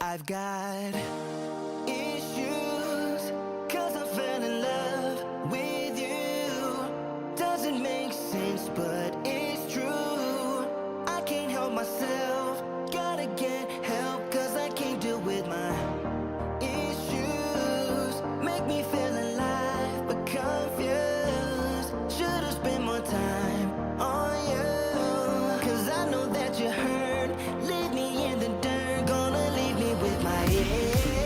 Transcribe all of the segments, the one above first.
I've got issues, 'cause I fell in love with you. Doesn't make sense, but it's true. I can't help myself, gotta get help, 'cause I can't deal with my issues. Make me feel alive, but confused. Should've spent more time on you, 'cause I know that you hurt. Leave me in the dirt, gonna leave me with my head.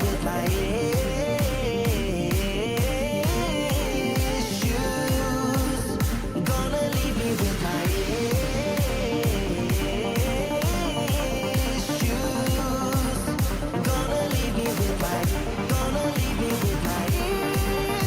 with my issues. Gonna leave me with my issues. Gonna leave me with my, gonna leave me with my issues.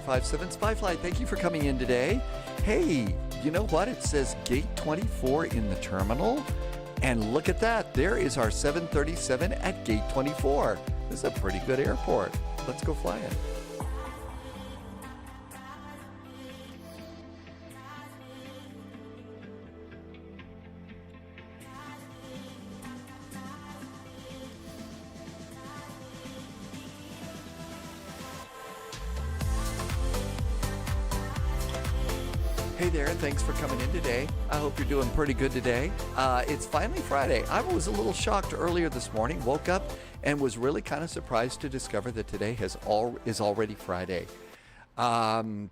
737 Spyfly, thank you for coming in today. Hey, you know what? It says gate 24 in the terminal. And look at that. There is our 737 at gate 24. This is a pretty good airport. Let's go fly it. Hey there, thanks for coming in today. I hope you're doing pretty good today. It's finally Friday. I was a little shocked earlier this morning, woke up and was really kind of surprised to discover that today is already Friday.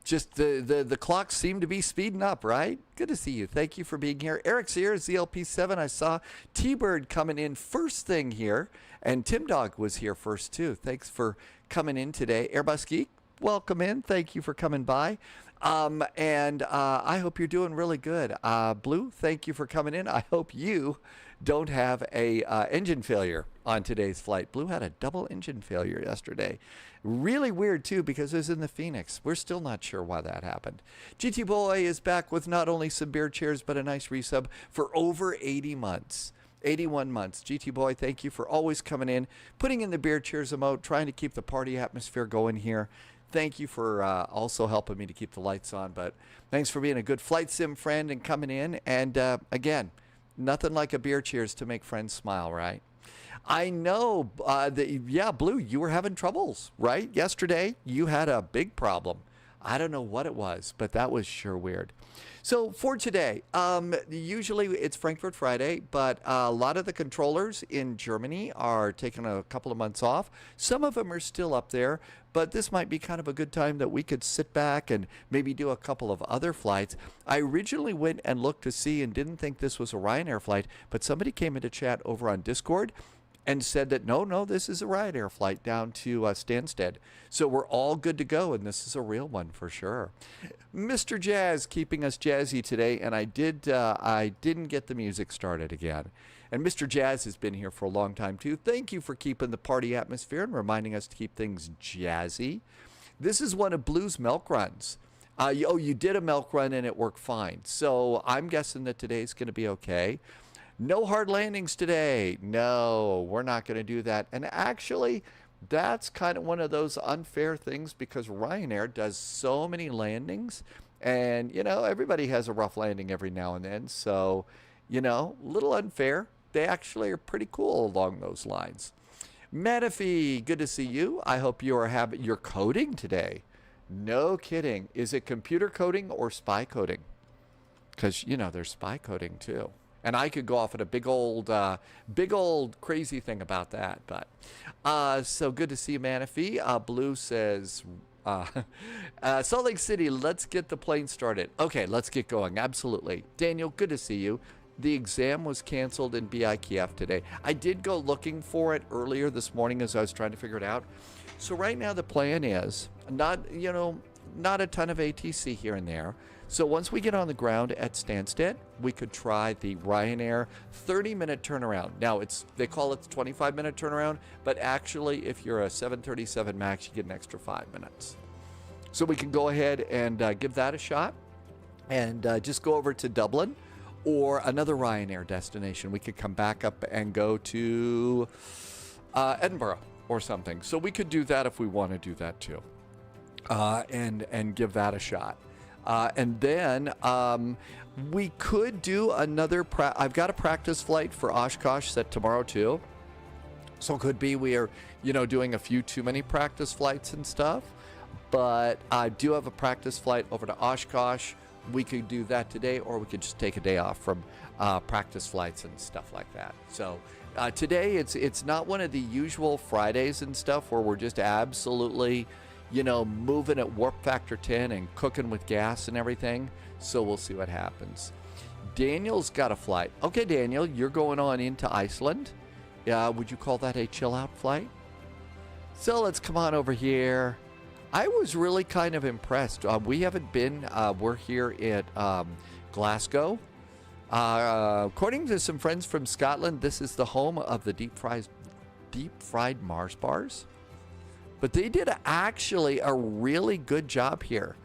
Just the clocks seem to be speeding up, right? Good to see you. Thank you for being here. Eric's here, ZLP7. I saw T-Bird coming in first thing here, and Tim Dog was here first too. Thanks for coming in today. Airbus Geek, welcome in. Thank you for coming by. I hope you're doing really good. Blue, thank you for coming in. I hope you don't have a engine failure on today's flight. Blue had a double engine failure yesterday. Really weird too, because it was in the Phoenix. We're still not sure why that happened. GT Boy is back with not only some beer chairs, but a nice resub for over 80 months. 81 months. GT Boy, thank you for always coming in, putting in the beer cheers emote, trying to keep the party atmosphere going here. Thank you for also helping me to keep the lights on, but thanks for being a good flight sim friend and coming in. And again, nothing like a beer cheers to make friends smile, right? I know yeah, Blue, you were having troubles, right? Yesterday, you had a big problem. I don't know what it was, but that was sure weird. So for today, usually it's Frankfurt Friday, but a lot of the controllers in Germany are taking a couple of months off. Some of them are still up there, but this might be kind of a good time that we could sit back and maybe do a couple of other flights. I originally went and looked to see and didn't think this was a Ryanair flight, but somebody came into chat over on Discord and said that, no, this is a Ryanair flight down to Stanstead. So we're all good to go, and this is a real one for sure. Mr. Jazz keeping us jazzy today, and I didn't get the music started again. And Mr. Jazz has been here for a long time, too. Thank you for keeping the party atmosphere and reminding us to keep things jazzy. This is one of Blue's milk runs. You did a milk run, and it worked fine. So I'm guessing that today's going to be okay. No hard landings today. No, we're not going to do that. And actually, that's kind of one of those unfair things because Ryanair does so many landings. And, you know, everybody has a rough landing every now and then. So, you know, a little unfair. They actually are pretty cool along those lines. Menifee, good to see you. I hope you are having your coding today. No kidding. Is it computer coding or spy coding? Because, you know, there's spy coding too. And I could go off at a big old crazy thing about that. But so good to see you, Menifee. Blue says, Salt Lake City, let's get the plane started. Okay, let's get going. Absolutely. Daniel, good to see you. The exam was canceled in BIKF today. I did go looking for it earlier this morning as I was trying to figure it out. So right now the plan is not a ton of ATC here and there. So once we get on the ground at Stanstead, we could try the Ryanair 30-minute turnaround. Now, they call it the 25-minute turnaround, but actually, if you're a 737 MAX, you get an extra 5 minutes. So we can go ahead and give that a shot and just go over to Dublin or another Ryanair destination. We could come back up and go to Edinburgh or something. So we could do that if we want to do that too, and give that a shot. And then we could do another, I've got a practice flight for Oshkosh set tomorrow too. So it could be we are, doing a few too many practice flights and stuff. But I do have a practice flight over to Oshkosh. We could do that today, or we could just take a day off from practice flights and stuff like that. So today it's not one of the usual Fridays and stuff where we're just absolutely moving at warp factor 10 and cooking with gas and everything. So we'll see what happens. Daniel's got a flight. Okay, Daniel, you're going on into Iceland. Would you call that a chill out flight? So let's come on over here. I was really kind of impressed. We haven't been, we're here at Glasgow. According to some friends from Scotland, this is the home of the deep fried Mars bars. But they did actually a really good job here.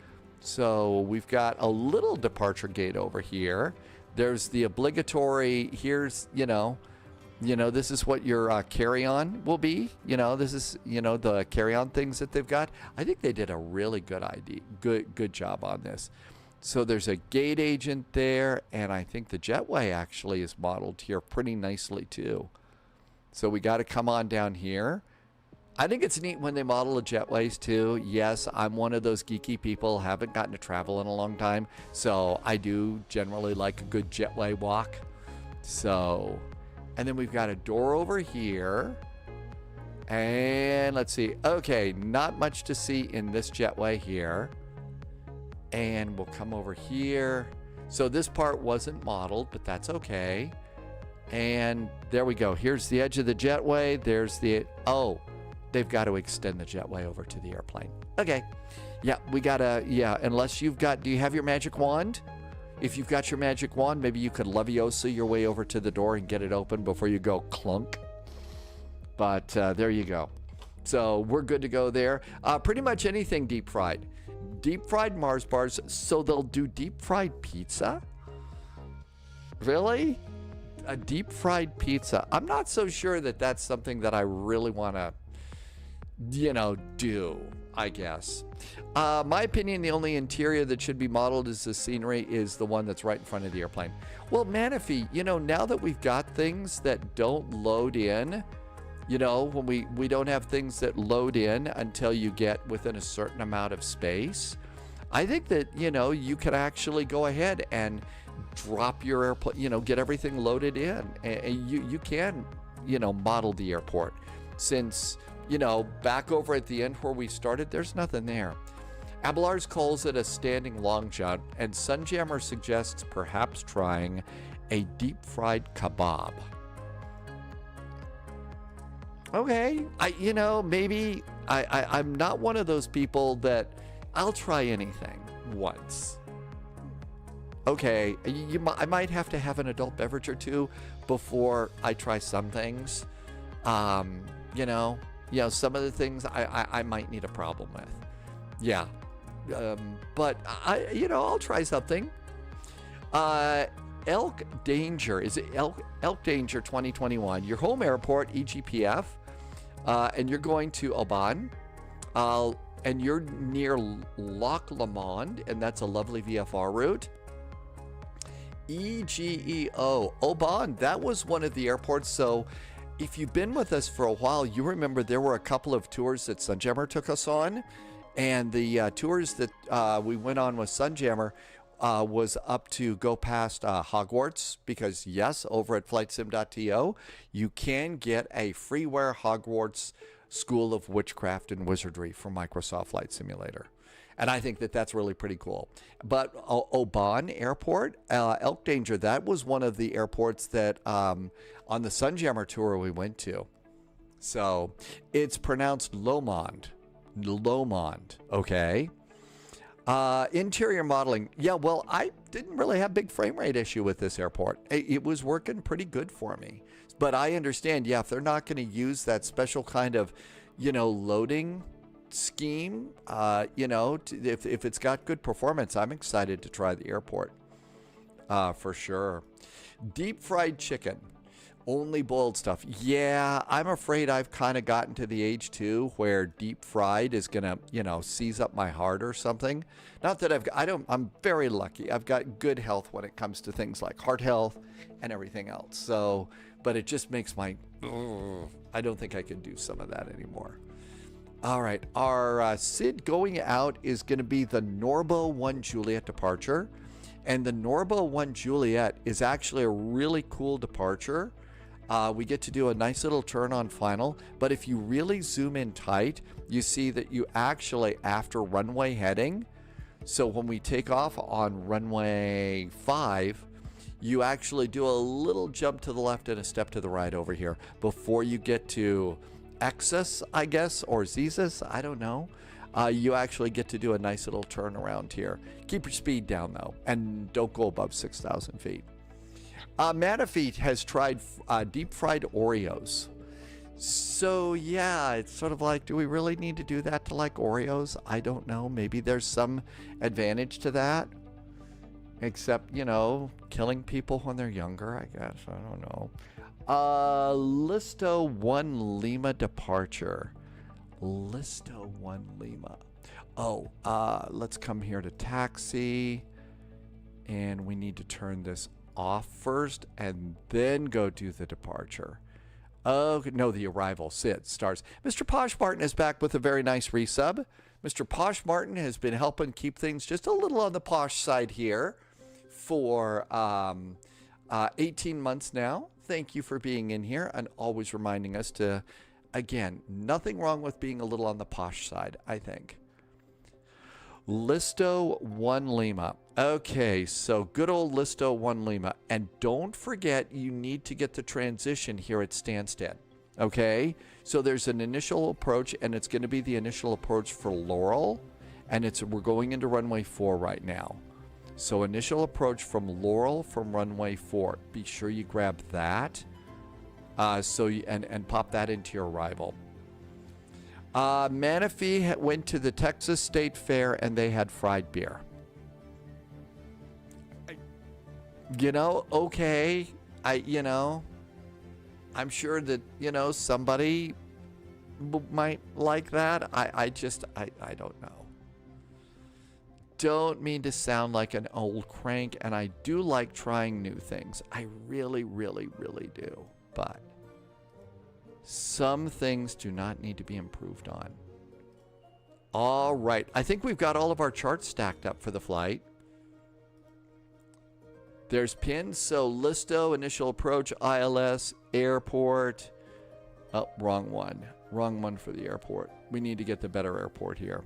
So we've got a little departure gate over here. There's the obligatory, here's, this is what your carry-on will be. This is, the carry-on things that they've got. I think they did a really good job on this. So there's a gate agent there, and I think the jetway actually is modeled here pretty nicely too. So we got to come on down here. I think it's neat when they model the jetways too. Yes, I'm one of those geeky people, haven't gotten to travel in a long time, so I do generally like a good jetway walk. So, and then we've got a door over here. And let's see. Okay, not much to see in this jetway here. And we'll come over here. So this part wasn't modeled, but that's okay. And there we go. Here's the edge of the jetway. There's the, they've got to extend the jetway over to the airplane. Okay. Yeah, we gotta, unless you've got, do you have your magic wand? If you've got your magic wand, maybe you could Leviosa your way over to the door and get it open before you go clunk. But there you go. So we're good to go there. Pretty much anything deep fried. Deep fried Mars bars. So they'll do deep fried pizza? Really? A deep fried pizza. I'm not so sure that that's something that I really want to, do, I guess. My opinion, the only interior that should be modeled as the scenery is the one that's right in front of the airplane. Well, Manaphy, now that we've got things that don't load in, when we don't have things that load in until you get within a certain amount of space, I think that, you could actually go ahead and drop your airplane, get everything loaded in. And you can, model the airport. Since, back over at the end where we started, there's nothing there. Abelards calls it a standing long jump, and Sunjammer suggests perhaps trying a deep-fried kebab. Okay, maybe I'm not one of those people that I'll try anything once. Okay, I might have to have an adult beverage or two before I try some things. Some of the things I might need a problem with. Yeah, but I'll try something. Elk Danger, is it Elk Danger 2021? Your home airport, EGPF, and you're going to Oban, and you're near Loch Lomond, and that's a lovely VFR route. EGEO, Oban, that was one of the airports. So if you've been with us for a while, you remember there were a couple of tours that Sunjammer took us on, and the tours that we went on with Sunjammer was up to go past Hogwarts, because yes, over at flightsim.to, you can get a freeware Hogwarts School of Witchcraft and Wizardry from Microsoft Flight Simulator. And I think that that's really pretty cool. But Oban Airport, Elk Danger, that was one of the airports that on the Sunjammer tour we went to. So it's pronounced Lomond. Lomond, okay? Interior modeling. Yeah, well, I didn't really have big frame rate issue with this airport. It was working pretty good for me. But I understand, yeah, if they're not going to use that special kind of, loading scheme, if it's got good performance, I'm excited to try the airport for sure. Deep fried chicken. Only boiled stuff. Yeah, I'm afraid I've kind of gotten to the age too where deep fried is gonna, seize up my heart or something. Not that I'm very lucky. I've got good health when it comes to things like heart health and everything else. So, but it just makes I don't think I can do some of that anymore. All right, our SID going out is going to be the Norbo 1 Juliet departure. And the Norbo 1 Juliet is actually a really cool departure. We get to do a nice little turn on final, but if you really zoom in tight, you see that you actually, after runway heading, so when we take off on runway 5, you actually do a little jump to the left and a step to the right over here before you get to EGSS, I guess, or ZSS, I don't know. You actually get to do a nice little turn around here. Keep your speed down, though, and don't go above 6,000 feet. Manafeet has tried deep-fried Oreos. So yeah, it's sort of like, do we really need to do that to like Oreos? I don't know. Maybe there's some advantage to that. Except, you know, killing people when they're younger, I guess. I don't know. Listo 1 Lima departure. Listo 1 Lima. Oh, let's come here to taxi. And we need to turn this off first and then go do the departure. Oh, no, the arrival. Sid starts. Mr. Posh Martin is back with a very nice resub. Mr. Posh Martin has been helping keep things just a little on the posh side here for 18 months now. Thank you for being in here and always reminding us to, again, nothing wrong with being a little on the posh side, I think. Listo 1 Lima. Okay, so good old Listo 1 Lima. And don't forget, you need to get the transition here at Stanstead. Okay, so there's an initial approach, and it's going to be the initial approach for Laurel, and we're going into runway 4 right now. So initial approach from Laurel from runway 4. Be sure you grab that. And pop that into your arrival. Manafee went to the Texas State Fair and they had fried beer. You know, okay. I'm sure that, somebody might like that. I don't know. Don't mean to sound like an old crank, and I do like trying new things. I really, really, really do. But some things do not need to be improved on. All right. I think we've got all of our charts stacked up for the flight. There's pins. So Listo, initial approach, ILS, airport. Oh, wrong one. Wrong one for the airport. We need to get the better airport here.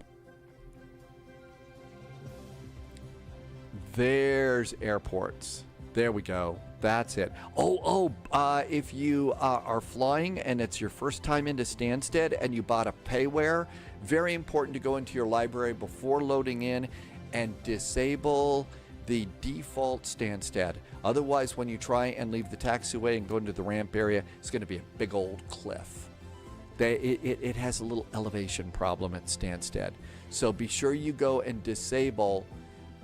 There's airports. There we go. That's it. If you are flying and it's your first time into Stanstead and you bought a payware, very important to go into your library before loading in and disable the default Stanstead. Otherwise, when you try and leave the taxiway and go into the ramp area, it's going to be a big old cliff. It has a little elevation problem at Stanstead. So be sure you go and disable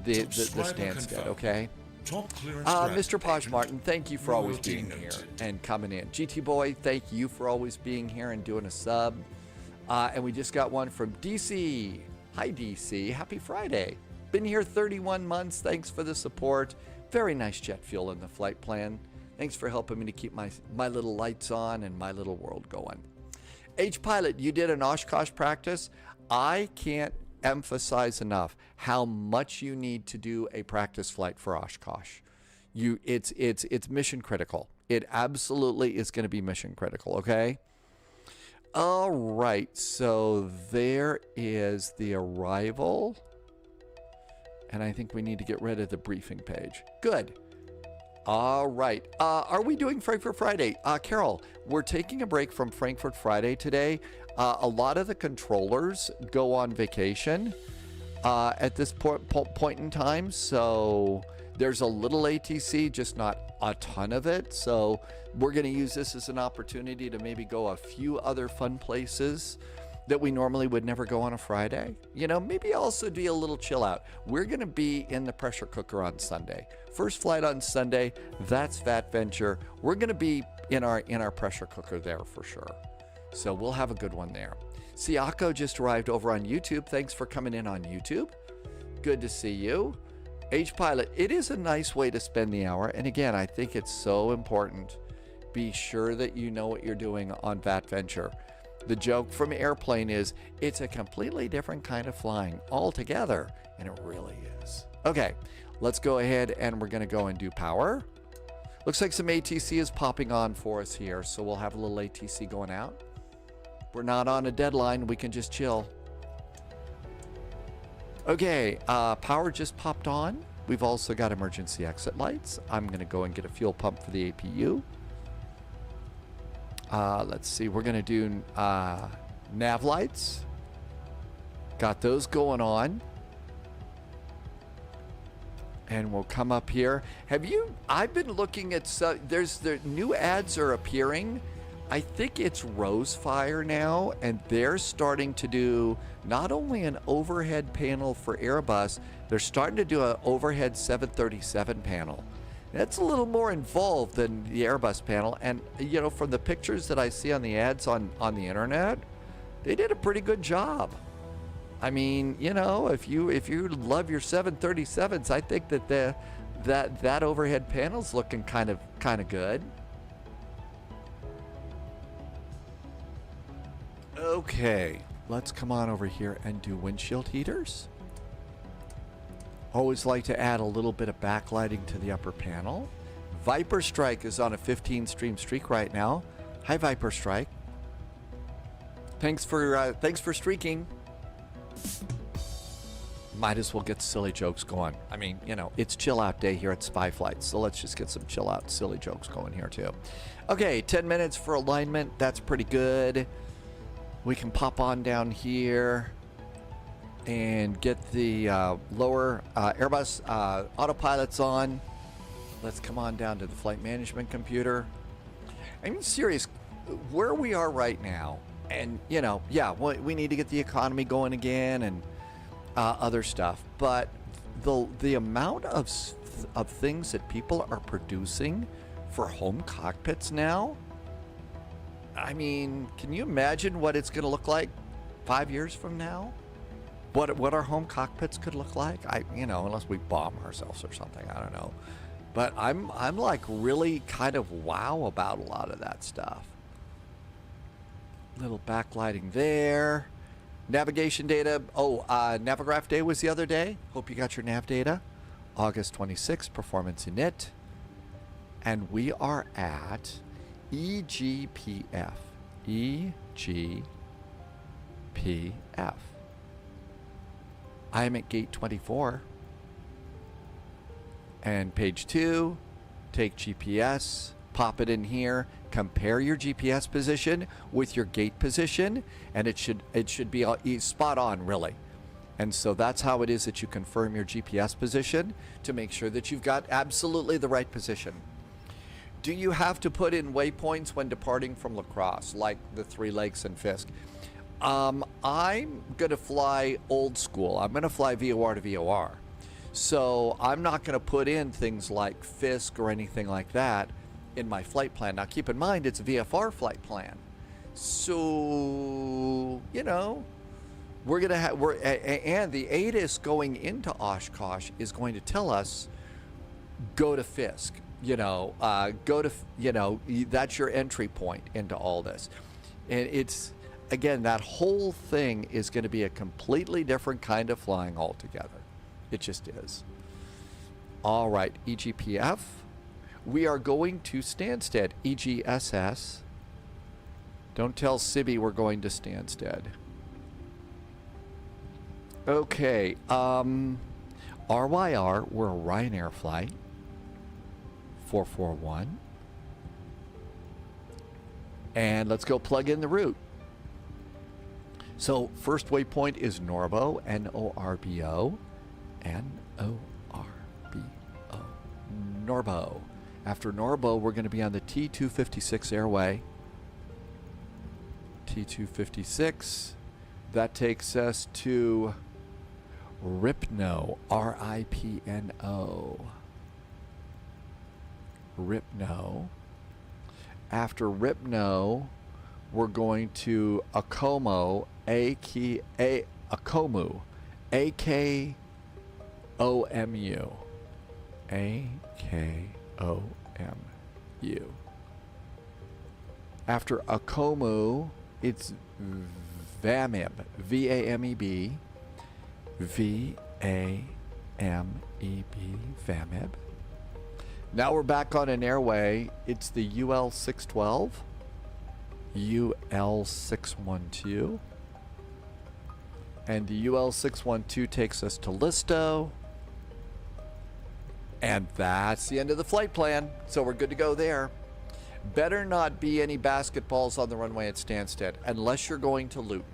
the Stanstead, okay? Mr. Posh Martin, thank you for always being here and coming in. GT Boy, thank you for always being here and doing a sub. And we just got one from DC. Hi, DC. Happy Friday. Been here 31 months. Thanks for the support. Very nice jet fuel in the flight plan. Thanks for helping me to keep my little lights on and my little world going. H Pilot, you did an Oshkosh practice. I can't emphasize enough how much you need to do a practice flight for Oshkosh. It's mission critical. It absolutely is going to be mission critical, okay? All right, so there is the arrival. And I think we need to get rid of the briefing page. Good. All right. Are we doing Frankfurt Friday? Carol, we're taking a break from Frankfurt Friday today. A lot of the controllers go on vacation at this point in time. So there's a little ATC, just not a ton of it. So we're going to use this as an opportunity to maybe go a few other fun places that we normally would never go on a Friday. Maybe also do a little chill out. We're going to be in the pressure cooker on Sunday. First flight on Sunday, that's Vat Venture. We're going to be in our pressure cooker there for sure. So we'll have a good one there. Siako just arrived over on YouTube. Thanks for coming in on YouTube. Good to see you. H Pilot, it is a nice way to spend the hour. And again, I think it's so important. Be sure that you know what you're doing on Vat Venture. The joke from Airplane is it's a completely different kind of flying altogether, and it really is. Okay, let's go ahead and we're going to go and do power. Looks like some ATC is popping on for us here, so we'll have a little ATC going out. We're not on a deadline. We can just chill. Okay, power just popped on. We've also got emergency exit lights. I'm going to go and get a fuel pump for the APU. Let's see, we're going to do nav lights. Got those going on. And we'll come up here. I've been looking at, the new ads are appearing I think it's Rosefire now, and they're starting to do not only an overhead panel for Airbus, they're starting to do an overhead 737 panel. That's a little more involved than the Airbus panel, and you know, from the pictures that I see on the ads on the internet, they did a pretty good job. I mean, you know, if you love your 737s, I think that overhead panel's looking kind of good. Okay, let's come on over here and do windshield heaters. Always like to add a little bit of backlighting to the upper panel. Viper Strike is on a 15 stream streak right now. Hi, Viper Strike. Thanks for streaking. Might as well get silly jokes going. I mean, you know, it's chill out day here at Spy Flight, so let's just get some chill out silly jokes going here too. Okay, 10 minutes for alignment. That's pretty good. We can pop on down here and get the lower Airbus autopilots on. Let's come on down to the flight management computer. I'm serious, where we are right now, and you know, yeah, we need to get the economy going again and other stuff, but the amount of things that people are producing for home cockpits now, I mean, can you imagine what it's going to look like 5 years from now? What our home cockpits could look like? You know, unless we bomb ourselves or something, I don't know. But I'm like really kind of wow about a lot of that stuff. Little backlighting there. Navigation data. Oh, Navigraph Day was the other day. Hope you got your nav data. August 26th, performance init. And we are at EGPF. EGPF. I am at gate 24. And page 2, take GPS, pop it in here, compare your GPS position with your gate position, and it should be spot on, really. And so that's how it is that you confirm your GPS position to make sure that you've got absolutely the right position. Do you have to put in waypoints when departing from La Crosse, like the Three Lakes and Fisk? I'm going to fly old school. I'm going to fly VOR to VOR. So I'm not going to put in things like Fisk or anything like that in my flight plan. Now keep in mind, it's a VFR flight plan. So, you know, we're going to have, and the ATIS going into Oshkosh is going to tell us, go to Fisk, you know, go to, you know, that's your entry point into all this. And it's, again, that whole thing is going to be a completely different kind of flying altogether. It just is. All right, EGPF. We are going to Stanstead, EGSS. Don't tell Sibby we're going to Stanstead. Okay, RYR, we're a Ryanair flight. 441. And let's go plug in the route. So first waypoint is Norbo, N-O-R-B-O. N-O-R-B-O. Norbo. After Norbo, we're going to be on the T256 airway. T256. That takes us to Ripno. R-I-P-N-O. Ripno. After Ripno, we're going to Akomo. Akomu. A-K-O-M-U. A-K-O-M-U. After Akomu, it's VAMEB. V-A-M-E-B. V-A-M-E-B. VAMEB. Now we're back on an airway. It's the UL612. UL612. And the UL612 takes us to Listo. And that's the end of the flight plan. So we're good to go there. Better not be any basketballs on the runway at Stanstead unless you're going to Luton.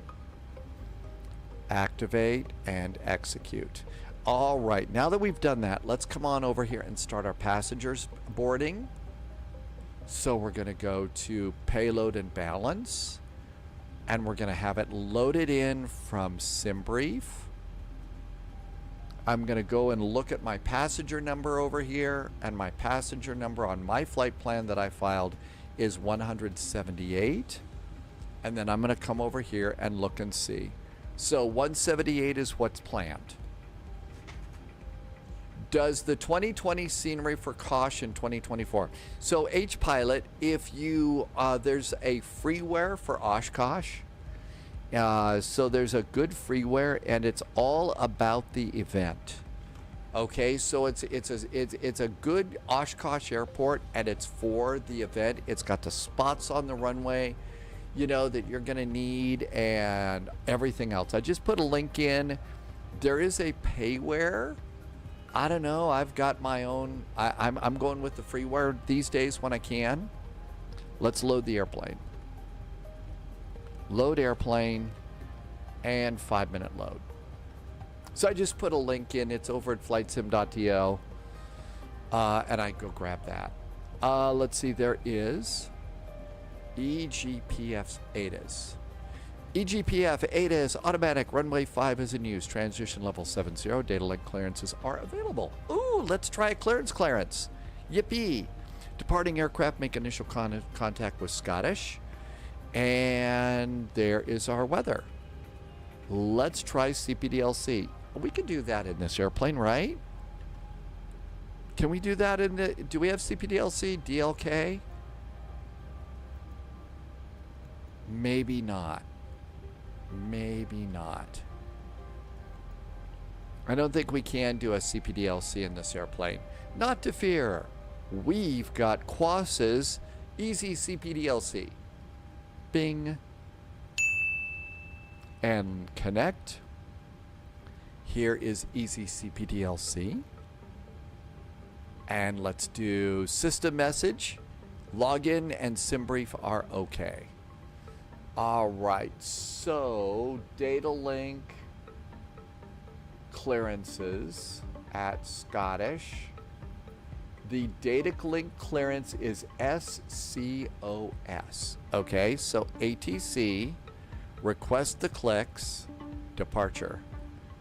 Activate and execute. All right, now that we've done that, let's come on over here and start our passengers boarding. So we're going to go to payload and balance, and we're going to have it loaded in from SimBrief. I'm going to go and look at my passenger number over here, and my passenger number on my flight plan that I filed is 178. And then I'm going to come over here and look and see. So 178 is what's planned. Does the 2020 scenery for KOSH in 2024? So H-Pilot, if you, there's a freeware for Oshkosh. So there's a good freeware, and it's all about the event. Okay, so it's a good Oshkosh airport, and it's for the event. It's got the spots on the runway, you know, that you're gonna need, and everything else. I just put a link in. There is a payware. I don't know. I've got my own. I'm going with the freeware these days when I can. Let's load the airplane. Load airplane, and 5-minute load. So I just put a link in. It's over at flightsim.to, and I go grab that. Let's see. There is EGPF's ADAS. EGPF ADAS automatic runway 5 is in use. Transition level 70. Data link clearances are available. Ooh, let's try a clearance. Yippee. Departing aircraft make initial contact with Scottish. And there is our weather. Let's try CPDLC. We can do that in this airplane, right? Can we do that in the... Do we have CPDLC? DLK? Maybe not. Maybe not. I don't think we can do a CPDLC in this airplane. Not to fear. We've got Crosse's easy CPDLC. Bing. And connect. Here is easy CPDLC. And let's do system message. Login and SimBrief are okay. All right, so data link clearances at Scottish. The data link clearance is SCOS. Okay, so ATC, request the clicks, departure,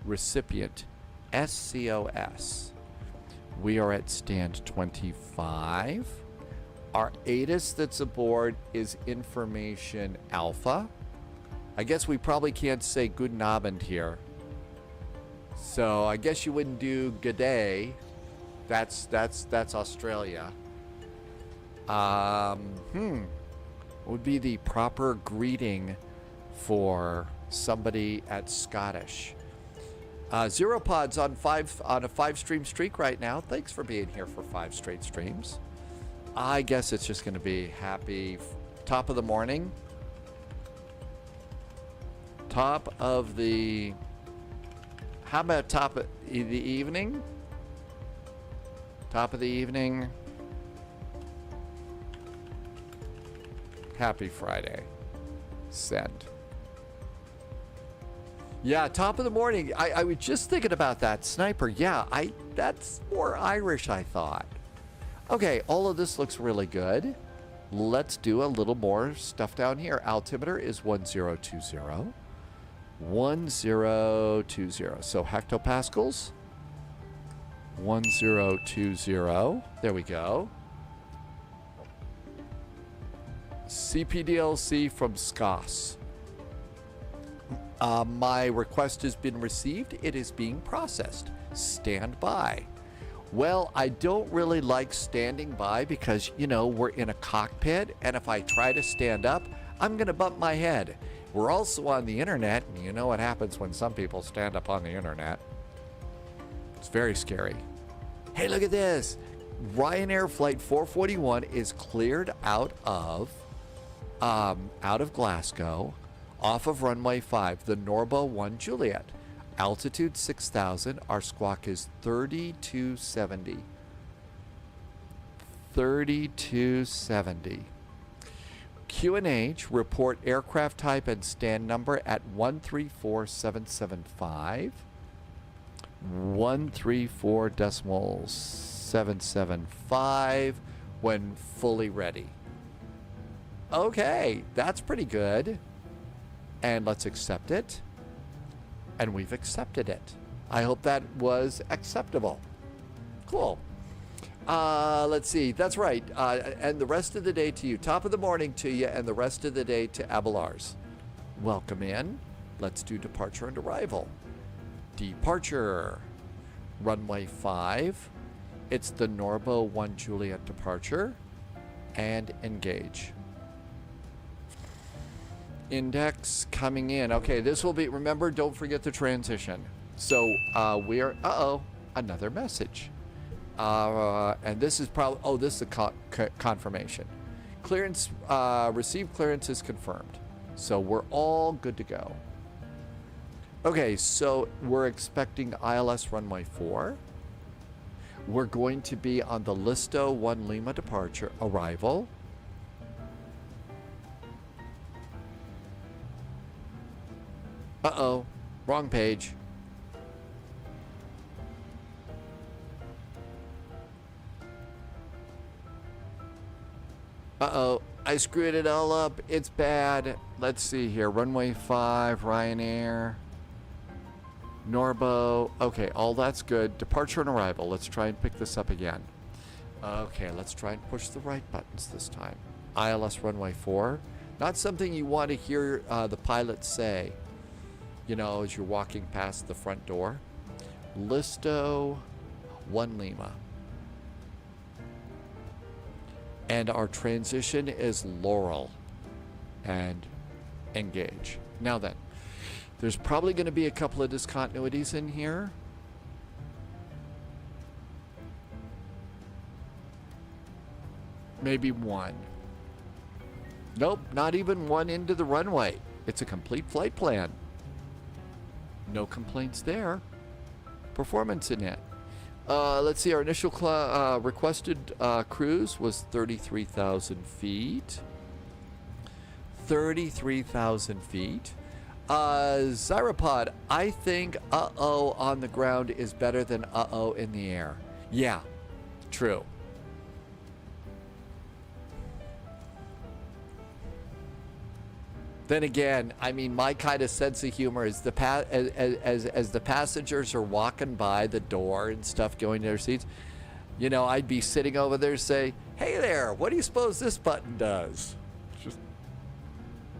recipient, SCOS. We are at stand 25. Our ATIS that's aboard is information alpha. I guess we probably can't say guten Abend here. So I guess you wouldn't do good day. That's Australia. What would be the proper greeting for somebody at Scottish? Zero Pods on a 5-stream streak right now. Thanks for being here for 5 straight streams. I guess it's just going to be happy top of the morning. Top of the... How about top of the evening? Top of the evening. Happy Friday. Send. Yeah, top of the morning. I was just thinking about that. Sniper. Yeah, that's more Irish, I thought. Okay, all of this looks really good. Let's do a little more stuff down here. Altimeter is 1020. 1020. So hectopascals. 1020. There we go. CPDLC from SCOS. My request has been received. It is being processed. Stand by. Well, I don't really like standing by because, you know, we're in a cockpit, and if I try to stand up, I'm going to bump my head. We're also on the internet, and you know what happens when some people stand up on the internet. It's very scary. Hey, look at this. Ryanair Flight 441 is cleared out of Glasgow, off of runway 5, the Norba 1 Juliet. Altitude 6,000. Our squawk is 3270. 3270. QNH, report aircraft type and stand number at 134775. 134.775 when fully ready. Okay, that's pretty good. And let's accept it. And we've accepted it. I hope that was acceptable. Cool. Let's see. That's right. And the rest of the day to you. Top of the morning to you, and the rest of the day to Abelars. Welcome in. Let's do departure and arrival. Departure. Runway 5. It's the Norbo 1 Juliet departure. And engage. Index coming in. Okay, this will be, remember, don't forget the transition. So we're, another message. And this is probably, this is a confirmation. Clearance, received clearance is confirmed. So we're all good to go. Okay, so we're expecting ILS runway 4. We're going to be on the Listo 1 Lima departure arrival. Wrong page. I screwed it all up. It's bad. Let's see here. Runway 5, Ryanair, Norbo. Okay, all that's good. Departure and arrival. Let's try and pick this up again. Okay, let's try and push the right buttons this time. ILS runway 4. Not something you want to hear the pilot say, you know, as you're walking past the front door. Listo 1 Lima. And our transition is Laurel and engage. Now then, there's probably going to be a couple of discontinuities in here. Maybe one. Nope, not even one into the runway. It's a complete flight plan. No complaints there. Performance in it. Let's see, our initial requested cruise was 33,000 feet. 33,000 feet. Zyropod, I think on the ground is better than in the air. Yeah, true. Then again, I mean, my kind of sense of humor is as the passengers are walking by the door and stuff going to their seats, you know, I'd be sitting over there and say, hey there, what do you suppose this button does?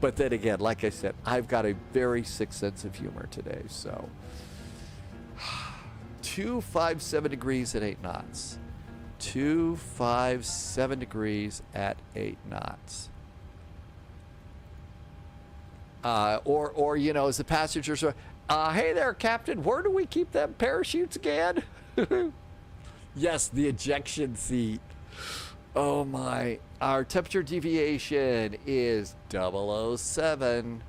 But then again, like I said, I've got a very sick sense of humor today, so. 257 degrees at 8 knots. 257 degrees at 8 knots. Or you know, as the passengers are, hey there, Captain, where do we keep them parachutes again? Yes, the ejection seat. Oh my. Our temperature deviation is 007.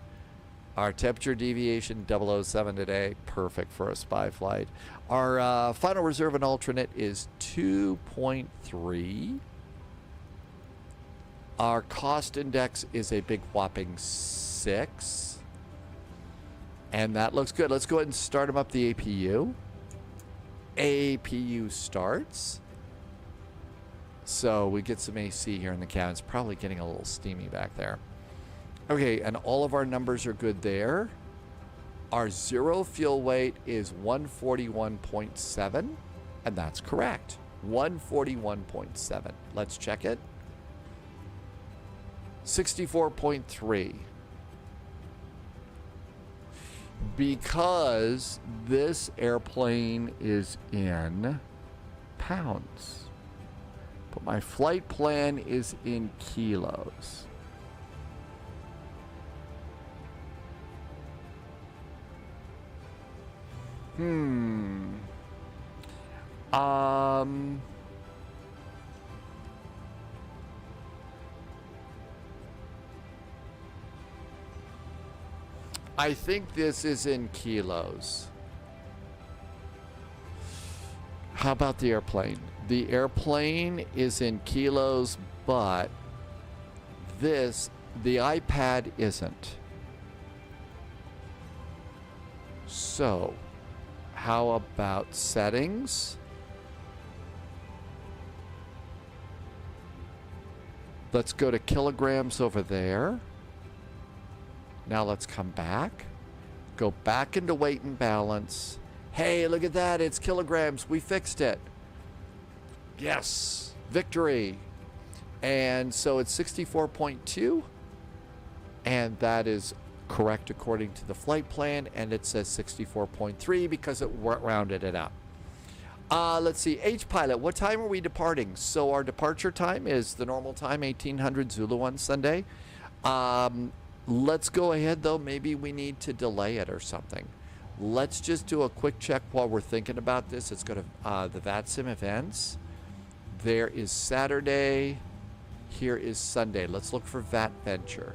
Our temperature deviation 007 today. Perfect for a spy flight. Our final reserve and alternate is 2.3. Our cost index is a big whopping 6. And that looks good. Let's go ahead and start them up the APU. APU starts. So we get some AC here in the cabin. It's probably getting a little steamy back there. Okay, and all of our numbers are good there. Our zero fuel weight is 141.7, and that's correct. 141.7. Let's check it. 64.3. Because this airplane is in pounds. But my flight plan is in kilos. I think this is in kilos. How about the airplane? The airplane is in kilos, but the iPad isn't. So, how about settings? Let's go to kilograms over there. Now let's come back. Go back into weight and balance. Hey, look at that. It's kilograms. We fixed it. Yes. Victory. And so it's 64.2. And that is correct according to the flight plan. And it says 64.3 because it rounded it up. Let's see. H pilot, what time are we departing? So our departure time is the normal time, 1800 Zulu on Sunday. Let's go ahead, though. Maybe we need to delay it or something. Let's just do a quick check while we're thinking about this. Let's go to the VATSIM events. There is Saturday. Here is Sunday. Let's look for VAT Venture.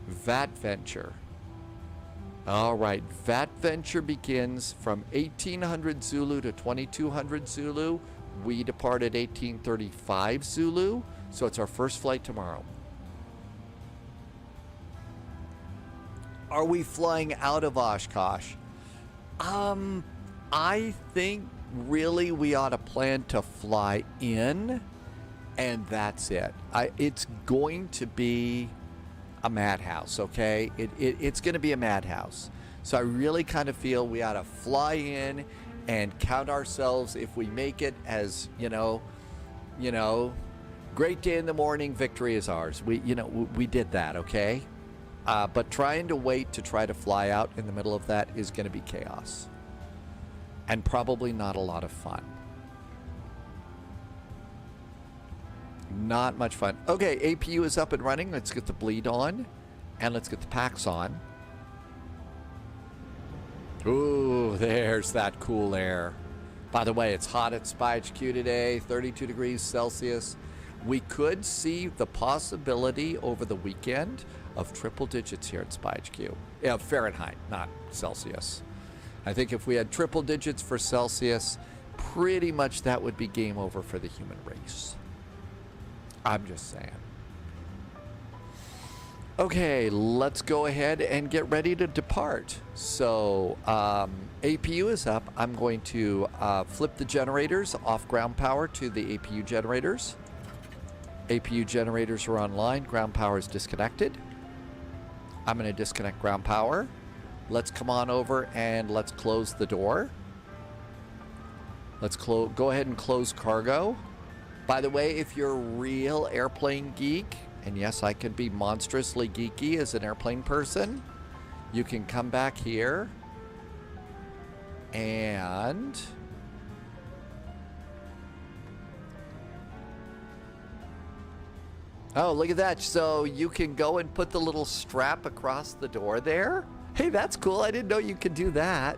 VAT Venture. All right. VAT Venture begins from 1800 Zulu to 2200 Zulu. We depart at 1835 Zulu. So it's our first flight tomorrow. Are we flying out of Oshkosh? I think really we ought to plan to fly in, and that's it. It's going to be a madhouse, okay? It's going to be a madhouse. So I really kind of feel we ought to fly in and count ourselves if we make it as, you know, great day in the morning, victory is ours. We did that, okay? But trying to wait to try to fly out in the middle of that is going to be chaos. And probably not a lot of fun. Not much fun. Okay, APU is up and running. Let's get the bleed on. And let's get the packs on. Ooh, there's that cool air. By the way, it's hot at SPY HQ today. 32 degrees Celsius. We could see the possibility over the weekend of triple digits here at SPY HQ. Yeah, Fahrenheit, not Celsius. I think if we had triple digits for Celsius, pretty much that would be game over for the human race. I'm just saying. Okay, let's go ahead and get ready to depart. So, APU is up. I'm going to flip the generators off ground power to the APU generators. APU generators are online. Ground power is disconnected. I'm going to disconnect ground power. Let's come on over and let's close the door. Let's go ahead and close cargo. By the way, if you're a real airplane geek, and yes, I can be monstrously geeky as an airplane person, you can come back here and oh, look at that. So you can go and put the little strap across the door there. Hey, that's cool. I didn't know you could do that.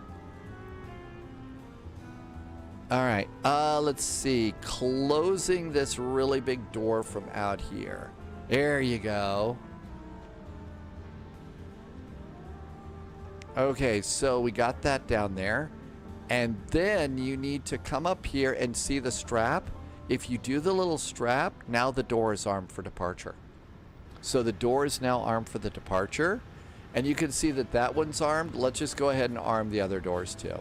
All right. Let's see. Closing this really big door from out here. There you go. Okay, so we got that down there. And then you need to come up here and see the strap. If you do the little strap, now the door is armed for departure. So the door is now armed for the departure. And you can see that that one's armed. Let's just go ahead and arm the other doors too.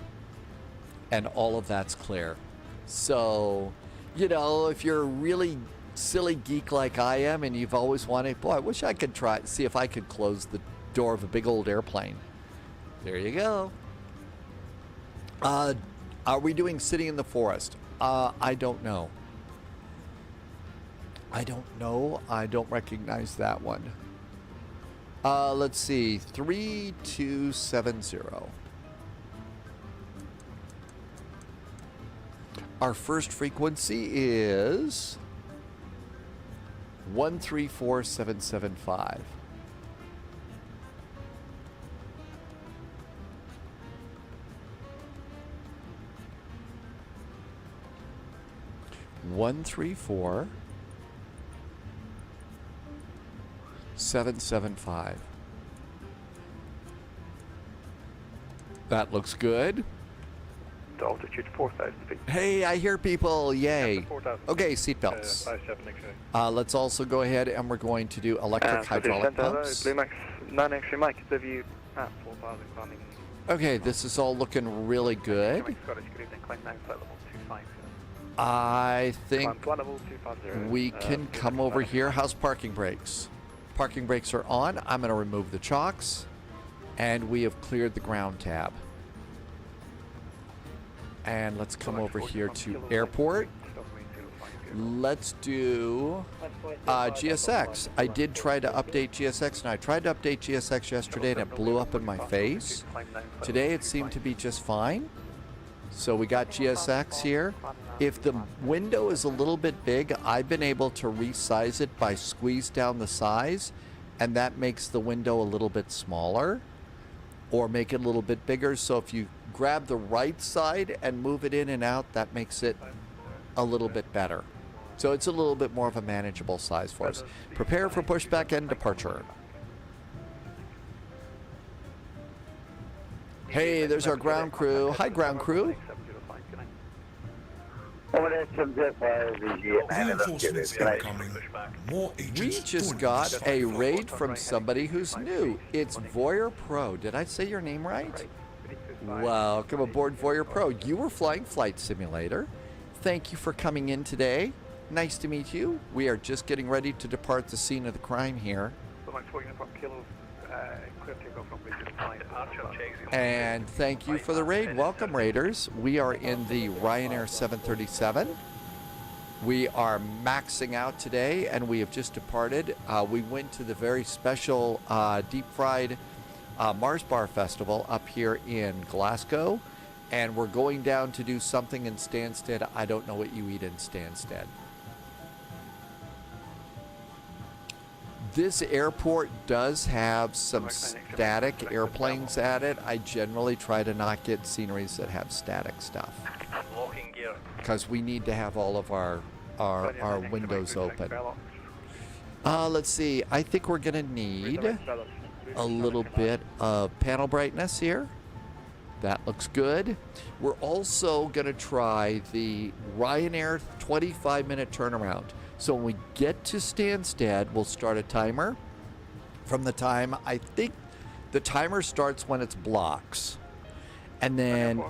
And all of that's clear. So, you know, if you're a really silly geek like I am and you've always wanted, boy, I wish I could see if I could close the door of a big old airplane. There you go. Are we doing City in the Forest? I don't know. I don't know. I don't recognize that one. Let's see. 3270. Our first frequency is 134775. One, 3, 4, 775. That looks good. To altitude 4,000 feet. Hey, I hear people. Yay. 4,000. Okay, seatbelts. 57 X-ray. Let's also go ahead and we're going to do electric hydraulic pumps. Blue Max 9 X-ray Mike, the view at 4,000 climbing. Okay, this is all looking really good. Scottish, good evening, climb now, flight level 25. I think Climb level 250. we can come over here. How's parking brakes? Parking brakes are on. I'm going to remove the chocks. And we have cleared the ground tab. And let's come over here to airport. Let's do GSX. I did try to update GSX, and I tried to update GSX yesterday, and it blew up in my face. Today it seemed to be just fine. So we got GSX here. If the window is a little bit big, I've been able to resize it by squeeze down the size, and that makes the window a little bit smaller, or make it a little bit bigger. So if you grab the right side and move it in and out, that makes it a little bit better. So it's a little bit more of a manageable size for us. Prepare for pushback and departure. Hey, there's our ground crew. Hi, ground crew. Reinforcements incoming. More We agents just joining got us. a raid from somebody who's new. It's Voyeur Pro. Did I say your name right? Welcome aboard Voyeur Pro. You were flying Flight Simulator. Thank you for coming in today. Nice to meet you. We are just getting ready to depart the scene of the crime here. And thank you for the raid. Welcome, Raiders. We are in the Ryanair 737. We are maxing out today, and we have just departed. We went to the very special deep fried Mars Bar Festival up here in Glasgow, and we're going down to do something in Stanstead. I don't know what you eat in Stanstead. This airport does have some static airplanes at it. I generally try to not get sceneries that have static stuff, because we need to have all of our windows open. Let's see. I think we're going to need a little bit of panel brightness here. That looks good. We're also going to try the Ryanair 25-minute turnaround. So when we get to Stanstead, we'll start a timer. From the time, I think the timer starts when it's blocks. And then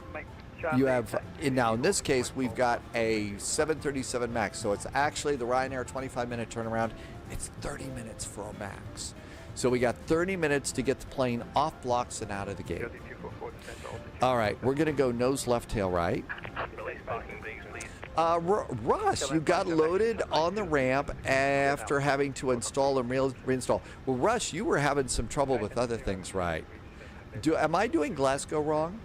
you have, now in this case, we've got a 737 MAX. So it's actually the Ryanair 25-minute turnaround. It's 30 minutes for a MAX. So we got 30 minutes to get the plane off blocks and out of the gate. All right, we're going to go nose left, tail right. Russ, you got loaded on the ramp after having to install and reinstall. Well, Russ, you were having some trouble with other things, right? Am I doing Glasgow wrong?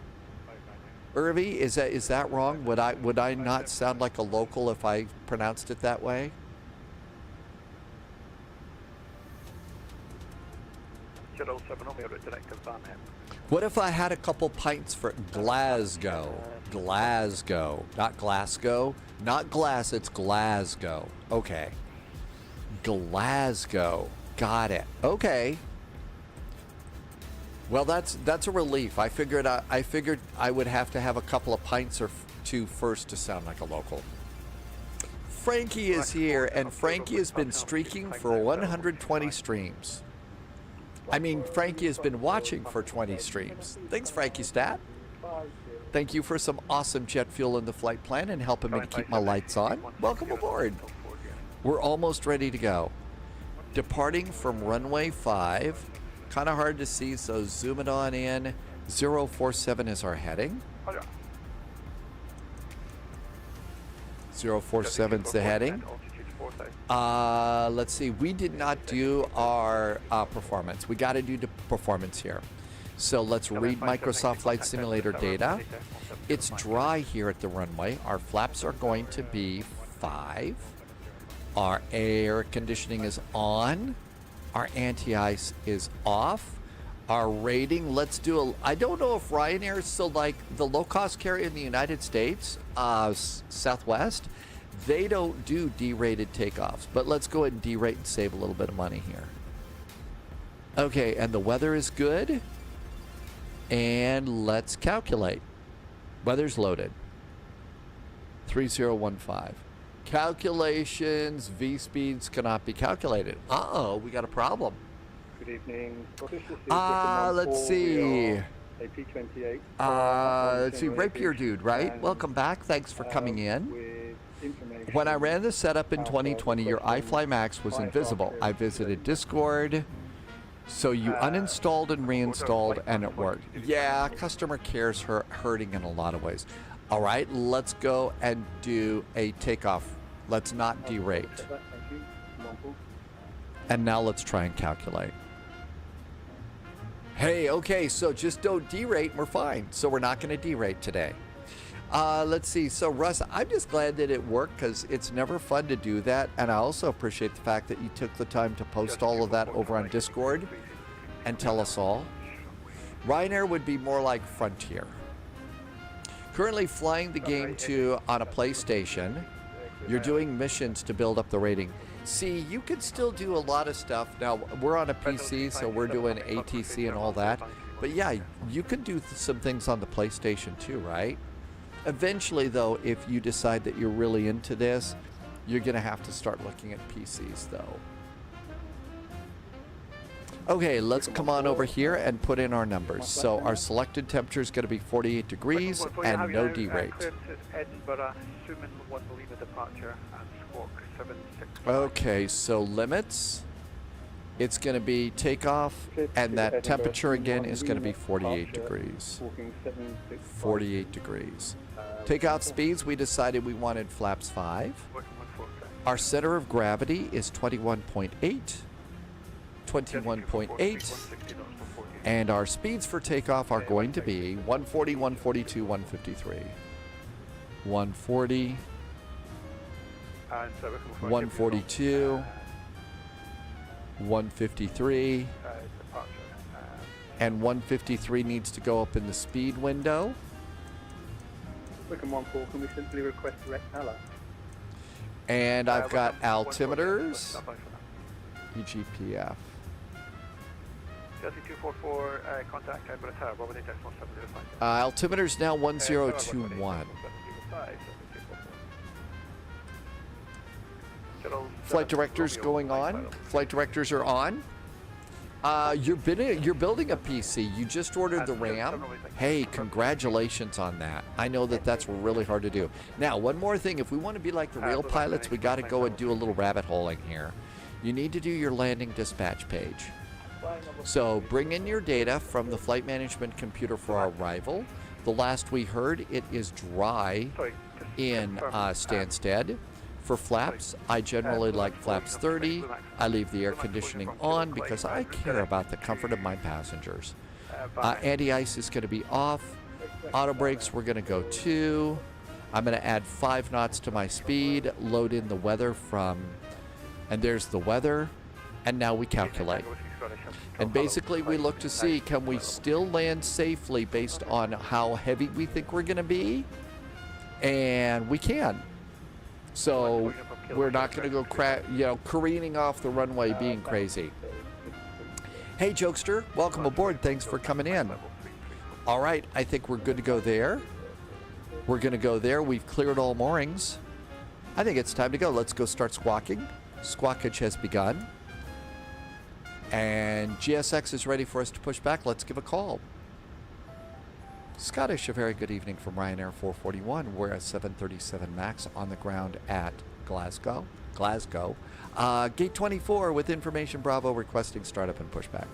Irvi, is that wrong? Would I not sound like a local if I pronounced it that way? What if I had a couple pints for Glasgow? Glasgow, not Glasgow. Not glass, it's Glasgow. Okay. Glasgow. Got it. Okay. Well, that's a relief. I figured I would have to have a couple of pints or two first to sound like a local. Frankie is here, and Frankie has been streaking for 120 streams. I mean, Frankie has been watching for 20 streams. Thanks, Frankie Stat. Thank you for some awesome jet fuel in the flight plan and helping me to keep my lights on. Welcome aboard. We're almost ready to go. Departing from runway 5. Kind of hard to see, so zoom it on in. 047 is our heading. 047's the heading. Let's see. We did not do our performance. We got to do the performance here. So let's read Microsoft Flight Simulator data. It's dry here at the runway. Our flaps are going to be 5. Our air conditioning is on. Our anti-ice is off. Our rating, let's do I don't know if Ryanair is still like the low-cost carrier in the United States, Southwest. They don't do D-rated takeoffs, but let's go ahead and D-rate and save a little bit of money here. Okay, and the weather is good. And let's calculate. Weather's loaded. 3015. Calculations, V-speeds cannot be calculated. Uh-oh, we got a problem. Good evening. Let's see. AP28. Let's see, Rapier Dude, right? Welcome back. Thanks for coming in. When I ran the setup in 2020, your iFly Max was invisible. I visited Discord, so you uninstalled and reinstalled, and it worked. Yeah, customer care's hurting in a lot of ways. All right, let's go and do a takeoff. Let's not derate. And now let's try and calculate. Hey, okay, so just don't derate and we're fine. So we're not going to derate today. Let's see. So, Russ, I'm just glad that it worked because it's never fun to do that. And I also appreciate the fact that you took the time to post all of that over on Discord and tell us all. Ryanair would be more like Frontier. Currently flying the game on a PlayStation. You're doing missions to build up the rating. See, you could still do a lot of stuff. Now, we're on a PC, so we're doing ATC and all that. But yeah, you can do some things on the PlayStation too, right? Eventually, though, if you decide that you're really into this, you're going to have to start looking at PCs, though. Okay, let's come on over here and put in our numbers. So our selected temperature is going to be 48 degrees and no derate. Okay, so limits. It's going to be takeoff, and that temperature again is going to be 48 degrees. 48 degrees. Takeoff speeds, we decided we wanted flaps 5. Our center of gravity is 21.8. 21.8. And our speeds for takeoff are going to be 140, 142, 153. 140. 142. 153. And 153 needs to go up in the speed window. Can we simply request direct Ella? And I've got altimeters. EGPF. Altimeter's now 1021. Flight directors going on. Flight directors are on. You're building a PC. You just ordered the RAM. Hey, congratulations on that. I know that that's really hard to do. Now, one more thing. If we want to be like the real pilots, we got to go and do a little rabbit holing here. You need to do your landing dispatch page. So bring in your data from the flight management computer for our arrival. The last we heard, it is dry in Stanstead. For flaps, I generally like flaps 30. I leave the air conditioning on because I care about the comfort of my passengers. Anti-ice is going to be off. Auto brakes, we're going to go 2. I'm going to add 5 knots to my speed, load in the weather from, and there's the weather, and now we calculate. And basically we look to see, can we still land safely based on how heavy we think we're going to be? And we can. So we're not going to go careening off the runway being crazy. Hey, jokester, welcome aboard. Thanks for coming in. All right, I think we're good to go there. We're going to go there. We've cleared all moorings. I think it's time to go. Let's go start squawking. Squawkage has begun. And GSX is ready for us to push back. Let's give a call. Scottish, a very good evening from Ryanair 441. We're a 737 MAX on the ground at Glasgow. Gate 24 with information Bravo requesting startup and pushback.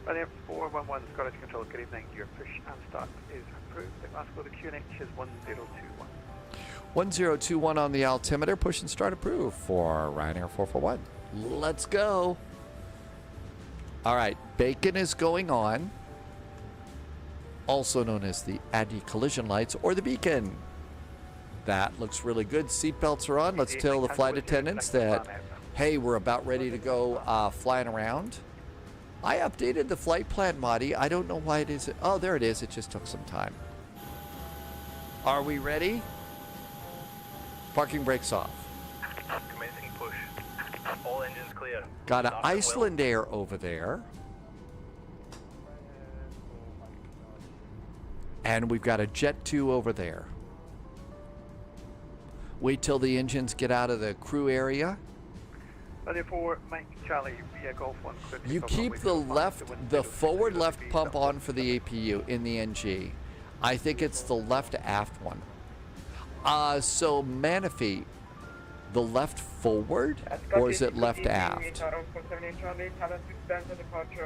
Ryanair 411 Scottish Control, good evening. Your push and start is approved. The Glasgow, the QNH is 1021. 1021 on the altimeter. Push and start approved for Ryanair 441. Let's go. All right, bacon is going on. Also known as the anti-collision lights or the beacon. That looks really good. Seatbelts are on. Let's tell the flight attendants that, hey, we're about ready to go flying around. I updated the flight plan, Marty. I don't know why it is. Oh, there it is. It just took some time. Are we ready? Parking brakes off. Commencing push. All engines clear. Got an Iceland Air over there. And we've got a Jet 2 over there. Wait till the engines get out of the crew area. You keep the forward left pump on for the APU in the NG. I think it's the left aft one. So Manaphy, the left forward, or is it left aft?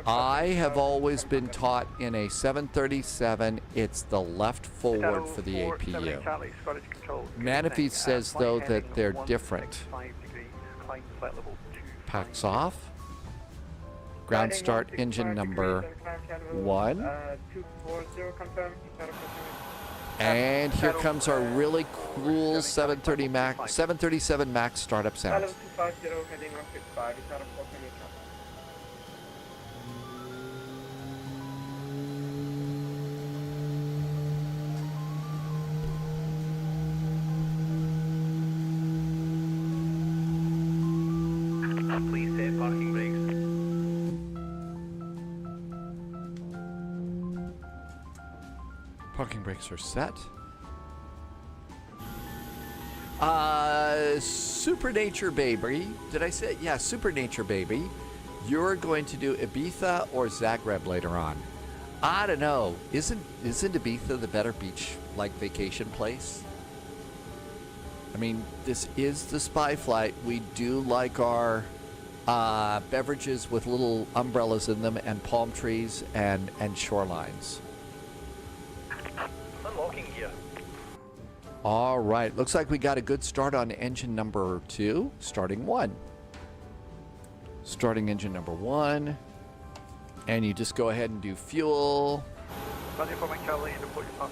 I have always been taught in a 737, it's the left forward for the APU. Manaphy says, though, that they're different. Packs off. Ground start engine number 1. And here comes our really cool 737 MAX startup sound. Please set parking brakes. Parking brakes are set. Supernature Baby. Did I say? Yeah, Supernature Baby. You're going to do Ibiza or Zagreb later on. I don't know. Isn't Ibiza the better beach like vacation place? I mean, this is the spy flight. We do like our beverages with little umbrellas in them and palm trees and shorelines. Unlocking here. All right, looks like we got a good start on engine number 2, starting 1. Starting engine number 1, and you just go ahead and do fuel,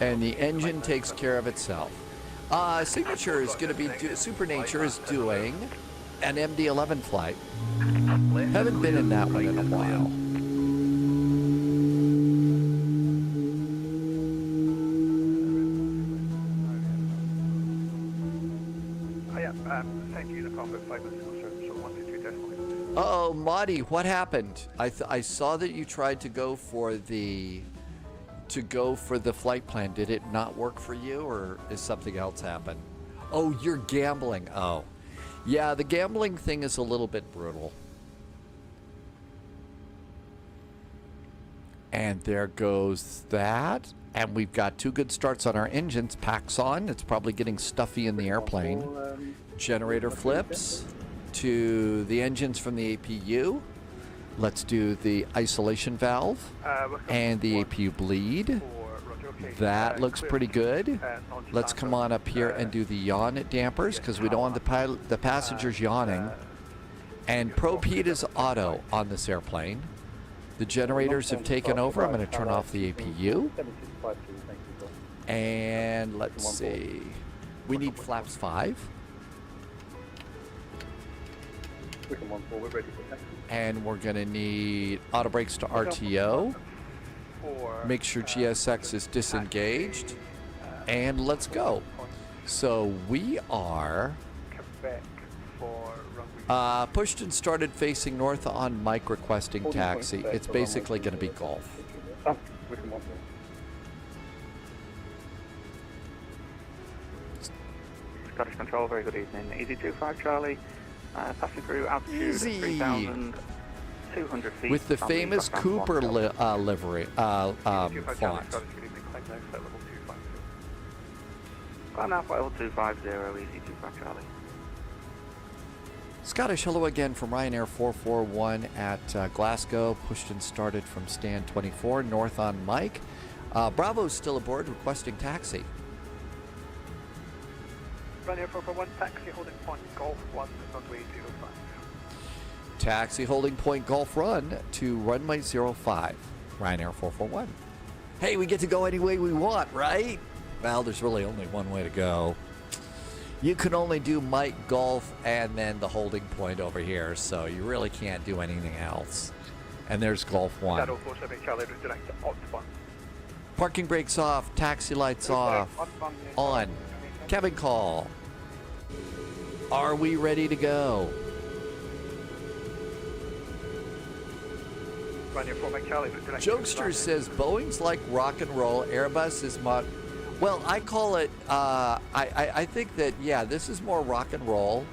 and the engine takes care of itself. Signature is going to be, Supernature is doing an MD-11 flight. Haven't been in that one in a while. Uh-oh, Marty, what happened? I saw that you tried to go for the flight plan. Did it not work for you, or is something else happen? Oh, you're gambling. Oh. Yeah, the gambling thing is a little bit brutal. And there goes that. And we've got 2 good starts on our engines. Packs on. It's probably getting stuffy in the airplane. Generator flips to the engines from the APU. Let's do the isolation valve and the APU bleed. That looks pretty good. Let's come on up here and do the yawn dampers because we don't want the passengers yawning. And probe heat is auto on this airplane. The generators have taken over. I'm going to turn off the APU. And let's see. We need flaps 5. And we're going to need auto brakes to RTO. Make sure GSX is disengaged. And let's go. So we are pushed and started facing north on Mike requesting taxi. It's basically going to be golf. Scottish Control, very good evening. Easy 25 Charlie. Passing through altitude 3,200 feet. With the famous Cooper livery font. Climb now for level 250, easy 25 Charlie. Scottish, hello again from Ryanair 441 at Glasgow. Pushed and started from stand 24, north on Mike. Bravo's still aboard, requesting taxi. Ryanair 441, taxi holding point Golf 1, runway 05. Taxi holding point Golf Run to runway 05. Ryanair 441. Hey, we get to go any way we want, right? Well, there's really only one way to go. You can only do Mike Golf and then the holding point over here, so you really can't do anything else. And there's Golf 1. Parking brakes off, taxi lights off, on. Cabin call. Are we ready to go? Jokester says Boeing's like rock and roll. Airbus is well, I call it. I think that this is more rock and roll.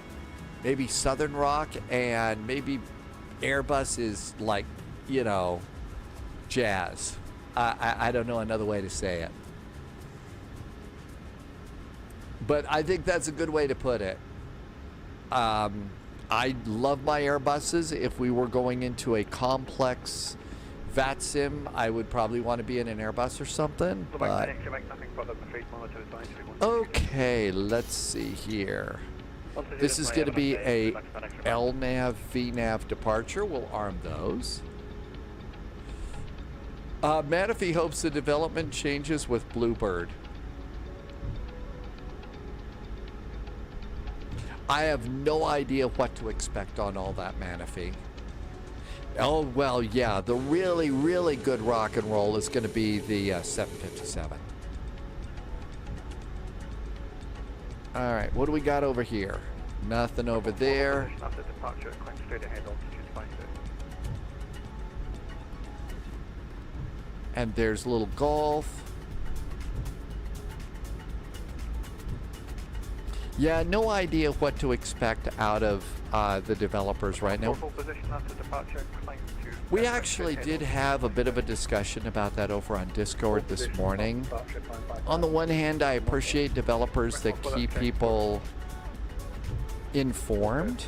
Maybe Southern rock, and maybe Airbus is like, jazz. I don't know another way to say it. But I think that's a good way to put it. I love my Airbuses. If we were going into a complex VAT sim, I would probably want to be in an Airbus or something. But okay, let's see here. This is going to be a LNAV, VNAV departure. We'll arm those. Manaphy hopes the development changes with Bluebird. I have no idea what to expect on all that, Manaphy. Oh, well, yeah, the really, really good rock and roll is going to be the 757. All right, what do we got over here? Nothing over there. And there's little Golf. Yeah, no idea what to expect out of the developers right now. We actually did have a bit of a discussion about that over on Discord this morning. On the one hand, I appreciate developers that keep people informed,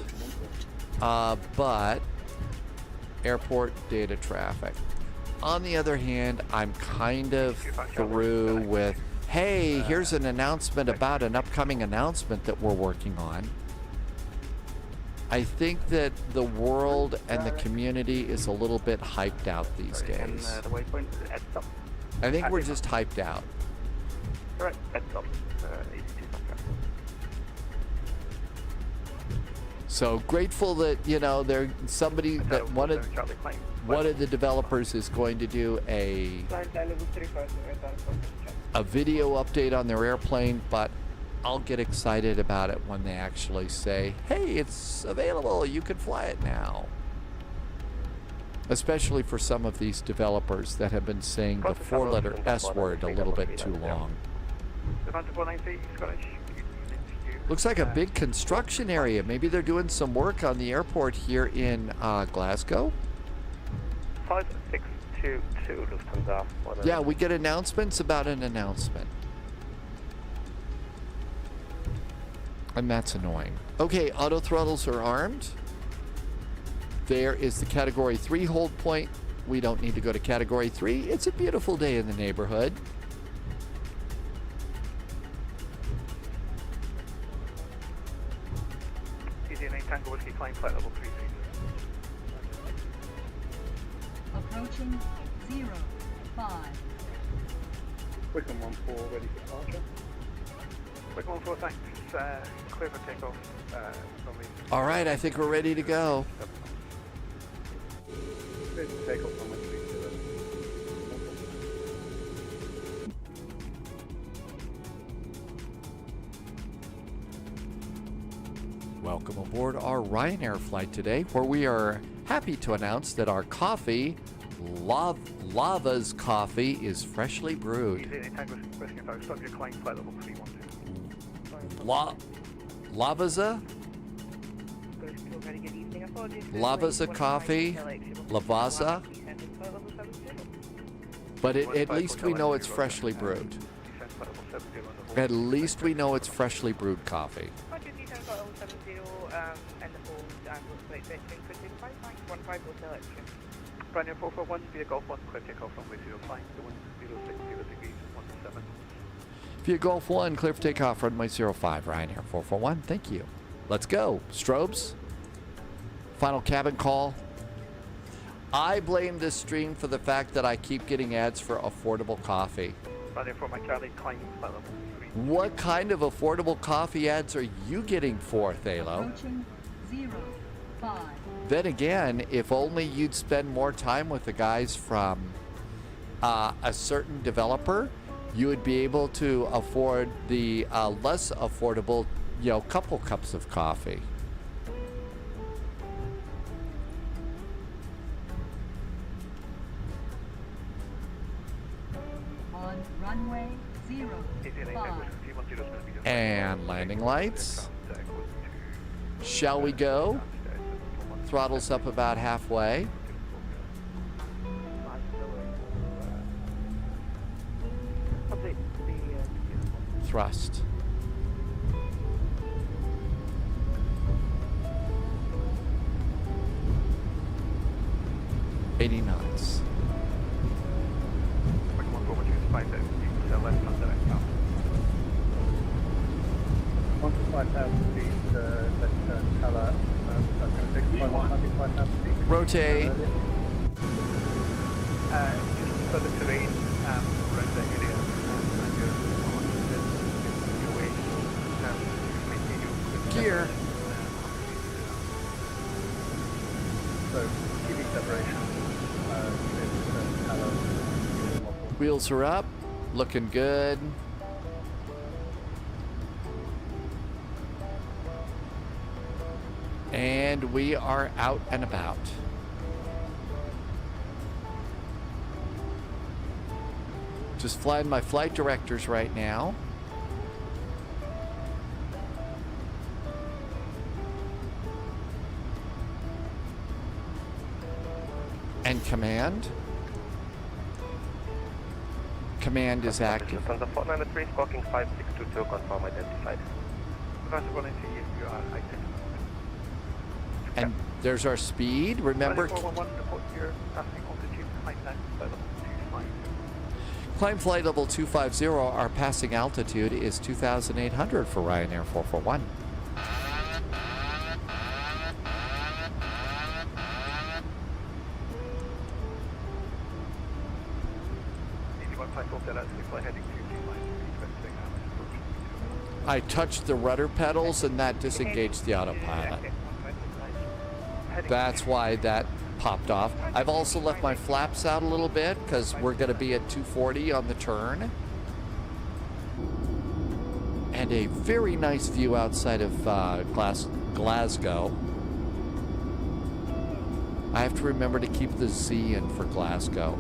but airport data traffic. On the other hand, I'm kind of through with, hey, here's an announcement about an upcoming announcement that we're working on. I think that the world and the community is a little bit hyped out these days. I think we're just hyped out. So grateful that, you know, there's somebody that one of the developers is going to do a video update on their airplane, but I'll get excited about it when they actually say, hey, it's available, you can fly it now. Especially for some of these developers that have been saying the four-letter S word a little bit too long. Looks like a big construction area. Maybe they're doing some work on the airport here in Glasgow. 5622 Lufthansa. Yeah, we get announcements about an announcement. And that's annoying. Okay, auto throttles are armed. There is the Category 3 hold point. We don't need to go to Category 3. It's a beautiful day in the neighborhood. Tango Whiskey Flying Flight Level 3. Approaching 05. Wickham 14 ready for departure. Wickham 14, thanks. Clear for takeoff. All right, I think we're ready to go. Clear for takeoff on my 3. Welcome aboard our Ryanair flight today, where we are happy to announce that our coffee, Lava's coffee, is freshly brewed. Lavaza? Lavaza coffee? Lavaza? But at least we know it's freshly brewed. At least we know it's freshly brewed coffee. Ryanair 441 via Golf 1, clear takeoff runway 05, 1060 degrees, 17. Via Golf 1, clear for takeoff, runway 05, Ryanair 441, thank you. Let's go. Strobes? Final cabin call. I blame this stream for the fact that I keep getting ads for affordable coffee. Ryanair 4 Mike Charlie, climb flight level 3. What kind of affordable coffee ads are you getting for, Thalo? Approaching 05. Then again, if only you'd spend more time with the guys from a certain developer, you would be able to afford the less affordable, you know, couple cups of coffee. On runway 05. And landing lights. Shall we go? Throttles up about halfway. Thrust. 80 knots. Wicked 14, which is 5,000 feet, left on direct south. 5,000 feet, let's colour, that's going to take 5,000 feet. Rotate. Just for the terrain around the area, and your way, Gear. So, keeping separation, colour. Wheels are up. Looking good. And we are out and about. Just flying my flight directors right now. And command. Command is active. From the 493, squawking 5622, confirm identified. That's going to you are active. And there's our speed. Remember, 411, report your passing altitude, climb down by level 250. climb flight level 250. Our passing altitude is 2,800 for Ryanair 441. I touched the rudder pedals and that disengaged the autopilot. That's why that popped off. I've also left my flaps out a little bit because we're going to be at 240 on the turn. And a very nice view outside of Glasgow. I have to remember to keep the Z in for Glasgow.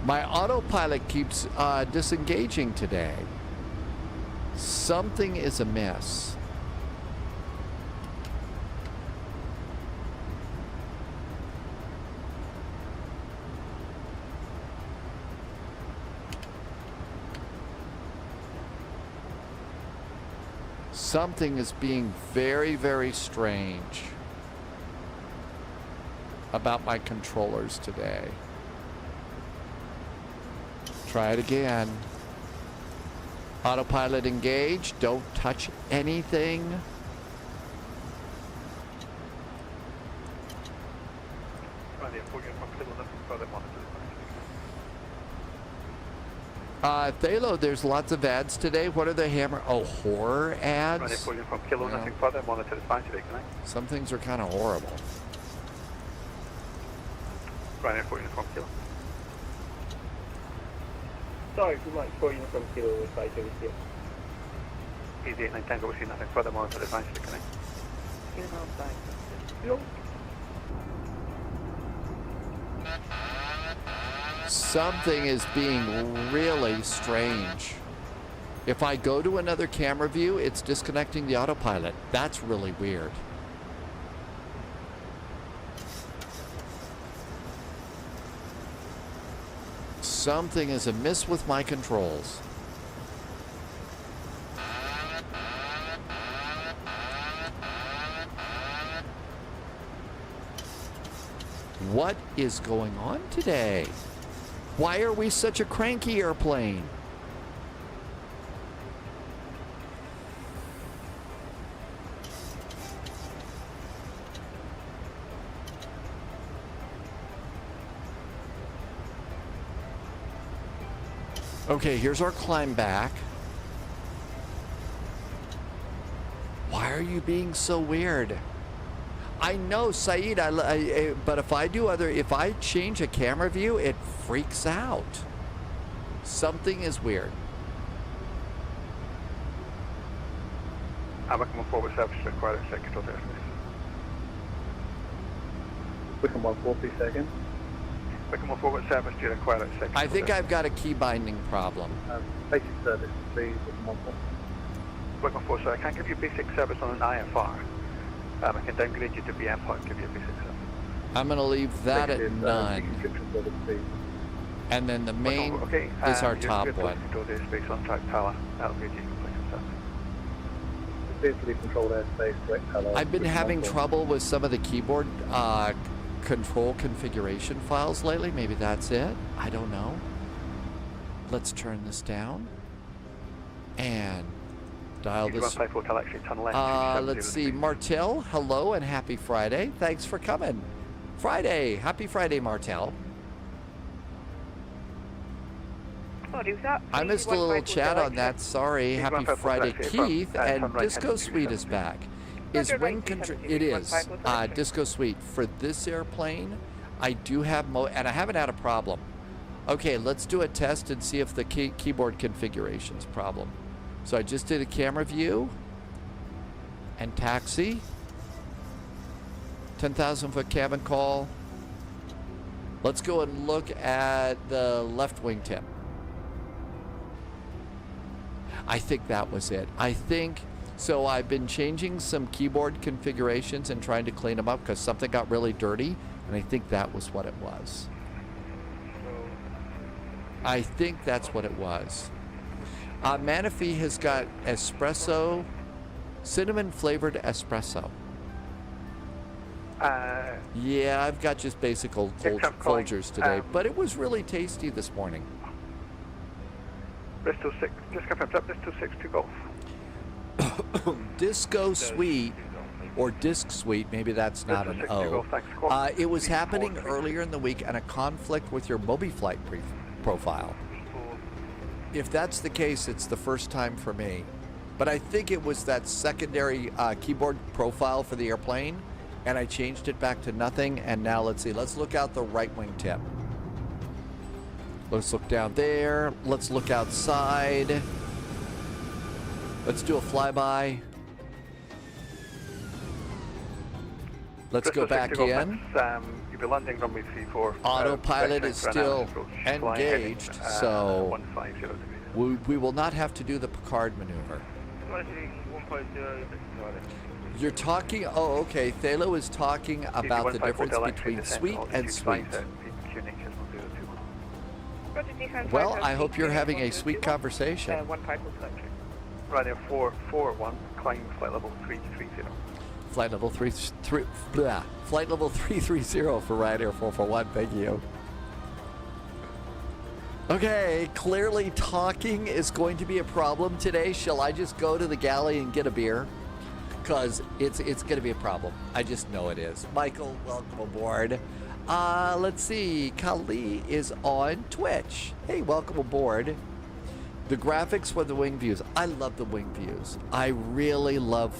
My autopilot keeps disengaging today. Something is amiss. Something is being very, very strange about my controllers today. Try it again. Autopilot engaged. Don't touch anything. Thalo, there's lots of ads today. What are the horror ads? From Kilo, nothing further, monitor the span today, can I? Some things are kind of horrible. Ryanair 14 from Kilo. Sorry, good luck for you from Kilo with 530. Easy 89 Tango, we see nothing further, monitor the span today, can I? Something is being really strange. If I go to another camera view, it's disconnecting the autopilot. That's really weird. Something is amiss with my controls. What is going on today? Why are we such a cranky airplane? Okay, here's our climb back. Why are you being so weird? I know, Saeed, but if I change a camera view, it freaks out. Something is weird. I'm coming forward, service required at second control airspace. Wickham 140 seconds. Wickham forward, service to required at second. I think I've got a key binding problem. Basic service, please, Wickham 140. Wiggle 4, so I can't give you basic service on an IFR. I can downgrade you to VFR and give you a basic service. I'm going to leave that at none. And then the main is our top one. Controlled airspace on track power. That'll give you complete service. Successfully controlled airspace, direct hello. I've been having trouble with some of the keyboard control configuration files lately. Maybe that's it. I don't know. Let's turn this down and dial this. Let's see. Martel, hello and happy Friday. Thanks for coming. Friday. Happy Friday, Martel. I missed a little chat on that. Sorry. Happy Friday, Keith. And Disco Suite is back. Is wing control? It is. Disco Suite. For this airplane, I do have and I haven't had a problem. Okay, let's do a test and see if the keyboard configuration's a problem. So I just did a camera view and taxi. 10,000 foot cabin call. Let's go and look at the left wingtip. I think that was it. I think, so I've been changing some keyboard configurations and trying to clean them up because something got really dirty, and I think that was what it was. I think that's what it was. Manafee has got espresso, cinnamon flavored espresso. Yeah, I've got just basic Folgers today, but it was really tasty this morning. Bristol 6, just confirmed up, Bristol 6 to Golf. Disco Suite, or Disc Suite, maybe that's not an O. It was happening earlier in the week and a conflict with your MobiFlight profile. If that's the case, it's the first time for me. But I think it was that secondary keyboard profile for the airplane, and I changed it back to nothing, and now let's see. Let's look out the right wing tip. Let's look down there. Let's look outside. Let's do a flyby. Let's go back in. You'll be landing runway 34. Autopilot is still engaged, so we will not have to do the Picard maneuver. You're talking, oh, okay. Thalo is talking about the difference between suite and suite. Well, I hope you're having a sweet conversation. Ryanair 441, climb flight level 330. Flight level 330 for Ryanair 441. Thank you. Okay, clearly talking is going to be a problem today. Shall I just go to the galley and get a beer? Because it's going to be a problem. I just know it is. Michael, welcome aboard. Let's see. Kali is on Twitch. Hey, welcome aboard. The graphics for the wing views. I love the wing views. I really love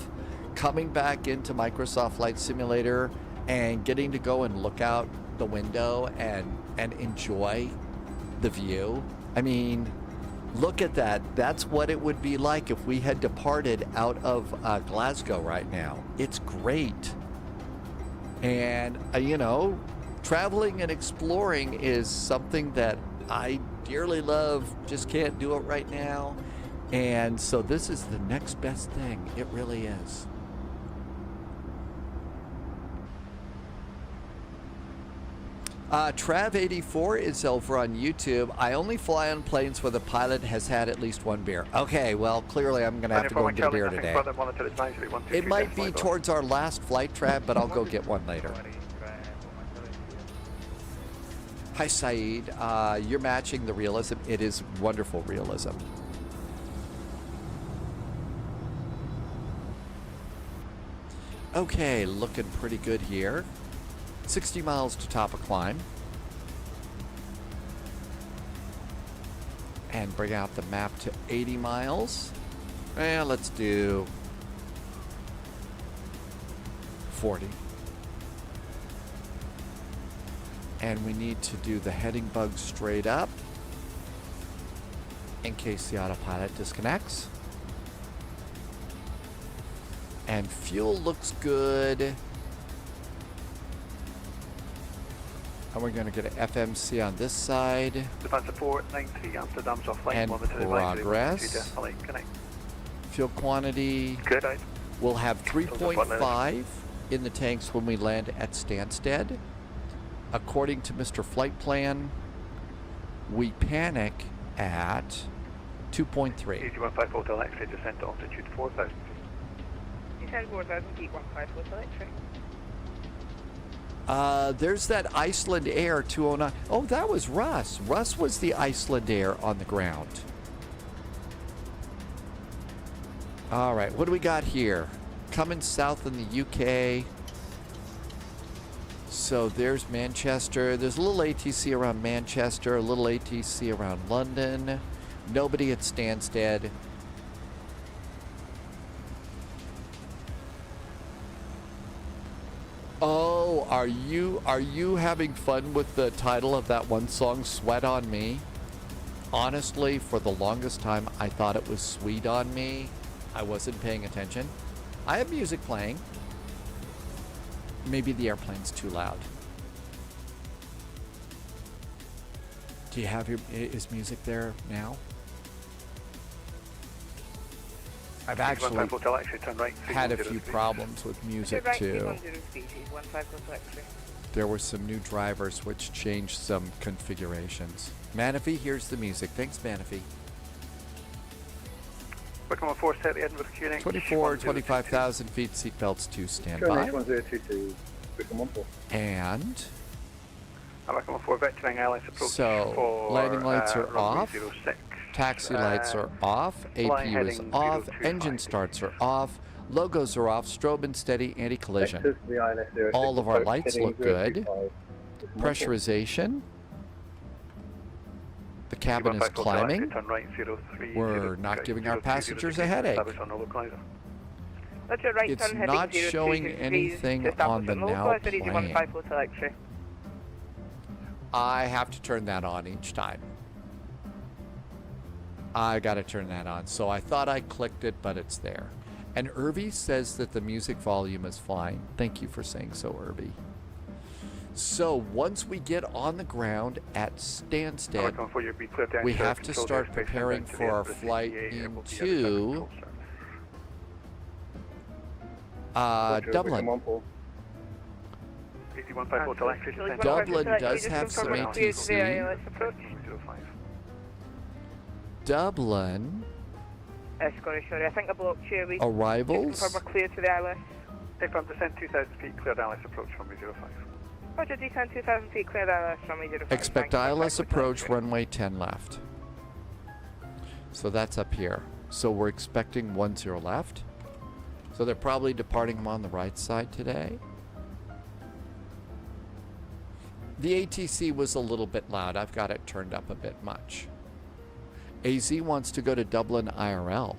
coming back into Microsoft Flight Simulator and getting to go and look out the window and enjoy the view. I mean, look at that. That's what it would be like if we had departed out of Glasgow right now. It's great. And, you know, traveling and exploring is something that I dearly love, just can't do it right now. And so this is the next best thing. It really is. Trav84 is over on YouTube. I only fly on planes where the pilot has had at least one beer. Okay, well, clearly I'm going to have to go and get a beer today. It might be towards our last flight, Trav, but I'll go get one later. Hi, Saeed. You're matching the realism. It is wonderful realism. Okay, looking pretty good here. 60 miles to top a climb. And bring out the map to 80 miles. And let's do 40. And we need to do the heading bug straight up in case the autopilot disconnects. And fuel looks good. And we're going to get an FMC on this side. Defense support 93 Amsterdam's offline. And progress. Fuel quantity. Good, out. We'll have 3.5 in the tanks when we land at Stanstead. According to Mr. Flight Plan, we panic at 2.3. EG15 Hotel X-ray, descent to altitude 4,000 feet. Descend 4,000 feet, 15 Hotel X-ray. There's that Iceland Air 209. Oh, that was Russ. Russ was the Iceland Air on the ground. All right, what do we got here? Coming south in the UK. So there's Manchester. There's a little ATC around Manchester, a little ATC around London. Nobody at Stanstead. Oh, are you having fun with the title of that one song, Sweat on Me? Honestly, for the longest time, I thought it was Sweet on Me. I wasn't paying attention. I have music playing. Maybe the airplane's too loud. Do you have is music there now? I've actually had a few problems with music too. There were some new drivers which changed some configurations. Manaphy, here's the music. Thanks, Manaphy. 24, 25,000 feet, seatbelts to standby. And so landing lights are off, taxi lights are off, APU is off, engine starts are off, logos are off, strobe and steady, anti-collision. All of our lights look good. Pressurization. The cabin is climbing. We're not giving our passengers a headache. It's not showing anything on the now plane. I have to turn that on each time. I got to turn that on. So I thought I clicked it, but it's there. And Irby says that the music volume is fine. Thank you for saying so, Irby. So once we get on the ground at Stanstead, we have to start preparing for our flight into Dublin. Dublin does have some ATC. Dublin. Sorry, I think I blocked you. Arrivals. We're clear to the ILS. From descent 2,000 feet, cleared ILS approach from 05. Roger, descent 2,000 feet, cleared ILS from 05. Expect ILS approach, runway 10 left. So that's up here. So we're expecting 10 left. So they're probably departing them on the right side today. The ATC was a little bit loud. I've got it turned up a bit much. AZ wants to go to Dublin IRL.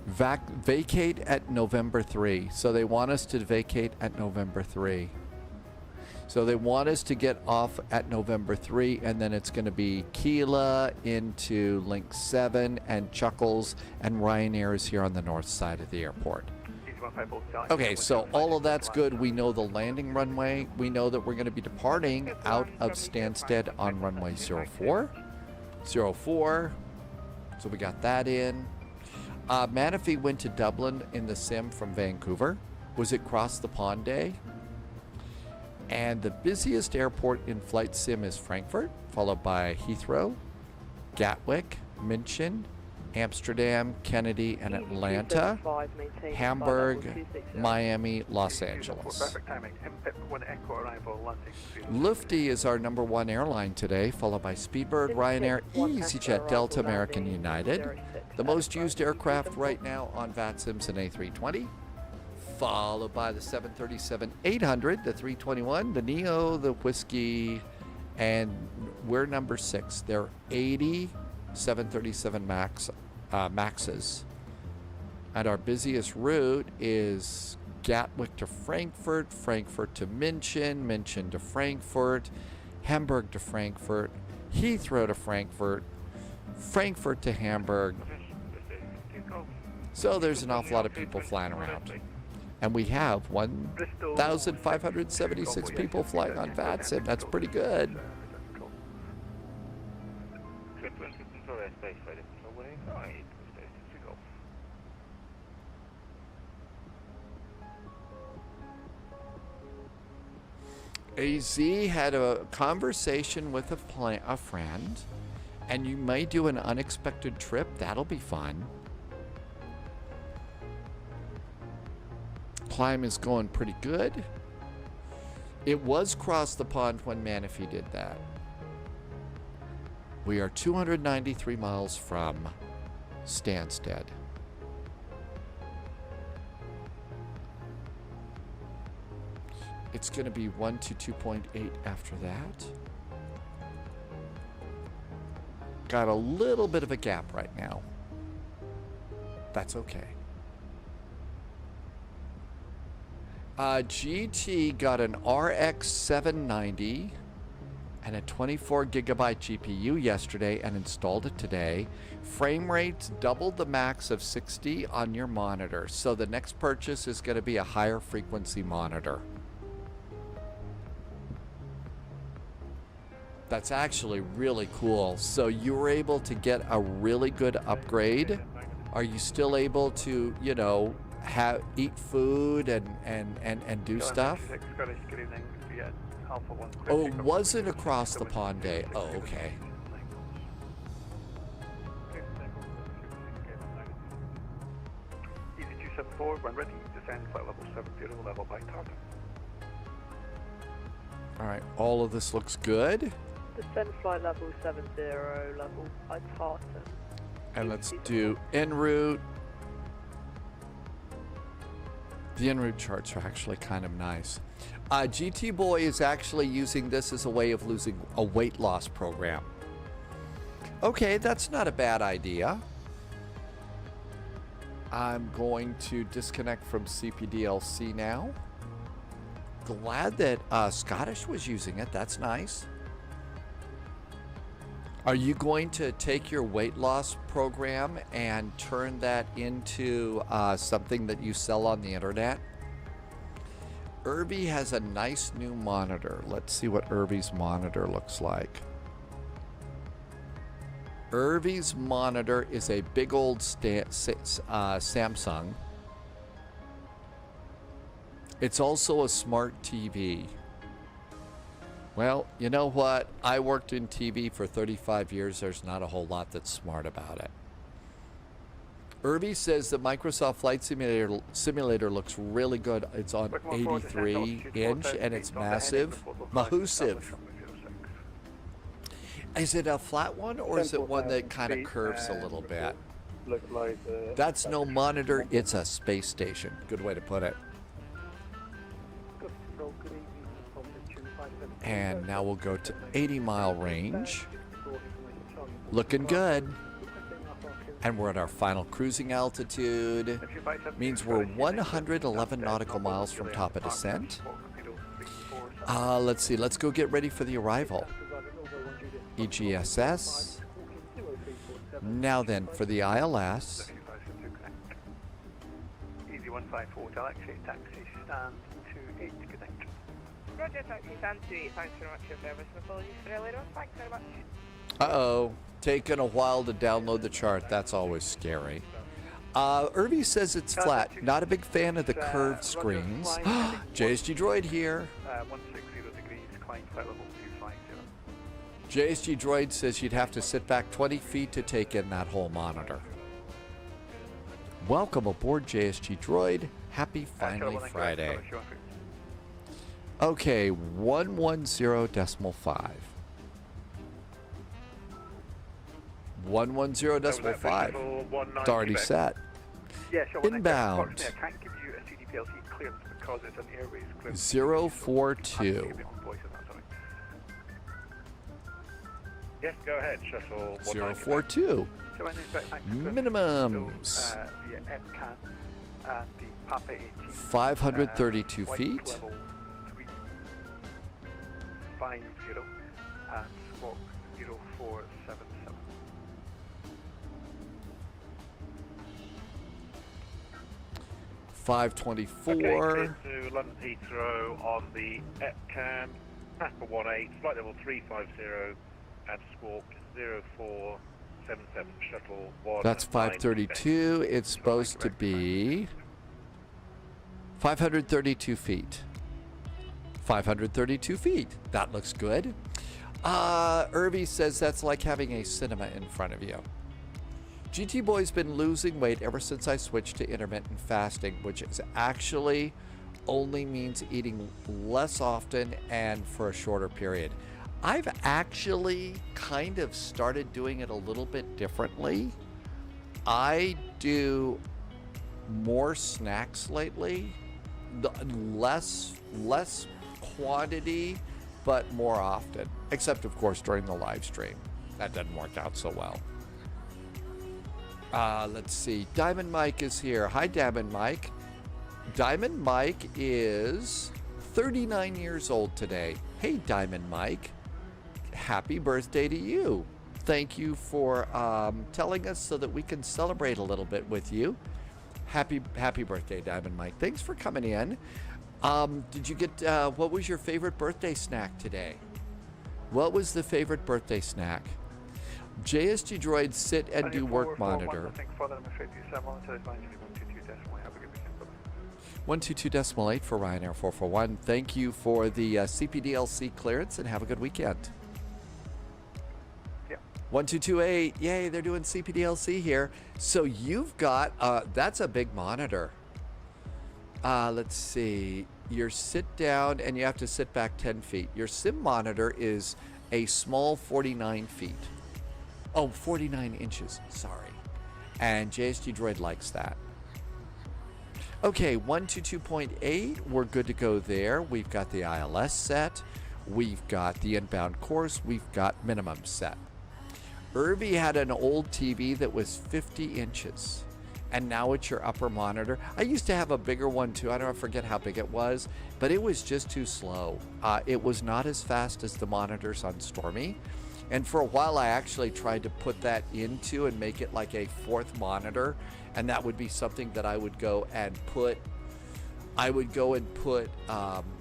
Vacate at November 3. So they want us to vacate at November 3. So they want us to get off at November 3, and then it's going to be Keela into Link 7 and Chuckles, and Ryanair is here on the north side of the airport. Okay, so all of that's good. We know the landing runway. We know that we're going to be departing out of Stanstead on runway 04. 04. So we got that in. Manaphy went to Dublin in the sim from Vancouver. Was it Cross the Pond Day? And the busiest airport in flight sim is Frankfurt, followed by Heathrow, Gatwick, München, Amsterdam, Kennedy, and Atlanta, Hamburg, Miami, Los Angeles. Lufthansa is our #1 airline today, followed by Speedbird, Ryanair, EasyJet, Delta, American United. The most used aircraft right now on VATSIM's an A320, followed by the 737-800, the 321, the Neo, the Whiskey, and we're number 6. There are 80 737 Maxes. And our busiest route is Gatwick to Frankfurt, Frankfurt to München, München to Frankfurt, Hamburg to Frankfurt, Heathrow to Frankfurt, Frankfurt to Hamburg. So there's an awful lot of people flying around. And we have 1,576 people flying on VATSIM. That's pretty good. Control airspace, flight control winning, right, station to go. AZ had a conversation with a friend, and you may do an unexpected trip. That'll be fun. Climb is going pretty good. It was cross the pond when Manaphy did that. We are 293 miles from Stanstead. It's going to be 1 to 2.8 after that. Got a little bit of a gap right now. That's okay. GT got an RX 790 and a 24 gigabyte GPU yesterday and installed it today. Frame rates doubled the max of 60 on your monitor. So the next purchase is going to be a higher frequency monitor. That's actually really cool. So you were able to get a really good upgrade. Are you still able to, you know, eat food and do stuff? Oh, it wasn't across the pond day. Oh, okay. EZ274, when ready, descend flight level 70, level by target. All right, all of this looks good. Descend flight level 70, level by target. And let's do en route. The en route charts are actually kind of nice. GT Boy is actually using this as a way of losing a weight loss program. Okay, that's not a bad idea. I'm going to disconnect from CPDLC now. Glad that Scottish was using it. That's nice. Are you going to take your weight loss program and turn that into something that you sell on the internet? Irby has a nice new monitor. Let's see what Irby's monitor looks like. Irby's monitor is a big old Samsung. It's also a smart TV. Well, you know what? I worked in TV for 35 years. There's not a whole lot that's smart about it. Irby says the Microsoft Flight Simulator looks really good. It's on 83 inch and it's massive. Massive. Is it a flat one or is it one that kind of curves a little bit? That's no monitor, it's a space station. Good way to put it. And now we'll go to 80-mile range. Looking good. And we're at our final cruising altitude. Means we're 111 nautical miles from top of descent. Let's see. Let's go get ready for the arrival. EGSS. Now then, for the ILS. EZ154, taxi stand 28 to connect. Roger, taxi stand 28, thanks very much for your service and apologies for earlier on. Thanks very much. Uh-oh. Taking a while to download the chart. That's always scary. Irby says it's flat. Not a big fan of the curved screens. JSG Droid here. 160 degrees, climb flight level 250. JSG Droid says you'd have to sit back 20 feet to take in that whole monitor. Welcome aboard, JSG Droid. Happy Finally Friday. Okay, 110.5. 110.5. It's already set. Yeah, sure. Inbound. I can't give you a CDPLC clearance because it's an airways clearance. 042. Yes, go ahead, shuttle 042. Minimums. 532 feet. 50 and squawk 0477. .524. To London Heathrow on the EPCAM, Papa 18, flight level 350, at squawk 0477 shuttle 1. That's 532. It's supposed to be 532 feet. 532 feet. That looks good. Irby says that's like having a cinema in front of you. GT Boy's been losing weight ever since I switched to intermittent fasting, which is actually only means eating less often and for a shorter period. I've actually kind of started doing it a little bit differently. I do more snacks lately, less quantity, but more often, except of course during the live stream. That doesn't work out so well. Let's see. Diamond Mike is here. Hi, Diamond Mike. Diamond Mike is 39 years old today. Hey, Diamond Mike. Happy birthday to you. Thank you for telling us so that we can celebrate a little bit with you. Happy birthday, Diamond Mike. Thanks for coming in. Did you get, what was your favorite birthday snack today? What was the favorite birthday snack? JSG Droid sit and do work monitor. 122.8 for Ryanair 441. Thank you for the CPDLC clearance and have a good weekend. Yeah. 1228. Yay, they're doing CPDLC here. So you've got, that's a big monitor. Let's see. Your sit down and you have to sit back 10 feet. Your sim monitor is a small 49 feet. Oh, 49 inches. Sorry. And JSG Droid likes that. Okay, 122.8. We're good to go there. We've got the ILS set. We've got the inbound course. We've got minimum set. Irby had an old TV that was 50 inches. And now it's your upper monitor. I used to have a bigger one too. I forget how big it was, but it was just too slow. It was not as fast as the monitors on Stormy. And for a while, I actually tried to put that into and make it like a fourth monitor. And that would be something that I would go and put,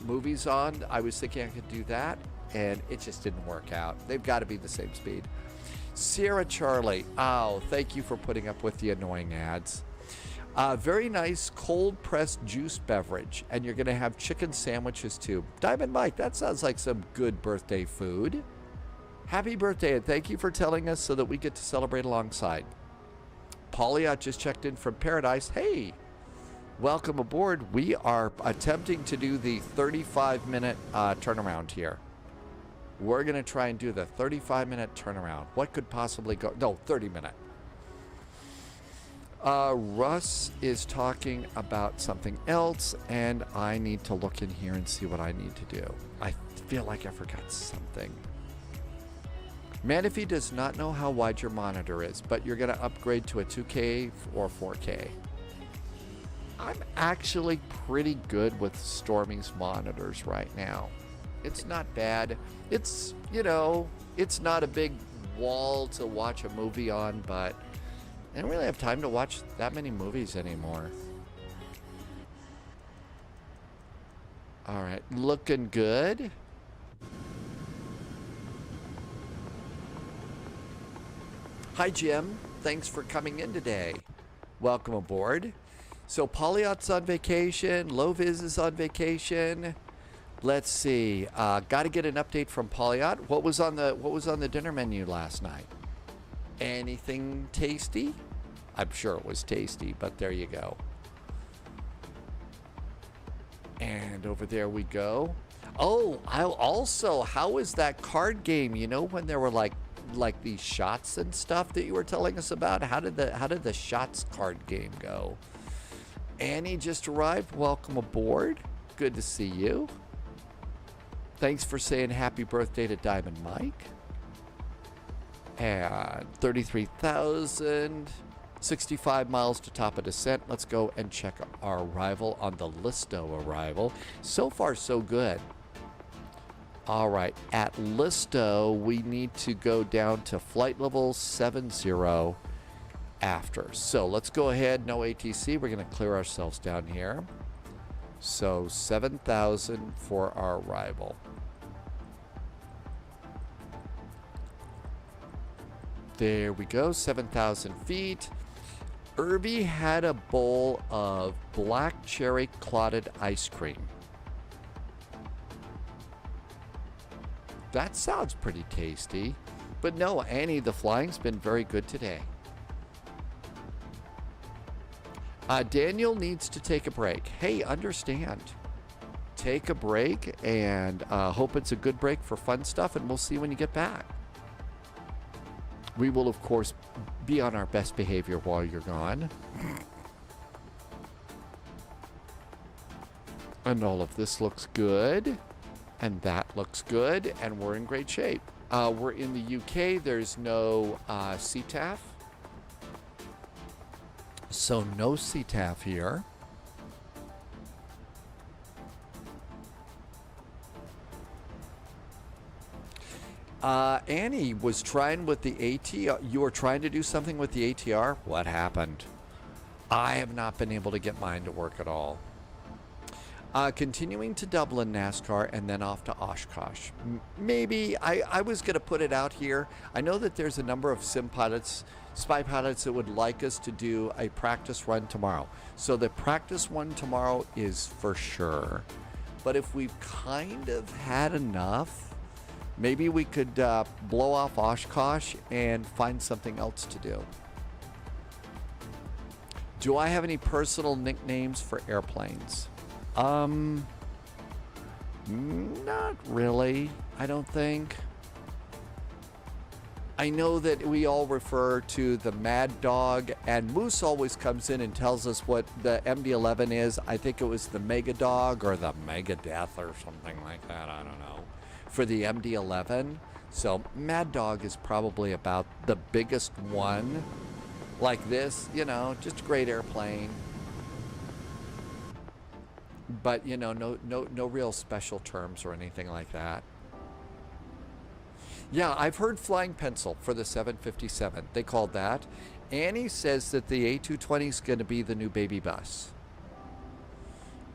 movies on. I was thinking I could do that, and it just didn't work out. They've got to be the same speed. Sierra Charlie, oh, thank you for putting up with the annoying ads. Very nice cold pressed juice beverage, and you're going to have chicken sandwiches too. Diamond Mike, that sounds like some good birthday food. Happy birthday, and thank you for telling us so that we get to celebrate alongside. Pauliot just checked in from Paradise. Hey, welcome aboard. We are attempting to do the 35-minute turnaround here. We're going to try and do the 35-minute turnaround. What could possibly go? No, 30-minute. Russ is talking about something else, and I need to look in here and see what I need to do. I feel like I forgot something. Manifee does not know how wide your monitor is, but you're going to upgrade to a 2K or 4K. I'm actually pretty good with Stormy's monitors right now. It's not bad. It's, you know, it's not a big wall to watch a movie on, but I don't really have time to watch that many movies anymore. All right, looking good. Hi, Jim. Thanks for coming in today. Welcome aboard. So Pauliot's on vacation. Loviz is on vacation. Let's see. Got to get an update from Pauliot. What was on the dinner menu last night? Anything tasty? I'm sure it was tasty, but there you go. And over there we go. Oh, how is that card game? You know, when there were like these shots and stuff that you were telling us about? How did the shots card game go? Annie just arrived. Welcome aboard. Good to see you. Thanks for saying happy birthday to Diamond Mike. And 33,000, 65 miles to top of descent. Let's go and check our arrival on the Listo arrival. So far, so good. All right, at Listo, we need to go down to flight level 70 after. So let's go ahead, no ATC. We're going to clear ourselves down here. So 7,000 for our arrival. There we go, 7,000 feet. Irby had a bowl of black cherry clotted ice cream. That sounds pretty tasty. But no, Annie, the flying's been very good today. Daniel needs to take a break. Hey, understand. Take a break and hope it's a good break for fun stuff, and we'll see when you get back. We will, of course, be on our best behavior while you're gone. And all of this looks good. And that looks good. And we're in great shape. We're in the UK. There's no CTAF. So no CTAF here. Annie was trying with the ATR. You were trying to do something with the ATR? What happened? I have not been able to get mine to work at all. Continuing to Dublin NASCAR and then off to Oshkosh. Maybe I was going to put it out here. I know that there's a number of sim pilots, spy pilots that would like us to do a practice run tomorrow. So the practice one tomorrow is for sure. But if we've kind of had enough, maybe we could blow off Oshkosh and find something else to do. Do I have any personal nicknames for airplanes? Not really, I don't think. I know that we all refer to the Mad Dog, and Moose always comes in and tells us what the MD-11 is. I think it was the Mega Dog or the Mega Death or something like that, I don't know, for the MD-11. So Mad Dog is probably about the biggest one. Like this, you know, just a great airplane. But, you know, no real special terms or anything like that. Yeah, I've heard flying pencil for the 757. They called that. Annie says that the A220 is going to be the new baby bus.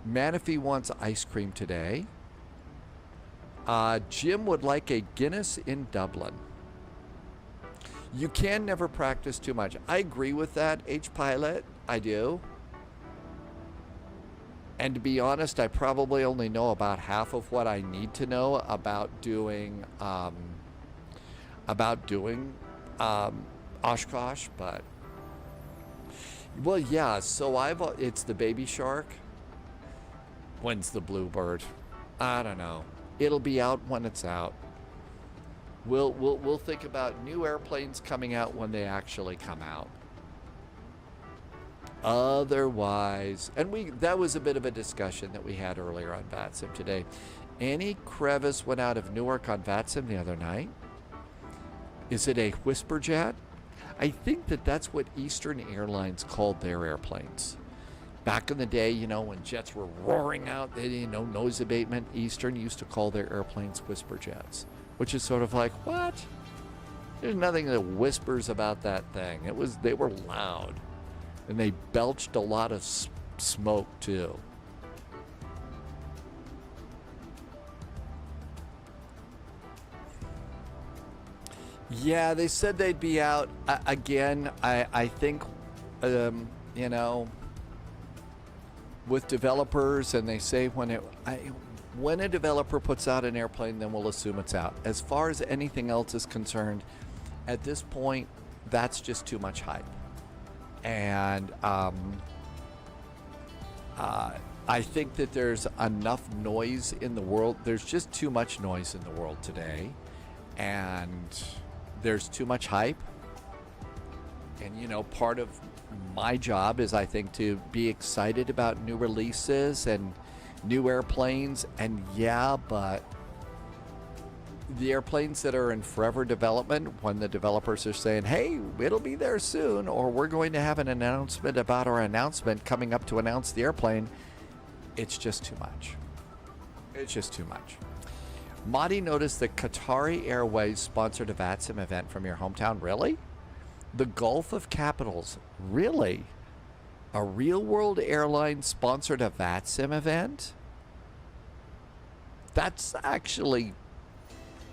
Manifee wants ice cream today. Jim would like a Guinness in Dublin. You can never practice too much. I agree with that, H-Pilot. I do. And to be honest, I probably only know about half of what I need to know about doing Oshkosh, but well, yeah. So it's the baby shark. When's the bluebird? I don't know. It'll be out when it's out. We'll think about new airplanes coming out when they actually come out. Otherwise, and that was a bit of a discussion that we had earlier on VATSIM today. Annie Crevice went out of Newark on VATSIM the other night. Is it a whisper jet? I think that's what Eastern Airlines called their airplanes. Back in the day, you know, when jets were roaring out, they didn't know noise abatement. Eastern used to call their airplanes whisper jets, which is sort of like, what? There's nothing that whispers about that thing. They were loud. And they belched a lot of smoke, too. Yeah, they said they'd be out. Again, I think, you know, with developers, and they say when a developer puts out an airplane, then we'll assume it's out. As far as anything else is concerned, at this point, that's just too much hype. And I think that there's enough noise in the world. There's just too much noise in the world today. And there's too much hype. And, you know, part of my job is, I think, to be excited about new releases and new airplanes. And yeah, but the airplanes that are in forever development, when the developers are saying, hey, it'll be there soon, or we're going to have an announcement about our announcement coming up to announce the airplane, it's just too much. It's just too much. Madi noticed that Qatari Airways sponsored a VATSIM event from your hometown. Really? The Gulf of Capitals. Really? A real-world airline sponsored a VATSIM event? That's actually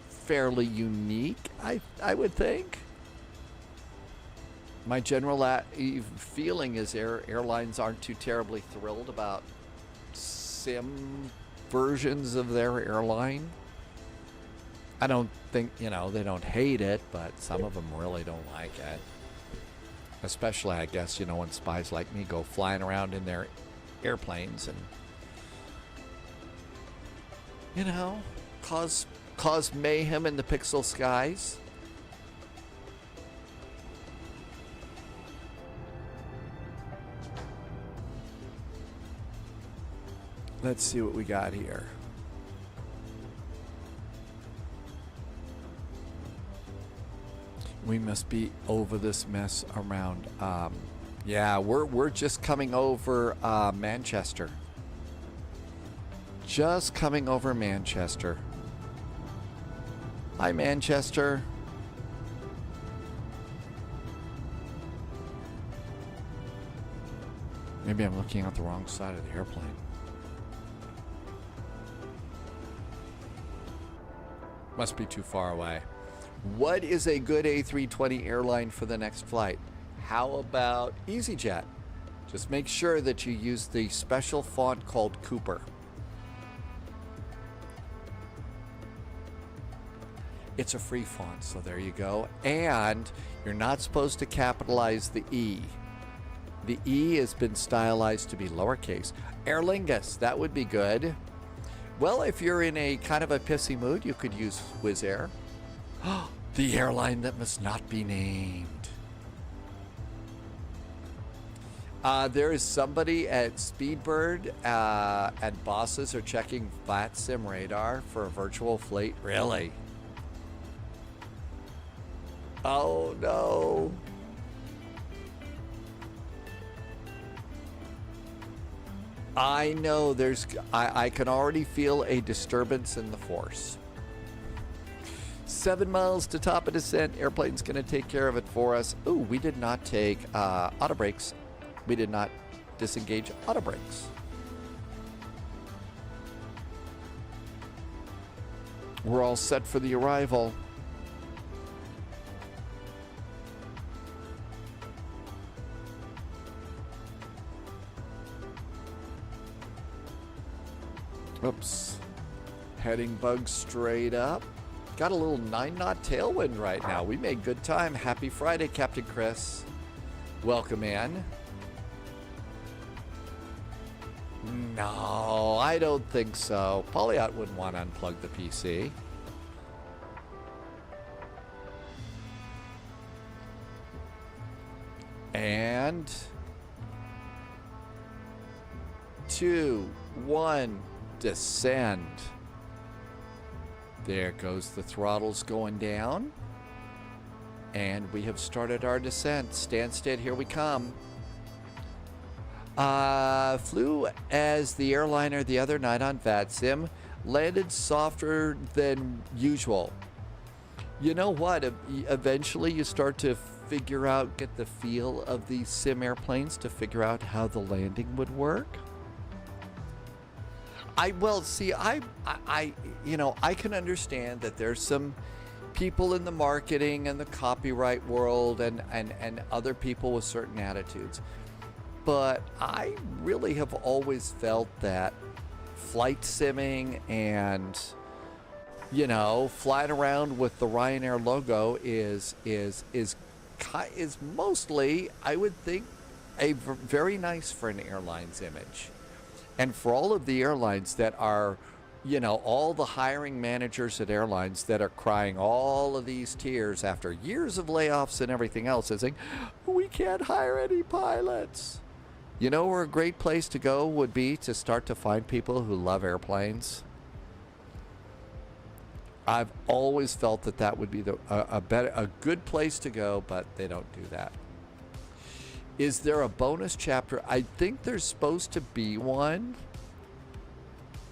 fairly unique, I would think. My general feeling is airlines aren't too terribly thrilled about sim versions of their airline. I don't think, they don't hate it, but some of them really don't like it. Especially, I guess, when spies like me go flying around in their airplanes and, cause mayhem in the pixel skies. Let's see what we got here. We must be over this mess around. Yeah, we're just coming over Manchester. Just coming over Manchester. Hi, Manchester. Maybe I'm looking at the wrong side of the airplane. Must be too far away. What is a good A320 airline for the next flight? How about EasyJet? Just make sure that you use the special font called Cooper. It's a free font, so there you go. And you're not supposed to capitalize the E. The E has been stylized to be lowercase. Aer Lingus, that would be good. Well, if you're in a kind of a pissy mood, you could use Wizz Air. The airline that must not be named. There is somebody at Speedbird and bosses are checking VATSIM radar for a virtual fleet. Really? Oh no. I know I can already feel a disturbance in the force. 7 miles to top of descent. Airplane's going to take care of it for us. Ooh, we did not take auto brakes. We did not disengage auto brakes. We're all set for the arrival. Oops. Heading bug straight up. Got a little 9-knot tailwind right now. We made good time. Happy Friday, Captain Chris. Welcome in. No, I don't think so. Polyot wouldn't want to unplug the PC. And 2, 1, descend. There goes the throttles going down. And we have started our descent. Stanstead, here we come. Flew as the airliner the other night on VATSIM. Landed softer than usual. You know what? Eventually you start to figure out, get the feel of these sim airplanes to figure out how the landing would work. I can understand that there's some people in the marketing and the copyright world and other people with certain attitudes. But I really have always felt that flight simming and, flying around with the Ryanair logo is mostly, I would think, very nice for an airline's image. And for all of the airlines that are, all the hiring managers at airlines that are crying all of these tears after years of layoffs and everything else, and saying, we can't hire any pilots. You know where a great place to go would be to start to find people who love airplanes? I've always felt that would be a good place to go, but they don't do that. Is there a bonus chapter? I think there's supposed to be one,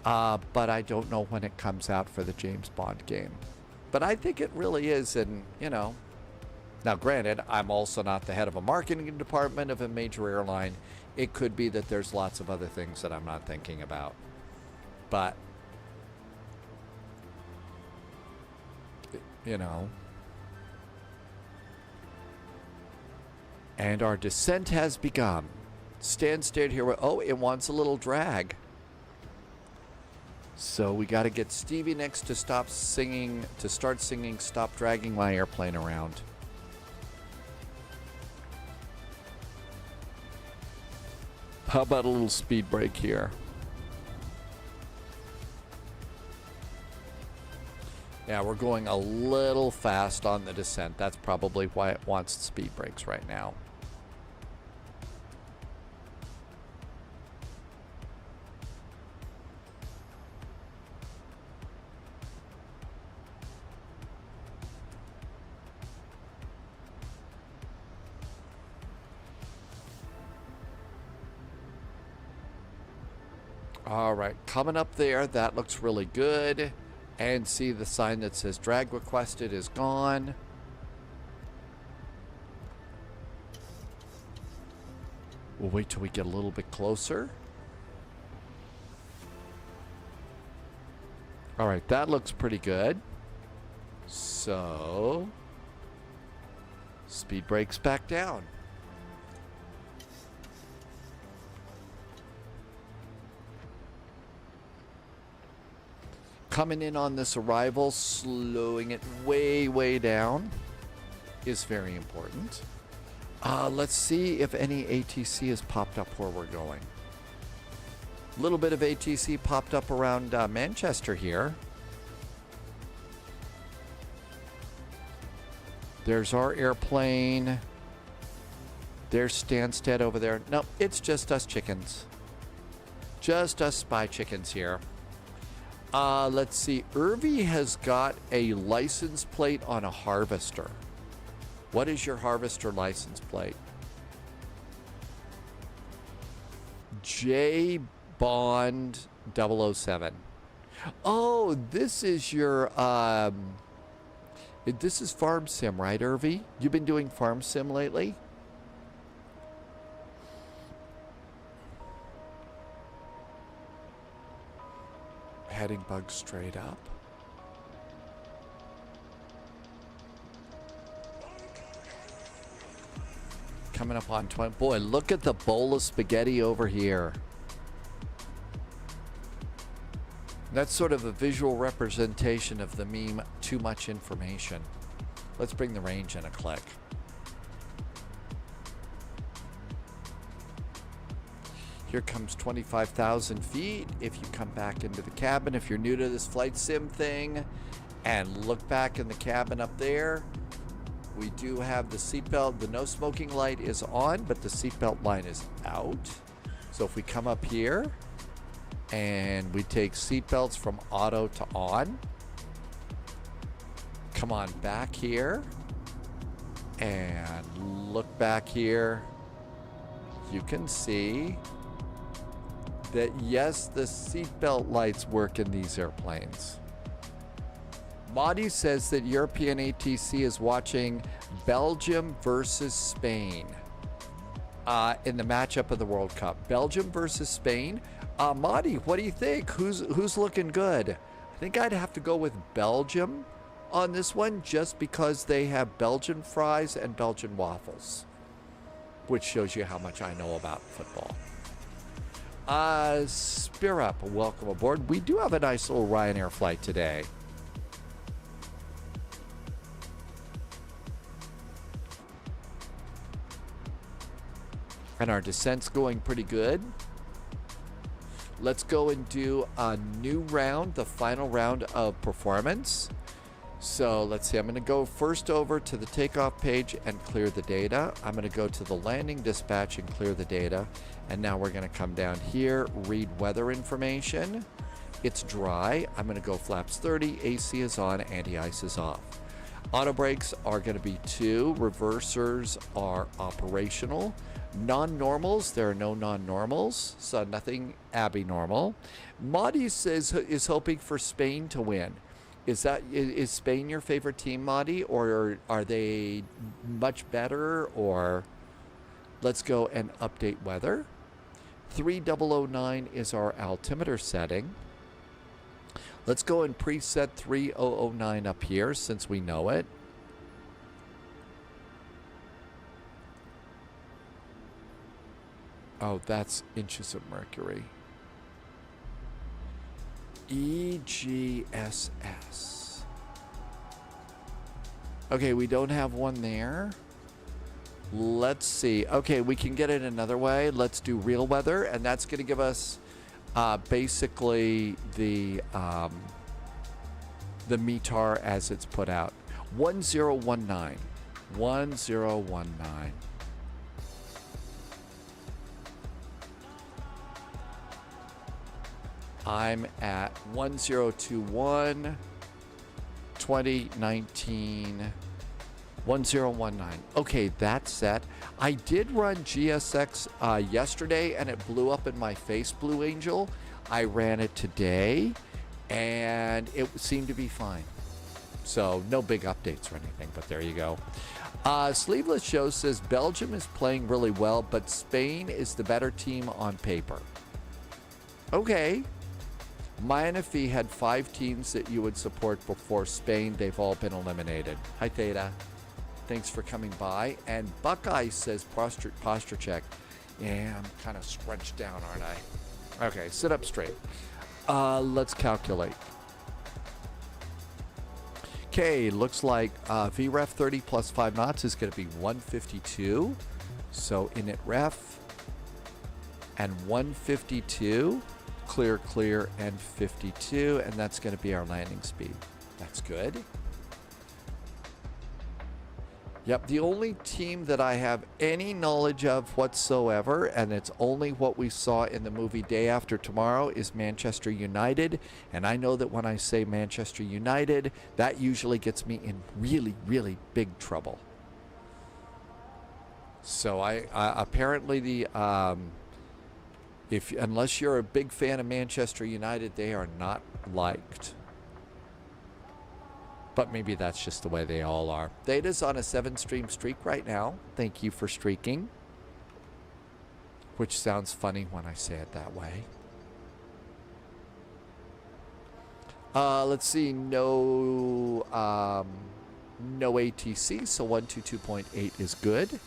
but I don't know when it comes out for the James Bond game. But I think it really is, and now granted, I'm also not the head of a marketing department of a major airline. It could be that there's lots of other things that I'm not thinking about. But, And our descent has begun. Stanstead here. Oh, it wants a little drag. So we got to get Stevie next to start singing Stop Dragging My Airplane Around. How about a little speed break here? Yeah, we're going a little fast on the descent. That's probably why it wants speed brakes right now. All right, coming up there, that looks really good. And see the sign that says drag requested is gone. We'll wait till we get a little bit closer. All right, that looks pretty good. So, speed brakes back down. Coming in on this arrival, slowing it way, way down is very important. Let's see if any ATC has popped up where we're going. A little bit of ATC popped up around Manchester here. There's our airplane. There's Stanstead over there. Nope, it's just us chickens. Just us spy chickens here. Let's see. Irvi has got a license plate on a Harvester. What is your Harvester license plate? J Bond 007. Oh, this is your this is Farm Sim, right, Irvi? You've been doing Farm Sim lately? Heading bug straight up. Coming up on 20. Boy, look at the bowl of spaghetti over here. That's sort of a visual representation of the meme, too much information. Let's bring the range in a click. Here comes 25,000 feet. If you come back into the cabin, if you're new to this flight sim thing, and look back in the cabin up there, we do have the seatbelt. The no smoking light is on, but the seatbelt line is out. So if we come up here and we take seatbelts from auto to on, come on back here and look back here, you can see that yes, the seatbelt lights work in these airplanes. Madi says that European ATC is watching Belgium versus Spain in the matchup of the World Cup. Belgium versus Spain. Madi, what do you think? Who's looking good? I think I'd have to go with Belgium on this one, just because they have Belgian fries and Belgian waffles, which shows you how much I know about football. Spirup, welcome aboard. We do have a nice little Ryanair flight today. And our descent's going pretty good. Let's go and do a new round, the final round of performance. So let's see, I'm going to go first over to the takeoff page and clear the data. I'm going to go to the landing dispatch and clear the data. And now we're going to come down here, read weather information. It's dry. I'm going to go flaps 30, AC is on, anti-ice is off. Auto brakes are going to be 2. Reversers are operational. Non-normals, there are no non-normals, so nothing abnormal. Madi says is hoping for Spain to win. Is Spain your favorite team, Madi, or are they much better? Or let's go and update weather. 3009 is our altimeter setting. Let's go and preset 3009 up here since we know it. Oh, that's inches of mercury. EGSS. Okay, we don't have one there. Let's see. Okay, we can get it another way. Let's do real weather, and that's going to give us basically the METAR as it's put out. 1019. 1019. I'm at 1021 2019 1019. Okay, that's set. I did run GSX yesterday and it blew up in my face, Blue Angel. I ran it today and it seemed to be fine. So no big updates or anything, but there you go. Sleeveless Joe says Belgium is playing really well, but Spain is the better team on paper. Okay. Maya had 5 teams that you would support before Spain. They've all been eliminated. Hi, Theta. Thanks for coming by. And Buckeye says posture check. Yeah, I'm kind of scrunched down, aren't I? Okay, sit up straight. Let's calculate. Okay, looks like VREF 30 plus 5 knots is going to be 152. So init ref and 152. Clear, clear, and 52, and that's going to be our landing speed. That's good. Yep, the only team that I have any knowledge of whatsoever, and it's only what we saw in the movie Day After Tomorrow, is Manchester United. And I know that when I say Manchester United, that usually gets me in really, really big trouble. So apparently the unless you're a big fan of Manchester United, they are not liked. But maybe that's just the way they all are. Theta's on a 7-stream streak right now. Thank you for streaking. Which sounds funny when I say it that way. Let's see. No ATC, so 122.8 is good.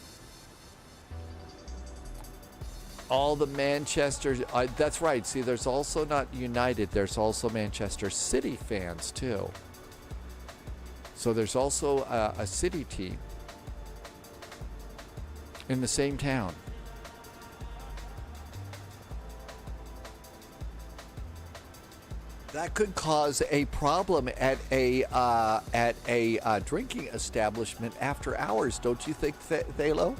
All the Manchester, that's right. See, there's also not United. There's also Manchester City fans, too. So there's also a city team in the same town. That could cause a problem at a drinking establishment after hours, don't you think, Thalo?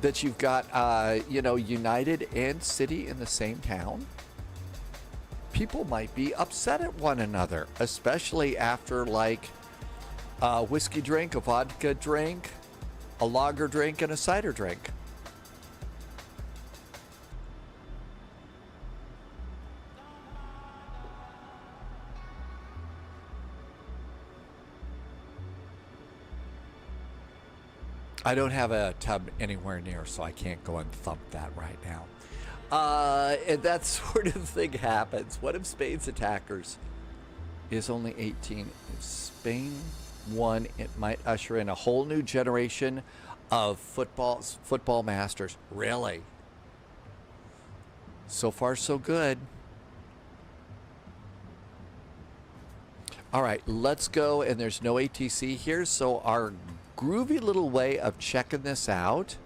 That you've got, United and City in the same town? People might be upset at one another, especially after, like, a whiskey drink, a vodka drink, a lager drink, and a cider drink. I don't have a tub anywhere near, so I can't go and thump that right now. And that sort of thing happens. What if Spain's attackers is only 18? If Spain won, it might usher in a whole new generation of football masters. Really? So far, so good. All right, let's go. And there's no ATC here, so our groovy little way of checking this out.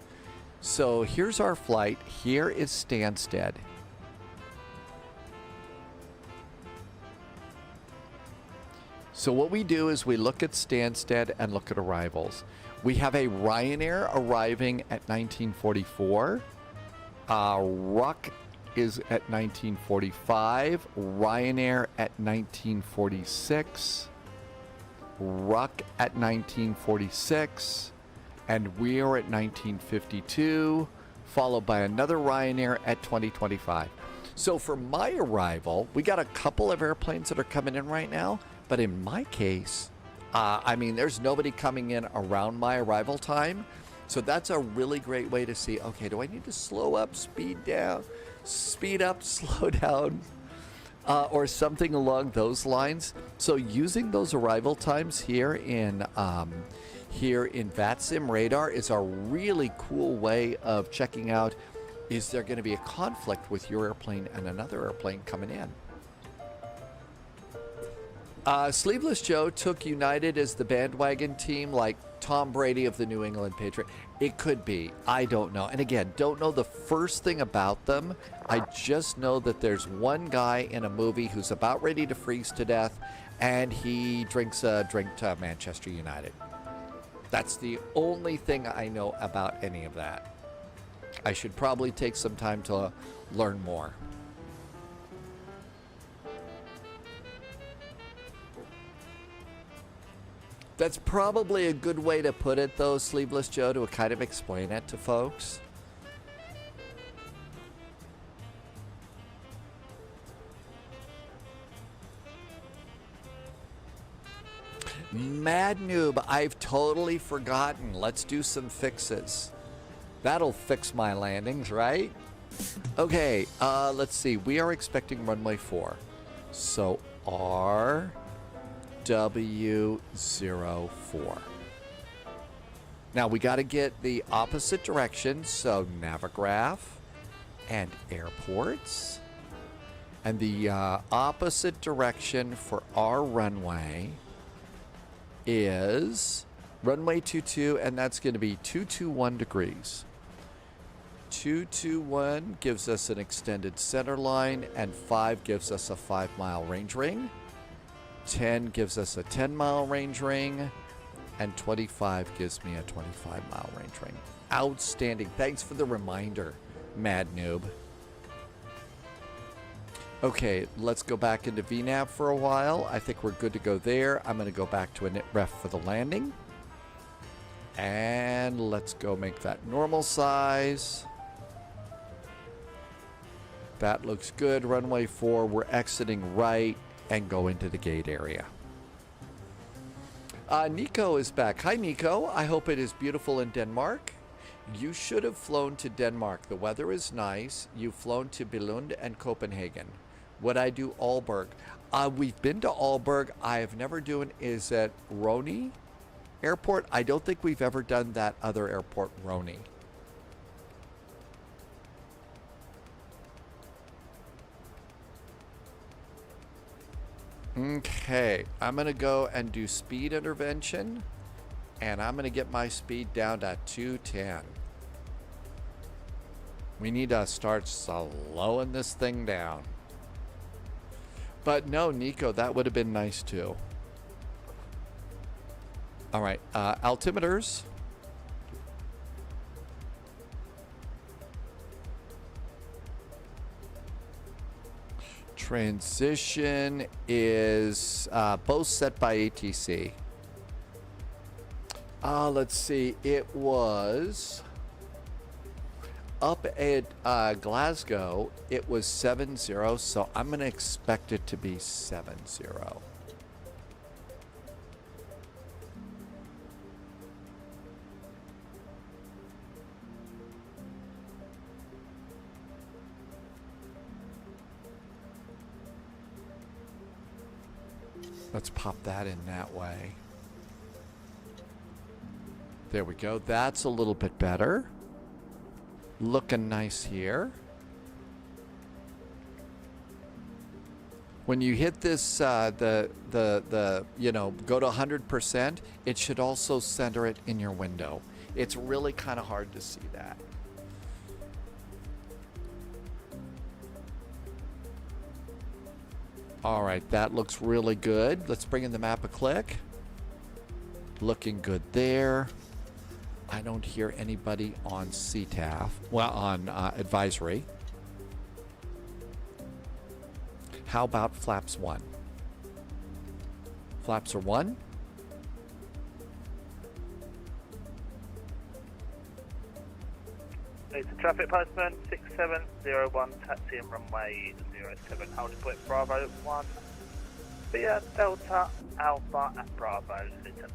So here's our flight. Here is Stanstead. So what we do is we look at Stanstead and look at arrivals. We have a Ryanair arriving at 1944. Ruck is at 1945. Ryanair at 1946. Ruck at 1946, and we are at 1952, followed by another Ryanair at 2025. So for my arrival, we got a couple of airplanes that are coming in right now, but in my case, there's nobody coming in around my arrival time, so that's a really great way to see, okay, do I need to slow up, speed down, speed up, slow down? Or something along those lines. So using those arrival times here in VATSIM Radar is a really cool way of checking out Is there going to be a conflict with your airplane and another airplane coming in? Sleeveless Joe took United as the bandwagon team, like Tom Brady of the New England Patriots. It could be. I don't know. And again, don't know the first thing about them. I just know that there's one guy in a movie who's about ready to freeze to death, and he drinks a drink to Manchester United. That's the only thing I know about any of that. I should probably take some time to learn more. That's probably a good way to put it, though, Sleeveless Joe, to kind of explain it to folks. Mad Noob, I've totally forgotten. Let's do some fixes. That'll fix my landings, right? Okay, let's see. We are expecting runway 4. So RW04. Now we got to get the opposite direction. So Navigraph and airports. And the opposite direction for our runway is runway 22, and that's going to be 221 degrees. 221 gives us an extended center line, and 5 gives us a 5-mile range ring. 10 gives us a 10-mile range ring, and 25 gives me a 25-mile range ring. Outstanding. Thanks for the reminder, Mad Noob. Okay, let's go back into VNAV for a while. I think we're good to go there. I'm going to go back to a init ref for the landing. And let's go make that normal size. That looks good. Runway 4, we're exiting right and go into the gate area. Nico is back. Hi, Nico. I hope it is beautiful in Denmark. You should have flown to Denmark. The weather is nice. You've flown to Billund and Copenhagen. Would I do Aalborg? We've been to Aalborg. I have never done is at Roni Airport. I don't think we've ever done that other airport, Roni. Okay, I'm going to go and do speed intervention, and I'm going to get my speed down to 210. We need to start slowing this thing down. But no, Nico, that would have been nice too. All right, altimeters. Transition is both set by ATC. Let's see, it was up at Glasgow, it was 7-0, so I'm going to expect it to be 7-0. Let's pop that in that way. There we go. That's a little bit better. Looking nice here. When you hit this, you know, go to 100%, it should also center it in your window. It's really kind of hard to see that. All right, that looks really good. Let's bring in the map a click. Looking good there. I don't hear anybody on CTAF, well, on advisory. How about flaps 1? Flaps are 1. It's a traffic postman 6701, taxi and runway 07, holding point Bravo 1, via Delta Alpha at Bravo Lytton.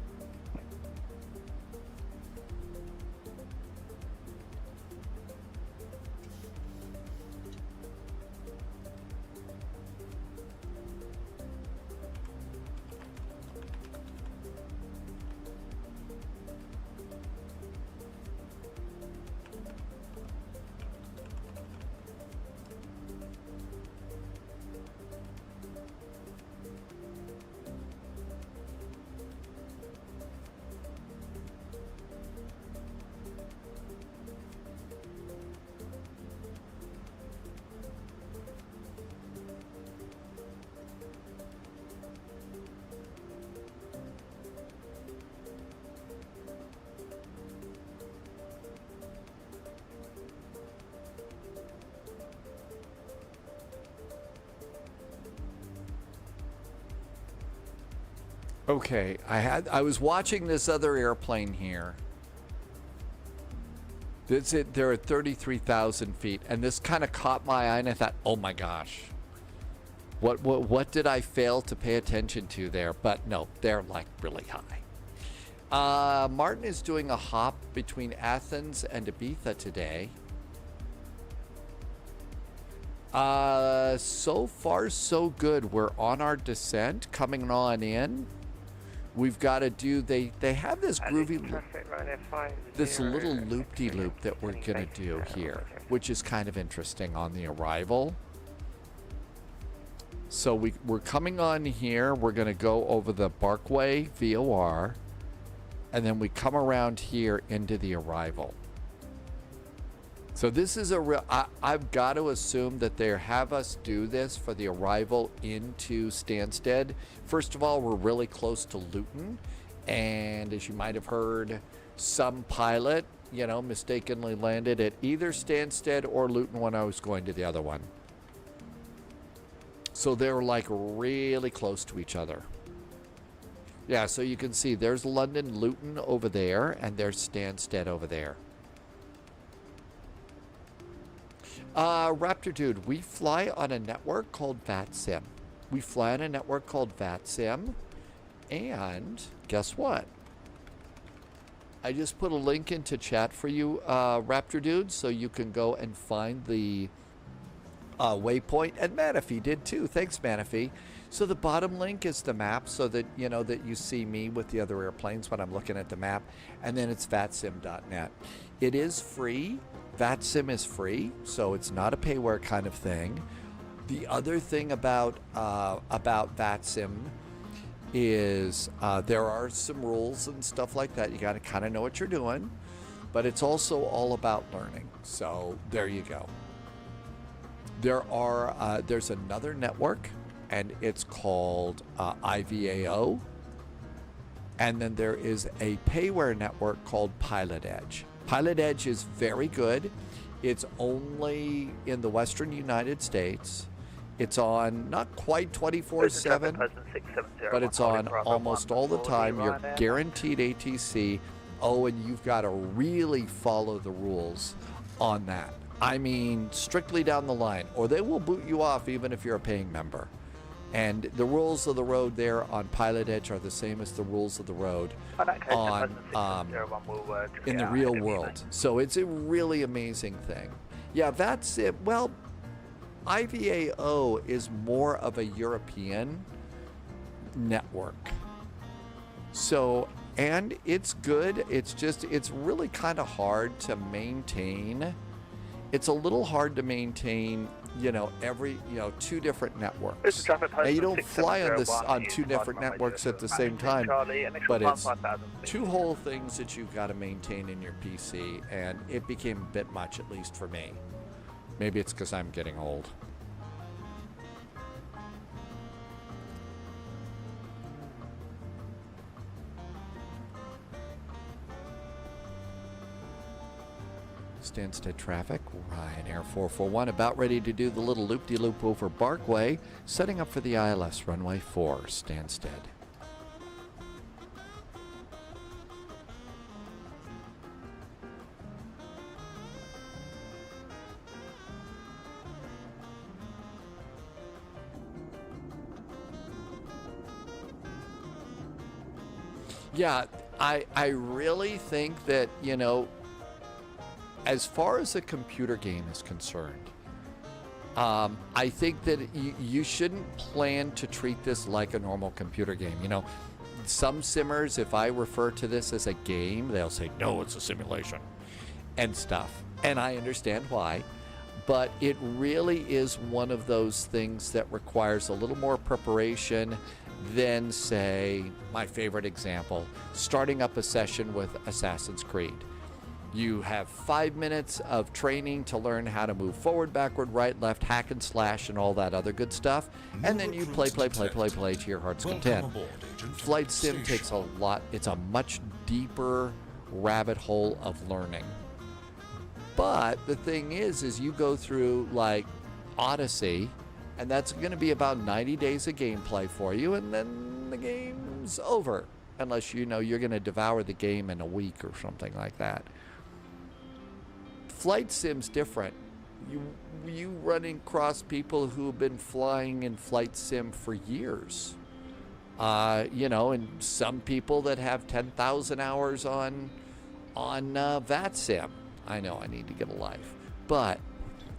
Okay, I was watching this other airplane here. That's it. They're at 33,000 feet, and this kind of caught my eye, and I thought, oh my gosh, what did I fail to pay attention to there? But no, they're like really high. Martin is doing a hop between Athens and Ibiza today. So far so good. We're on our descent, coming on in. We've got to do, they have this groovy, this little loop-de-loop that we're going to do here, which is kind of interesting on the arrival. So we're coming on here. We're going to go over the Barkway VOR, and then we come around here into the arrival. So this is a real, I've got to assume that they have us do this for the arrival into Stanstead. First of all, we're really close to Luton. And as you might have heard, some pilot, you know, mistakenly landed at either Stanstead or Luton when I was going to the other one. So they're like really close to each other. Yeah, so you can see there's London Luton over there, and there's Stanstead over there. Raptor Dude, we fly on a network called VATSIM. We fly on a network called VATSIM, and guess what? I just put a link into chat for you, Raptor Dude, so you can go and find the waypoint. And Manaphy did too. Thanks, Manaphy. So the bottom link is the map, so that you know that you see me with the other airplanes when I'm looking at the map, and then it's vatsim.net. It is free. VATSIM is free, so it's not a payware kind of thing. The other thing about VATSIM is there are some rules and stuff like that. You got to kind of know what you're doing, but it's also all about learning. So there you go. There's another network, and it's called IVAO, and then there is a payware network called PilotEdge. PilotEdge is very good. It's only in the western United States. It's on not quite 24/7, but it's on almost all the time. You're guaranteed ATC. Oh, and you've got to really follow the rules on that. I mean, strictly down the line, or they will boot you off even if you're a paying member. And the rules of the road there on PilotEdge are the same as the rules of the road on in the real world. So it's a really amazing thing. Yeah, that's it. Well, IVAO is more of a European network. So, and it's good. It's just, it's really kind of hard to maintain. It's a little hard to maintain, you know, two different networks. Now, you don't fly on two different networks at the same time, but it's two whole things that you've got to maintain in your PC, and it became a bit much, at least for me. Maybe it's because I'm getting old. Stanstead traffic, Ryanair 441 about ready to do the little loop-de-loop over Barkway, setting up for the ILS runway 4, Stanstead. Yeah, I really think that, you know, as far as a computer game is concerned, I think that you shouldn't plan to treat this like a normal computer game. You know, some simmers, if I refer to this as a game, they'll say, no, it's a simulation and stuff. And I understand why. But it really is one of those things that requires a little more preparation than, say, my favorite example, starting up a session with Assassin's Creed. You have 5 minutes of training to learn how to move forward, backward, right, left, hack and slash, and all that other good stuff. And then you play to your heart's content. Flight Sim takes a lot. It's a much deeper rabbit hole of learning. But the thing is you go through like Odyssey, and that's going to be about 90 days of gameplay for you, and then the game sim's over. Unless you know you're going to devour the game in a week or something like that. Flight sim's different. You run across people who've been flying in flight sim for years. You know, and some people that have 10,000 hours on VAT sim. I know I need to get a life. But,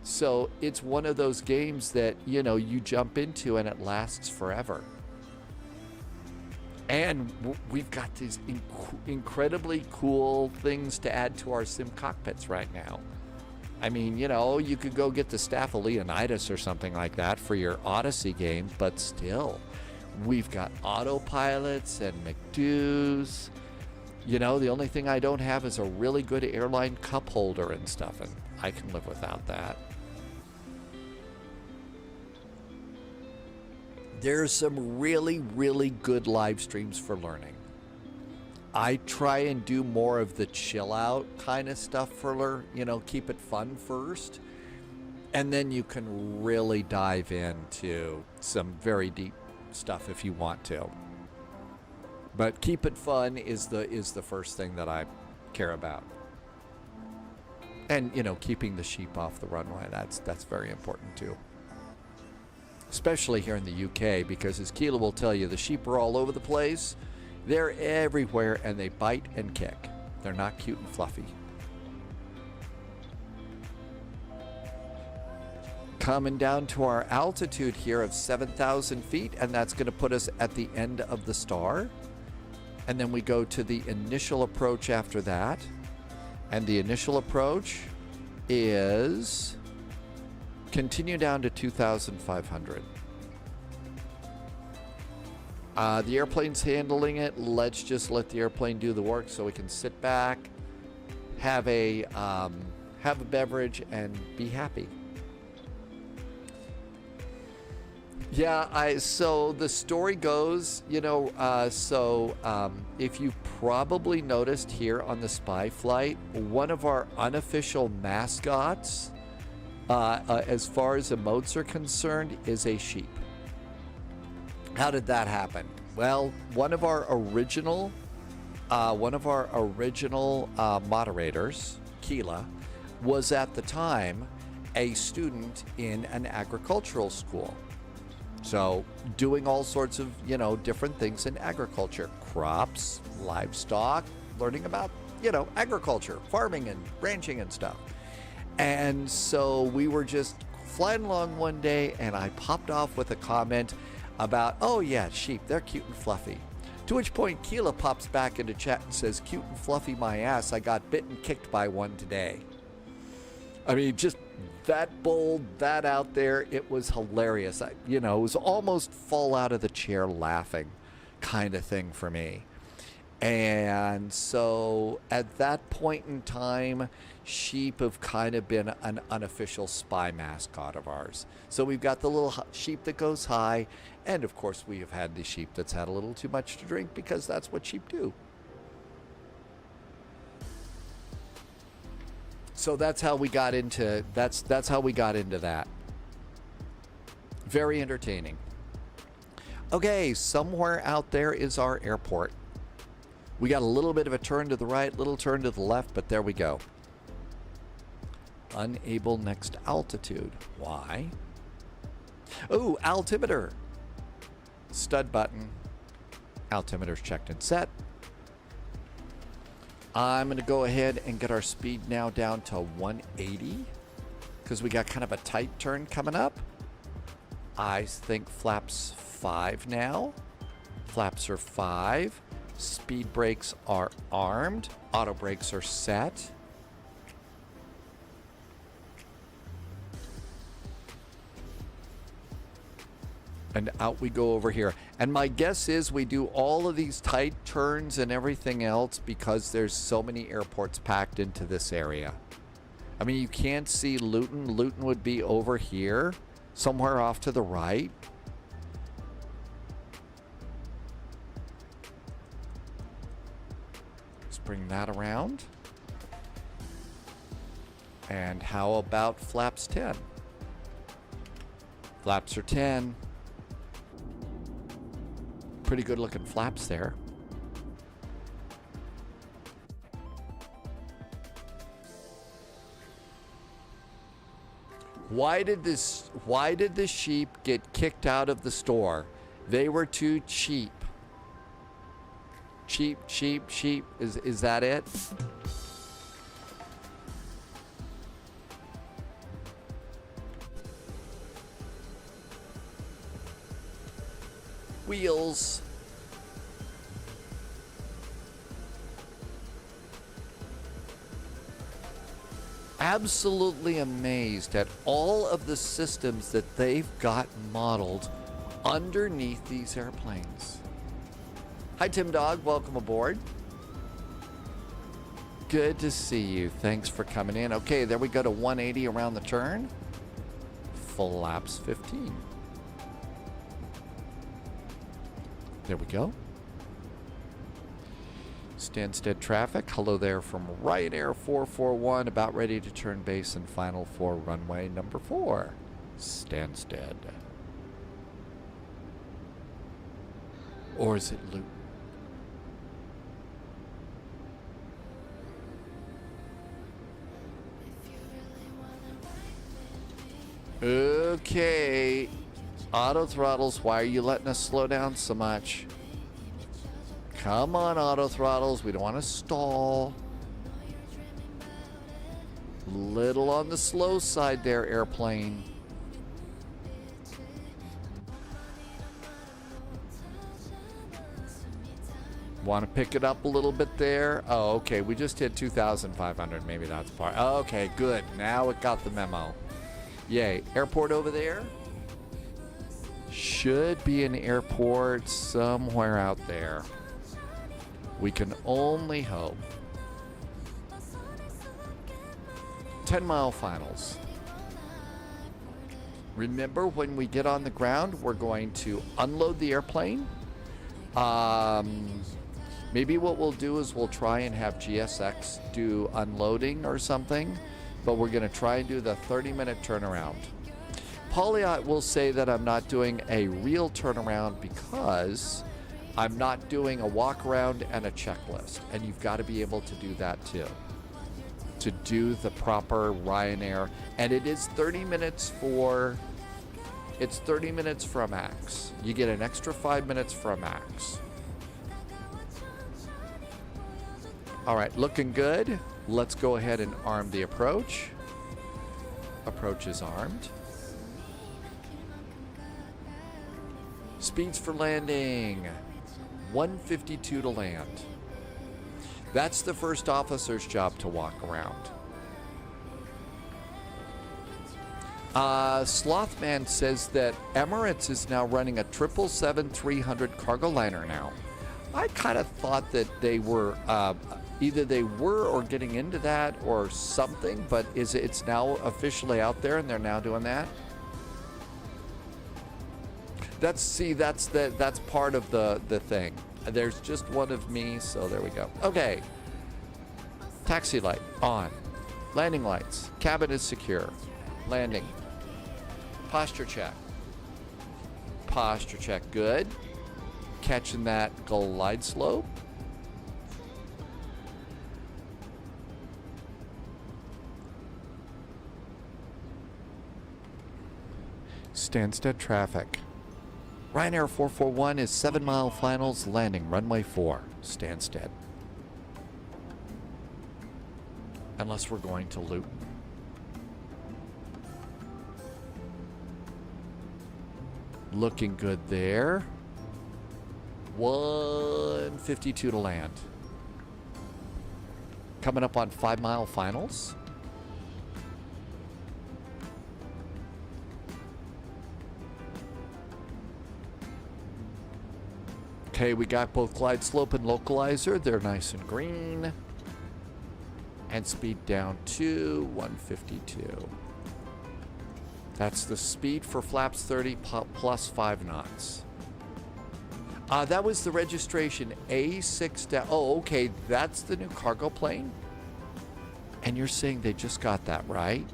so it's one of those games that, you know, you jump into and it lasts forever. And we've got these incredibly cool things to add to our sim cockpits right now. I mean, you know, you could go get the Staff of Leonidas or something like that for your Odyssey game, but still, we've got autopilots and McDoos. You know, the only thing I don't have is a really good airline cup holder and stuff, and I can live without that. There's some really, really good live streams for learning. I try and do more of the chill out kind of stuff for, you know, keep it fun first. And then you can really dive into some very deep stuff if you want to. But keep it fun is the first thing that I care about. And, you know, keeping the sheep off the runway, that's very important too. Especially here in the UK, because as Keela will tell you, the sheep are all over the place. They're everywhere, and they bite and kick. They're not cute and fluffy. Coming down to our altitude here of 7,000 feet, and that's going to put us at the end of the star. And then we go to the initial approach after that. And the initial approach is continue down to 2,500. The airplane's handling it. Let's just let the airplane do the work so we can sit back, have a beverage, and be happy. Yeah, so the story goes, you know, if you probably noticed here on the spy flight, one of our unofficial mascots, as far as emotes are concerned, is a sheep. How did that happen? Well, one of our original moderators, Keela, was at the time a student in an agricultural school. So doing all sorts of, you know, different things in agriculture, crops, livestock, learning about, you know, agriculture, farming and ranching and stuff. And so we were just flying along one day and I popped off with a comment about, oh yeah, sheep, they're cute and fluffy. To which point Keela pops back into chat and says, cute and fluffy my ass, I got bit and kicked by one today. I mean, just that bold, that out there, it was hilarious. You know, it was almost fall out of the chair laughing kind of thing for me. And so at that point in time, sheep have kind of been an unofficial spy mascot of ours. So we've got the little sheep that goes high, and of course we have had the sheep that's had a little too much to drink, because that's what sheep do. So that's how we got into that's how we got into that. Very entertaining. Okay, somewhere out there is our airport. We got a little bit of a turn to the right, little turn to the left, but there we go. Unable next altitude. Why? Oh, altimeter. Stud button. Altimeter's checked and set. I'm going to go ahead and get our speed now down to 180 because we got kind of a tight turn coming up. I think flaps 5 now. Flaps are 5. Speed brakes are armed. Auto brakes are set. And out we go over here. And my guess is we do all of these tight turns and everything else because there's so many airports packed into this area. I mean, you can't see Luton. Luton would be over here, somewhere off to the right. Let's bring that around. And how about flaps 10? Flaps are 10. Pretty good looking flaps there. Why did the sheep get kicked out of the store? They were too cheap. Cheap. Is that it? Wheels. Absolutely amazed at all of the systems that they've got modeled underneath these airplanes. Hi, Tim Dog. Welcome aboard. Good to see you. Thanks for coming in. Okay, there we go to 180 around the turn. Flaps 15. There we go. Stanstead traffic. Hello there from Ryanair 441. About ready to turn base and final for runway number 4. Stanstead. Or is it Luton? Okay. Auto throttles, why are you letting us slow down so much? Come on, auto throttles. We don't want to stall. Little on the slow side there, airplane. Want to pick it up a little bit there? Oh, okay. We just hit 2,500. Maybe that's part. Okay, good. Now it got the memo. Yay. Airport over there? Should be an airport somewhere out there. We can only hope. 10-mile finals. Remember, when we get on the ground, we're going to unload the airplane. Maybe what we'll do is we'll try and have GSX do unloading or something, but we're going to try and do the 30-minute turnaround. Polyot will say that I'm not doing a real turnaround because I'm not doing a walk around and a checklist, and you've got to be able to do that too, to do the proper Ryanair. And it is 30 minutes for, it's 30 minutes for a max. You get an extra 5 minutes for a max. All right, looking good. Let's go ahead and arm the approach. Approach is armed. Speeds for landing. 152 to land. That's the first officer's job to walk around. Slothman says that Emirates is now running a 777-300 cargo liner now. I kind of thought that they were either they were or getting into that or something, but it's now officially out there and they're now doing that? That's part of the thing. There's just one of me, so there we go. Okay. Taxi light on. Landing lights. Cabin is secure. Landing. Posture check. Posture check. Good. Catching that glide slope. Stanstead traffic. Ryanair 441 is 7-mile finals landing runway 4, Stanstead. Unless we're going to loop. Looking good there. 152 to land. Coming up on 5-mile finals. Okay, we got both glide slope and localizer. They're nice and green. And speed down to 152. That's the speed for flaps 30 plus 5 knots. That was the registration A6. Oh, okay, that's the new cargo plane. And you're saying they just got that, right?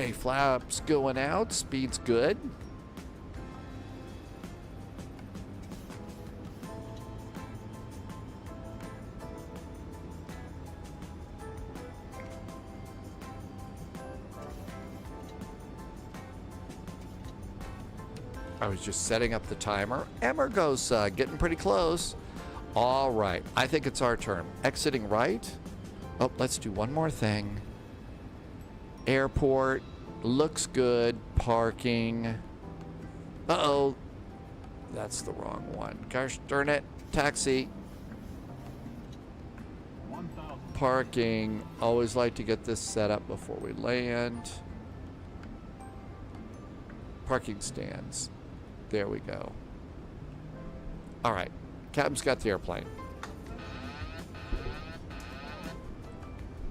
Okay, flaps going out. Speed's good. I was just setting up the timer. Emmer goes getting pretty close. All right, I think it's our turn. Exiting right. Oh, let's do one more thing. Airport. Looks good. Parking. Uh-oh. That's the wrong one. Gosh darn it. Taxi. Parking. Always like to get this set up before we land. Parking stands. There we go. All right. Captain's got the airplane.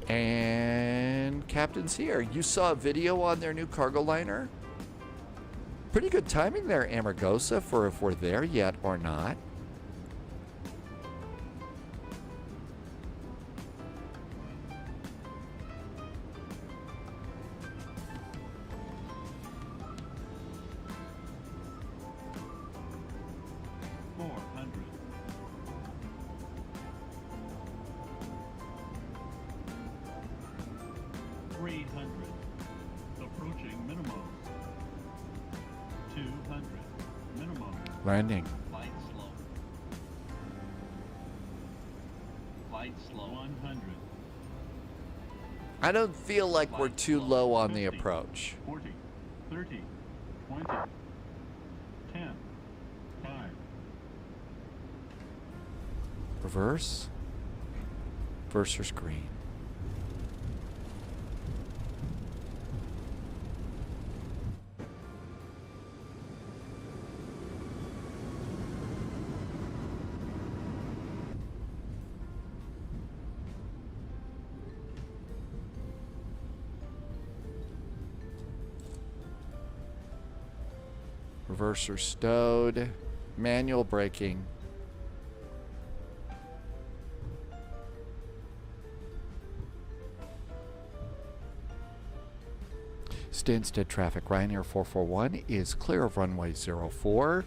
And Captain's here. You saw a video on their new cargo liner? Pretty good timing there, Amargosa, for if we're there yet or not. Landing. Flight slow. Flight slow. 100. I don't feel like we're too low on the approach. 40, 30, 20, 10, 5. Reverse. Versus green. Reverser stowed. Manual braking. Stanstead traffic. Ryanair 441 is clear of runway 04.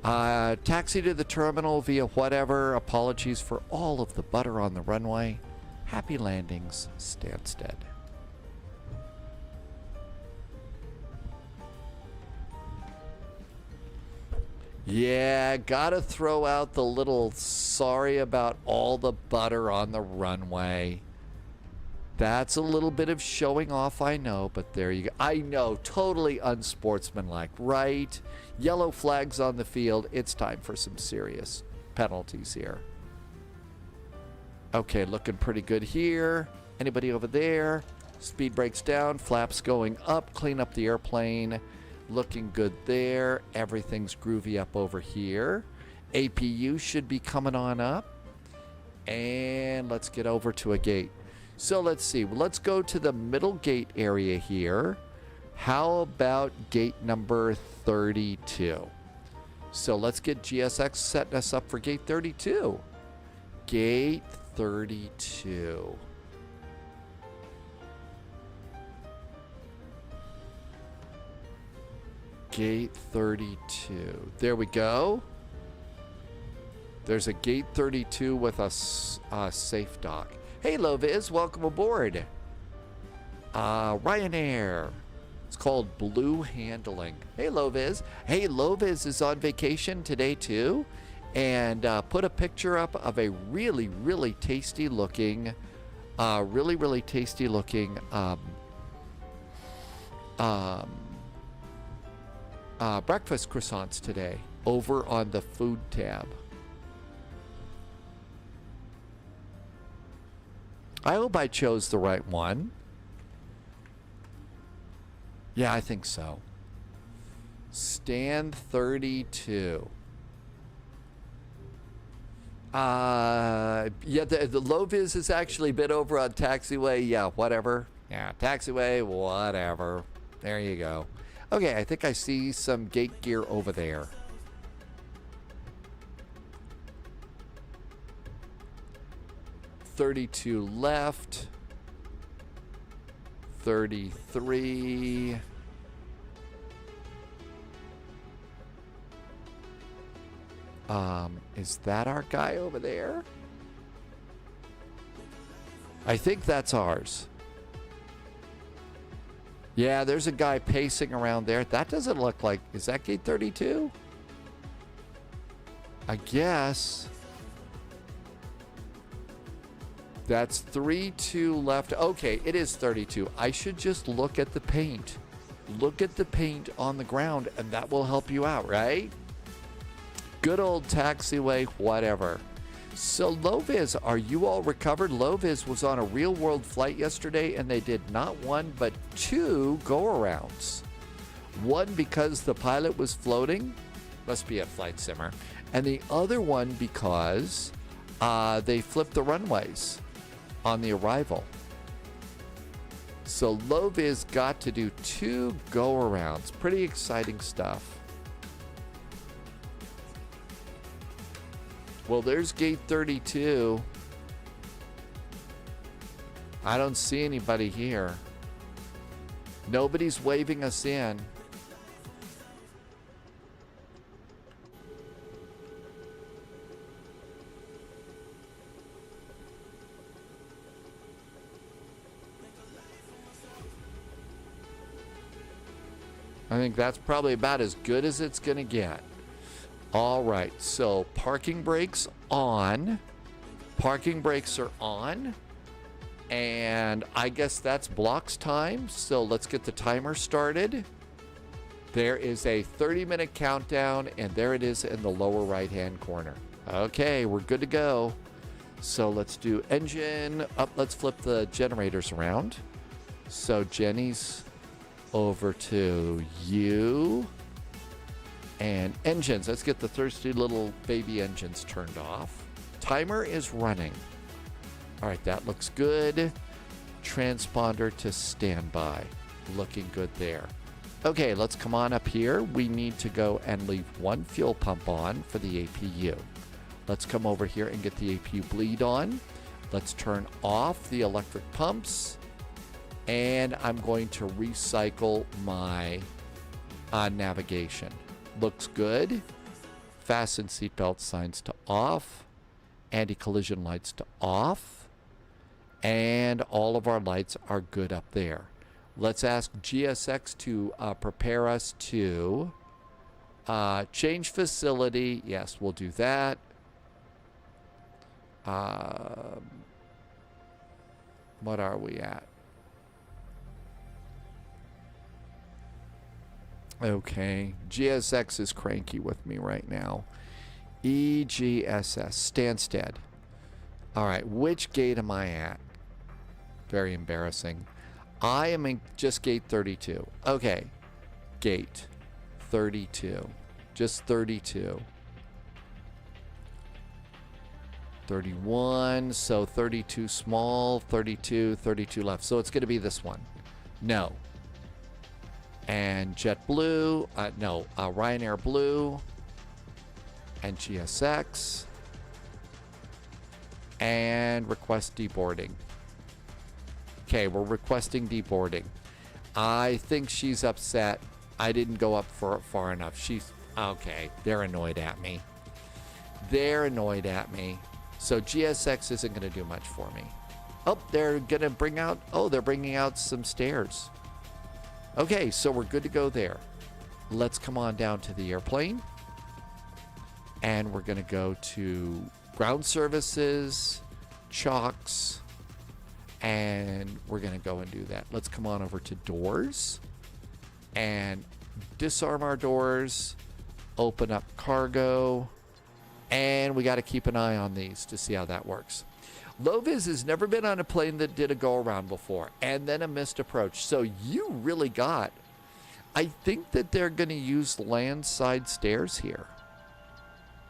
Taxi to the terminal via whatever. Apologies for all of the butter on the runway. Happy landings, Stanstead. Yeah, gotta throw out the little sorry about all the butter on the runway. That's a little bit of showing off, I know, but there you go. I know, totally unsportsmanlike, right? Yellow flags on the field. It's time for some serious penalties here. Okay, looking pretty good here. Anybody over there? Speed brakes down, flaps going up, clean up the airplane. Looking good there. Everything's groovy up over here. APU should be coming on up. And let's get over to a gate. So let's see. Let's go to the middle gate area here. How about gate number 32? So let's get GSX setting us up for gate 32. Gate 32. Gate 32. There we go. There's a gate 32 with a safe dock. Hey, Loviz, welcome aboard. Ryanair. It's called Blue Handling. Hey, Loviz. Hey, Loviz is on vacation today, too. And put a picture up of a really, really tasty looking, breakfast croissants today over on the food tab. I hope I chose the right one. Yeah, I think so. Stand 32. Yeah, the low vis is actually a bit over on taxiway. Yeah, whatever. Yeah, taxiway, whatever. There you go. Okay, I think I see some gate gear over there. .32 left. 33. Is that our guy over there? I think that's ours. Yeah, there's a guy pacing around there. That doesn't look like... Is that gate 32? I guess. That's 32 left. Okay, it is 32. I should just look at the paint. Look at the paint on the ground, and that will help you out, right? Good old taxiway, whatever. So Loviz, are you all recovered? Loviz was on a real-world flight yesterday, and they did not one but two go-arounds. One because the pilot was floating, must be a flight simmer, and the other one because they flipped the runways on the arrival. So Loviz got to do two go-arounds. Pretty exciting stuff. Well, there's gate 32. I don't see anybody here. Nobody's waving us in. I think that's probably about as good as it's going to get. All right, so parking brakes on. Parking brakes are on. And I guess that's blocks time. So let's get the timer started. There is a 30-minute countdown, and there it is in the lower right-hand corner. Okay, we're good to go. So let's do engine up. Let's flip the generators around. So Jenny's over to you. And engines, let's get the thirsty little baby engines turned off. Timer is running. All right, that looks good. Transponder to standby. Looking good there. Okay, let's come on up here. We need to go and leave one fuel pump on for the APU. Let's come over here and get the APU bleed on. Let's turn off the electric pumps. And I'm going to recycle my navigation. Looks good. Fasten seatbelt signs to off. Anti-collision lights to off. And all of our lights are good up there. Let's ask GSX to prepare us to change facility. Yes, we'll do that. What are we at? Okay, GSX is cranky with me right now. EGSS, Stanstead. All right, which gate am I at? Very embarrassing. I am in just gate 32. Okay, gate 32. Just 32. 31, so 32 small, 32, 32 left. So it's going to be this one. No. And JetBlue, Ryanair Blue, and GSX, and request deboarding. Okay, we're requesting deboarding. I think she's upset. I didn't go up far enough. She's, okay, they're annoyed at me. They're annoyed at me. So GSX isn't going to do much for me. Oh, they're going to bring out, they're bringing out some stairs. Okay, so we're good to go there. Let's come on down to the airplane. And we're going to go to ground services, chocks, and we're going to go and do that. Let's come on over to doors and disarm our doors, open up cargo, and we got to keep an eye on these to see how that works. Loviz has never been on a plane that did a go-around before, and then a missed approach. So you really got... I think that they're going to use landside stairs here.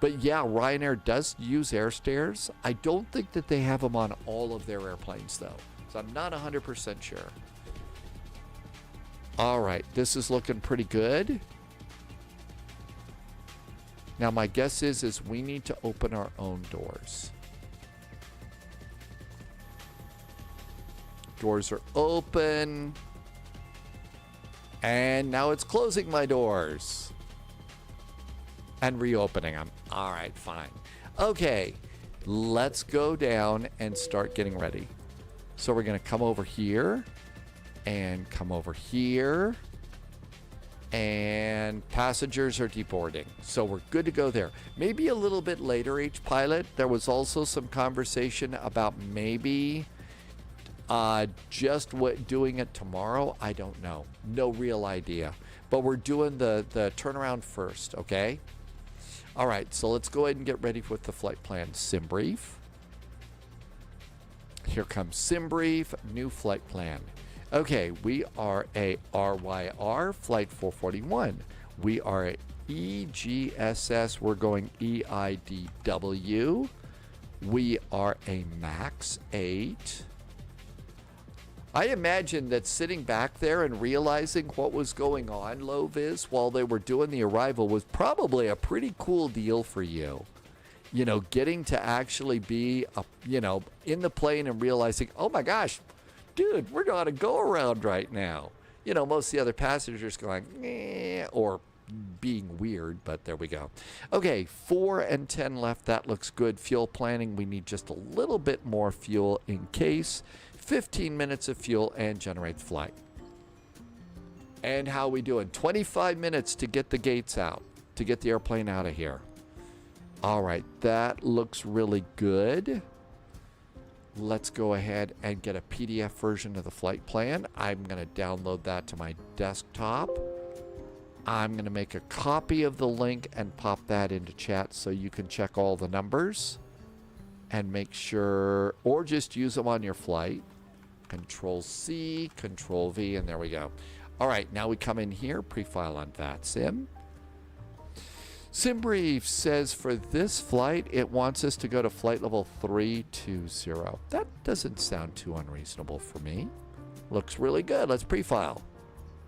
But yeah, Ryanair does use air stairs. I don't think that they have them on all of their airplanes, though. So I'm not 100% sure. All right, this is looking pretty good. Now, my guess is we need to open our own doors. Doors are open. And now it's closing my doors. And reopening them. All right, fine. Okay, let's go down and start getting ready. So we're going to come over here. And come over here. And passengers are deboarding. So we're good to go there. Maybe a little bit later, H-Pilot. There was also some conversation about maybe just doing it tomorrow. I don't know. No real idea. But we're doing the turnaround first, okay? All right, so let's go ahead and get ready with the flight plan. Sim brief. Here comes sim brief, new flight plan. Okay, we are a RYR flight 441. We are a EGSS. We're going EIDW. We are a MAX 8. I imagine that sitting back there and realizing what was going on, low vis, while they were doing the arrival was probably a pretty cool deal for you. You know, getting to actually be, in the plane and realizing, oh my gosh, dude, we're on a go around right now. You know, most of the other passengers going, or being weird, but there we go. Okay, 4 and 10 left. That looks good. Fuel planning, we need just a little bit more fuel in case. 15 minutes of fuel and generate the flight. And how we doing? 25 minutes to get the gates out, to get the airplane out of here. All right, that looks really good. Let's go ahead and get a PDF version of the flight plan. I'm going to download that to my desktop. I'm going to make a copy of the link and pop that into chat so you can check all the numbers and make sure, or just use them on your flight. Control C, Control V, and there we go. All right, now we come in here, pre-file on VATSIM. SimBrief says for this flight, it wants us to go to flight level 320. That doesn't sound too unreasonable for me. Looks really good. Let's pre-file.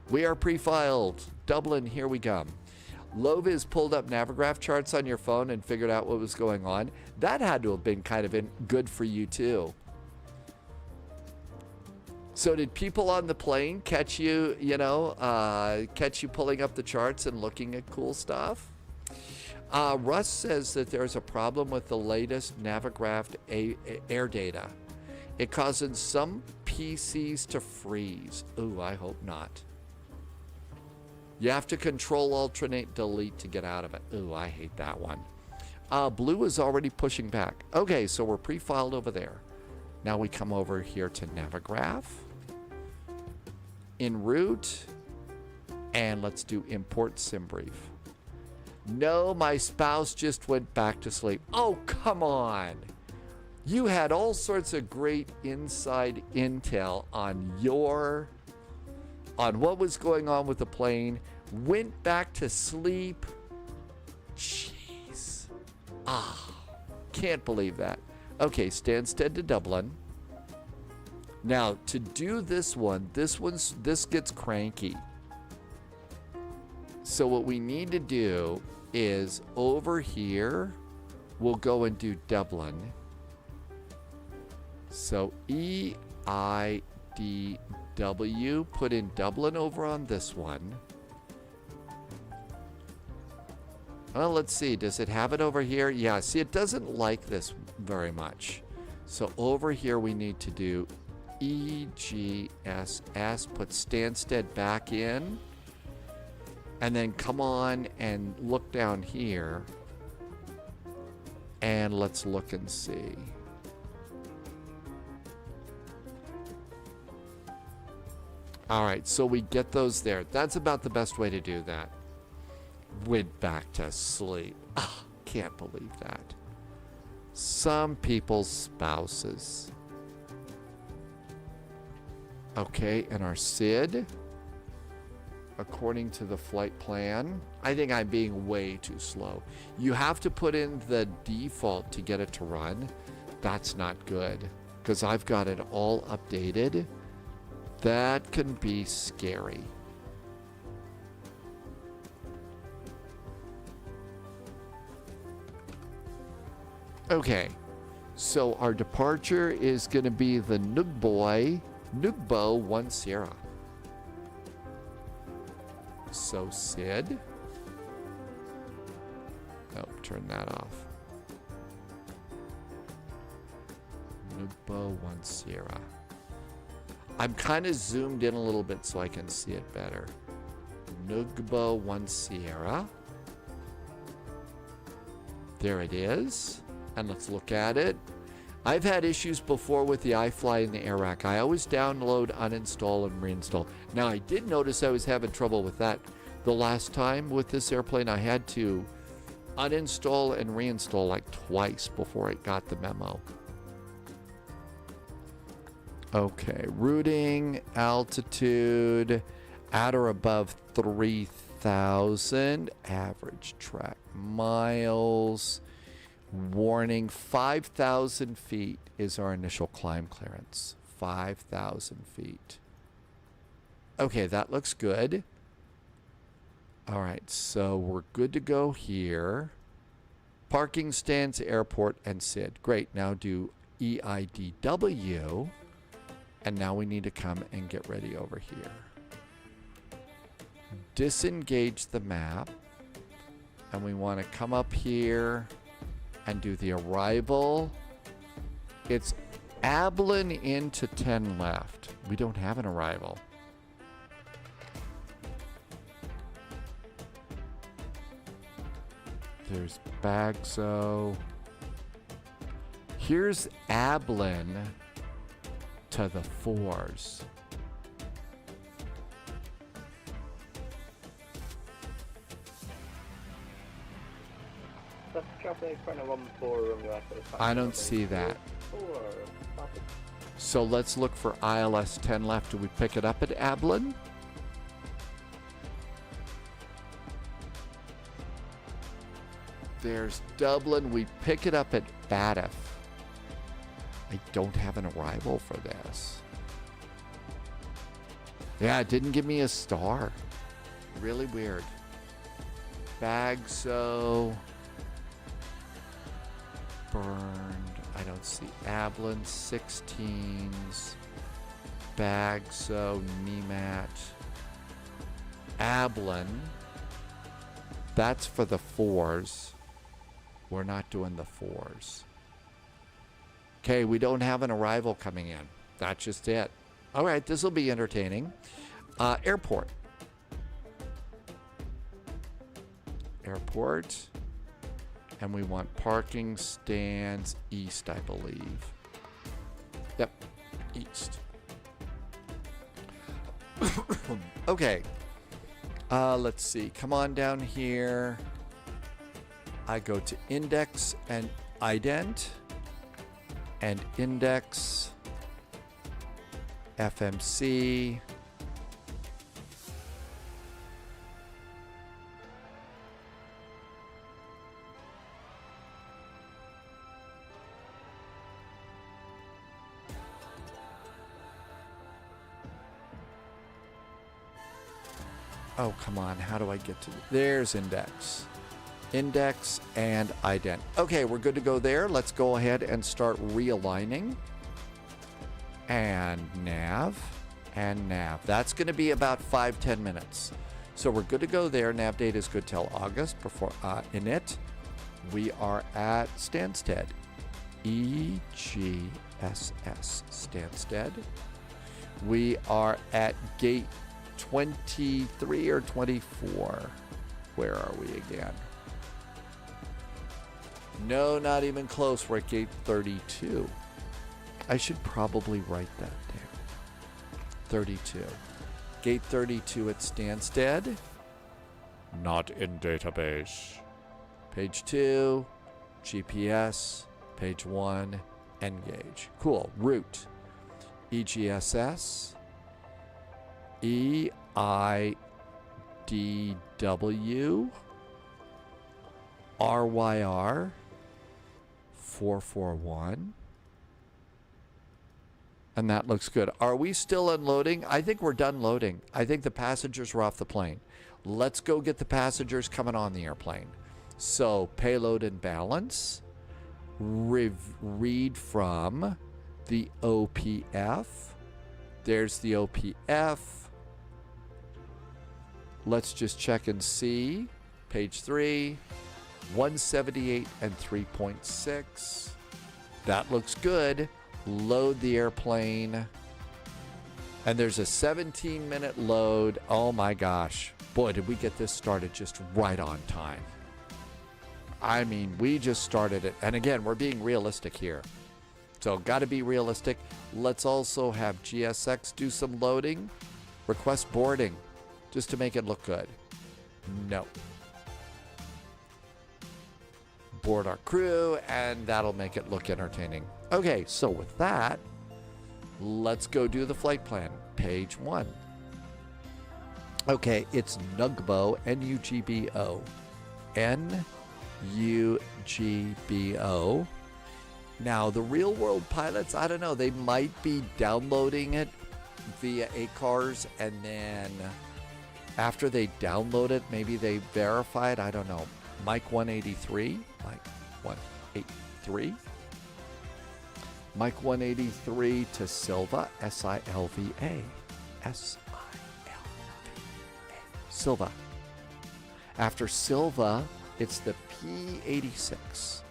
We are pre-filed. Dublin, here we come. Loviz pulled up Navigraph charts on your phone and figured out what was going on. That had to have been kind of good for you too. So did people on the plane catch you, catch you pulling up the charts and looking at cool stuff? Russ says that there's a problem with the latest Navigraph air data. It causes some PCs to freeze. Ooh, I hope not. You have to control, alternate, delete to get out of it. Ooh, I hate that one. Blue is already pushing back. Okay, so we're pre-filed over there. Now we come over here to Navigraph. En route. And let's do import SimBrief. No, my spouse just went back to sleep. Oh, come on. You had all sorts of great inside intel on what was going on with the plane. Went back to sleep. Jeez. Can't believe that. Okay, Stanstead to Dublin. Now, to do this gets cranky. So what we need to do is over here, we'll go and do Dublin. So EIDW, put in Dublin over on this one. Well, let's see. Does it have it over here? Yeah, see, it doesn't like this very much. So over here, we need to do EGSS, put Stanstead back in. And then come on and look down here. And let's look and see. All right, so we get those there. That's about the best way to do that. Went back to sleep. Can't believe that. Some people's spouses. Okay, and our SID, according to the flight plan, I think I'm being way too slow. You have to put in the default to get it to run. That's not good, because I've got it all updated. That can be scary. Okay, so our departure is going to be the Nugboy Nugbo 1 Sierra. So Sid. Oh, turn that off. Nugbo 1 Sierra. I'm kind of zoomed in a little bit so I can see it better. Nugbo 1 Sierra. There it is. And let's look at it. I've had issues before with the iFly and the air rack. I always download, uninstall, and reinstall. Now, I did notice I was having trouble with that. The last time with this airplane, I had to uninstall and reinstall like twice before it got the memo. Okay, routing, altitude, at or above 3,000. Average track miles. Warning, 5,000 feet is our initial climb clearance. 5,000 feet. Okay, that looks good. All right, so we're good to go here. Parking stands, airport, and SID. Great, now do EIDW. And now we need to come and get ready over here. Disengage the map. And we want to come up here and do the arrival. It's Ablin into 10 left. We don't have an arrival. There's Bagso. Here's Ablin to the 4s. I don't see that. So let's look for ILS 10 left. Do we pick it up at Ablin? There's Dublin. We pick it up at Badif. I don't have an arrival for this. Yeah, it didn't give me a star. Really weird. Bagso. Burned. I don't see Ablin. 16s. Bagso. Nemat. Ablin. That's for the 4s. We're not doing the 4s. Okay, we don't have an arrival coming in. That's just it. All right, this will be entertaining. Airport. Airport. And we want parking stands east, I believe. Yep, east. Okay. Let's see. Come on down here. I go to index and ident. And index. FMC. Oh, come on. How do I get to... There's index. Index and ident. Okay, we're good to go there. Let's go ahead and start realigning. And nav. And nav. That's going to be about 5-10 minutes. So we're good to go there. Nav date is good till August. Before init, we are at Stanstead. EGSS. Stanstead. We are at gate 23 or 24. Where are we again? No, not even close. We're at gate 32. I should probably write that down. 32. Gate 32 at Stanstead. Not in database. Page 2, GPS. Page 1, engage. Cool. Route. EGSS. EIDW. RYR 441. And that looks good. Are we still unloading? I think we're done loading. I think the passengers are off the plane. Let's go get the passengers coming on the airplane. So payload and balance. Read from the OPF. There's the OPF. Let's just check and see. Page 3, 178 and 3.6. That looks good. Load the airplane. And there's a 17-minute load. Oh my gosh. Boy, did we get this started just right on time. I mean, we just started it. And again, we're being realistic here. So got to be realistic. Let's also have GSX do some loading. Request boarding just to make it look good. No. Board our crew, and that'll make it look entertaining. Okay, so with that, let's go do the flight plan. Page 1. Okay, it's NUGBO, N-U-G-B-O. N-U-G-B-O. Now, the real-world pilots, I don't know, they might be downloading it via ACARS, and then after they download it, maybe they verify it. I don't know. Mike 183. Mike 183. Mike 183 to Silva, S-I-L-V-A. S-I-L-V-A. Silva. After Silva, it's the P86.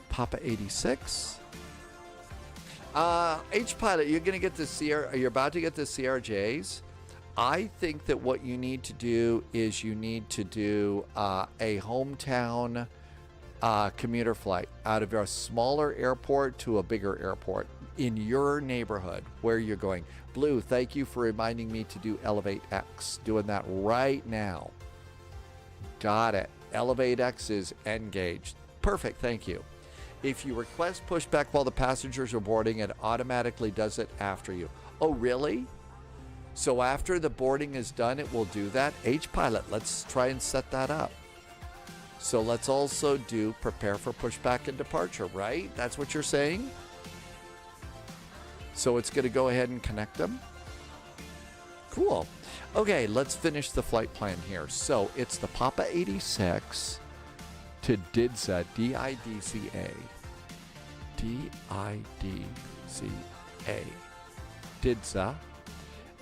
Papa 86. H-Pilot, you're going to get the you're about to get the CRJs. I think that what you need to do is you need to do a hometown commuter flight out of a smaller airport to a bigger airport in your neighborhood where you're going. Blue, thank you for reminding me to do Elevate X. Doing that right now. Got it. Elevate X is engaged. Perfect, thank you. If you request pushback while the passengers are boarding, it automatically does it after you. Oh, really? So after the boarding is done, it will do that? H-Pilot, let's try and set that up. So let's also do prepare for pushback and departure, right? That's what you're saying? So it's going to go ahead and connect them. Cool. Okay, let's finish the flight plan here. So it's the Papa 86 to DIDZA, D-I-D-Z-A. D-I-D-Z-A. DIDZA.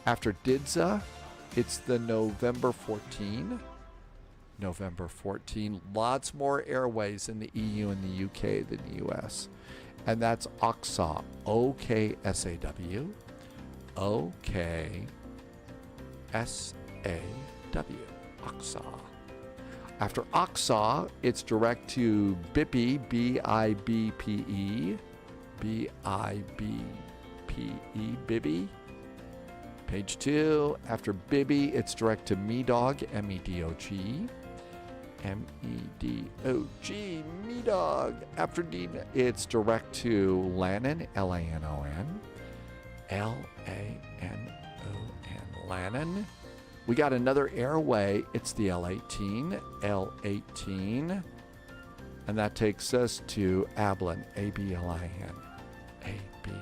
After DIDZA, it's the November 14. November 14. Lots more airways in the EU and the UK than the US. And that's OKSAW. O-K-S-A-W. O-K-S-A-W. OKSAW. After OKSAW, it's direct to BIPE, B-I-B-P-E. B-I-B-P-E, BIBI. Page 2, after Bibby, it's direct to MEDOG, M-E-D-O-G. M-E-D-O-G, MEDOG. After D, it's direct to Lannon, L-A-N-O-N. L-A-N-O-N, Lannon. We got another airway. It's the L-18, L-18. And that takes us to Ablin, A-B-L-I-N. A-B-L-I-N.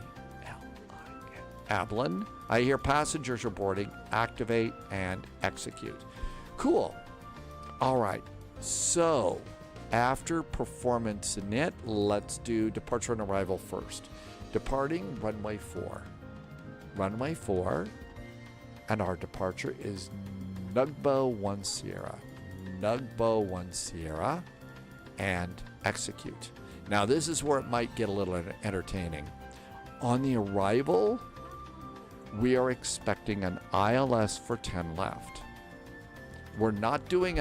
Ablin. I hear passengers are boarding. Activate and execute. Cool. All right. So after performance init, let's do departure and arrival first. Departing runway 4. Runway 4. And our departure is NUGBO 1 Sierra. NUGBO 1 Sierra. And execute. Now this is where it might get a little entertaining. On the arrival, we are expecting an ILS for 10 left. We're not doing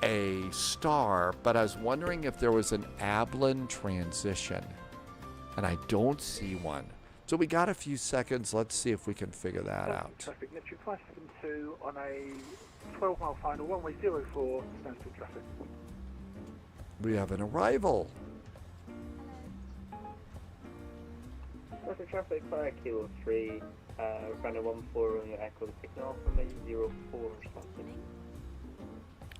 a star, but I was wondering if there was an Ablin transition, and I don't see one. So we got a few seconds. Let's see if we can figure that out. Traffic, Neptune 572 on a 12-mile final, runway 04, Stanstead traffic. We have an arrival. Traffic 5 Kilo 3, runway 14 on your echo signal from a 04 something.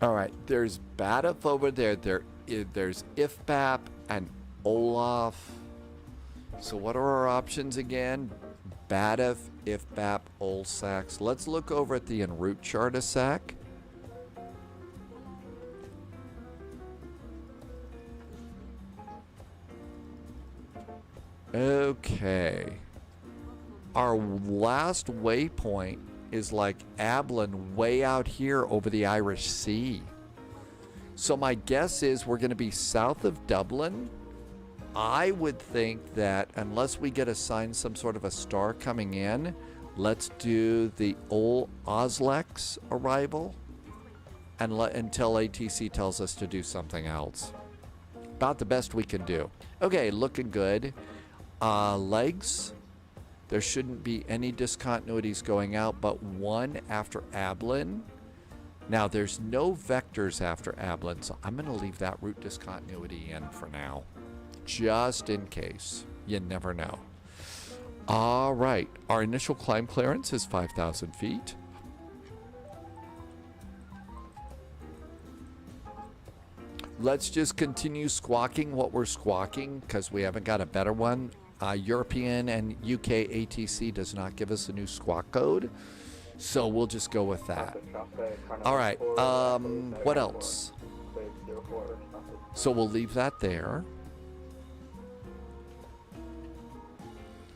All right, there's BATF over there. There's IFBAP and Olaf. So what are our options again? BATF, IFBAP, OLSAX. Let's look over at the en route chart a sec. Okay. Our last waypoint is like Ablin way out here over the Irish Sea. So my guess is we're going to be south of Dublin. I would think that unless we get assigned some sort of a star coming in, let's do the old Oslex arrival and until ATC tells us to do something else. About the best we can do. Okay, looking good. Legs. There shouldn't be any discontinuities going out but one after Ablin. Now, there's no vectors after Ablin, so I'm going to leave that route discontinuity in for now. Just in case. You never know. All right. Our initial climb clearance is 5,000 feet. Let's just continue squawking what we're squawking because we haven't got a better one. European and UK ATC does not give us a new squawk code. So we'll just go with that. All right. What else? So we'll leave that there.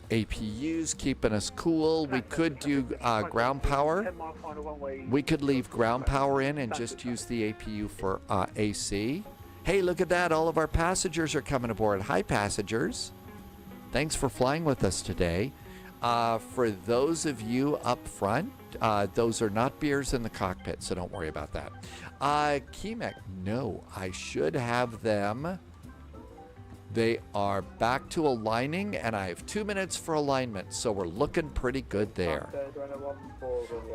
APUs keeping us cool. We could do ground power. We could leave ground power in and just use the APU for AC. Hey, look at that. All of our passengers are coming aboard. Hi, passengers. Thanks for flying with us today. For those of you up front, those are not beers in the cockpit, so don't worry about that. Kemek, no, I should have them. They are back to aligning, and I have 2 minutes for alignment, so we're looking pretty good there.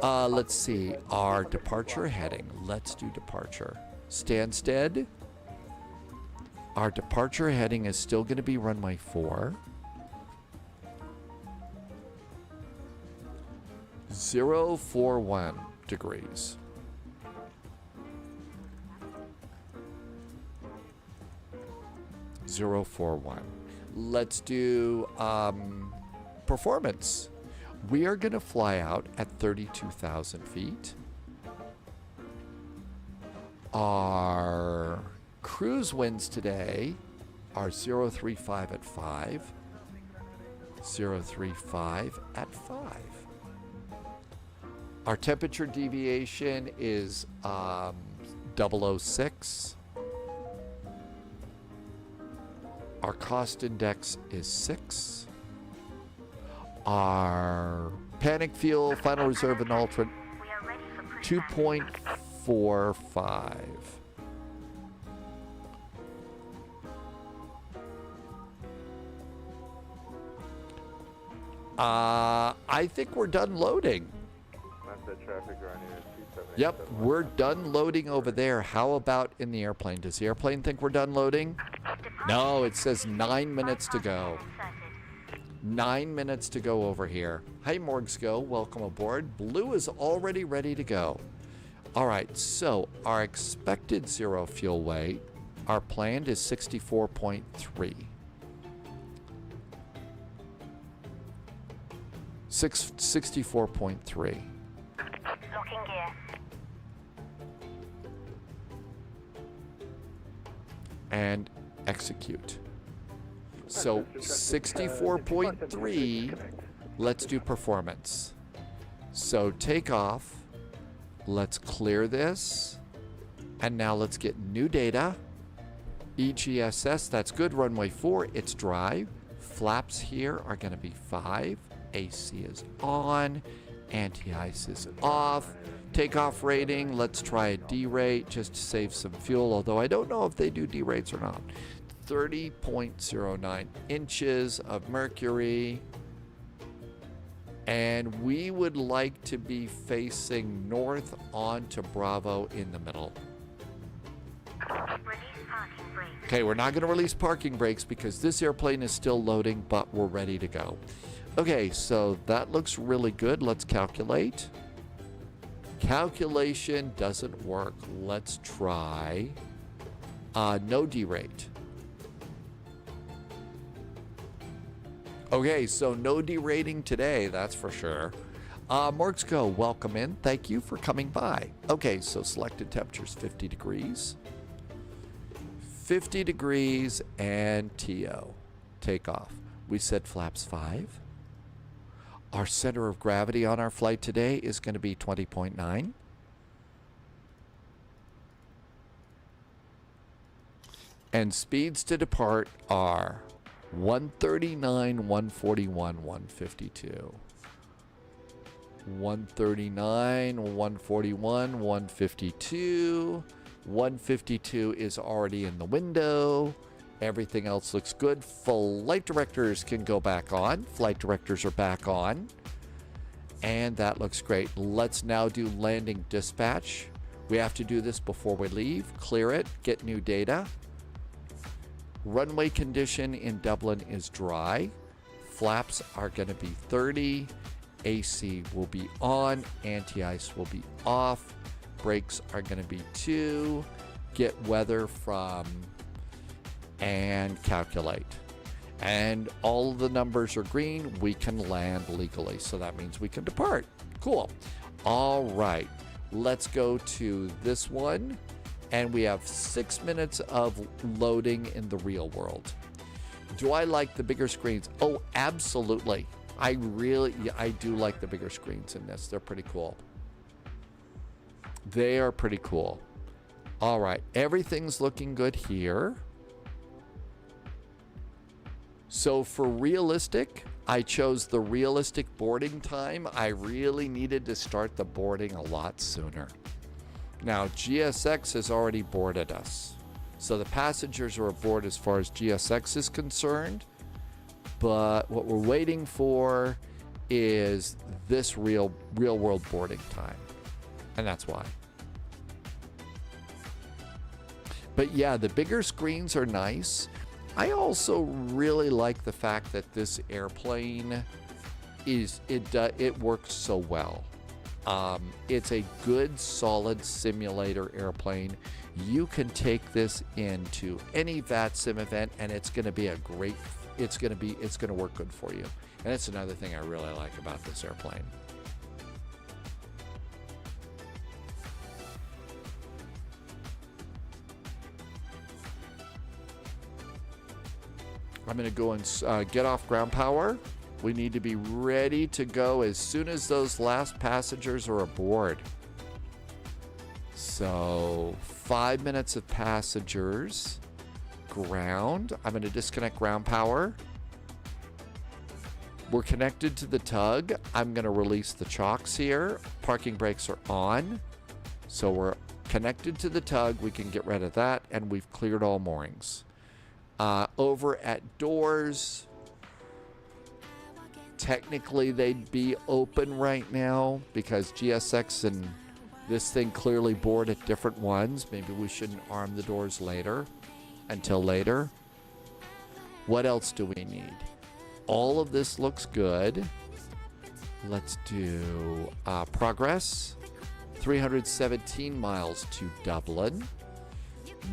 Let's see, our departure heading. Let's do departure. Stanstead. Our departure heading is still going to be runway 4. 041 degrees. Let's do performance. We are going to fly out at 32,000 feet. Our cruise winds today are 035 at 5. 035 at 5. Our temperature deviation is 006. Our cost index is 6. Our panic fuel, final reserve and ultra, 2.45. I think we're done loading. Yep, we're done loading over there. How about in the airplane? Does the airplane think we're done loading? No, it says 9 minutes to go. 9 minutes to go over here. Hi, Morgsco. Welcome aboard. Blue is already ready to go. All right, so our expected zero fuel weight, our planned is 64.3. 64.3. Locking gear. And execute. So 64.3, let's do performance. So take off, let's clear this, and now let's get new data. EGSS, that's good, runway 4, it's dry. Flaps here are gonna be 5, AC is on, anti-ice is off. Takeoff rating, let's try a D-rate just to save some fuel, although I don't know if they do D-rates or not. 30.09 inches of mercury. And we would like to be facing north onto Bravo in the middle. Okay, we're not going to release parking brakes because this airplane is still loading, but we're ready to go. Okay, so that looks really good. Let's calculate. Calculation doesn't work. Let's try no D-rate. Okay, so no derating today, that's for sure. Morgsco, welcome in. Thank you for coming by. Okay, so selected temperatures 50 degrees. 50 degrees and TO. Take off. We said flaps 5. Our center of gravity on our flight today is going to be 20.9. And speeds to depart are 139, 141, 152. 139, 141, 152. 152 is already in the window. Everything else looks good. Flight directors can go back on. Flight directors are back on. And that looks great. Let's now do landing dispatch. We have to do this before we leave. Clear it, get new data. Runway condition in Dublin is dry. Flaps are going to be 30. AC will be on. Anti-ice will be off. Brakes are going to be 2. Get weather from and calculate. And all of the numbers are green. We can land legally. So that means we can depart. Cool. All right. Let's go to this one. And we have 6 minutes of loading in the real world. Do I like the bigger screens? Oh, absolutely. I do like the bigger screens in this. They're pretty cool. They are pretty cool. All right. Everything's looking good here. So for realistic, I chose the realistic boarding time. I really needed to start the boarding a lot sooner. Now, GSX has already boarded us. So the passengers are aboard as far as GSX is concerned. But what we're waiting for is this real world boarding time. And that's why. But yeah, the bigger screens are nice. I also really like the fact that this airplane it works so well. It's a good, solid simulator airplane. You can take this into any VAT sim event, and it's going to be it's going to work good for you. And that's another thing I really like about this airplane. I'm going to go and get off ground power. We need to be ready to go as soon as those last passengers are aboard. So 5 minutes of passengers. Ground. I'm going to disconnect ground power. We're connected to the tug. I'm going to release the chocks here. Parking brakes are on. So we're connected to the tug. We can get rid of that. And we've cleared all moorings. Over at doors, technically they'd be open right now because GSX and this thing clearly board at different ones. Maybe we shouldn't arm the doors until later. What else do we need? All of this looks good. Let's do progress. 317 miles to Dublin.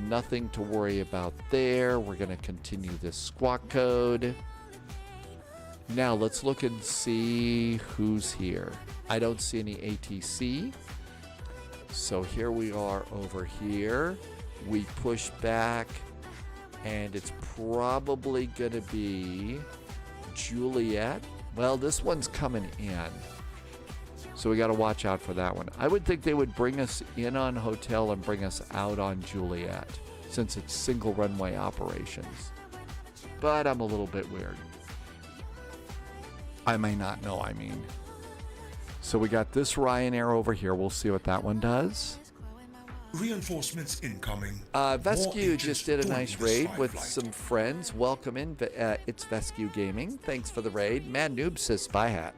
Nothing to worry about there. We're going to continue this squawk code. Now let's look and see who's here. I don't see any ATC. So here we are over here. We push back and it's probably going to be Juliet. Well, this one's coming in. So we got to watch out for that one. I would think they would bring us in on hotel and bring us out on Juliet since it's single runway operations. But I'm a little bit weird. I may not know, I mean. So we got this Ryanair over here. We'll see what that one does. Reinforcements incoming. Vescu just did a nice raid with some friends. Welcome in. It's Vescu Gaming. Thanks for the raid. Mad Noob says spy hat.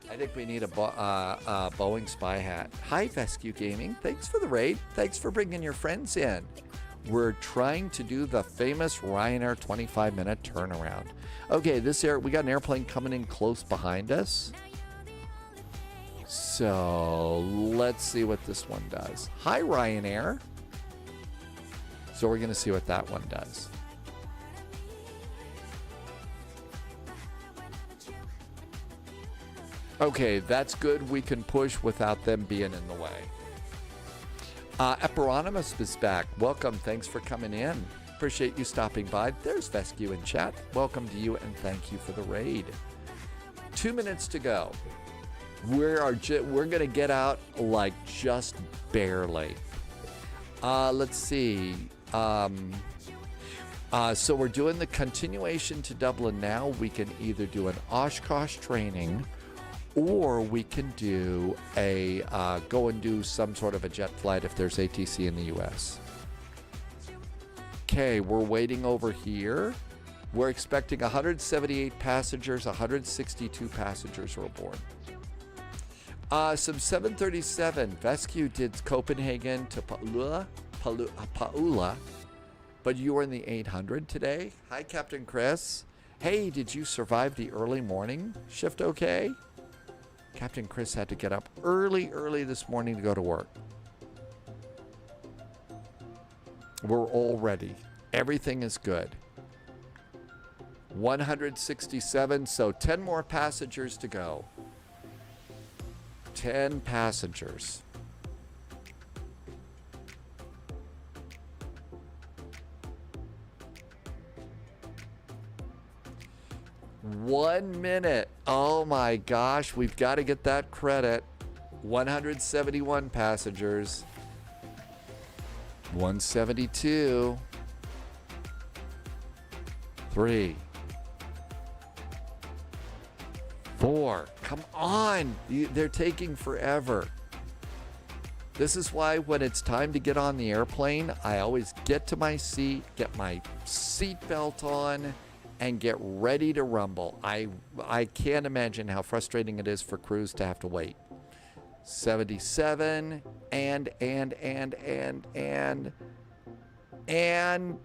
I think we need a Boeing spy hat. Hi, Vescu Gaming. Thanks for the raid. Thanks for bringing your friends in. We're trying to do the famous Ryanair 25-minute turnaround. Okay, we got an airplane coming in close behind us. So let's see what this one does. Hi, Ryanair. So we're going to see what that one does. Okay, that's good. We can push without them being in the way. Eperonymus is back. Welcome. Thanks for coming in. Appreciate you stopping by. There's Fescue in chat. Welcome to you and thank you for the raid. 2 minutes to go. We're going to get out like just barely. Let's see. So we're doing the continuation to Dublin now. We can either do an Oshkosh training, or we can do a go and do some sort of a jet flight if there's ATC in the U.S. Okay, we're waiting over here. We're expecting 178 passengers, 162 passengers are aboard. Some 737. Vescu did Copenhagen to Paula, but you were in the 800 today. Hi, Captain Chris. Hey, did you survive the early morning shift okay? Captain Chris had to get up early this morning to go to work. We're all ready. Everything is good. 167, so 10 more passengers to go. 10 passengers. One minute. Oh my gosh, we've got to get that credit. 171 passengers. 172. 3. 4. Come on. They're taking forever. This is why when it's time to get on the airplane, I always get to my seat, get my seat belt on, and get ready to rumble. I can't imagine how frustrating it is for crews to have to wait. 77 and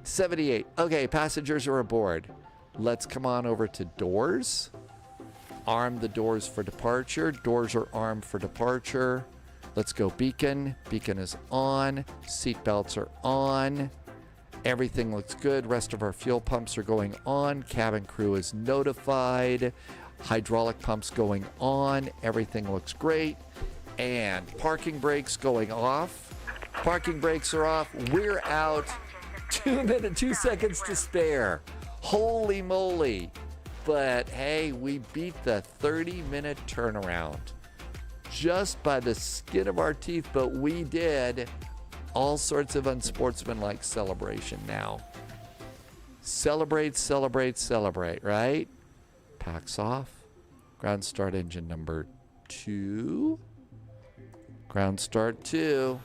78. Okay, passengers are aboard. Let's come on over to doors. Arm the doors for departure. Doors are armed for departure. Let's go beacon. Beacon is on. Seat belts are on. Everything looks good. Rest of our fuel pumps are going on. Cabin crew is notified. Hydraulic pumps going on. Everything looks great. And parking brakes going off. Parking brakes are off. We're out. 2 seconds to spare. Holy moly. But hey, we beat the 30-minute turnaround just by the skin of our teeth, but we did. All sorts of unsportsmanlike celebration now. Celebrate, celebrate, celebrate, right? Packs off. Ground start engine number 2. Ground start 2.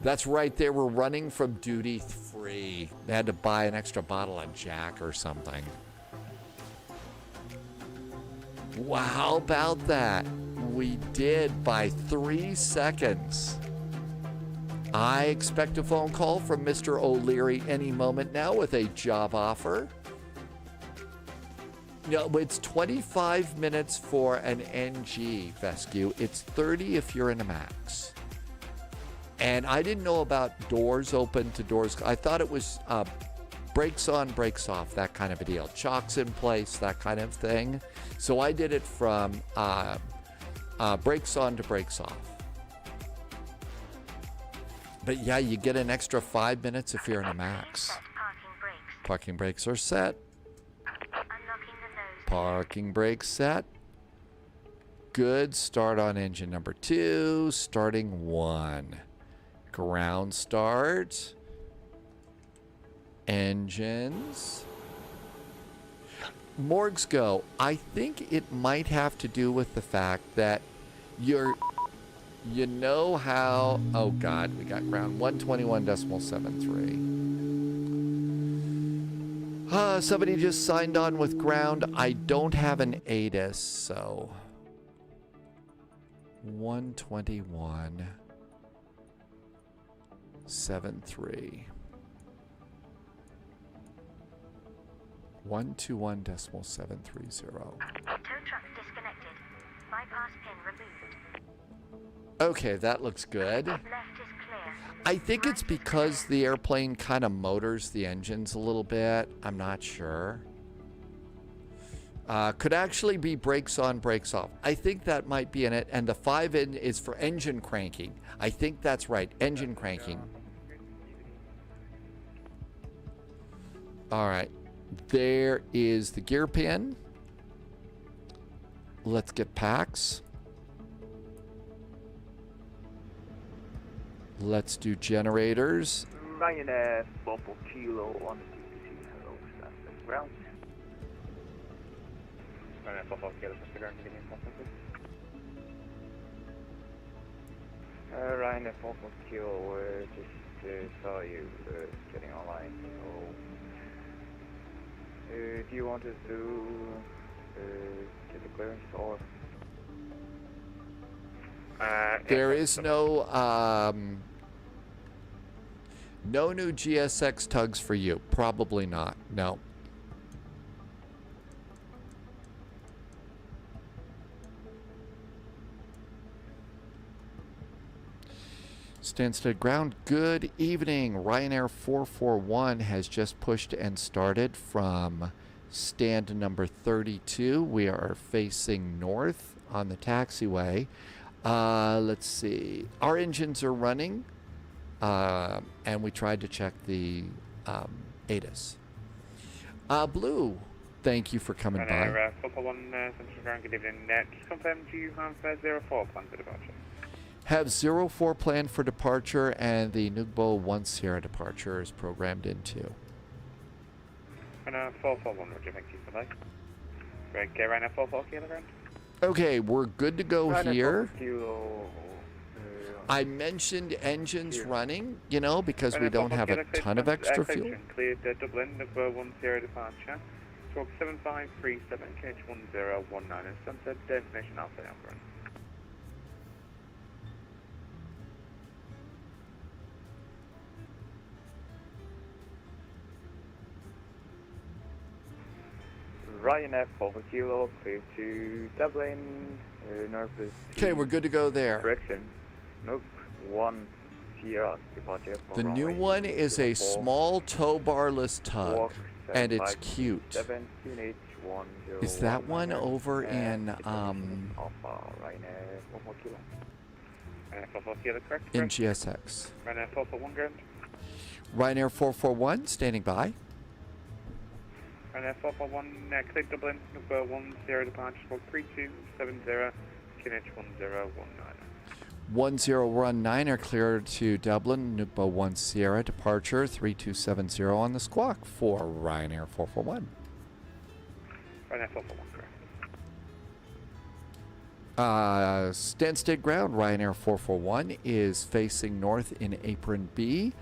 That's right, they were running from duty free. They had to buy an extra bottle of Jack or something. Wow, how about that? We did by 3 seconds. I expect a phone call from Mr. O'Leary any moment now with a job offer. No, it's 25 minutes for an NG, Fescue. It's 30 if you're in a MAX. And I didn't know about doors open to doors. I thought it was brakes on, brakes off, that kind of a deal. Chocks in place, that kind of thing. So I did it from brakes on to brakes off. But yeah, you get an extra 5 minutes if you're in a MAX. Parking brakes are set. Parking brakes set. Good. Start on engine number 2. Starting 1. Ground start. Engines. Morgs go. I think it might have to do with the fact that you know how, oh God, we got ground 121.73. Somebody just signed on with ground. I don't have an ATIS, so 121.73. 121.730. Tow truck disconnected. Bypass pin removed. Okay, that looks good. Left is clear. I think it's because the airplane kind of motors the engines a little bit. I'm not sure. Could actually be brakes on, brakes off. I think that might be in it. And the 5 in is for engine cranking. I think that's right. Engine cranking. All right. There is the gear pin. Let's get packs. Let's do generators. Ryanair 44 Kilo on the CPC. Hello, Stanstead ground. Ryanair 44 Kilo, Mr. Ground, give me a second, please. Ryanair 44 Kilo, just saw you getting online. So, do you want us to get the clearance or? There is no no new GSX tugs for you. Probably not. No. Stanstead ground. Good evening. Ryanair 441 has just pushed and started from stand number 32. We are facing north on the taxiway. Let's see. Our engines are running, and we tried to check the ASUS. Blue, thank you for coming by. 441 Central Ground, good evening. Just confirm, do you have 04 planned for departure? Have 04 planned for departure, and the Nugbo 1 Sierra departure is programmed into. And 441, Roger, thank you for that. Right, get right now 44 kilogram. Okay, we're good to go here. Kilo, I mentioned engines running, you know, because we don't have a ton of extra fuel. Cleared Dublin, number 10 departure. Stroke 7537, KH1019, and Sunset destination Alpha Alpha. Ryanair 4 Kilo, clear to Dublin, northwest. Okay, we're good to go there. Direction, nope, 1 Sierra, departure. The new one is a small tow barless tug, and it's cute. Is that one over in in GSX? Ryanair 441 ground. Ryanair 441 standing by. Ryanair 441 clear Dublin, number 10 departure, stroke 3270, KH1019. 1019 are cleared to Dublin, Nugbo 1 Sierra, departure 3270 on the squawk for Ryanair 441. Ryanair 441, correct. Stanstead ground, Ryanair 441 is facing north in apron B,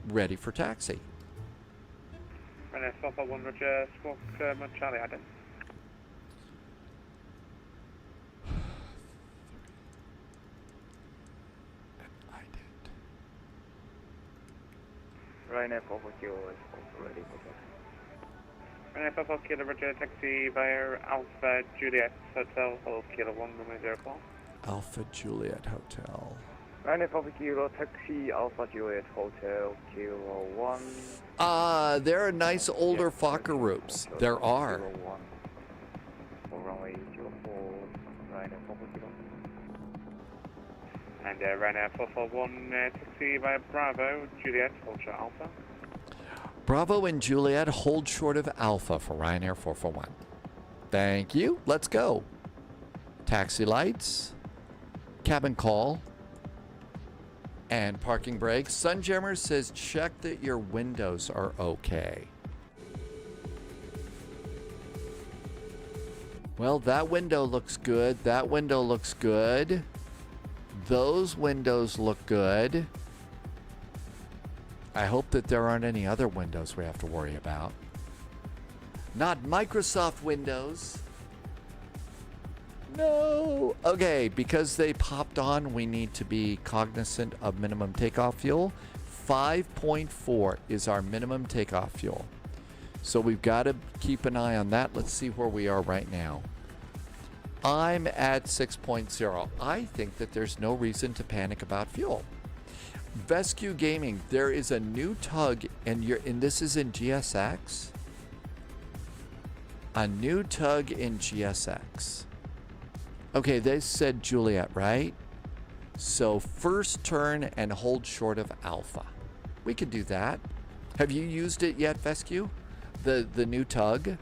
ready for taxi. Ryanair 441, Roger, squawk Charlie Adam. Ryanair 44 Kilo is also ready for taxi. Ryanair 44 Kilo, Roger, taxi via Alpha Juliet Hotel, Hello Kilo 104. Alpha Juliet Hotel. Ryanair 44 Kilo, taxi Alpha Juliet Hotel, Kilo 1. There are nice older Fokker groups. There are. Kilo 1. For runway 04, Ryanair 44 Kilo. And Ryanair 441 taxi via Bravo, Juliet, hold short Alpha. Bravo and Juliet hold short of Alpha for Ryanair 441. Thank you. Let's go. Taxi lights, cabin call, and parking brakes. Sunjammer says check that your windows are okay. Well, that window looks good. That window looks good. Those windows look good. I hope that there aren't any other windows we have to worry about. Not Microsoft Windows. No. Okay, because they popped on, we need to be cognizant of minimum takeoff fuel. 5.4 is our minimum takeoff fuel. So we've got to keep an eye on that. Let's see where we are right now. I'm at 6.0. I think that there's no reason to panic about fuel. Vescu Gaming, there is a new tug, and this is in GSX. A new tug in GSX. Okay, they said Juliet, right? So first turn and hold short of Alpha. We could do that. Have you used it yet, Vescu? the new tug.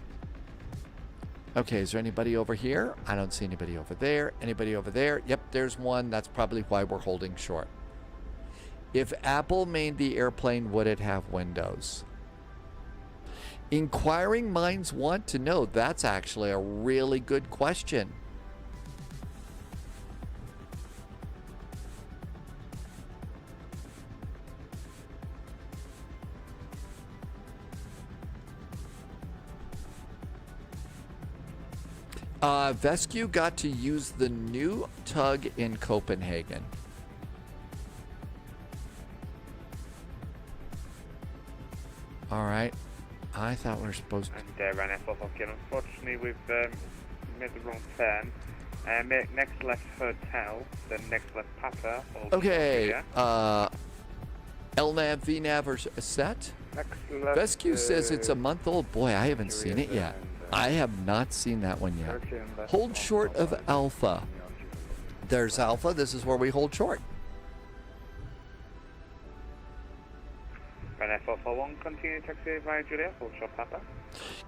Okay, is there anybody over here? I don't see anybody over there. Anybody over there? Yep, there's one. That's probably why we're holding short. If Apple made the airplane, would it have windows? Inquiring minds want to know. That's actually a really good question. Vescu got to use the new tug in Copenhagen. All right. I thought we were supposed to... And Ryanair 441, unfortunately we've made the wrong turn. Make next left hotel, then next left Papa. Okay. LNAV, VNAV are set. Next left, Vescu says it's a month old. Boy, I haven't seen it yet. I have not seen that one yet. Hold short of Alpha. There's Alpha. This is where we hold short. Ryanair 441, continue taxi via Juliet, hold short Papa.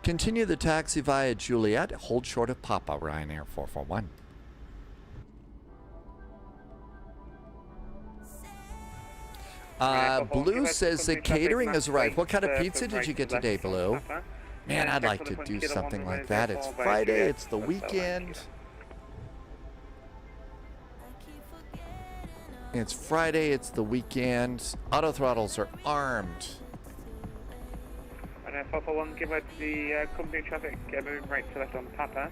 Continue the taxi via Juliet. Hold short of Papa, Ryanair 441. Blue says the catering has arrived. What kind of pizza did you get today, Blue? Man, I'd like to do something like that. It's Friday, it's the weekend. It's Friday, it's the weekend. Auto throttles are armed. And 441, give out to the company traffic, moving right to left on Papa.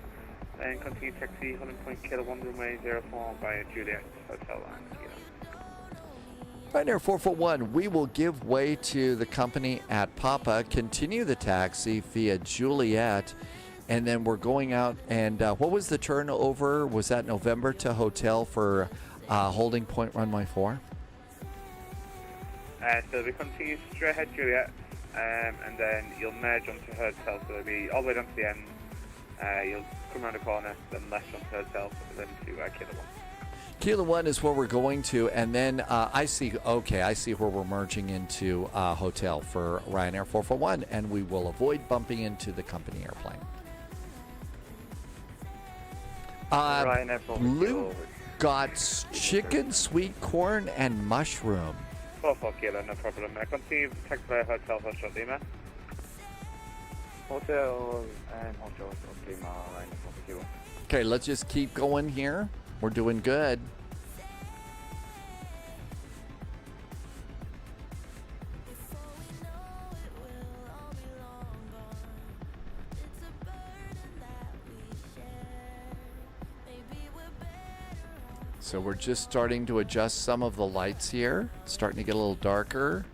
Then continue taxi 100 Kilo 1 runway 04 by Juliet Hotel line. Ryanair 441, we will give way to the company at Papa, continue the taxi via Juliet, and then we're going out. And what was the turnover? Was that November to hotel for holding point runway 4? So we continue straight ahead Juliet, and then you'll merge onto hotel, so it'll be all the way down to the end. You'll come around the corner, then left onto hotel, then to Kilo 1. Kilo 1 is where we're going to, and then I see where we're merging into hotel for Ryanair 441, and we will avoid bumping into the company airplane. Blue got chicken, sweet corn, and mushroom. 44 Kilo, no problem. Continue taxi via hotel for short Lima. Hotel and hotel for Lima, Ryanair 4 Kilo. Okay, let's just keep going here. We're doing good. So we're just starting to adjust some of the lights here. It's starting to get a little darker.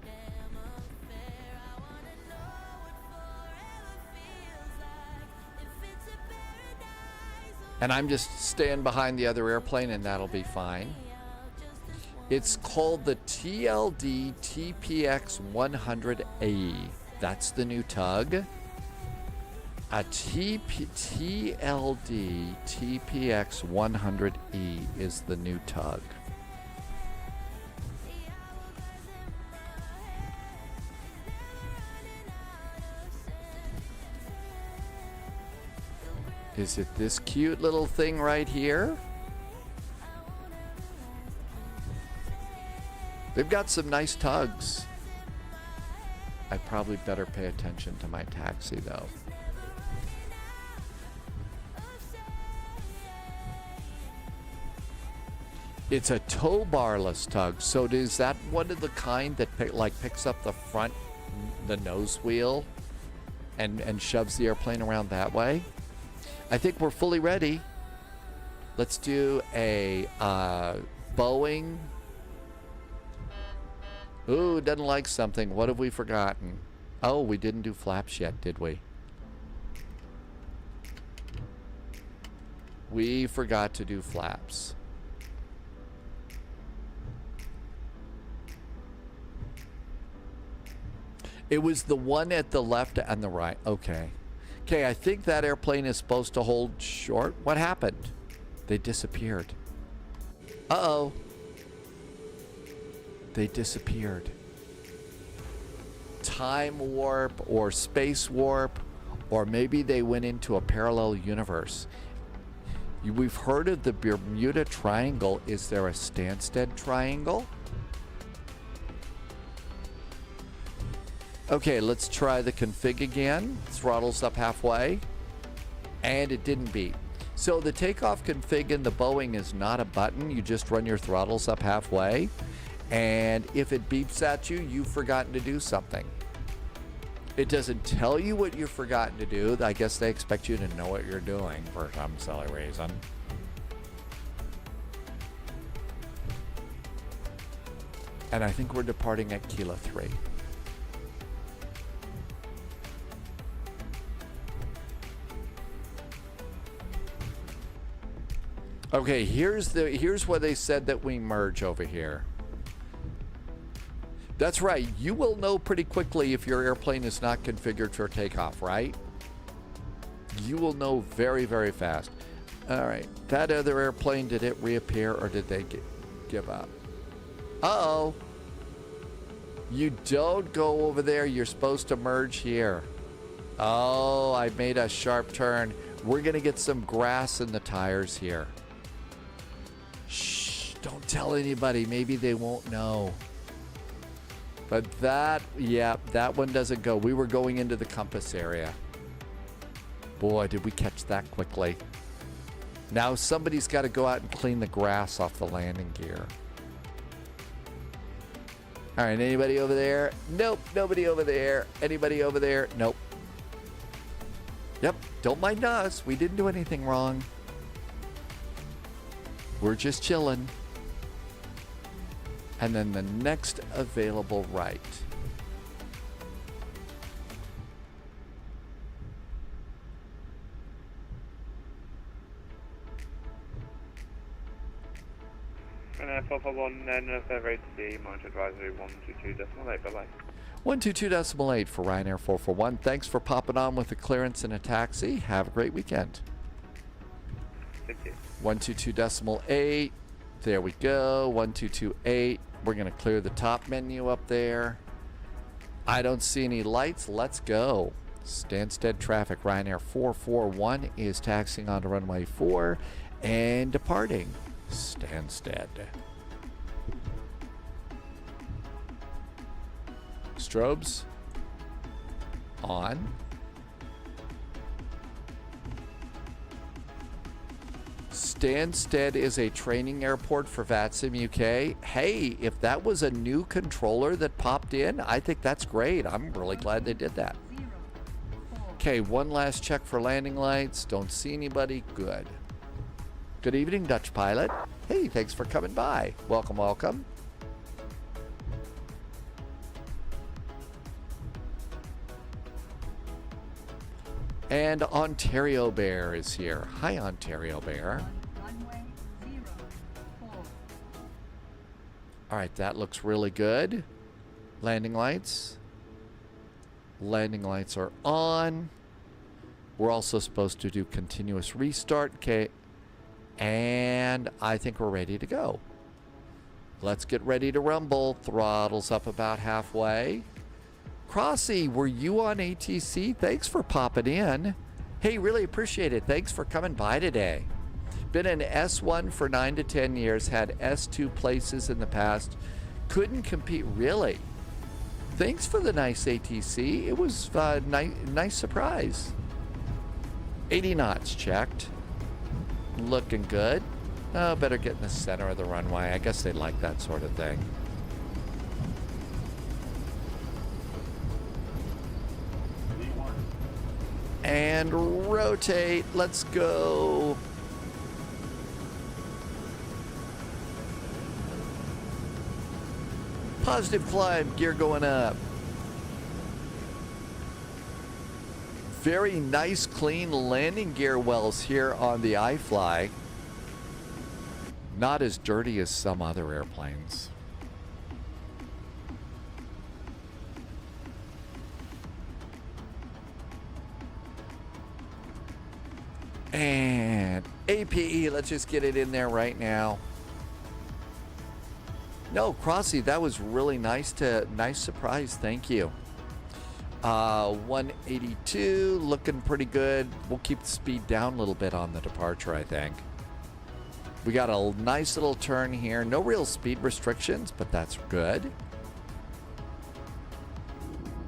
And I'm just staying behind the other airplane, and that'll be fine. It's called the TLD TPX 100A. That's the new tug. A TLD TPX 100E is the new tug. Is it this cute little thing right here? They've got some nice tugs. I probably better pay attention to my taxi though. It's a tow barless tug. So is that one of the kind that picks up the front, the nose wheel, and shoves the airplane around that way? I think we're fully ready. Let's do a Boeing. Ooh, doesn't like something. What have we forgotten? Oh, we didn't do flaps yet, did we? We forgot to do flaps. It was the one at the left and the right. Okay. Okay, I think that airplane is supposed to hold short. What happened? They disappeared. Uh-oh. They disappeared. time warp or space warp, or maybe they went into a parallel universe. We've heard of the Bermuda Triangle. Is there a Stanstead Triangle? Okay, let's try the config again. Throttles up halfway. And it didn't beep. So the takeoff config in the Boeing is not a button. You just run your throttles up halfway. And if it beeps at you, you've forgotten to do something. It doesn't tell you what you've forgotten to do. I guess they expect you to know what you're doing for some silly reason. And I think we're departing at Kilo 3. Okay, here's where they said that we merge over here. That's right. You will know pretty quickly if your airplane is not configured for takeoff, right? You will know very, very fast. All right. That other airplane, did it reappear or did they give up? Uh-oh. You don't go over there. You're supposed to merge here. Oh, I made a sharp turn. We're going to get some grass in the tires here. Shh. Don't tell anybody. Maybe they won't know. But that one doesn't go. We were going into the compass area. Boy, did we catch that quickly. Now somebody's got to go out and clean the grass off the landing gear. All right, anybody over there? Nope, nobody over there. Anybody over there? Nope. Yep, don't mind us. We didn't do anything wrong. We're just chilling. And then the next available right. And 441, North Road C, monitor advisory 122.8, bye-bye. 122.8 for Ryanair 441. Thanks for popping on with a clearance and a taxi. Have a great weekend. Thank you. 122.8. There we go. 1228. We're going to clear the top menu up there. I don't see any lights. Let's go. Stanstead traffic. Ryanair 441 is taxiing onto runway 4 and departing Stanstead. Strobes on. Stanstead is a training airport for VATSIM UK. Hey, if that was a new controller that popped in, I think that's great. I'm really glad they did that. Okay, one last check for landing lights. Don't see anybody. Good. Good evening, Dutch pilot. Hey, thanks for coming by. Welcome, welcome. And Ontario Bear is here. Hi, Ontario Bear. Runway 04. All right, that looks really good. Landing lights. Landing lights are on. We're also supposed to do continuous restart. Okay. And I think we're ready to go. Let's get ready to rumble. Throttles up about halfway. Crosse, were you on ATC? Thanks for popping in. Hey, really appreciate it. Thanks for coming by today. Been an S1 for 9 to 10 years. Had S2 places in the past. Couldn't compete, really. Thanks for the nice ATC. It was a nice surprise. 80 knots checked. Looking good. Oh, better get in the center of the runway. I guess they like that sort of thing. And rotate. Let's go. Positive climb. Gear going up. Very nice, clean landing gear wells here on the iFly. Not as dirty as some other airplanes. And APE, let's just get it in there right now. No, Crosse, that was really nice surprise. Thank you. 182, looking pretty good. We'll keep the speed down a little bit on the departure, I think. We got a nice little turn here. No real speed restrictions, but that's good.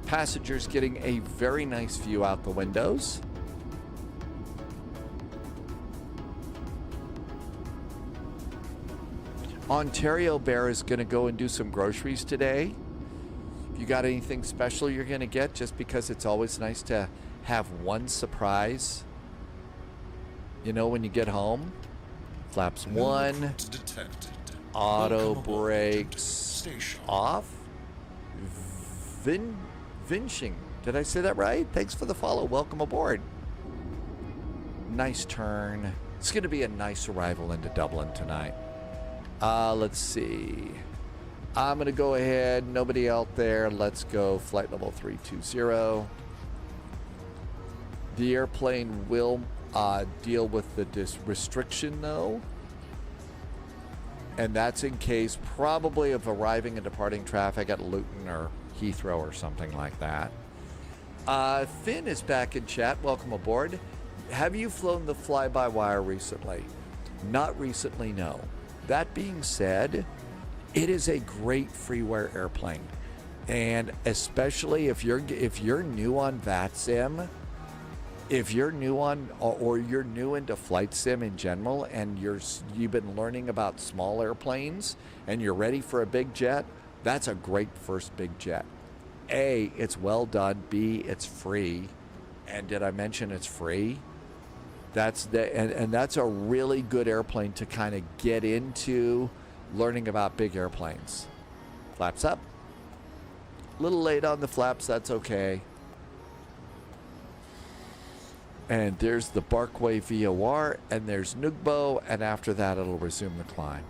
Passengers getting a very nice view out the windows. Ontario Bear is going to go and do some groceries today. If you got anything special you're going to get, just because it's always nice to have one surprise, you know, when you get home. Flaps 1, auto brakes off. Vinching, did I say that right? Thanks for the follow. Welcome aboard. Nice turn. It's going to be a nice arrival into Dublin tonight. Let's see. I'm going to go ahead. Nobody out there. Let's go flight level 320. The airplane will deal with the restriction, though. And that's in case probably of arriving and departing traffic at Luton or Heathrow or something like that. Finn is back in chat. Welcome aboard. Have you flown the fly-by-wire recently? Not recently, no. That being said, it is a great freeware airplane, and especially if you're new on VATSIM, if you're new on or you're new into flight sim in general, and you've been learning about small airplanes and you're ready for a big jet, that's a great first big jet. A, it's well done. B, it's free. And did I mention it's free? That's that's a really good airplane to kind of get into learning about big airplanes. Flaps up. A little late on the flaps, that's okay. And there's the Barkway VOR, and there's Nugbo, and after that it'll resume the climb.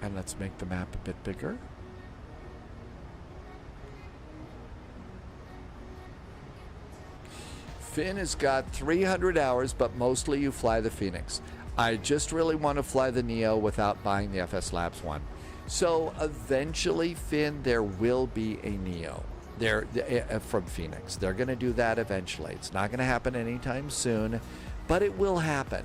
And let's make the map a bit bigger. Finn has got 300 hours, but mostly you fly the Phoenix. I just really want to fly the Neo without buying the FS Labs one. So eventually, Finn, there will be a Neo from Phoenix. They're going to do that eventually. It's not going to happen anytime soon, but it will happen.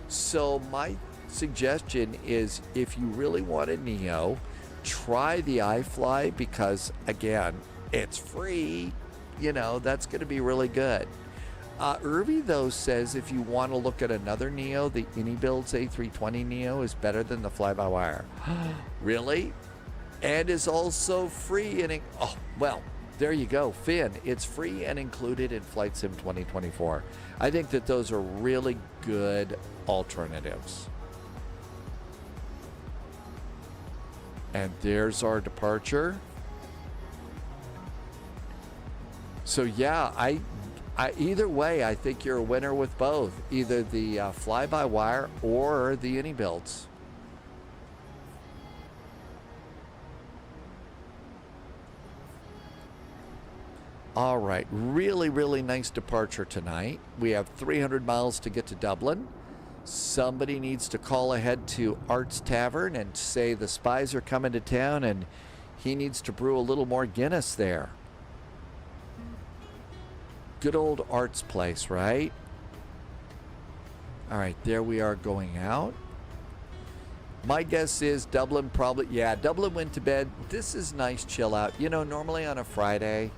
So my suggestion is, if you really want a Neo, try the iFly, because again, it's free. You know, that's going to be really good. Irby, though, says if you want to look at another Neo, the Anybuilds A320 Neo is better than the fly-by-wire. Really? And is also free. Oh, well, there you go. Finn, it's free and included in Flight Sim 2024. I think that those are really good alternatives. And there's our departure. So yeah, either way, I think you're a winner with both, either the fly-by-wire or the Anybuilds. All right, really, really nice departure tonight. We have 300 miles to get to Dublin. Somebody needs to call ahead to Art's Tavern and say the spies are coming to town and he needs to brew a little more Guinness there. Good old Art's place, right? All right, there we are going out. My guess is Dublin probably, yeah, Dublin went to bed. This is nice chill out. You know, normally on a Friday,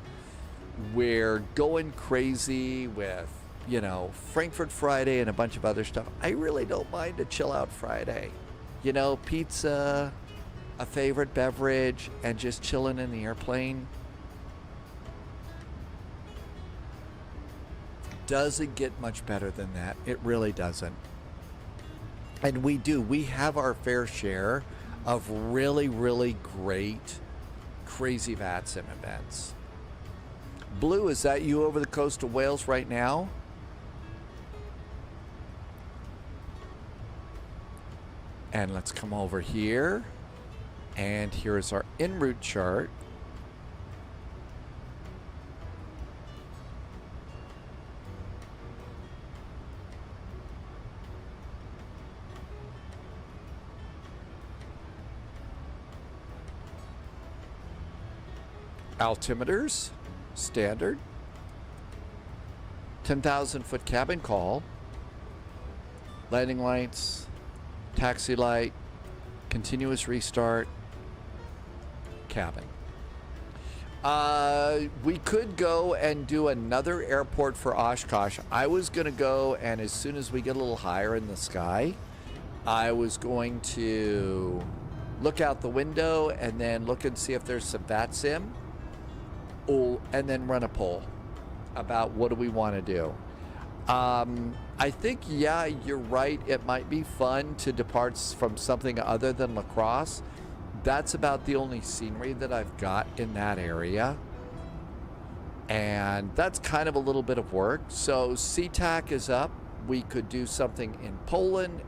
we're going crazy with, you know, Frankfurt Friday and a bunch of other stuff. I really don't mind a chill out Friday. You know, pizza, a favorite beverage, and just chilling in the airplane. Doesn't get much better than that. It really doesn't. And we have our fair share of really, really great, crazy VATSIM events. Blue, is that you over the coast of Wales right now? And let's come over here. And here is our en route chart. altimeters, standard, 10,000 foot cabin call, landing lights, taxi light, continuous restart, cabin. We could go and do another airport for Oshkosh. I was going to go, and as soon as we get a little higher in the sky, I was going to look out the window and then look and see if there's some VATSIM, and then run a poll about what do we want to do. I think, yeah, you're right. It might be fun to depart from something other than La Crosse. That's about the only scenery that I've got in that area. And that's kind of a little bit of work. So SeaTac is up. We could do something in Poland.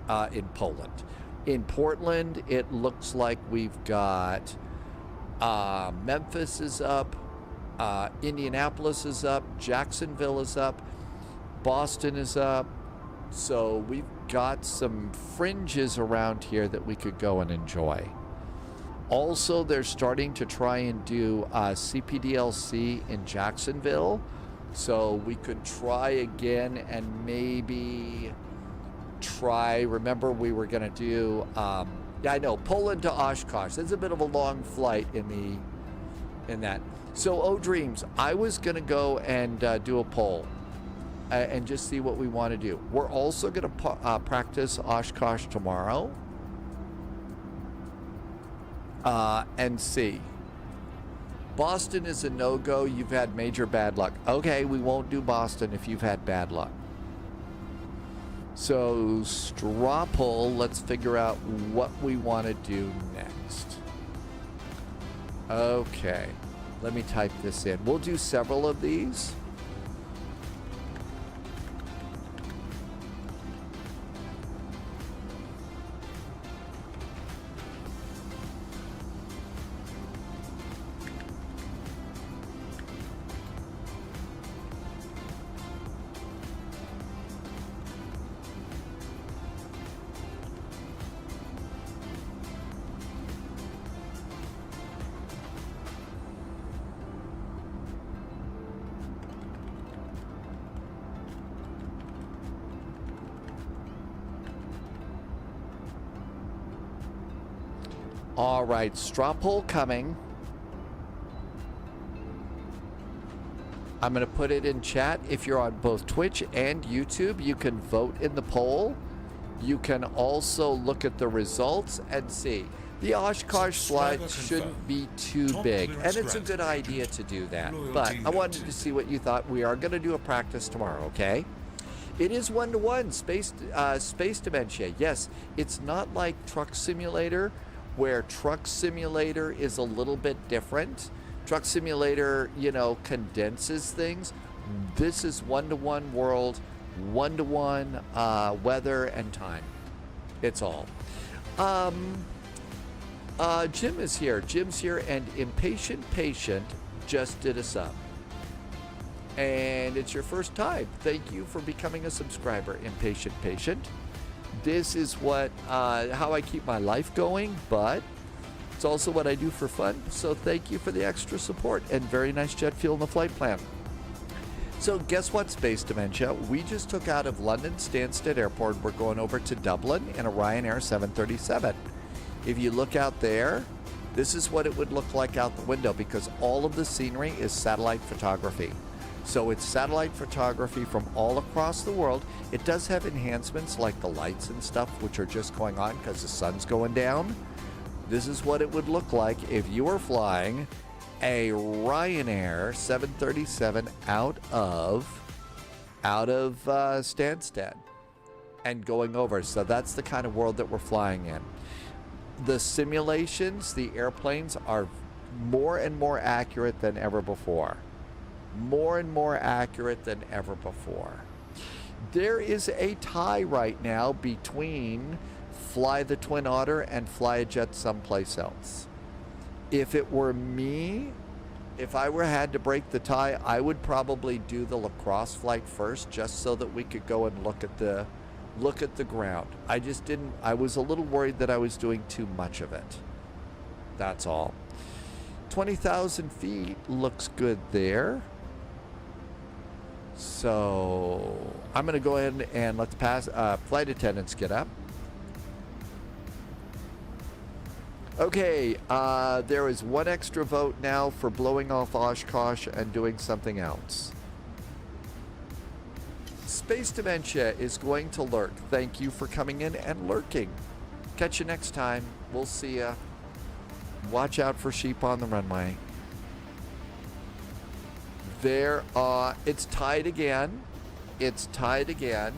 In Portland, it looks like we've got Memphis is up. Indianapolis is up. Jacksonville is up. Boston is up. So we've got some fringes around here that we could go and enjoy. Also, they're starting to try and do CPDLC in Jacksonville. So we could try again and maybe try, remember we were going to do, yeah, I know, Poland to Oshkosh. There's a bit of a long flight in that. So, Dreams, I was going to go and do a poll and just see what we want to do. We're also going to practice Oshkosh tomorrow. And see. Boston is a no-go. You've had major bad luck. Okay, we won't do Boston if you've had bad luck. So, straw poll, let's figure out what we want to do next. Okay, let me type this in. We'll do several of these. All right, straw poll coming. I'm going to put it in chat. If you're on both Twitch and YouTube, you can vote in the poll. You can also look at the results and see. The Oshkosh slide shouldn't be too big, and it's a good idea to do that. But I wanted to see what you thought. We are going to do a practice tomorrow, okay? It is 1-to-1, space dementia. Yes, it's not like Truck Simulator, where Truck Simulator is a little bit different. Truck Simulator, you know, condenses things. This is 1-to-1 world, 1-to-1 weather and time. It's all. Jim is here. Jim's here, and Impatient Patient just did us up. And it's your first time. Thank you for becoming a subscriber, Impatient Patient. This is what how I keep my life going, but it's also what I do for fun. So thank you for the extra support and very nice jet fuel in the flight plan. So guess what, Space Dementia? We just took out of London Stanstead Airport. We're going over to Dublin in a Ryanair 737. If you look out there, this is what it would look like out the window because all of the scenery is satellite photography. So it's satellite photography from all across the world. It does have enhancements like the lights and stuff, which are just going on because the sun's going down. This is what it would look like if you were flying a Ryanair 737 out of Stanstead and going over. So that's the kind of world that we're flying in. The simulations, the airplanes are more and more accurate than ever before. More and more accurate than ever before. There is a tie right now between Fly the Twin Otter and Fly a Jet someplace else. If it were me, if I had to break the tie, I would probably do the La Crosse flight first, just so that we could go and look at the ground. I was a little worried that I was doing too much of it. That's all. 20,000 feet looks good there. So I'm going to go ahead and let the flight attendants get up. Okay, there is one extra vote now for blowing off Oshkosh and doing something else. Space Dementia is going to lurk. Thank you for coming in and lurking. Catch you next time. We'll see ya. Watch out for sheep on the runway. There, it's tied again. It's tied again.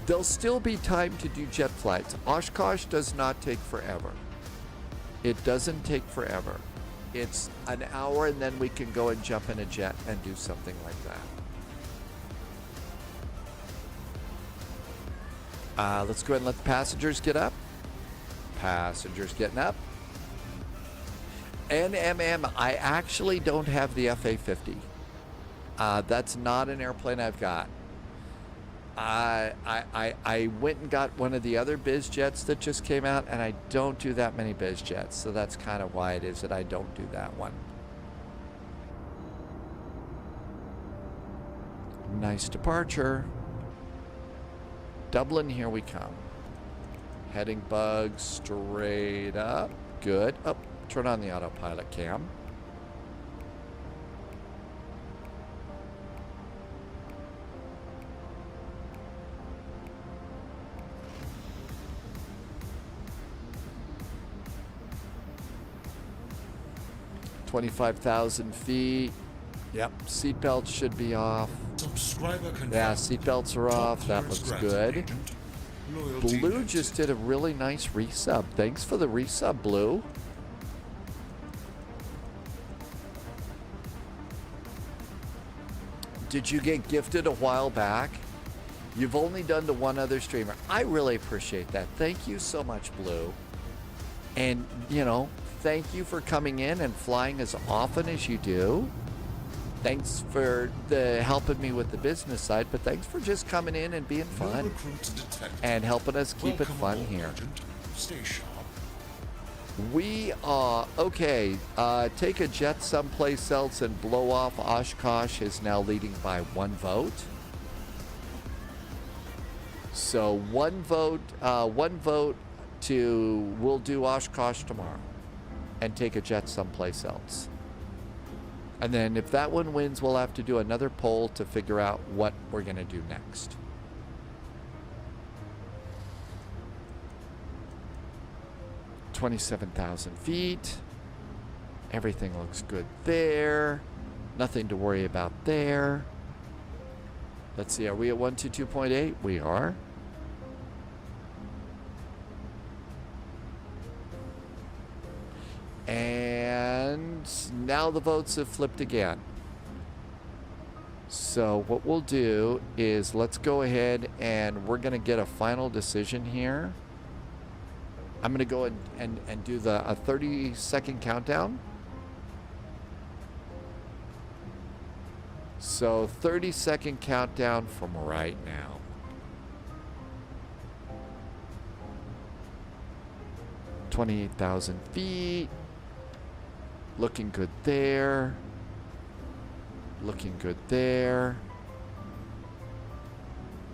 There'll still be time to do jet flights. Oshkosh does not take forever. It doesn't take forever. It's an hour and then we can go and jump in a jet and do something like that. Let's go ahead and let the passengers get up. Passengers getting up. NMM, I actually don't have the FA-50. That's not an airplane I've got. I went and got one of the other biz jets that just came out, and I don't do that many biz jets, so that's kind of why it is that I don't do that one. Nice departure. Dublin, here we come. Heading bug straight up. Good. Up. Turn on the autopilot cam. $25,000 feet. Yep, seatbelts should be off. Yeah, seatbelts are off. That looks good. Blue just did a really nice resub. Thanks for the resub, Blue. Did you get gifted a while back? You've only done to one other streamer. I really appreciate that. Thank you so much, Blue. And, you know, thank you for coming in and flying as often as you do. Thanks for helping me with the business side, but thanks for just coming in and being fun and helping us keep it fun here. Stay sharp. We are okay. Take a jet someplace else and blow off Oshkosh is now leading by 1 vote. So 1 vote to we'll do Oshkosh tomorrow and take a jet someplace else. And then if that one wins, we'll have to do another poll to figure out what we're going to do next. $27,000 feet. Everything looks good there. Nothing to worry about there. Let's see, are we at 122.8? We are. And now the votes have flipped again. So what we'll do is let's go ahead and we're going to get a final decision here. I'm going to go and do a 30-second countdown. So 30-second countdown from right now. $28,000 feet. Looking good there. Looking good there.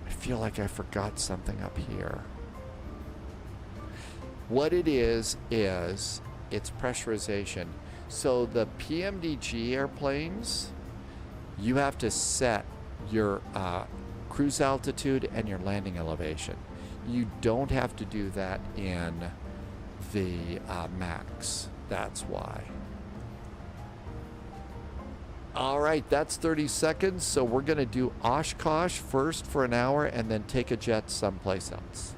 I feel like I forgot something up here. What it is it's pressurization. So the PMDG airplanes, you have to set your cruise altitude and your landing elevation. You don't have to do that in the MAX. That's why. All right, that's 30 seconds. So we're going to do Oshkosh first for an hour and then take a jet someplace else.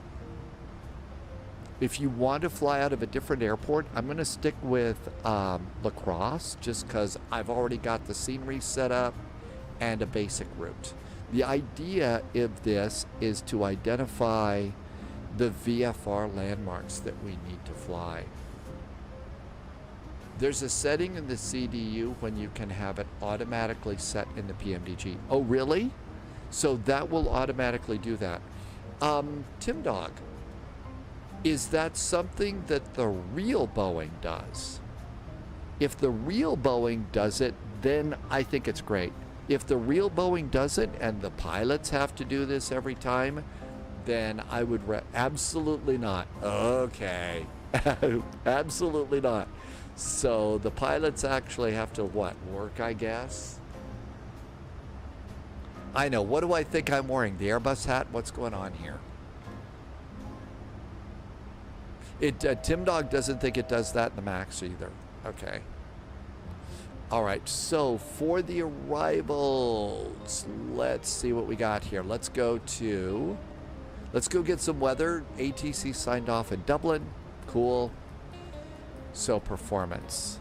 If you want to fly out of a different airport, I'm going to stick with Crosse just because I've already got the scenery set up and a basic route. The idea of this is to identify the VFR landmarks that we need to fly. There's a setting in the CDU when you can have it automatically set in the PMDG. Oh, really? So that will automatically do that. Tim Dog, is that something that the real Boeing does? If the real Boeing does it, then I think it's great. If the real Boeing does it and the pilots have to do this every time, then I would absolutely not. Okay. Absolutely not. So the pilots actually have to what? Work, I guess? I know. What do I think I'm wearing? The Airbus hat? What's going on here? Tim Dog doesn't think it does that in the MAX either. Okay. All right. So for the arrivals, let's see what we got here. Let's go get some weather. ATC signed off in Dublin. Cool. So performance.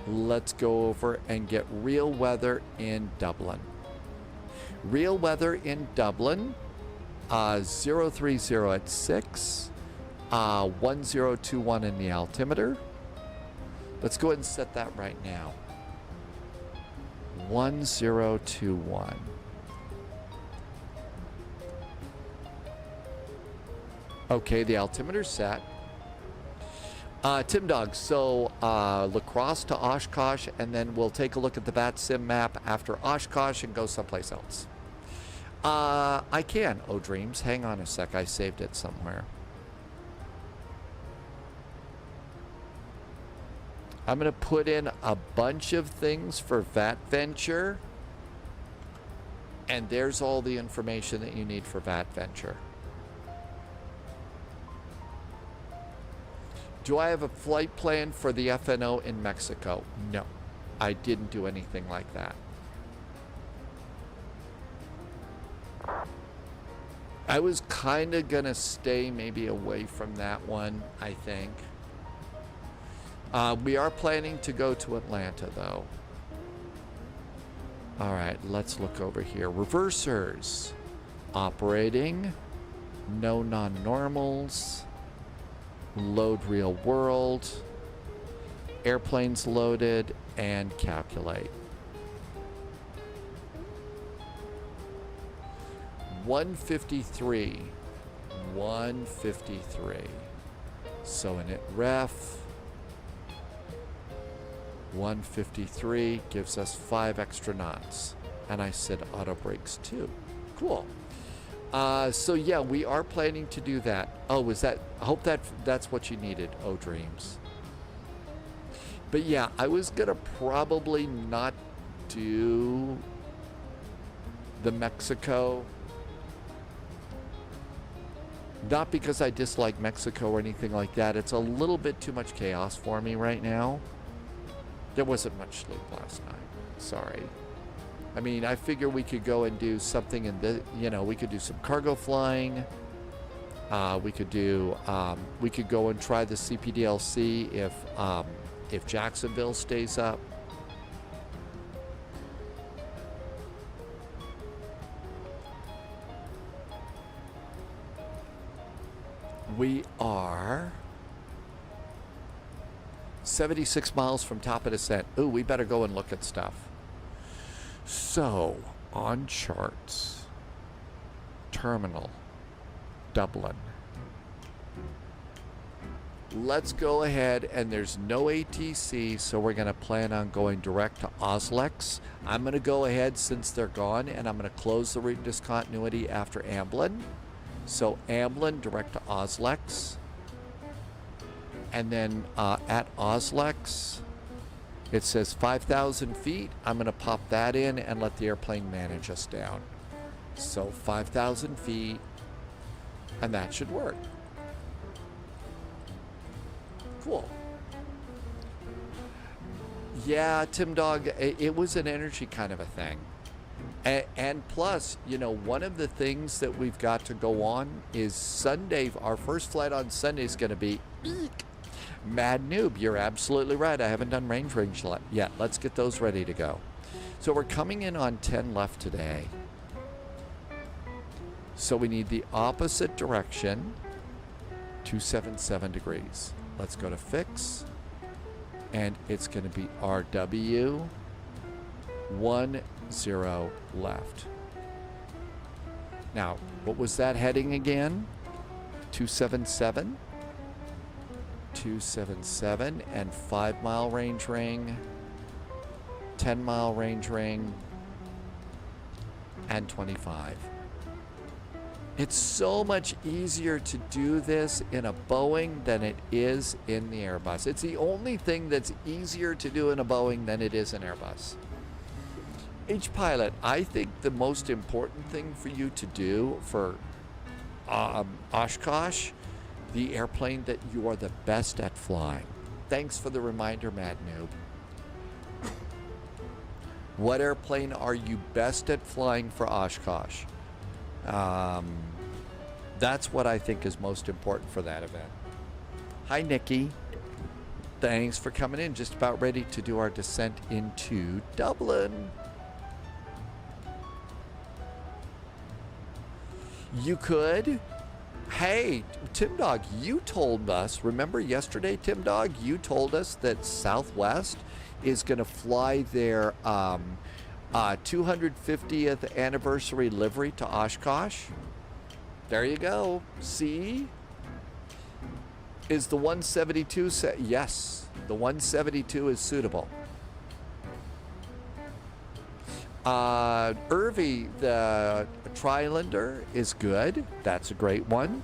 Let's go over and get real weather in Dublin. Real weather in Dublin. 030 at 6. 1021 in the altimeter. Let's go ahead and set that right now. 1021. Okay, the altimeter's set. Tim Dog, so Crosse to Oshkosh, and then we'll take a look at the VATSIM map after Oshkosh and go someplace else. I can. Oh, Dreams. Hang on a sec. I saved it somewhere. I'm going to put in a bunch of things for VAT Venture. And there's all the information that you need for VAT Venture. Do I have a flight plan for the FNO in Mexico? No, I didn't do anything like that. I was kind of going to stay maybe away from that one, I think. We are planning to go to Atlanta, though. All right, let's look over here. Reversers. Operating. No non-normals. Load real world. Airplanes loaded. And calculate. 153. 153. So in it ref. 153 gives us 5 extra knots. And I said auto brakes too. Cool. So yeah, we are planning to do that. Oh, is that, I hope that's what you needed. Oh, Dreams. But yeah, I was gonna probably not do the Mexico. Not because I dislike Mexico or anything like that. It's a little bit too much chaos for me right now. There wasn't much sleep last night. Sorry. I mean, I figure we could go and do something in the, we could do some cargo flying. We could do, we could go and try the CPDLC if Jacksonville stays up. We are 76 miles from top of descent. Ooh, we better go and look at stuff. So, on charts, terminal, Dublin. Let's go ahead, and there's no ATC, so we're going to plan on going direct to Oslex. I'm going to go ahead since they're gone, and I'm going to close the route discontinuity after Amblin. So Amblin direct to Oslex. And then at Oslex, it says 5,000 feet. I'm going to pop that in and let the airplane manage us down. So 5,000 feet, and that should work. Cool. Yeah, Tim Dog, it was an energy kind of a thing. And plus, one of the things that we've got to go on is Sunday. Our first flight on Sunday is going to be Mad Noob. You're absolutely right. I haven't done range yet. Let's get those ready to go. So we're coming in on 10 left today. So we need the opposite direction, 277 degrees. Let's go to fix. And it's going to be RW 10 left. Now, what was that heading again? 277. 277 and 5-mile range ring, 10-mile range ring, and 25. It's so much easier to do this in a Boeing than it is in the Airbus. It's the only thing that's easier to do in a Boeing than it is in Airbus. H-Pilot, I think the most important thing for you to do for Oshkosh, the airplane that you are the best at flying. Thanks for the reminder, Mad Noob. What airplane are you best at flying for Oshkosh? That's what I think is most important for that event. Hi, Nikki. Thanks for coming in. Just about ready to do our descent into Dublin. You could. Hey, Tim Dog, you told us, remember yesterday, Tim Dog, you told us that Southwest is going to fly their 250th anniversary livery to Oshkosh. There you go. See? Is the 172 set? Yes, the 172 is suitable. Irvy, the Trilander is good. That's a great one.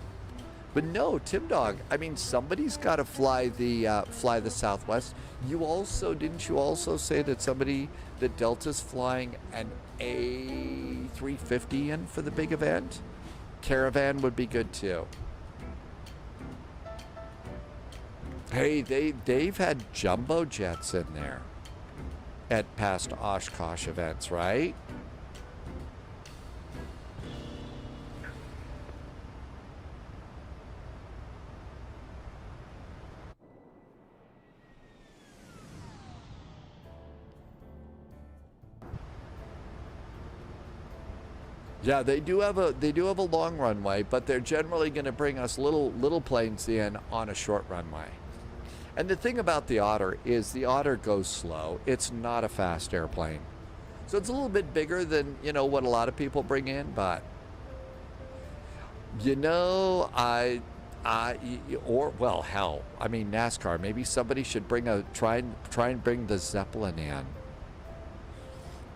But no, Tim Dog, I mean, somebody's got to fly the Southwest. You also, didn't you also say that Delta's flying an A350 in for the big event? Caravan would be good too. Hey, they've had jumbo jets in there at past Oshkosh events, right? Yeah, they do have a long runway, but they're generally going to bring us little planes in on a short runway. And the thing about the Otter is the Otter goes slow. It's not a fast airplane. So it's a little bit bigger than, what a lot of people bring in, but well, hell, I mean, NASCAR, maybe somebody should try and bring the Zeppelin in.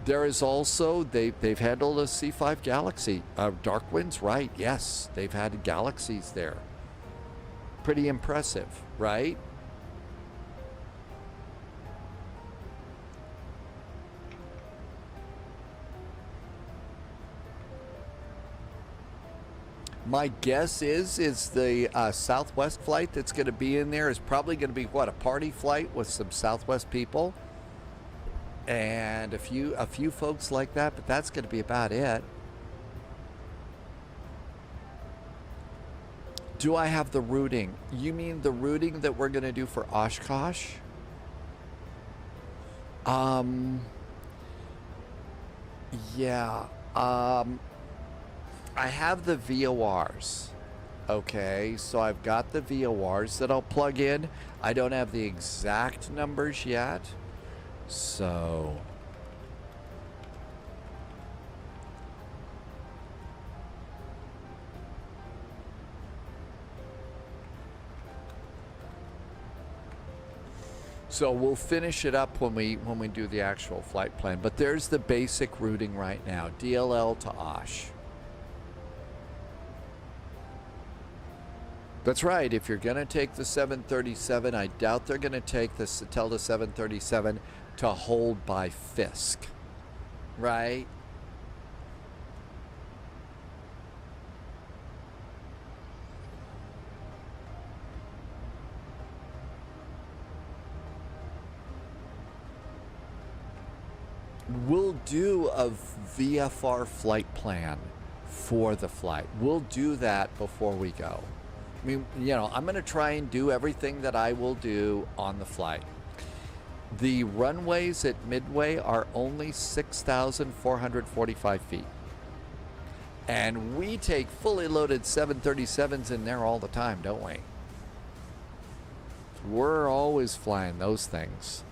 There is also, they've handled a C5 Galaxy. Darkwind's right, yes. They've had Galaxies there. Pretty impressive, right? My guess is the Southwest flight that's going to be in there is probably going to be, a party flight with some Southwest people. And a few folks like that, but that's going to be about it. Do I have the routing? You mean the routing that we're going to do for Oshkosh? Yeah. I have the VORs. Okay, so I've got the VORs that I'll plug in. I don't have the exact numbers yet. So we'll finish it up when we do the actual flight plan. But there's the basic routing right now, DLL to Osh. That's right. If you're going to take the 737, I doubt they're going to tell the 737 to hold by Fisk, right? We'll do a VFR flight plan for the flight. We'll do that before we go. I mean, I'm going to try and do everything that I will do on the flight. The runways at Midway are only 6,445 feet. And we take fully loaded 737s in there all the time, don't we? We're always flying those things.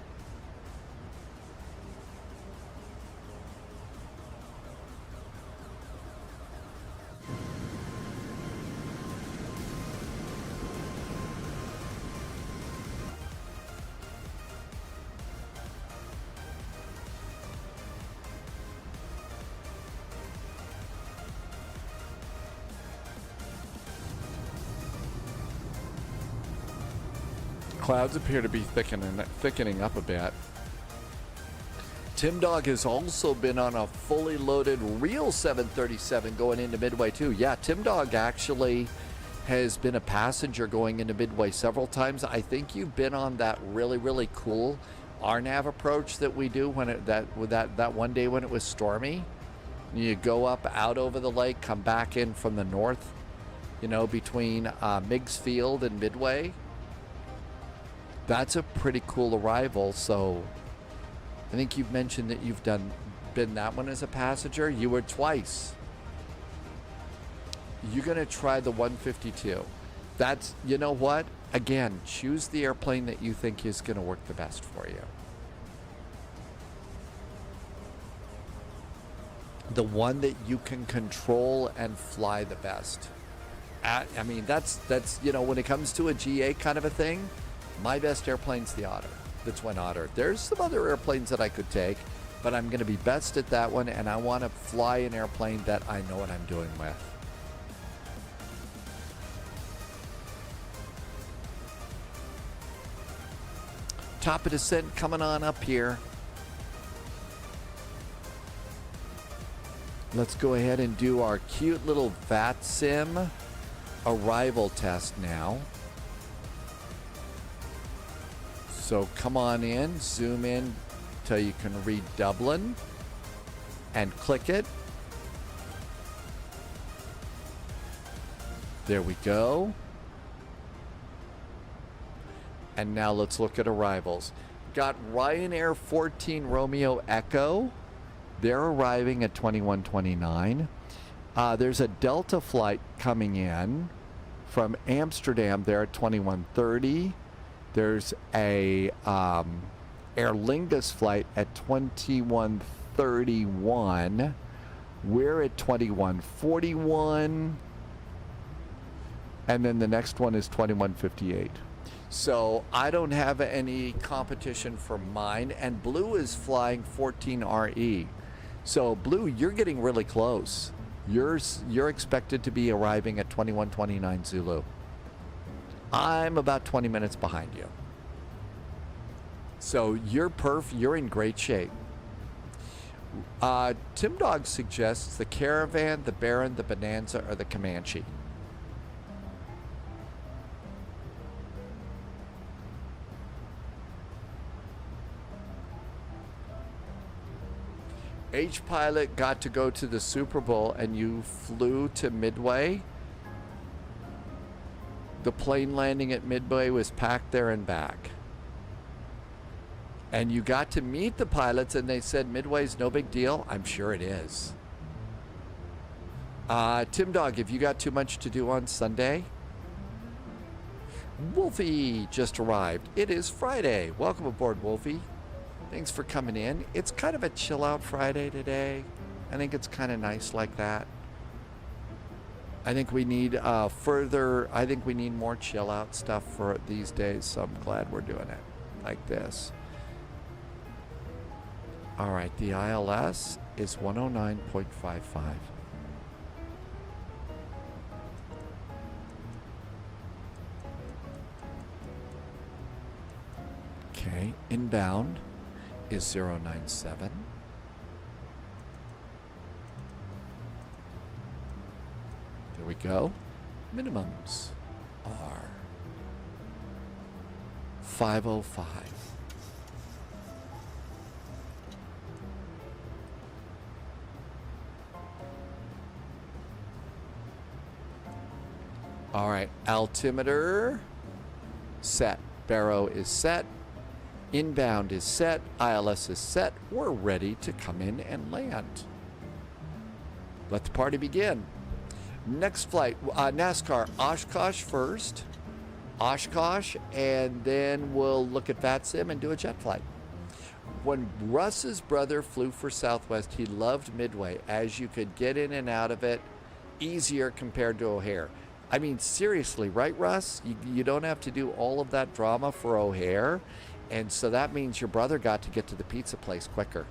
Clouds appear to be thickening up a bit. Tim Dog has also been on a fully loaded real 737 going into Midway too. Yeah, Tim Dog actually has been a passenger going into Midway several times. I think you've been on that really, really cool RNAV approach that we do when that one day when it was stormy. You go up out over the lake, come back in from the north, you know, between Meigs Field and Midway. That's a pretty cool arrival. So I think you've mentioned that you've been that one as a passenger. You were twice. You're going to try the 152. That's, you know what? Again, choose the airplane that you think is going to work the best for you. The one that you can control and fly the best. I mean, that's you know, when it comes to a GA kind of a thing, my best airplane's the Otter, the Twin Otter. There's some other airplanes that I could take, but I'm going to be best at that one, and I want to fly an airplane that I know what I'm doing with. Top of descent coming on up here. Let's go ahead and do our cute little VATSIM arrival test now. So come on in, zoom in till you can read Dublin and click it. There we go. And now let's look at arrivals. Got Ryanair 14 Romeo Echo. They're arriving at 21:29. There's a Delta flight coming in from Amsterdam there at 21:30. There's a Aer Lingus flight at 21:31. We're at 21:41. And then the next one is 21:58. So I don't have any competition for mine. And Blue is flying 14RE. So Blue, you're getting really close. You're expected to be arriving at 21:29 Zulu. I'm about 20 minutes behind you. So you're in great shape. Tim Dog suggests the Caravan, the Baron, the Bonanza, or the Comanche. H Pilot got to go to the Super Bowl and you flew to Midway. The plane landing at Midway was packed there and back. And you got to meet the pilots and they said Midway's no big deal. I'm sure it is. Tim Dog, have you got too much to do on Sunday? Wolfie just arrived. It is Friday. Welcome aboard, Wolfie. Thanks for coming in. It's kind of a chill out Friday today. I think it's kind of nice like that. I think we need we need more chill out stuff for these days, so I'm glad we're doing it like this. All right, the ILS is 109.55. Okay, inbound is 097. There we go. Minimums are 505. All right, altimeter set. Barrow is set. Inbound is set. ILS is set. We're ready to come in and land. Let the party begin. Next flight, NASCAR, Oshkosh first. Oshkosh, and then we'll look at VATSIM and do a jet flight. When Russ's brother flew for Southwest, he loved Midway, as you could get in and out of it easier compared to O'Hare. I mean, seriously, right, Russ? You don't have to do all of that drama for O'Hare, and so that means your brother got to get to the pizza place quicker.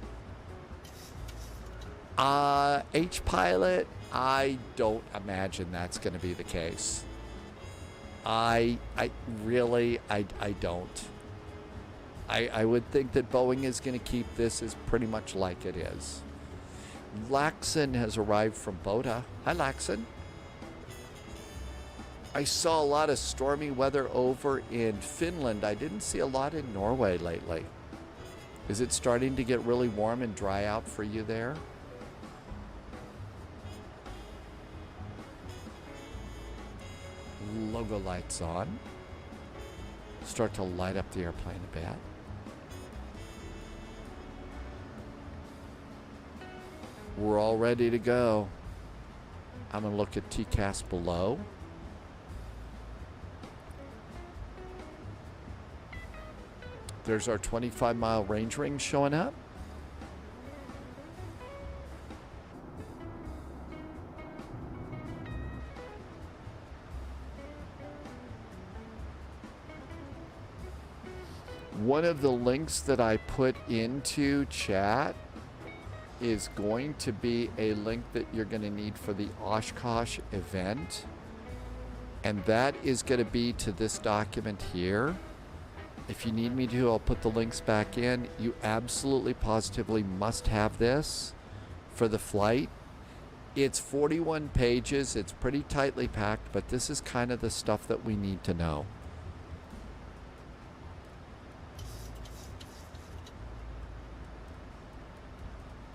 H Pilot, I don't imagine that's going to be the case. I don't. I would think that Boeing is going to keep this as pretty much like it is. Laxon has arrived from Boda. Hi, Laxon. I saw a lot of stormy weather over in Finland. I didn't see a lot in Norway lately. Is it starting to get really warm and dry out for you there? Logo lights on. Start to light up the airplane a bit. We're all ready to go. I'm going to look at TCAS below. There's our 25-mile range ring showing up. One of the links that I put into chat is going to be a link that you're going to need for the Oshkosh event. And that is going to be to this document here. If you need me to, I'll put the links back in. You absolutely positively must have this for the flight. It's 41 pages. It's pretty tightly packed, but this is kind of the stuff that we need to know.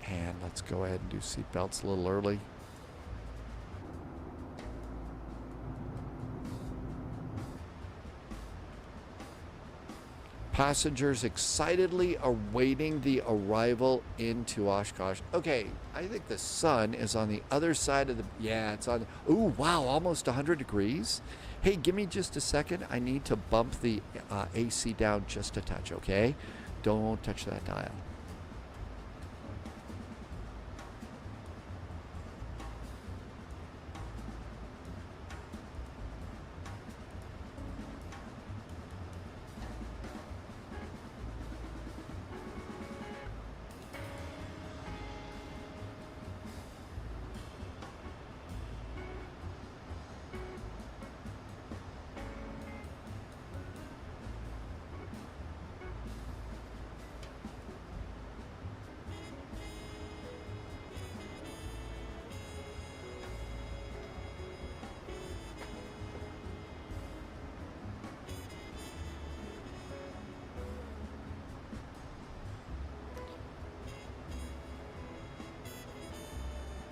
And let's go ahead and do seatbelts a little early. Passengers excitedly awaiting the arrival into Oshkosh. Okay, I think the sun is on the other side of the... Yeah, it's on... Ooh, wow, almost 100 degrees. Hey, give me just a second. I need to bump the AC down just a touch, okay? Don't touch that dial.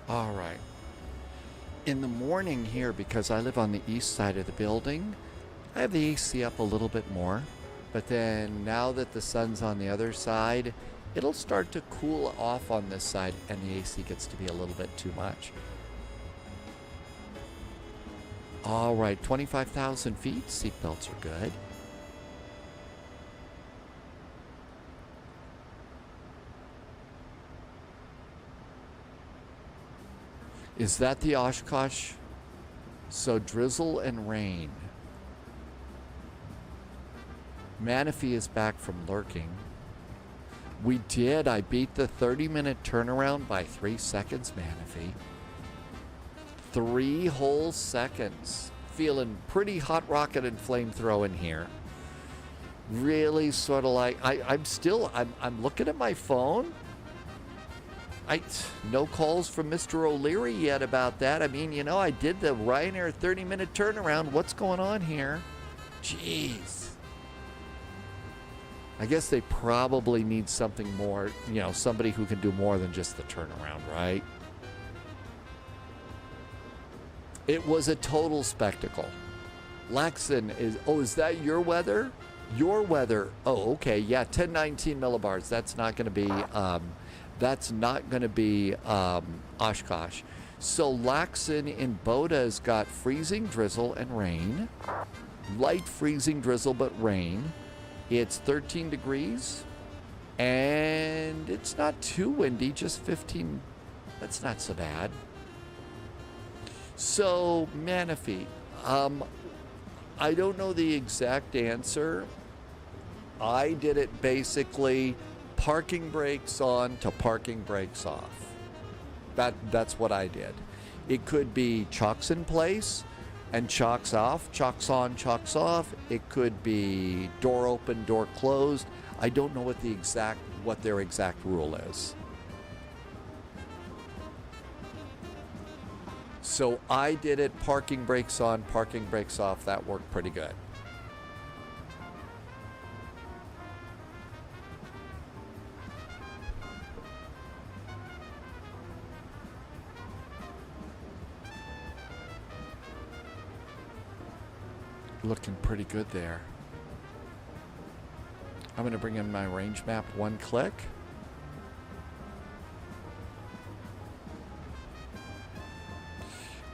All right. In the morning here, because I live on the east side of the building, I have the AC up a little bit more. But then now that the sun's on the other side, it'll start to cool off on this side and the AC gets to be a little bit too much. All right, 25,000 feet. Seatbelts are good. Is that the Oshkosh? So drizzle and rain. Manaphy is back from lurking. We did. I beat the 30-minute turnaround by 3 seconds, Manaphy. 3 whole seconds. Feeling pretty hot rocket and flamethrower in here. Really sort of like... I'm looking at my phone. No calls from Mr. O'Leary yet about that. I mean, you know, I did the Ryanair 30-minute turnaround. What's going on here? Jeez. I guess they probably need something more, you know, somebody who can do more than just the turnaround, right? It was a total spectacle. Laxon is... Oh, is that your weather? Your weather. Oh, okay. Yeah, 1019 millibars. That's not going to be... That's not going to be Oshkosh. So Laxon in Boda's got freezing drizzle and rain. Light freezing drizzle but rain. It's 13 degrees. And it's not too windy, just 15. That's not so bad. So Manaphy. I don't know the exact answer. I did it basically... parking brakes on to parking brakes off. That's what I did. It could be chocks in place, and chocks off, chocks on, chocks off. It could be door open, door closed. I don't know what their exact rule is. So I did it parking brakes on, parking brakes off. That worked pretty good. Looking pretty good there. I'm going to bring in my range map one click.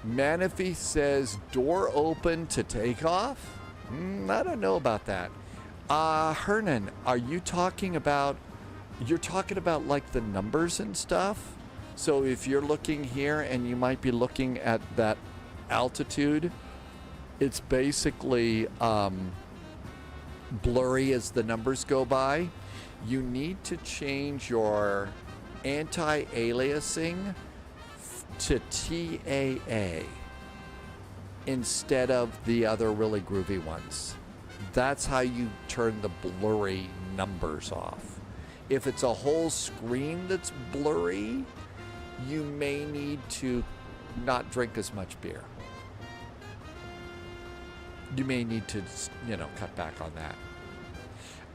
Manify says door open to takeoff. I don't know about that. Hernan, are you talking about, you're talking about like the numbers and stuff? So if you're looking here and you might be looking at that altitude, it's basically blurry as the numbers go by. You need to change your anti-aliasing to TAA instead of the other really groovy ones. That's how you turn the blurry numbers off. If it's a whole screen that's blurry, you may need to not drink as much beer. You may need to, cut back on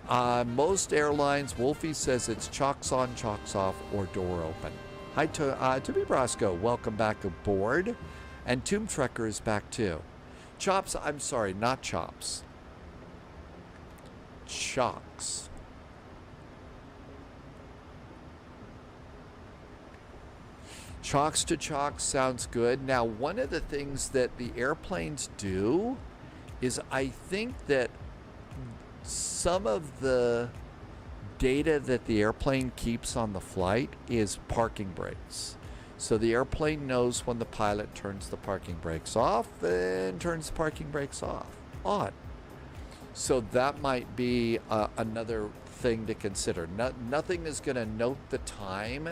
that. Most airlines, Wolfie says it's chocks on, chocks off, or door open. Hi to Toby Brasco, welcome back aboard. And Tomb Trekker is back too. Chops, I'm sorry, not chops. Chocks. Chocks to chocks sounds good. Now, one of the things that the airplanes do is I think that some of the data that the airplane keeps on the flight is parking brakes. So the airplane knows when the pilot turns the parking brakes off and turns the parking brakes on. So that might be another thing to consider. Nothing is going to note the time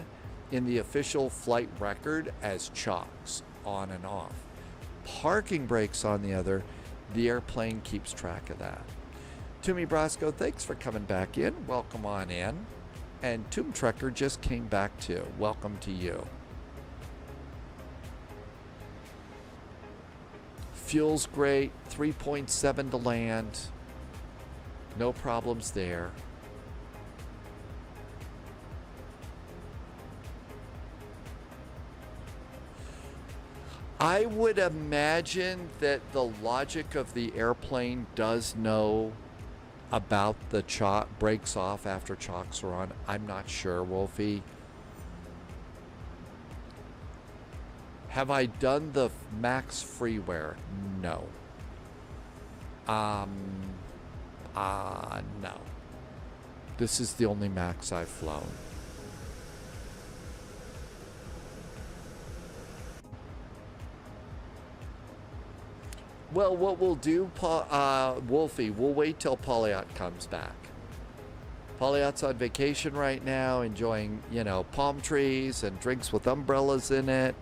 in the official flight record as chocks on and off. Parking brakes on the airplane keeps track of that. Toomey Brasco, thanks for coming back in. Welcome on in. And Tomb Trekker just came back too. Welcome to you. Fuel's great. 3.7 to land. No problems there. I would imagine that the logic of the airplane does know about the brakes off after chocks are on. I'm not sure, Wolfie. Have I done the MAX freeware? No. No. This is the only MAX I've flown. Well, what we'll do, Wolfie, we'll wait till Polyot comes back. Polyot's on vacation right now, enjoying, palm trees and drinks with umbrellas in it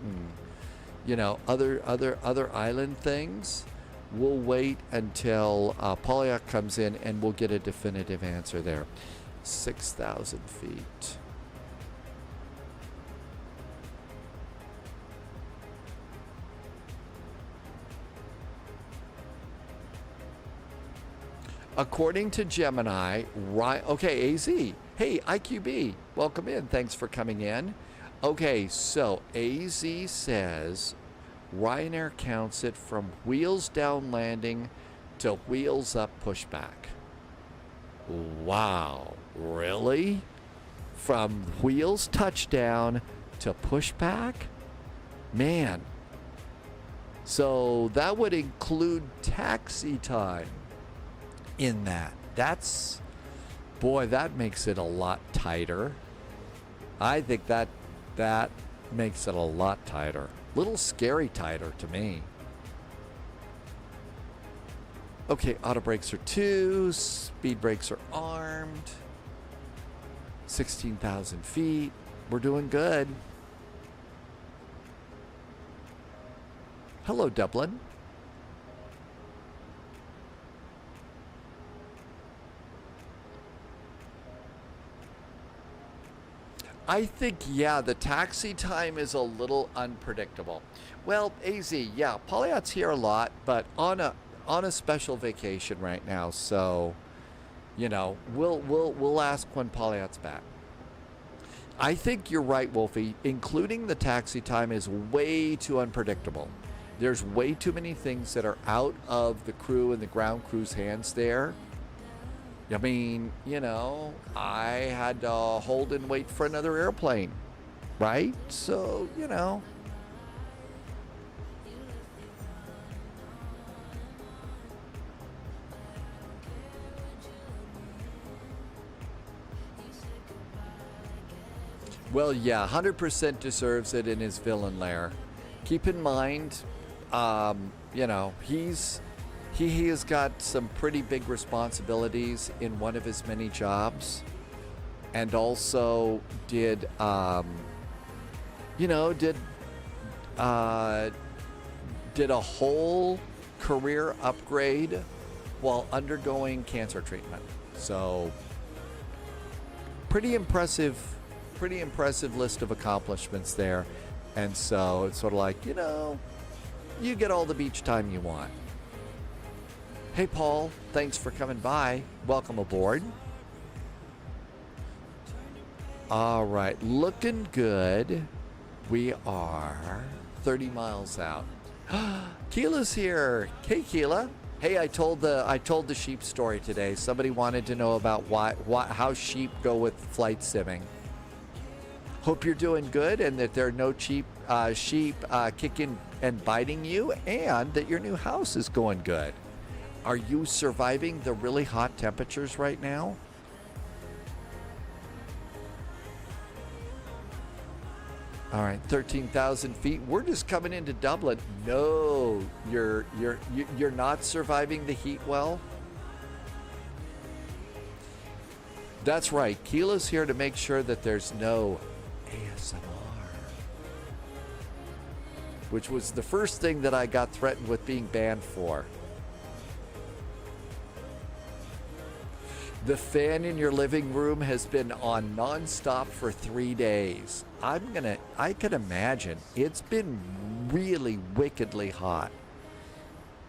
and, other island things. We'll wait until Polyot comes in and we'll get a definitive answer there. 6,000 feet. According to Gemini, okay, AZ. Hey, IQB, welcome in. Thanks for coming in. Okay, so AZ says Ryanair counts it from wheels down landing to wheels up pushback. Wow, really? From wheels touchdown to pushback? Man. So that would include taxi time in that. That makes it a lot tighter. I think that makes it a lot tighter. Little scary tighter to me. Okay, auto brakes are 2, speed brakes are armed. 16,000 feet. We're doing good. Hello, Dublin. I think, yeah, the taxi time is a little unpredictable. Well, AZ, yeah, Polyat's here a lot, but on a special vacation right now, so you know, we'll ask when Polyat's back. I think you're right, Wolfie. Including the taxi time is way too unpredictable. There's way too many things that are out of the crew and the ground crew's hands there. I mean, you know, I had to hold and wait for another airplane, right? So, you know. Well, yeah, 100% deserves it in his villain lair. Keep in mind, you know, he has got some pretty big responsibilities in one of his many jobs, and also did a whole career upgrade while undergoing cancer treatment. So pretty impressive list of accomplishments there. And so it's sort of like, you know, you get all the beach time you want. Hey, Paul, thanks for coming by. Welcome aboard. All right, looking good. We are 30 miles out. Keela's here. Hey, Keela. Hey, I told the sheep story today. Somebody wanted to know about how sheep go with flight simming. Hope you're doing good and that there are no sheep kicking and biting you, and that your new house is going good. Are you surviving the really hot temperatures right now? All right, 13,000 feet. We're just coming into Dublin. No, you're not surviving the heat well. That's right. Keela's here to make sure that there's no ASMR, which was the first thing that I got threatened with being banned for. The fan in your living room has been on nonstop for 3 days. I can imagine it's been really wickedly hot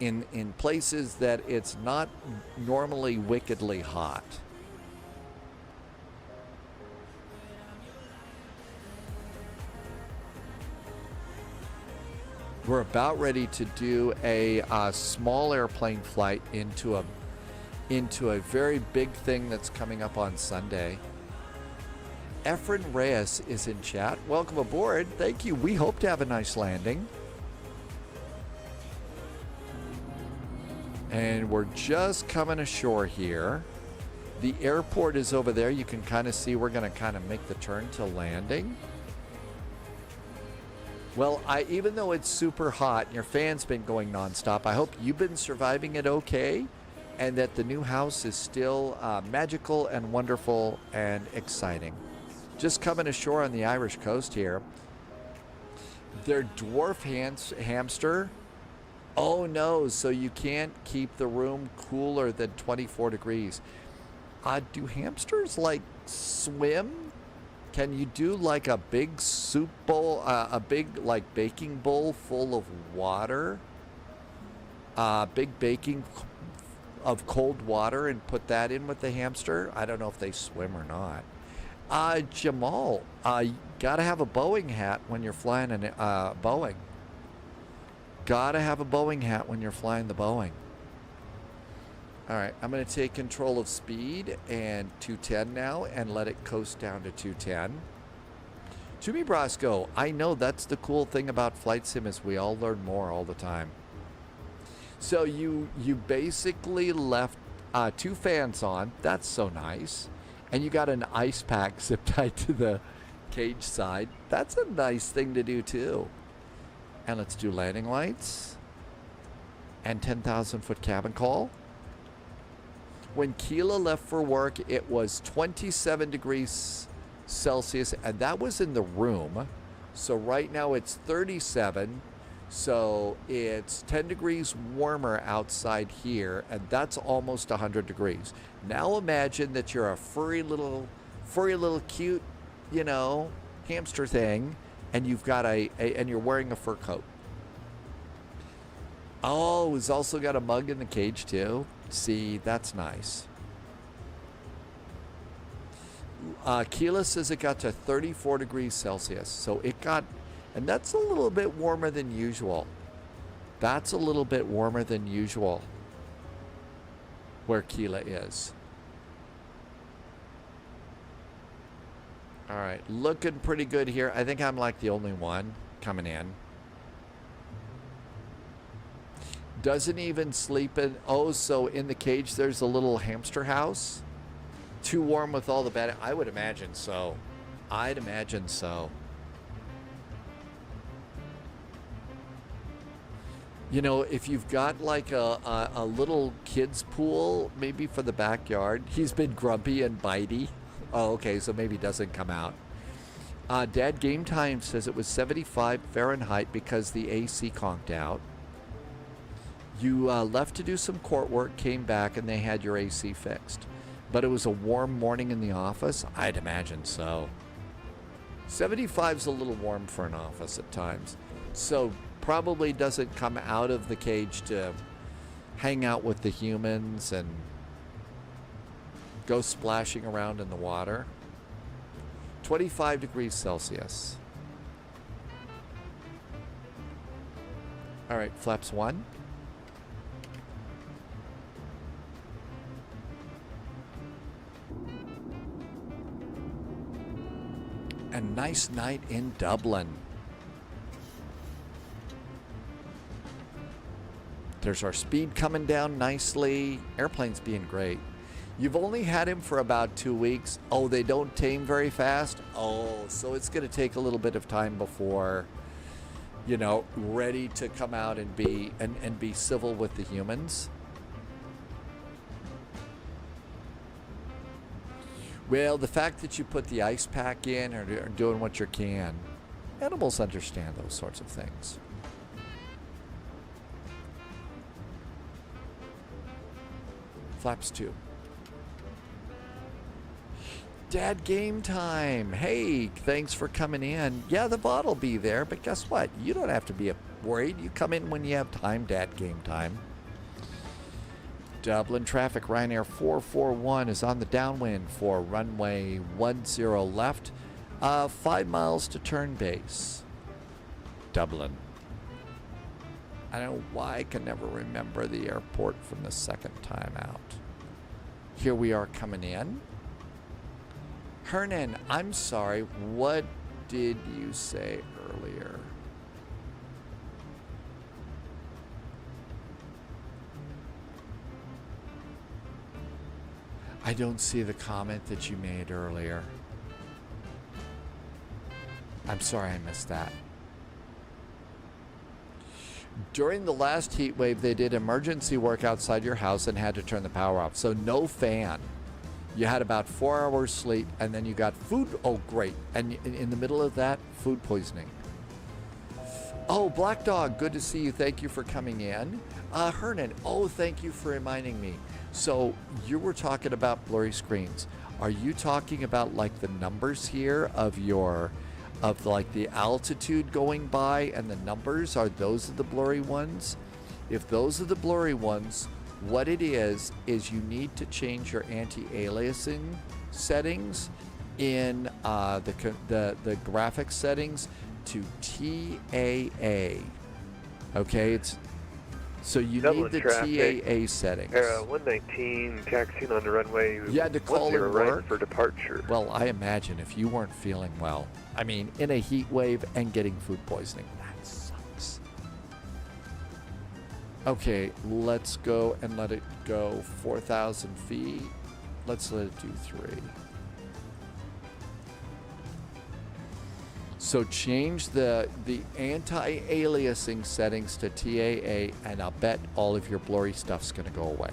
in places that it's not normally wickedly hot. We're about ready to do a small airplane flight into a very big thing that's coming up on Sunday. Efren Reyes is in chat. Welcome aboard. Thank you. We hope to have a nice landing. And we're just coming ashore here. The airport is over there. You can kind of see we're going to kind of make the turn to landing. Well, even though it's super hot and your fan's been going nonstop, I hope you've been surviving it okay, and that the new house is still magical and wonderful and exciting. Just coming ashore on the Irish coast here. Their dwarf hamster. Oh no, so you can't keep the room cooler than 24 degrees. Do hamsters like swim? Can you do like a big soup bowl, a big like baking bowl full of water? Big baking of cold water and put that in with the hamster? I don't know if they swim or not. Jamal, gotta have a Boeing hat when you're flying a Boeing. Gotta have a Boeing hat when you're flying the Boeing. All right, I'm going to take control of speed and 210 now and let it coast down to 210. To me, Brosco, I know that's the cool thing about flight sim is we all learn more all the time. So you basically left 2 fans on. That's so nice. And you got an ice pack zip tied to the cage side. That's a nice thing to do too. And let's do landing lights and 10,000 foot cabin call. When Keela left for work, it was 27 degrees Celsius, and that was in the room. So right now it's 37. So it's 10 degrees warmer outside here, and that's almost 100 degrees. Now imagine that you're a furry little cute you know, hamster thing, and you've got and you're wearing a fur coat. Oh, he's also got a mug in the cage too. See, that's nice. Keela says it got to 34 degrees Celsius. So it got, and that's a little bit warmer than usual. That's a little bit warmer than usual where Keela is. All right, looking pretty good here. I think I'm like the only one coming in. Doesn't even sleep in, oh, so in the cage there's a little hamster house? Too warm with all the bed? I would imagine so. I'd imagine so. You know, if you've got like a little kid's pool, maybe for the backyard. He's been grumpy and bitey. Oh, okay, so maybe doesn't come out. Dad Game Time says it was 75 Fahrenheit because the AC conked out. You left to do some court work, came back, and they had your AC fixed. But it was a warm morning in the office? I'd imagine so. 75's a little warm for an office at times. So probably doesn't come out of the cage to hang out with the humans and go splashing around in the water. 25 degrees Celsius. All right, flaps 1. A nice night in Dublin. There's our speed coming down nicely. Airplane's being great. You've only had him for about 2 weeks. Oh, they don't tame very fast? Oh, so it's going to take a little bit of time before, you know, ready to come out and be civil with the humans. Well, the fact that you put the ice pack in or doing what you can, animals understand those sorts of things. Flaps 2. Dad Game Time. Hey, thanks for coming in. Yeah, the bot will be there, but guess what? You don't have to be worried. You come in when you have time, Dad Game Time. Dublin traffic, Ryanair 441 is on the downwind for runway 10 left. 5 miles to turn base. Dublin. I don't know why I can never remember the airport from the second time out. Here we are coming in. Hernan, I'm sorry, what did you say earlier? I don't see the comment that you made earlier. I'm sorry I missed that. During the last heat wave, they did emergency work outside your house and had to turn the power off. So no fan. You had about 4 hours sleep, and then you got food. Oh, great. And in the middle of that, food poisoning. Oh, Black Dog, good to see you. Thank you for coming in. Hernan, oh, thank you for reminding me. So you were talking about blurry screens. Are you talking about like the numbers here of like the altitude going by and the numbers? Are those the blurry ones? If those are the blurry ones, what it is you need to change your anti-aliasing settings in the graphics settings to TAA. Okay, so you Dublin need the traffic, TAA settings. 119 taxiing on the runway. You had to call 10 in right work for departure. Well, I imagine if you weren't feeling well, I mean, in a heat wave and getting food poisoning, that sucks. Okay, let's go and let it go 4,000 feet. Let's let it do 3. So change the anti-aliasing settings to TAA, and I'll bet all of your blurry stuff's going to go away.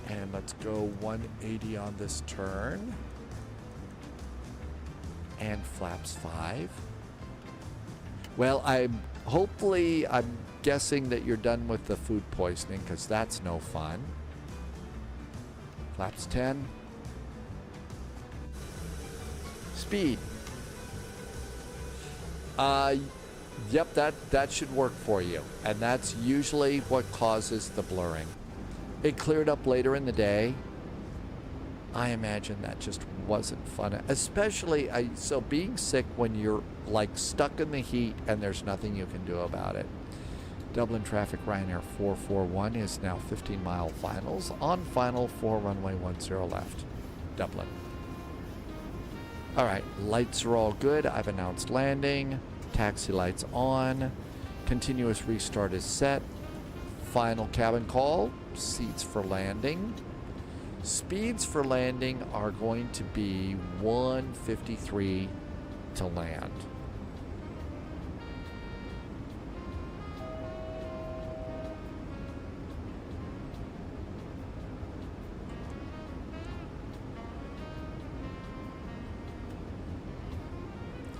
And let's go 180 on this turn. And flaps 5. Well, I'm guessing that you're done with the food poisoning, because that's no fun. Flaps 10. Speed. Yep, that should work for you. And that's usually what causes the blurring. It cleared up later in the day. I imagine that just wasn't fun. Especially, so being sick when you're like stuck in the heat and there's nothing you can do about it. Dublin traffic, Ryanair 441 is now 15-mile finals. On final for runway 10 left. Dublin. All right, lights are all good. I've announced landing. Taxi lights on. Continuous restart is set. Final cabin call. Seats for landing. Speeds for landing are going to be 153 to land.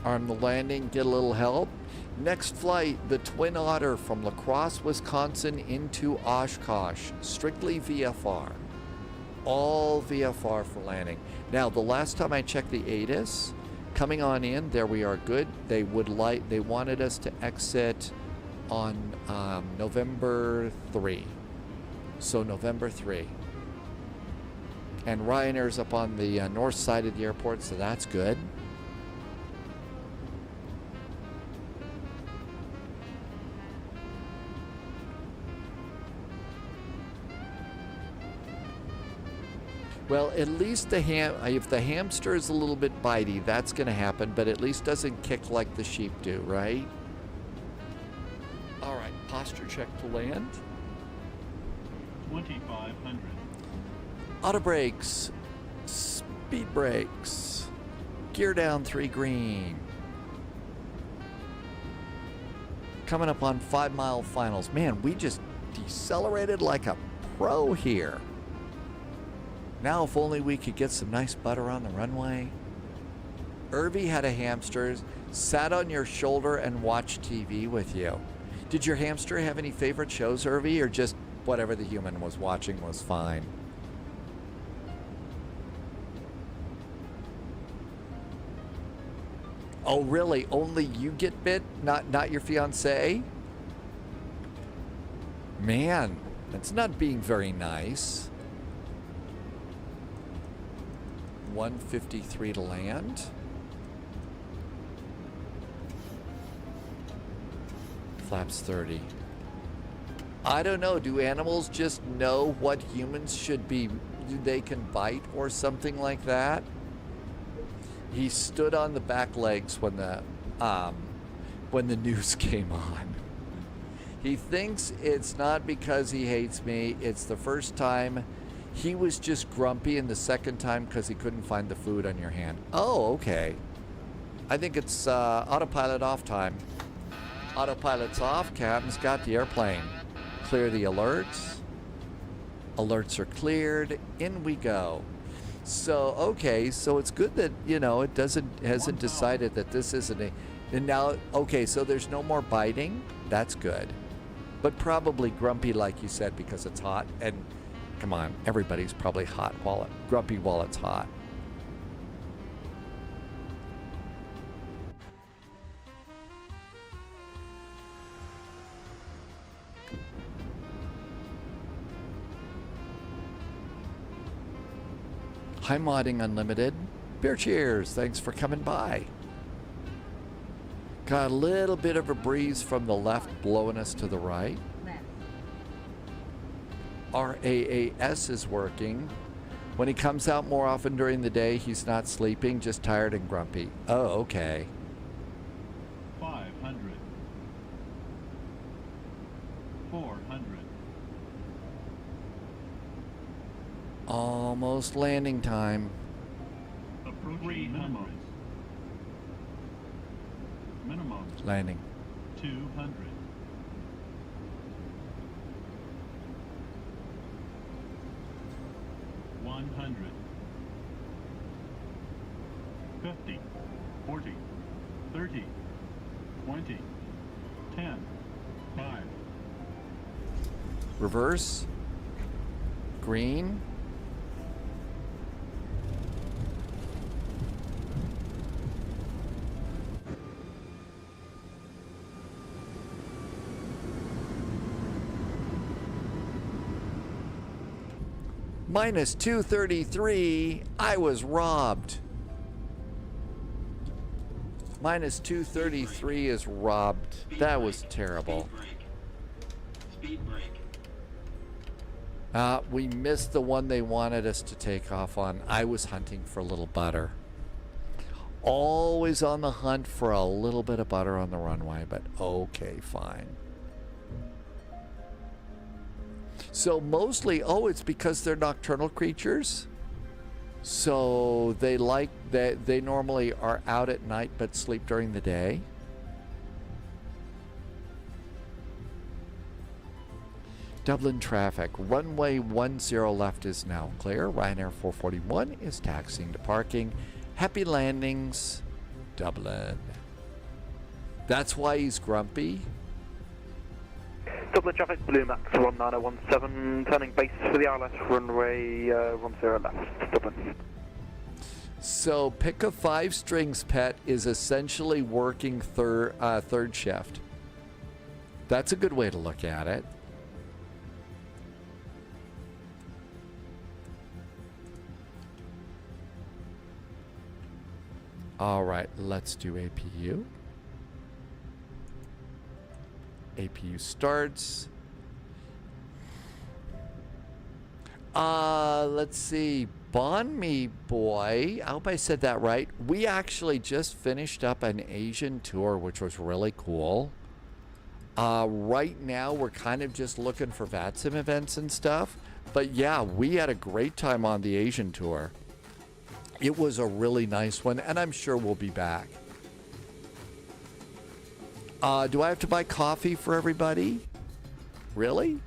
Arm the landing, get a little help. Next flight, the Twin Otter from La Crosse, Wisconsin into Oshkosh. Strictly VFR. All VFR for landing. Now, the last time I checked the ATIS, coming on in, there we are good. They wanted us to exit on November 3. So November 3. And Ryanair's up on the north side of the airport, so that's good. Well, at least if the hamster is a little bit bitey, that's going to happen, but at least doesn't kick like the sheep do, right? All right, posture check to land. 2,500. Auto brakes, speed brakes, gear down 3 green. Coming up on 5-mile finals. Man, we just decelerated like a pro here. Now, if only we could get some nice butter on the runway. Irby had a hamster, sat on your shoulder and watched TV with you. Did your hamster have any favorite shows, Irby, or just whatever the human was watching was fine? Oh, really? Only you get bit? Not your fiancé? Man, that's not being very nice. 153 to land. Flaps 30. I don't know. Do animals just know what humans should be? They can bite or something like that? He stood on the back legs when the news came on. He thinks it's not because he hates me. It's the first time. He was just grumpy, and the second time because he couldn't find the food on your hand. Oh, okay. I think it's autopilot off time. Autopilot's off. Captain's got the airplane. Clear the alerts. Alerts are cleared. In we go. So, okay, so it's good that, it hasn't decided that this isn't a... And now, okay, so there's no more biting. That's good. But probably grumpy, like you said, because it's hot. And come on, everybody's probably grumpy while it's hot. Hi, Modding Unlimited. Beer cheers. Thanks for coming by. Got a little bit of a breeze from the left blowing us to the right. RAAS is working. When he comes out more often during the day, he's not sleeping, just tired and grumpy. Oh, okay. 500. 400. Almost landing time. Approaching minimum. Minimum. Landing. 200. 100. 50. 40. 30. 20. 10. 5. Reverse. Green. Minus 233. I was robbed. Minus 233 is robbed. That was terrible. We missed the one they wanted us to take off on. I was hunting for a little butter. Always on the hunt for a little bit of butter on the runway, but okay, fine. So mostly, it's because they're nocturnal creatures. So they like that they normally are out at night but sleep during the day. Dublin traffic. Runway 10 left is now clear. Ryanair 441 is taxiing to parking. Happy landings, Dublin. That's why he's grumpy. Dublin traffic, Blue Max 1917, turning base for the RLS runway 10 left, Dublin. So pick a 5 strings pet is essentially working third shift. That's a good way to look at it. All right, let's do APU. APU starts. Let's see. Bon Me Boy. I hope I said that right. We actually just finished up an Asian tour, which was really cool. Right now, we're kind of just looking for VATSIM events and stuff. But yeah, we had a great time on the Asian tour. It was a really nice one, and I'm sure we'll be back. Do I have to buy coffee for everybody? Really?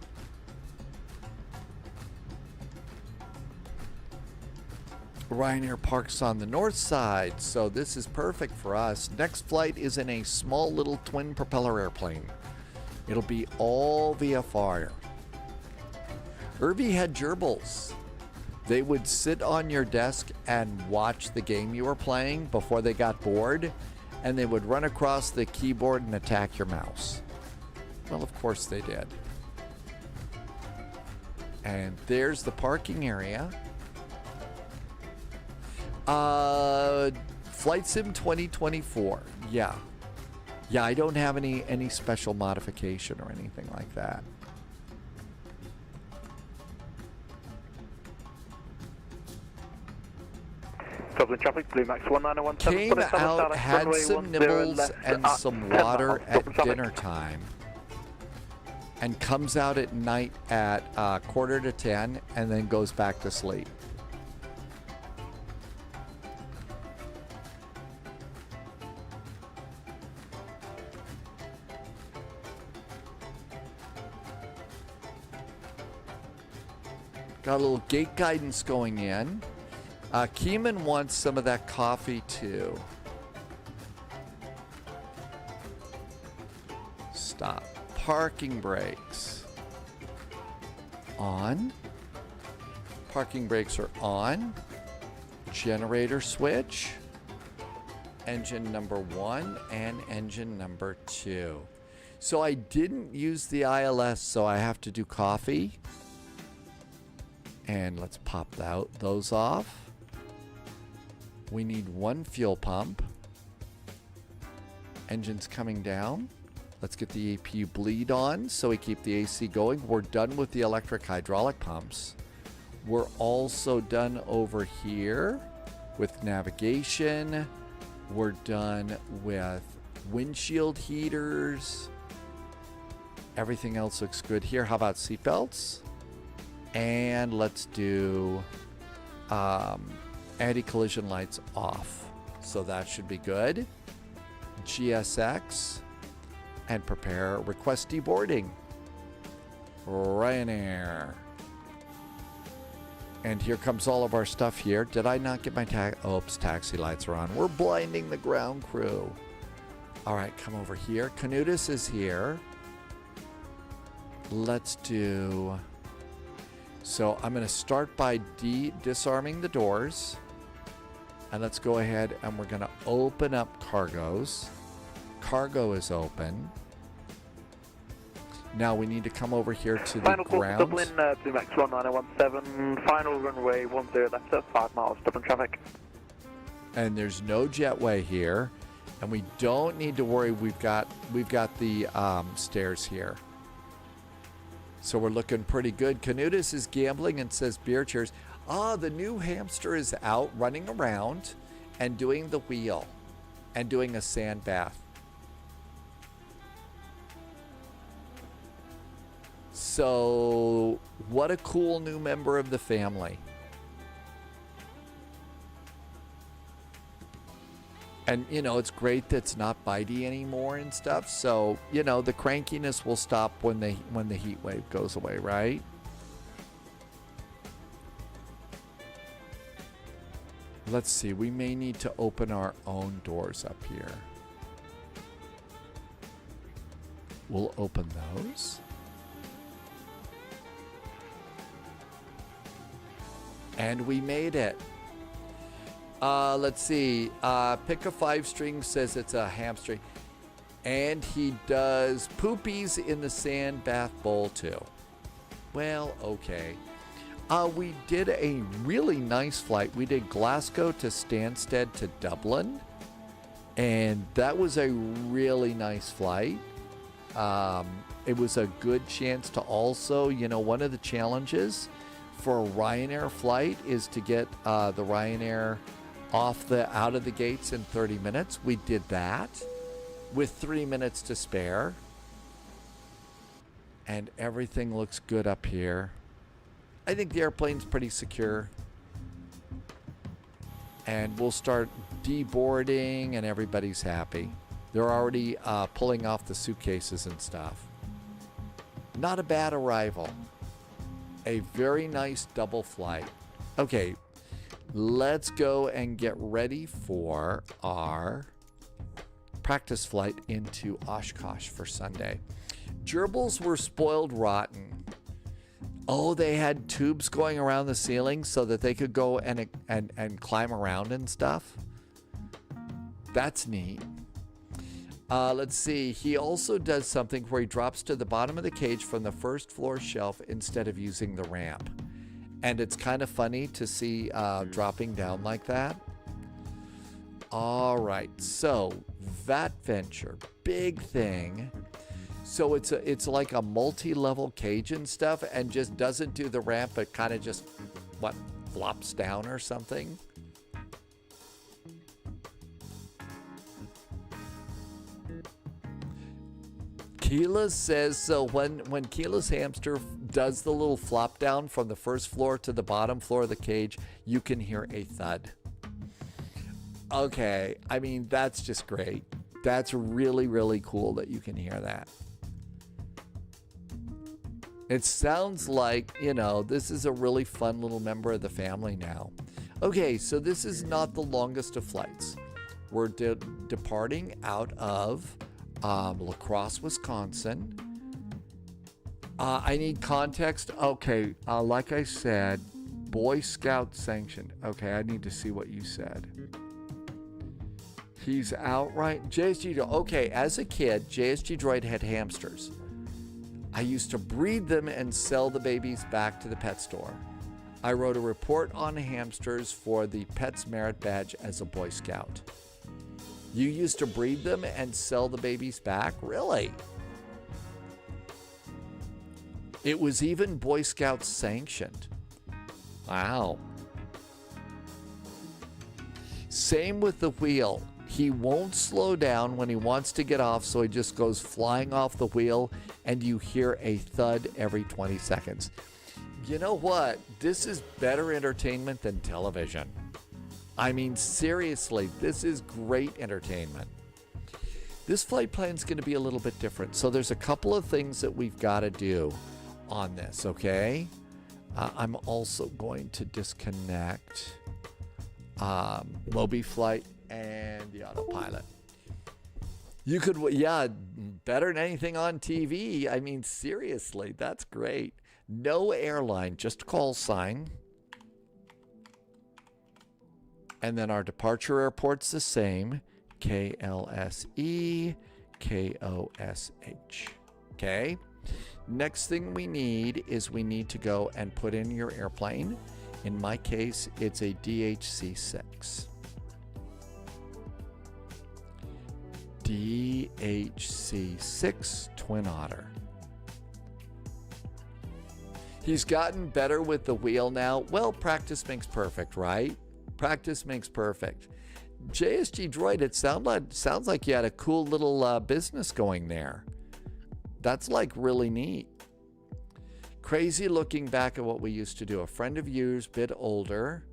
Ryanair parks on the north side, so this is perfect for us. Next flight is in a small little twin propeller airplane. It'll be all VFR. Irby had gerbils. They would sit on your desk and watch the game you were playing before they got bored, and they would run across the keyboard and attack your mouse. Well, of course they did. And there's the parking area. Flight Sim 2024. Yeah, I don't have any special modification or anything like that. Dublin traffic, Blue Max 1917. Came out, had some nibbles and some water at dinner time, and comes out at night at 9:45 and then goes back to sleep. Got a little gate guidance going in. Keeman wants some of that coffee too. Stop. Parking brakes. On. Parking brakes are on. Generator switch. Engine number 1 and engine number 2. So I didn't use the ILS, so I have to do coffee. And let's pop those off. We need 1 fuel pump. Engine's coming down. Let's get the APU bleed on so we keep the AC going. We're done with the electric hydraulic pumps. We're also done over here with navigation. We're done with windshield heaters. Everything else looks good here. How about seatbelts? And let's do anti-collision lights off. So that should be good. GSX. And prepare request deboarding. Ryanair. And here comes all of our stuff here. Did I not get my oops, taxi lights are on. We're blinding the ground crew. All right, come over here. Canutus is here. Let's do... So I'm going to start by disarming the doors. And let's go ahead and we're going to open up cargos. Cargo is open. Now we need to come over here to the Final course ground. Dublin, Blue Max 1917, final runway 10 left at 5 miles, Dublin traffic. And there's no jetway here, and we don't need to worry. We've got the stairs here, so we're looking pretty good. Canutus is gambling and says beer cheers. Ah, the new hamster is out running around and doing the wheel and doing a sand bath. So what a cool new member of the family. And, you know, it's great that it's not bitey anymore and stuff. So, you know, the crankiness will stop when the heat wave goes away, right? Let's see. We may need to open our own doors up here. We'll open those. And we made it. Let's see. Pick a 5-string says it's a hamstring. And he does poopies in the sand bath bowl too. Well, okay. We did a really nice flight. We did Glasgow to Stanstead to Dublin. And that was a really nice flight. It was a good chance to also, you know, one of the challenges for a Ryanair flight is to get the Ryanair out of the gates in 30 minutes. We did that with 3 minutes to spare. And everything looks good up here. I think the airplane's pretty secure. And we'll start deboarding and everybody's happy. They're already pulling off the suitcases and stuff. Not a bad arrival. A very nice double flight. Okay, let's go and get ready for our practice flight into Oshkosh for Sunday. Gerbils were spoiled rotten. Oh, they had tubes going around the ceiling so that they could go and climb around and stuff. That's neat. Let's see. He also does something where he drops to the bottom of the cage from the first floor shelf instead of using the ramp. And it's kind of funny to see dropping down like that. All right. So that venture, big thing. So it's like a multi-level cage and stuff, and just doesn't do the ramp, but kind of just flops down or something. Keela says, so when Keela's hamster does the little flop down from the first floor to the bottom floor of the cage, you can hear a thud. Okay, I mean, that's just great. That's really, really cool that you can hear that. It sounds like, you know, this is a really fun little member of the family now. Okay, so this is not the longest of flights. We're departing out of La Crosse, Wisconsin. I need context. Okay, like I said, Boy Scout sanctioned. Okay, I need to see what you said. He's outright JSG. Okay, as a kid, JSG Droid had hamsters. I used to breed them and sell the babies back to the pet store. I wrote a report on hamsters for the Pets Merit Badge as a Boy Scout. You used to breed them and sell the babies back? Really? It was even Boy Scouts sanctioned. Wow. Same with the wheel. He won't slow down when he wants to get off, so he just goes flying off the wheel, and you hear a thud every 20 seconds. You know what? This is better entertainment than television. I mean, seriously, this is great entertainment. This flight plan is going to be a little bit different. So there's a couple of things that we've got to do on this, okay? I'm also going to disconnect Mobi Flight and the autopilot. You could, yeah, better than anything on TV. I mean, seriously, that's great. No airline, just call sign. And then our departure airport's the same. KLSE, KOSH. Okay? Next thing we need is we need to go and put in your airplane. In my case, it's a DHC6. DHC6 Twin Otter. He's gotten better with the wheel now. Well, practice makes perfect, right? Practice makes perfect. JSG Droid, it sounds like you had a cool little business going there. That's like really neat. Crazy looking back at what we used to do. A friend of yours, bit older.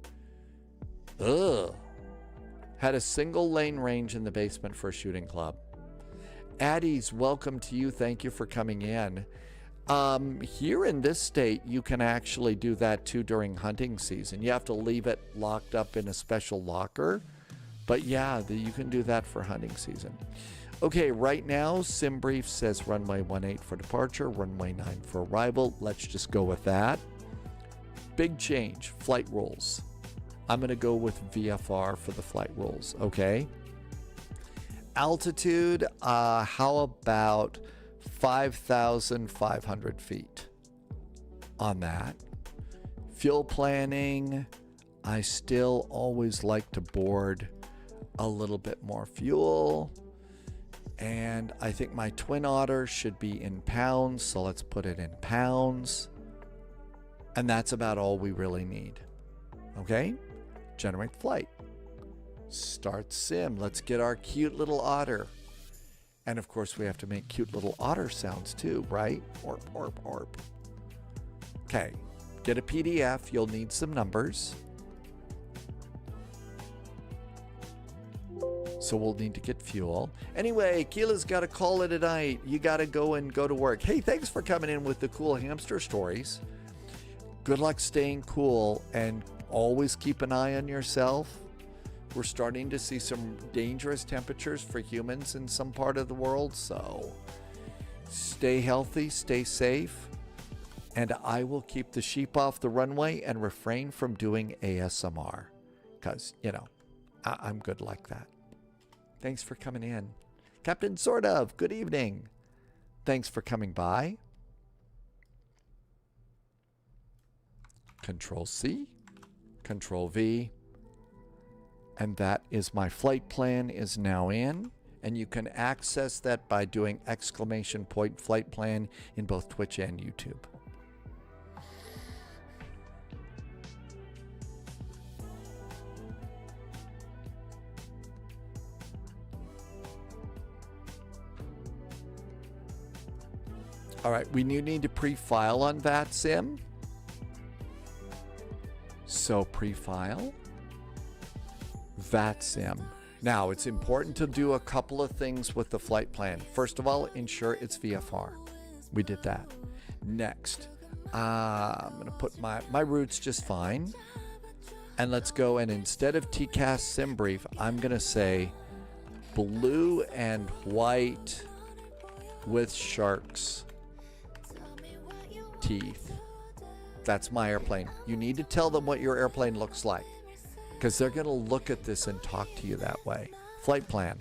Ugh. Had a single lane range in the basement for a shooting club. Addie's, welcome to you. Thank you for coming in. Here in this state, you can actually do that too during hunting season. You have to leave it locked up in a special locker. But yeah, you can do that for hunting season. Okay, right now, SimBrief says runway 18 for departure, runway 9 for arrival. Let's just go with that. Big change, flight rules. I'm going to go with VFR for the flight rules, okay? Altitude, how about 5,500 feet on that? Fuel planning, I still always like to board a little bit more fuel. And I think my Twin Otter should be in pounds, so let's put it in pounds. And that's about all we really need. Okay? Generate flight. Start sim. Let's get our cute little otter. And of course, we have to make cute little otter sounds too, right? Orp, orp, orp. Okay. Get a PDF. You'll need some numbers. So we'll need to get fuel. Anyway, Keela's got to call it a night. You got to go to work. Hey, thanks for coming in with the cool hamster stories. Good luck staying cool and always keep an eye on yourself. We're starting to see some dangerous temperatures for humans in some part of the world. So stay healthy, stay safe. And I will keep the sheep off the runway and refrain from doing ASMR. Because, you know, I'm good like that. Thanks for coming in. Captain Sort of, good evening. Thanks for coming by. Control C, Control V. And that is my flight plan is now in. And you can access that by doing !point flight plan in both Twitch and YouTube. All right, we need to pre-file on VATSIM. So pre-file, VATSIM. Now, it's important to do a couple of things with the flight plan. First of all, ensure it's VFR. We did that. Next, I'm going to put my route's just fine. And let's go, and instead of TCAS SimBrief, I'm going to say blue and white with sharks. Teeth. That's my airplane. You need to tell them what your airplane looks like because they're going to look at this and talk to you that way. Flight plan.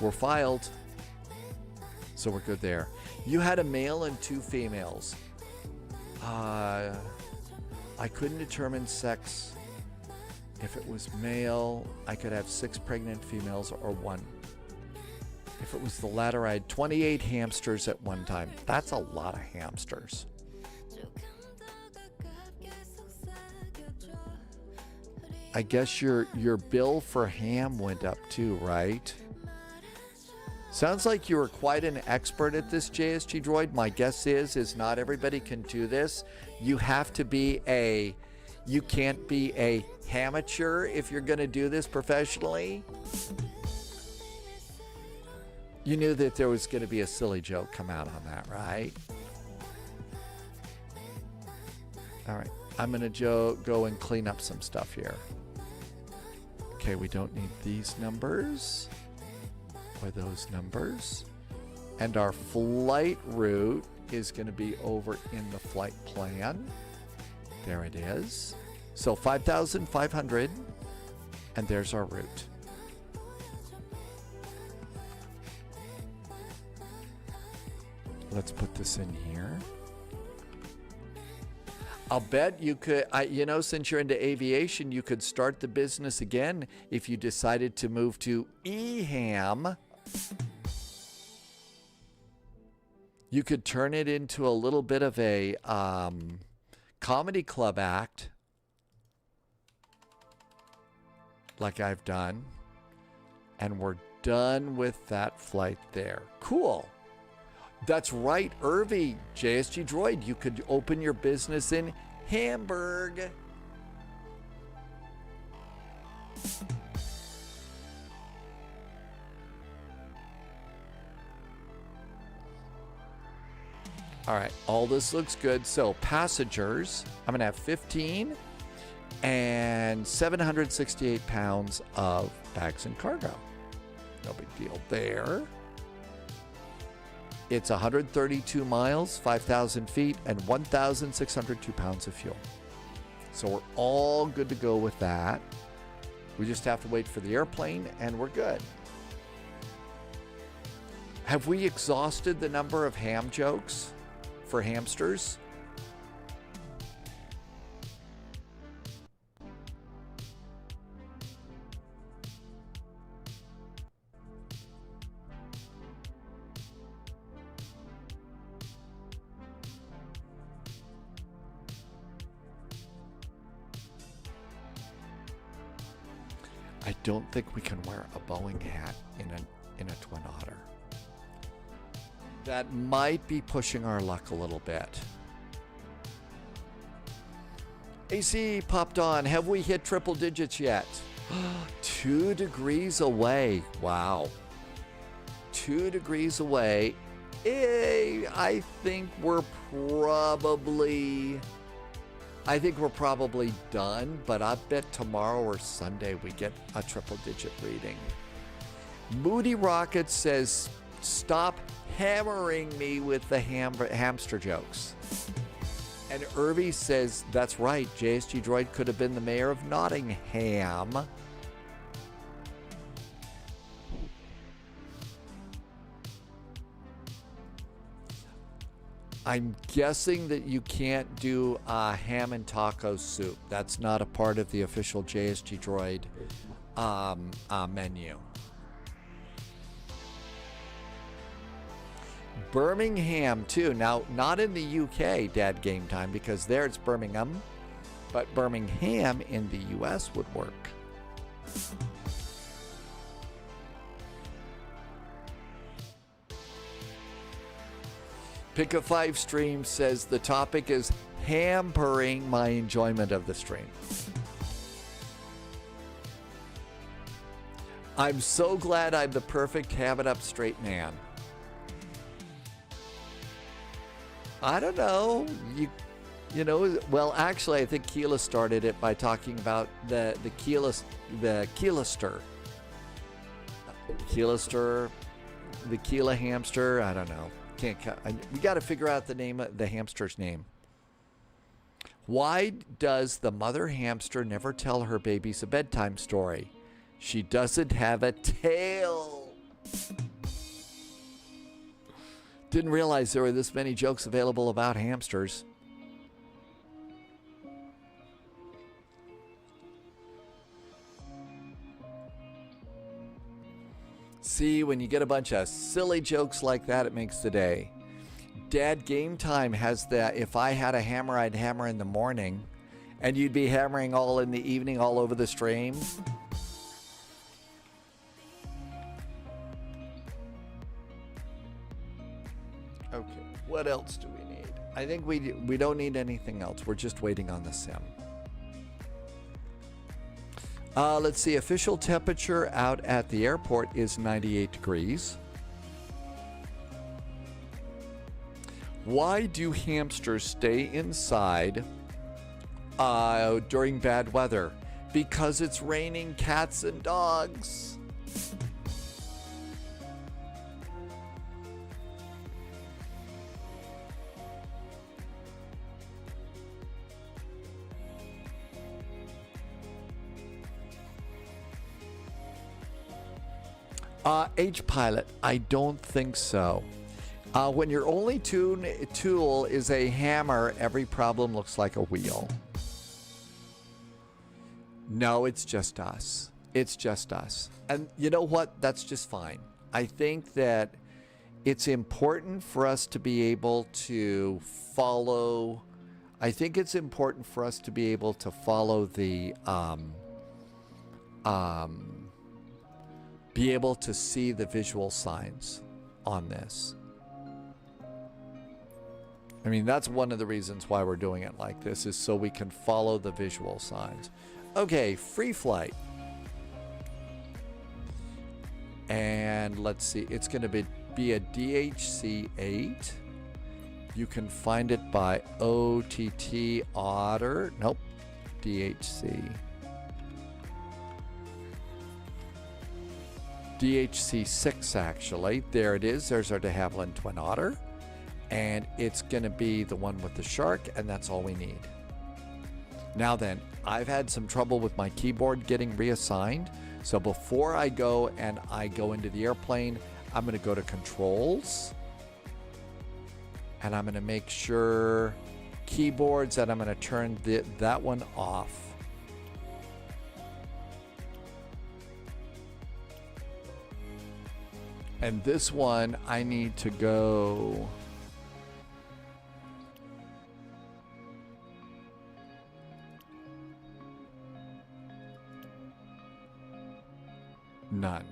We're filed. So we're good there. You had a male and 2 females. I couldn't determine sex. If it was male, I could have 6 pregnant females or 1. If it was the latter, I had 28 hamsters at one time. That's a lot of hamsters. I guess your bill for ham went up too, right? Sounds like you were quite an expert at this, JSG Droid. My guess is not everybody can do this. You have to be you can't be a amateur if you're going to do this professionally. You knew that there was going to be a silly joke come out on that, right? All right. I'm going to go and clean up some stuff here. Okay, we don't need these numbers or those numbers. And our flight route is going to be over in the flight plan. There it is. So 5,500, and there's our route. let's put this in here. I'll bet you could, since you're into aviation, you could start the business again if you decided to move to EHAM. You could turn it into a little bit of a comedy club act, like I've done. And we're done with that flight there. Cool. That's right, Irvy, JSG Droid. You could open your business in Hamburg. All right, all this looks good. So passengers, I'm going to have 15 and 768 pounds of bags and cargo. No big deal there. It's 132 miles, 5,000 feet, and 1,602 pounds of fuel. So we're all good to go with that. We just have to wait for the airplane, and we're good. Have we exhausted the number of ham jokes for hamsters? I don't think we can wear a Boeing hat in a Twin Otter. That might be pushing our luck a little bit. AC popped on. Have we hit triple digits yet? 2 degrees away. Wow. 2 degrees away. I think we're probably done, but I bet tomorrow or Sunday we get a triple digit reading. Moody Rocket says, stop hammering me with the hamster jokes. And Irvy says, that's right, JSG Droid could have been the mayor of Nottingham. I'm guessing that you can't do ham and taco soup. That's not a part of the official JSG Droid menu. Birmingham, too. Now, not in the UK, Dad Game Time, because there it's Birmingham, but Birmingham in the US would work. Pick a 5 stream says the topic is hampering my enjoyment of the stream. I'm so glad I'm the perfect have it up straight man. I don't know. You know, well, actually, I think Keela started it by talking about the Keelister. Keelister, the Keela hamster. I don't know. We got to figure out the name of the hamster's name. Why does the mother hamster never tell her babies a bedtime story? She doesn't have a tail. Didn't realize there were this many jokes available about hamsters. See, when you get a bunch of silly jokes like that, it makes the day. Dad Game Time has that. If I had a hammer, I'd hammer in the morning, and you'd be hammering all in the evening all over the stream. Okay, what else do we need? I think we don't need anything else. We're just waiting on the sim. Let's see, official temperature out at the airport is 98 degrees. Why do hamsters stay inside during bad weather? Because it's raining cats and dogs. H-Pilot, I don't think so. When your only tool is a hammer, every problem looks like a wheel. No, it's just us. It's just us. And you know what? That's just fine. I think that it's important for us to be able to follow. I think it's important for us to be able to follow the, be able to see the visual signs on this. I mean, that's one of the reasons why we're doing it like this, is so we can follow the visual signs. Okay, free flight. And let's see, it's going to be a DHC-8. You can find it by OTT Otter. Nope, DHC. DHC-6, actually. There it is. There's our de Havilland Twin Otter. And it's going to be the one with the shark, and that's all we need. Now then, I've had some trouble with my keyboard getting reassigned. So before I go into the airplane, I'm going to go to controls. And I'm going to make sure keyboards, and I'm going to turn that one off. And this one, I need to go... None.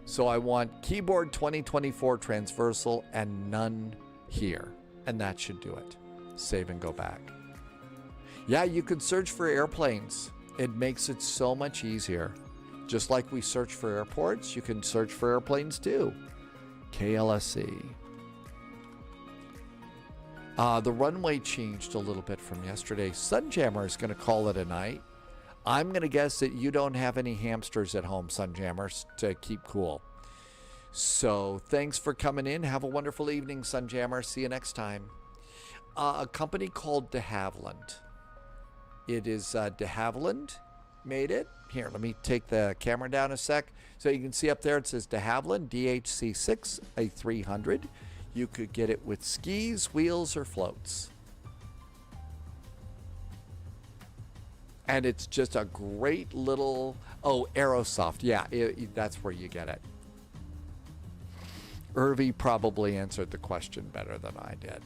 So I want keyboard 2024 transversal and none here. And that should do it. Save and go back. Yeah, you could search for airplanes. It makes it so much easier. Just like we search for airports, you can search for airplanes too. KLSE. The runway changed a little bit from yesterday. Sunjammer is going to call it a night. I'm going to guess that you don't have any hamsters at home, Sunjammers, to keep cool. So thanks for coming in. Have a wonderful evening, Sunjammer. See you next time. A company called de Havilland. It is de Havilland made it. Here, let me take the camera down a sec. So you can see up there it says de Havilland DHC-6, a 300. You could get it with skis, wheels, or floats. And it's just a great little... Oh, Aerosoft. Yeah, that's where you get it. Irvi probably answered the question better than I did.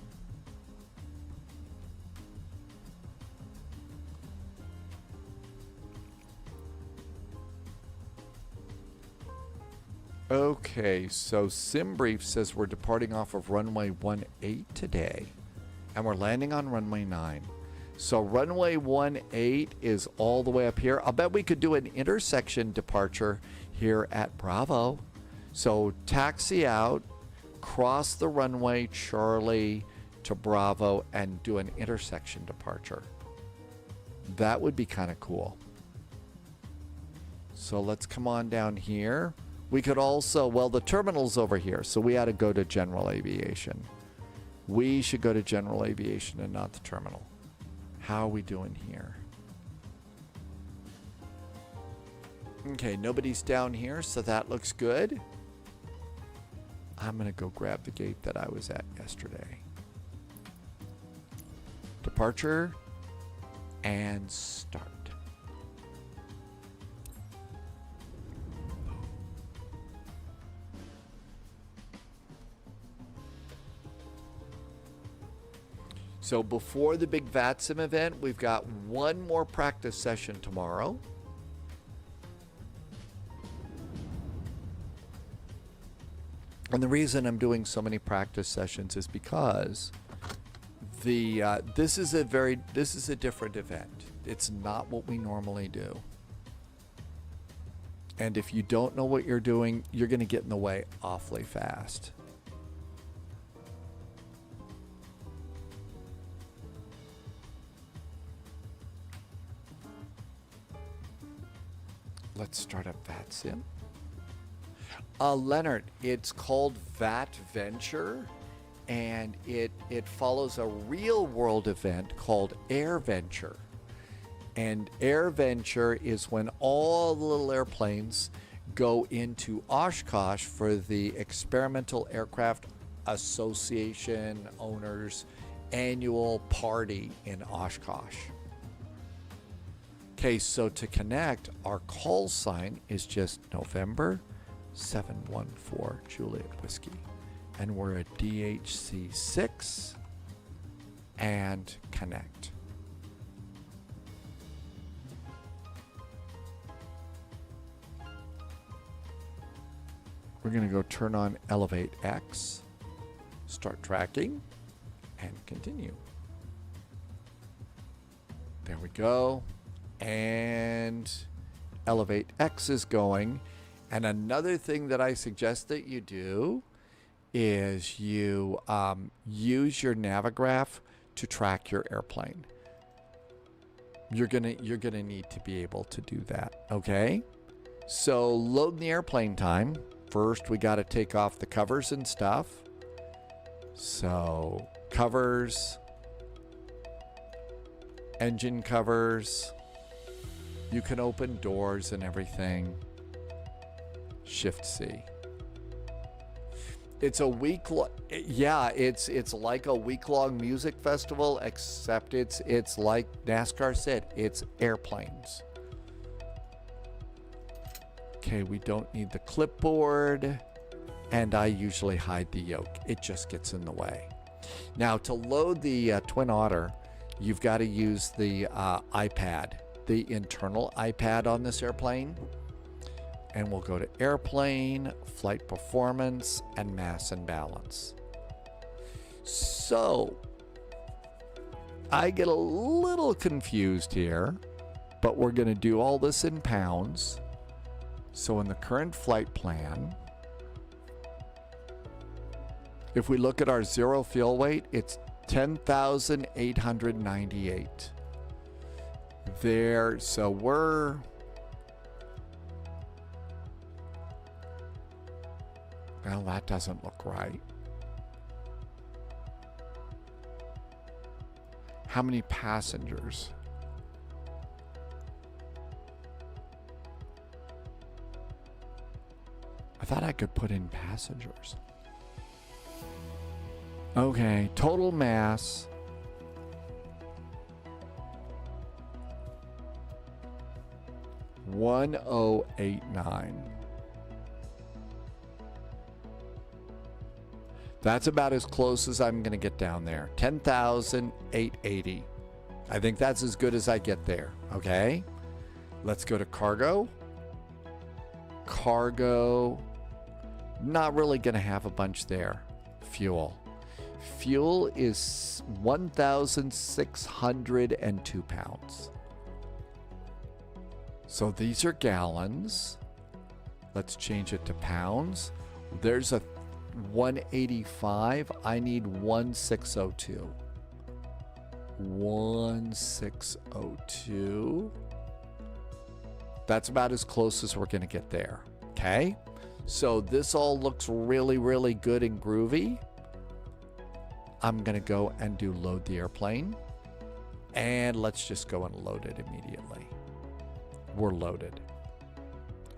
Okay, so SimBrief says we're departing off of runway 18 today. And we're landing on runway 9. So runway 18 is all the way up here. I'll bet we could do an intersection departure here at Bravo. So taxi out, cross the runway Charlie to Bravo, and do an intersection departure. That would be kind of cool. So let's come on down here. We could also, well, the terminal's over here, so we ought to go to general aviation. We should go to general aviation and not the terminal. How are we doing here? Okay, nobody's down here, so that looks good. I'm going to go grab the gate that I was at yesterday. Departure and start. So before the big VATSIM event, we've got one more practice session tomorrow. And the reason I'm doing so many practice sessions is because this is a different event. It's not what we normally do. And if you don't know what you're doing, you're going to get in the way awfully fast. Let's start up VATSIM. Leonard, it's called VAT Venture, and it follows a real world event called Air Venture. And Air Venture is when all the little airplanes go into Oshkosh for the experimental aircraft Association Owners annual party in Oshkosh. Okay, so to connect, our call sign is just November 714 Juliet Whiskey. And we're at DHC6 and connect. We're going to go turn on Elevate X, start tracking, and continue. There we go. And Elevate X is going. And another thing that I suggest that you do is you use your Navigraph to track your airplane. You're gonna need to be able to do that. Okay. So loading the airplane time. First, we got to take off the covers and stuff. So covers, engine covers. You can open doors and everything. Shift C. It's a week long, yeah, it's like a week-long music festival, except it's like NASCAR said, it's airplanes. Okay, we don't need the clipboard, and I usually hide the yoke. It just gets in the way. Now, to load the Twin Otter, you've got to use the iPad, the internal iPad on this airplane. And we'll go to Airplane, Flight Performance, and Mass and Balance. So, I get a little confused here, but we're going to do all this in pounds. So in the current flight plan, if we look at our zero fuel weight, it's 10,898. There, so we're... Well, that doesn't look right. How many passengers? I thought I could put in passengers. Okay, total mass. $1089. That's about as close as I'm going to get down there. 10,880. I think that's as good as I get there. Okay. Let's go to cargo. Cargo. Not really going to have a bunch there. Fuel. Fuel is 1,602 pounds. So these are gallons. Let's change it to pounds. There's a 185. I need 1602. 1602. That's about as close as we're going to get there. Okay. So this all looks really, really good and groovy. I'm going to go and do load the airplane. And let's just go and load it immediately. We're loaded.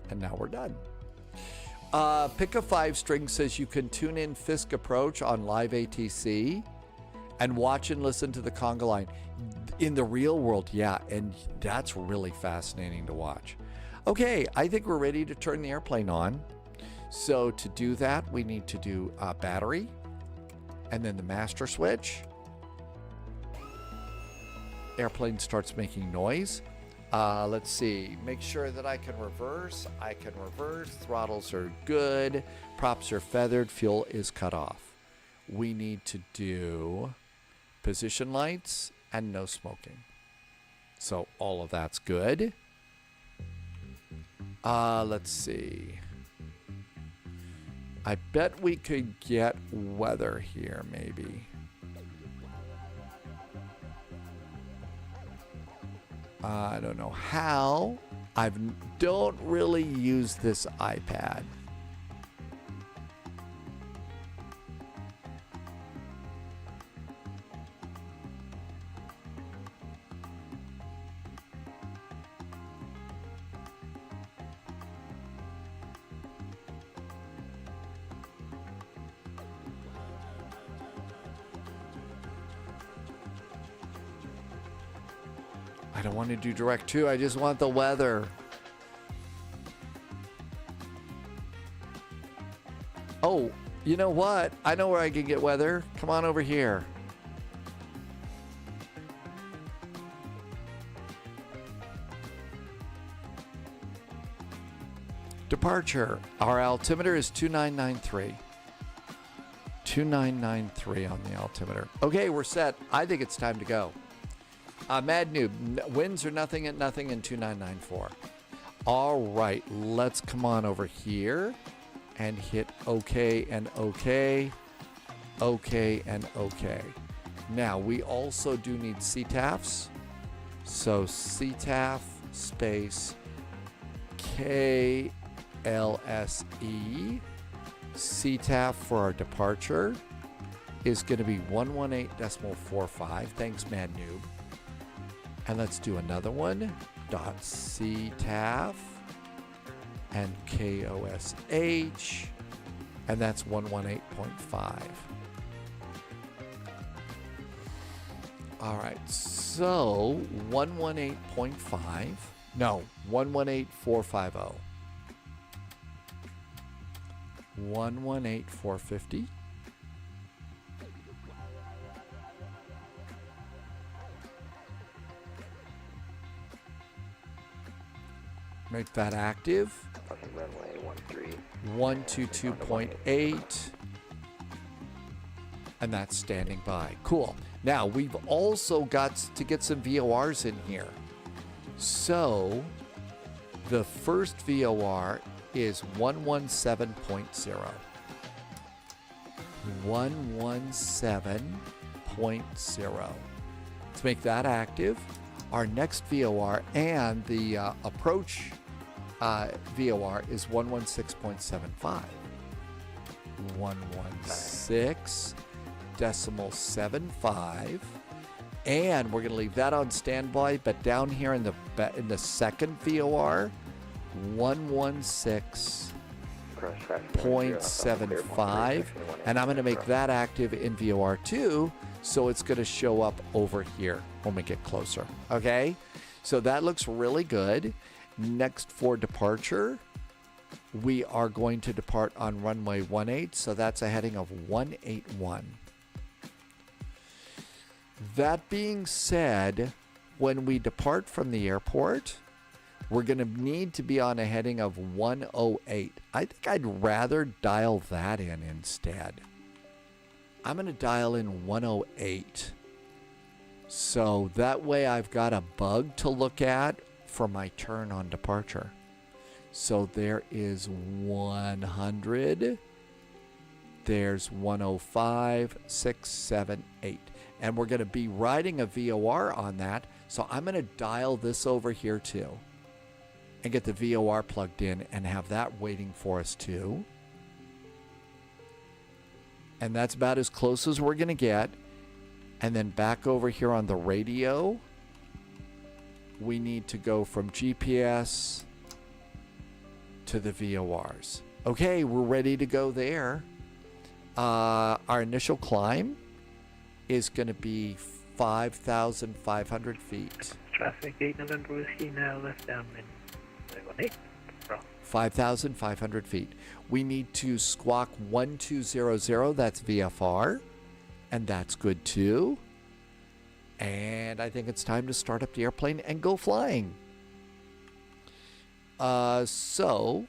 And now we're done. Pick a 5-string says you can tune in Fisk Approach on live ATC and watch and listen to the conga line. In the real world, yeah, and that's really fascinating to watch. Okay, I think we're ready to turn the airplane on. So to do that, we need to do battery and then the master switch. Airplane starts making noise. Let's see, make sure that I can reverse. I can reverse. Throttles are good. Props are feathered. Fuel is cut off. We need to do position lights and no smoking. So all of that's good. Let's see. I bet we could get weather here, maybe. I don't know how. I don't really use this iPad. I don't want to do direct to. I just want the weather. Oh, you know what? I know where I can get weather. Come on over here. Departure. Our altimeter is 2993. 2993 on the altimeter. Okay, we're set. I think it's time to go. Mad Noob, winds are nothing at nothing in 2994. All right, let's come on over here and hit OK and OK, OK and OK. Now, we also do need CTAFs. So CTAF space KLSE. CTAF for our departure is going to be 118.45. Thanks, Mad Noob. And let's do another one. .CTAF and KOSH, and that's 118.5. All right, so 118.5. No, 118.450. 118.450. Make that active. Runway 13. 122.8. And that's standing by. Cool. Now, we've also got to get some VORs in here. So, the first VOR is 117.0. 117.0. Let's make that active. Our next VOR and the approach VOR is 116.75. 116.75. And we're going to leave that on standby, but down here in the second VOR, 116.75, and I'm going to make that active in VOR 2, so it's going to show up over here when we get closer. Okay, so that looks really good. Next, for departure, we are going to depart on runway 18, so that's a heading of 181. That being said, when we depart from the airport, we're going to need to be on a heading of 108. I think I'd rather dial that in instead. I'm going to dial in 108. So that way I've got a bug to look at for my turn on departure. So there is 100. There's 105, 6, 7, 8. And we're going to be riding a VOR on that. So I'm going to dial this over here too. And get the VOR plugged in and have that waiting for us too. And that's about as close as we're going to get. And then back over here on the radio, we need to go from GPS to the VORs. Okay, we're ready to go there. Our initial climb is going to be 5,500 feet. Traffic 8 November Whiskey, now left downwind. 5,500 feet. We need to squawk 1200, that's VFR, and that's good too. And I think it's time to start up the airplane and go flying. So,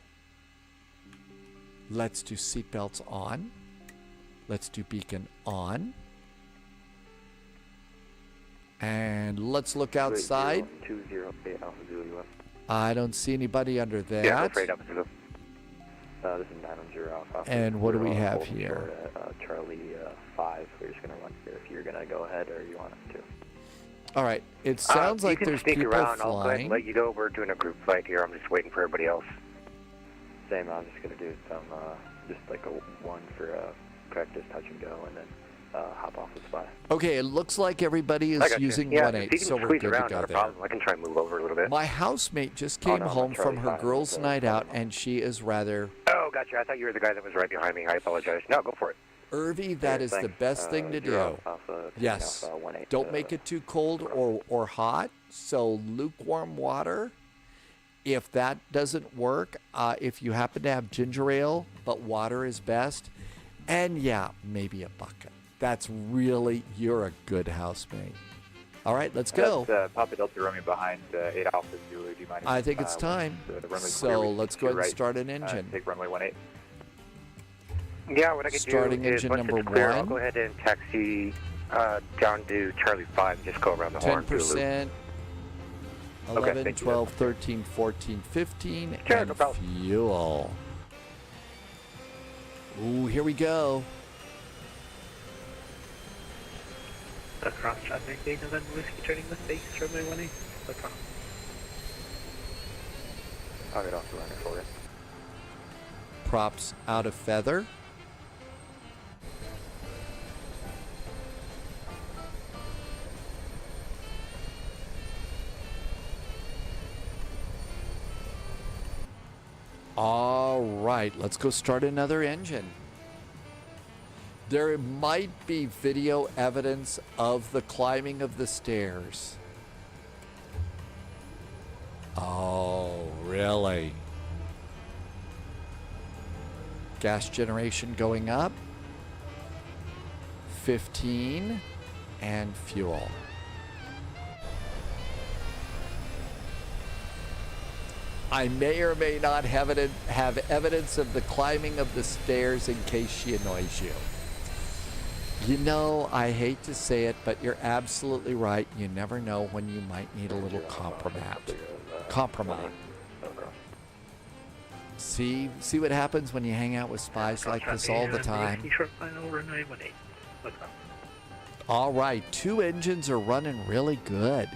let's do seatbelts on. Let's do beacon on. And let's look outside. 208 Alpha Zulu US. I don't see anybody under that. Yeah, that's right, Alpha Zulu. This is 910 Alpha. And what do we have here? Charlie 5. We're just going to run here if you're going to go ahead or you want us to. All right. It sounds like there's people around. flying. I'll go ahead and let you go. We're doing a group flight here. I'm just waiting for everybody else. Same, I'm just going to do some, just like a one for practice touch and go and then hop off the spot. Okay, it looks like everybody is using 1.8, so we're good around, to go not a there. problem. I can try and move over a little bit. My housemate just came home from her girls' night out, and she is rather... Oh, gotcha. I thought you were the guy that was right behind me. I apologize. No, go for it. Irvi, that is the best thing to do. Yes. Don't make it too cold or hot. So lukewarm water. If that doesn't work, if you happen to have ginger ale, but water is best. And yeah, maybe a bucket. That's really, you're a good housemate. All right, let's go. Papa Delta Romeo behind 8 Alpha Zulu. Do you mind? I think it's time. So let's go ahead and start an engine. Take runway 18. Yeah, what I could Starting do is engine once number it's clear, I'll 1. go ahead and taxi down to Charlie 5 and just go around the horn. 10%. 11, thank you. 12, 13, 14, 15, Sure, and no problem. fuel. Ooh, here we go. Cross traffic, November Whiskey turning with base runway 18. Across. I'll get off the runner for it. Props out of feather. All right, let's go start another engine. There might be video evidence of the climbing of the stairs. Oh, really? Gas generation going up. 15, and fuel. I may or may not have evidence of the climbing of the stairs in case she annoys you. You know, I hate to say it, but you're absolutely right. You never know when you might need a little compromise. See what happens when you hang out with spies like this all the time. All right, 2 engines are running really good.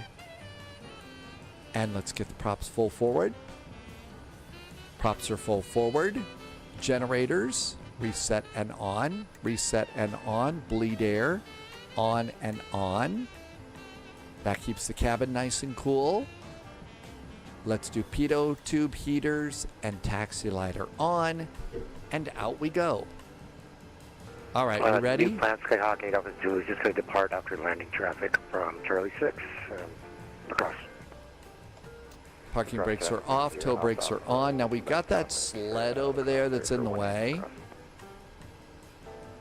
And let's get the props full forward. Props are full forward. Generators, reset and on, bleed air, on and on. That keeps the cabin nice and cool. Let's do pitot tube heaters and taxi lighter on, and out we go. All right, you ready? New plan, Skyhawk 8 Alpha Zulu is just going to depart after landing traffic from Charlie 6, across. Parking brakes are off, tow brakes are on. Now we've got that sled over there that's in the way.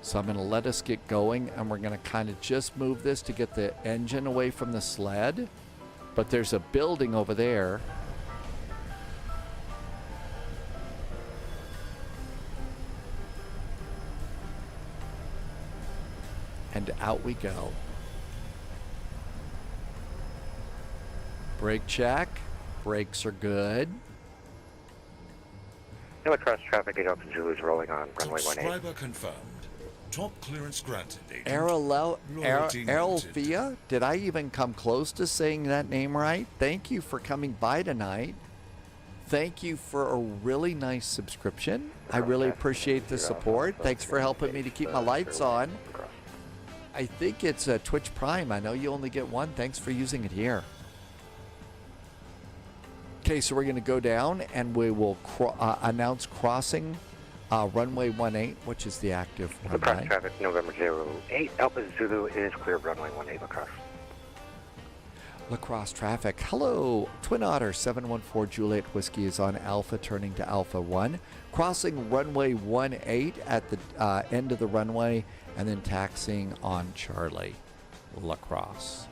So I'm going to let us get going, and we're going to kind of just move this to get the engine away from the sled. But there's a building over there. And out we go. Brake check. Brakes are good. Across traffic, 8 Alpha Zulu is rolling on runway 18. Subscriber confirmed. Top clearance granted. Erlfia? Did I even come close to saying that name right? Thank you for coming by tonight. Thank you for a really nice subscription. I really appreciate the support. Thanks for helping me to keep my lights on. I think it's a Twitch Prime. I know you only get one. Thanks for using it here. Okay, so we're going to go down and we will announce crossing runway 18, which is the active runway. Across traffic, November 08, Alpha Zulu is clear of runway 18, lacrosse. Lacrosse traffic. Hello, Twin Otter 714 Juliet Whiskey is on Alpha, turning to Alpha 1. Crossing runway 18 at the end of the runway, and then taxiing on Charlie. Lacrosse.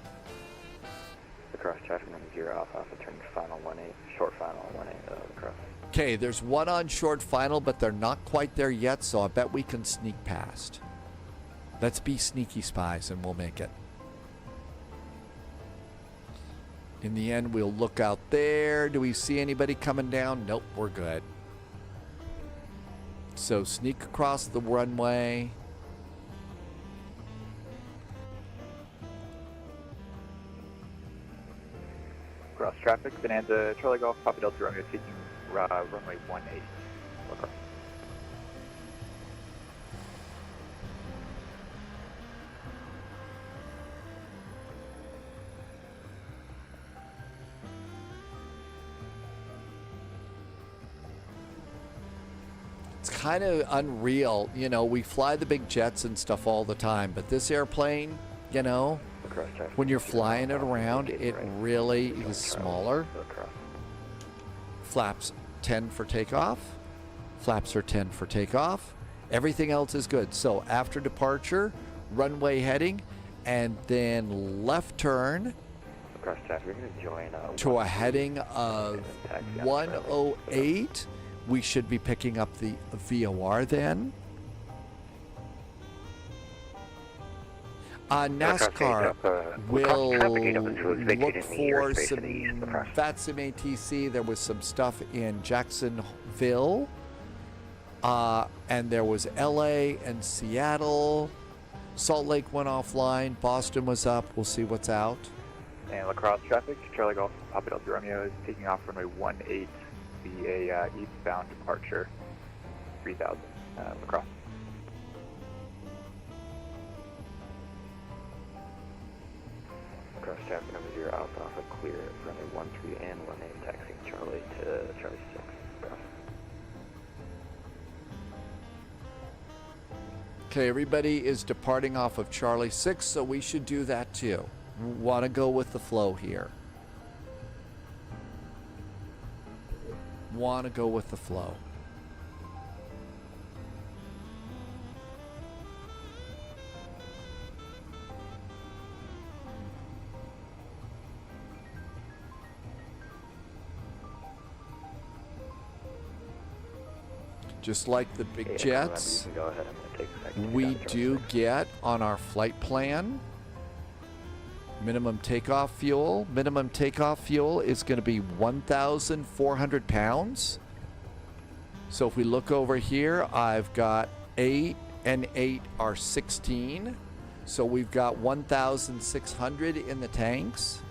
Lacrosse traffic number 0 Alpha, turning final 18, short final 18, lacrosse. Okay, there's one on short final, but they're not quite there yet, so I bet we can sneak past. Let's be sneaky spies, and we'll make it. In the end, we'll look out there. Do we see anybody coming down? Nope, we're good. So sneak across the runway. Cross traffic, Bonanza, Charlie Golf, Papa Delta Romeo, taking runway 18. Across. It's kind of unreal. You know, we fly the big jets and stuff all the time, but this airplane, you know, when you're flying it around, it really is smaller. Flaps 10 for takeoff. Flaps are 10 for takeoff. Everything else is good. So after departure, runway heading, and then left turn to a heading of 108. We should be picking up the VOR then. NASCAR will look for some VATSIM ATC. There was some stuff in Jacksonville, and there was LA and Seattle. Salt Lake went offline. Boston was up. We'll see what's out. And La Crosse traffic, Charlie Golf, Papa Delta Romeo is taking off runway 18, via eastbound departure, 3000, La Crosse. Cross traffic number 0 Alpha Alpha clear at runway 13 and 18 taxiing Charlie to Charlie 6. Cross. Okay, everybody is departing off of Charlie 6, so we should do that too. Want to go with the flow here. Want to go with the flow. Just like the big jets, we do get on our flight plan minimum takeoff fuel. Minimum takeoff fuel is going to be 1,400 pounds. So if we look over here, I've got 8 and 8 are 16. So we've got 1,600 in the tanks.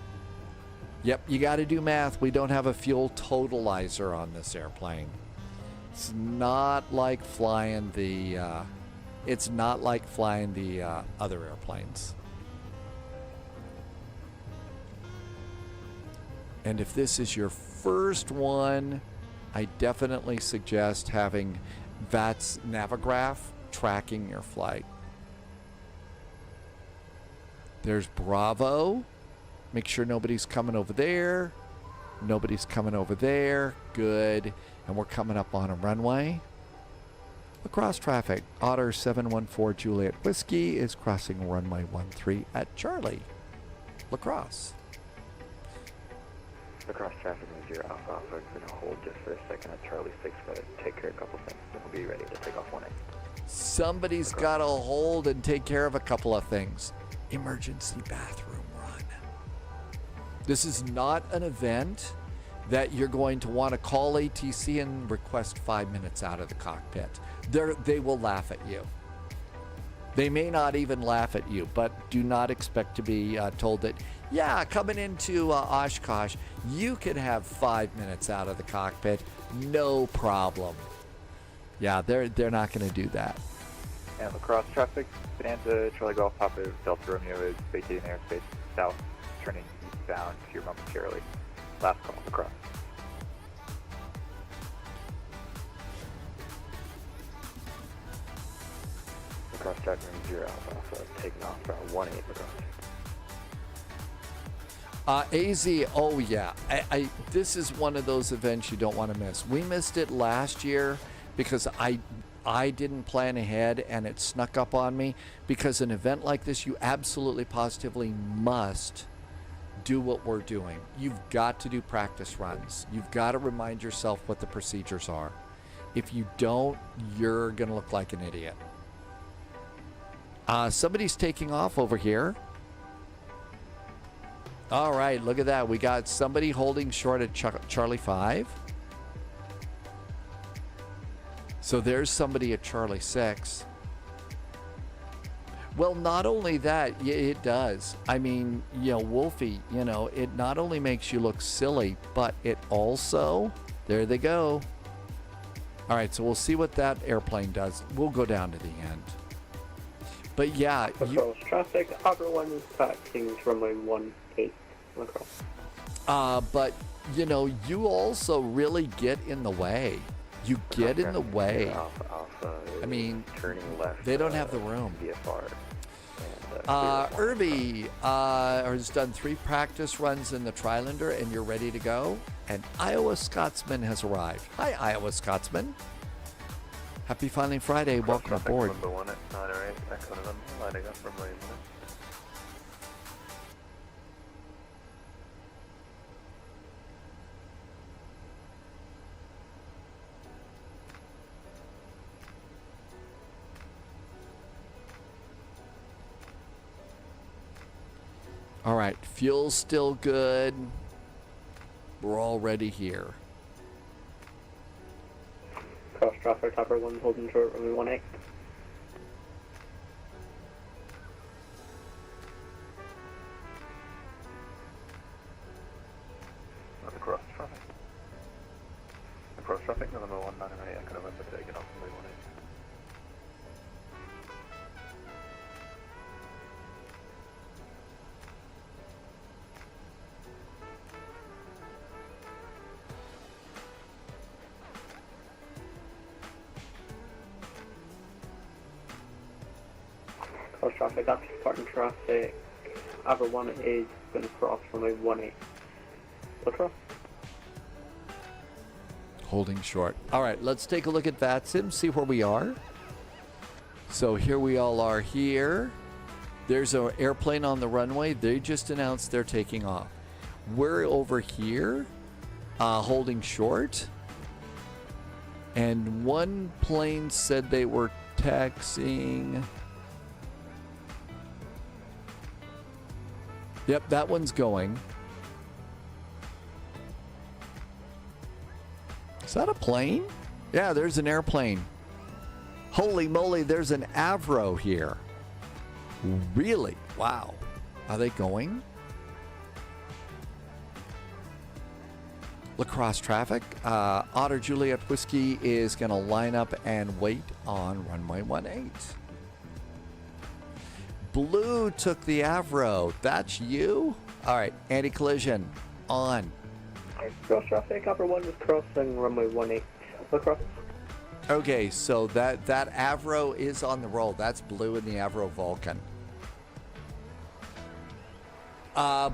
Yep, you got to do math. We don't have a fuel totalizer on this airplane. It's not like flying the other airplanes. And if this is your first one, I definitely suggest having VATS Navigraph tracking your flight. There's Bravo. Make sure nobody's coming over there. Nobody's coming over there. Good. And we're coming up on a runway. Across traffic, Otter 714 Juliet Whiskey is crossing runway 13 at Charlie. La Crosse. Across traffic 0 Alpha Alpha is going to hold just for a second at Charlie 6, but take care of a couple things, then we'll be ready to take off 18. Somebody's got to hold and take care of a couple of things. Emergency bathroom run. This is not an event that you're going to want to call ATC and request 5 minutes out of the cockpit. They will laugh at you. They may not even laugh at you, but do not expect to be told that, yeah, coming into Oshkosh, you can have 5 minutes out of the cockpit, no problem. Yeah, they're not going to do that. And La Crosse traffic, Bonanza, Charlie Golf, Papa Delta Romeo is vacating airspace south, turning eastbound here momentarily. Last call, La Crosse. Cross traffic 0 Alpha Alpha taking off from 18 across. AZ, oh yeah, this is one of those events you don't want to miss. We missed it last year because I didn't plan ahead and it snuck up on me. Because an event like this, you absolutely positively must do what we're doing. You've got to do practice runs. You've got to remind yourself what the procedures are. If you don't, you're going to look like an idiot. Somebody's taking off over here. All right, look at that. We got somebody holding short at Charlie 5. So there's somebody at Charlie 6. Well, not only that, it does. I mean, you know, Wolfie, you know, it not only makes you look silly, but it also, there they go. All right, so we'll see what that airplane does. We'll go down to the end. But yeah, Across traffic, Otter 1 is taxiing runway 18, La Crosse. But you know, you also really get in the way. You get in the way. Alpha I mean, turning left. they don't have the room. VFR. Irby has done 3 practice runs in the Trilander, and you're ready to go. And Iowa Scotsman has arrived. Hi, Iowa Scotsman. Happy Filing Friday. Welcome aboard. Number 1 at 908, echo November, lighting up from William. All right, fuel's still good. We're already here. Cross traffic, Tower 1 holding short, runway 18. Cross traffic. Cross traffic, November 198, echo November, taking off from runway 18. Cross traffic, that's departing traffic. Hour 1 is going to cross runway 18. Across. Holding short. All right, let's take a look at VATSIM, see where we are. So here we all are here. There's an airplane on the runway. They just announced they're taking off. We're over here, holding short. And one plane said they were taxiing. Yep, that one's going. Is that a plane? Yeah, there's an airplane. Holy moly, there's an Avro here. Really? Wow. Are they going? La Crosse traffic. Otter Juliet Whiskey is going to line up and wait on runway 18. Blue took the Avro. That's you? All right, anti-collision on. Cross traffic, Hour 1 is crossing runway 18. Across. Okay, so that Avro is on the roll. That's Blue in the Avro Vulcan.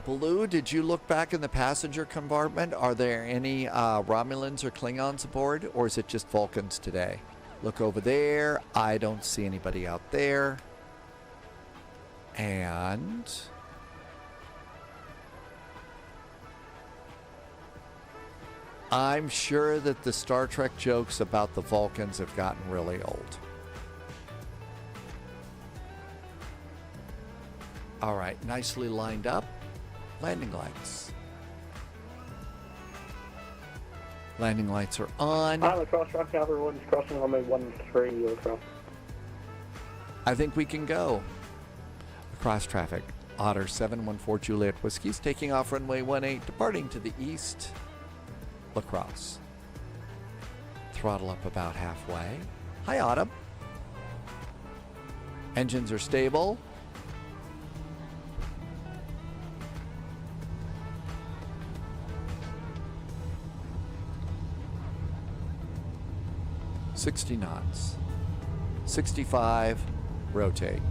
Blue, did you look back in the passenger compartment? Are there any Romulans or Klingons aboard, or is it just Vulcans today? Look over there. I don't see anybody out there. And I'm sure that the Star Trek jokes about the Vulcans have gotten really old. All right, nicely lined up. Landing lights. Landing lights are on. Cross traffic, Hour 1 is crossing runway 13. Across. I think we can go. Cross traffic. Otter 714 Juliet Whiskey's taking off runway 18, departing to the east. La Crosse. Throttle up about halfway. Hi, Autumn. Engines are stable. $60 knots. 65. Rotate.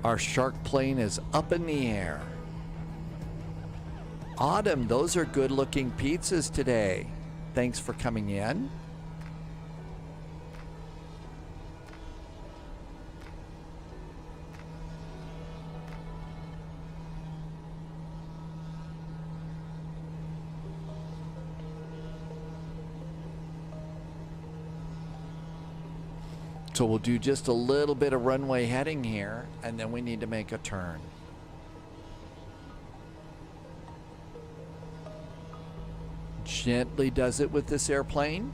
Our shark plane is up in the air. Autumn, those are good looking pizzas today. Thanks for coming in. So we'll do just a little bit of runway heading here, and then we need to make a turn. Gently does it with this airplane.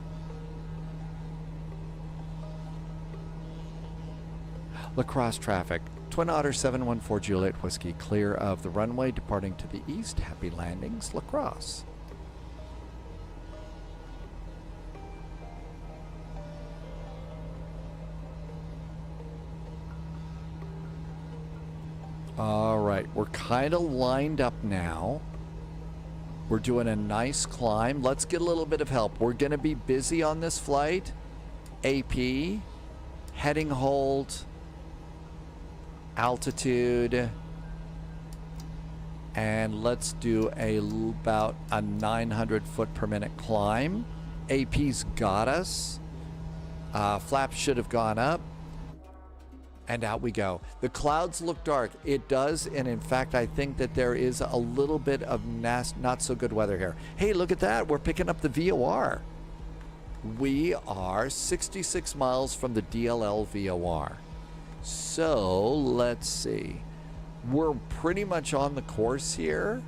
La Crosse traffic. Twin Otter 714 Juliet Whiskey clear of the runway, departing to the east. Happy landings, La Crosse. All right. right, we're kind of lined up now. We're doing a nice climb. Let's get a little bit of help. We're going to be busy on this flight. AP, heading hold, altitude, and let's do about a 900 foot per minute climb. AP's got us. Flaps should have gone up. And out we go. The clouds look dark. It does, and in fact, I think that there is a little bit of not so good weather here. Hey, look at that. We're picking up the VOR. We are 66 miles from the DLL VOR. So, let's see. We're pretty much on the course here.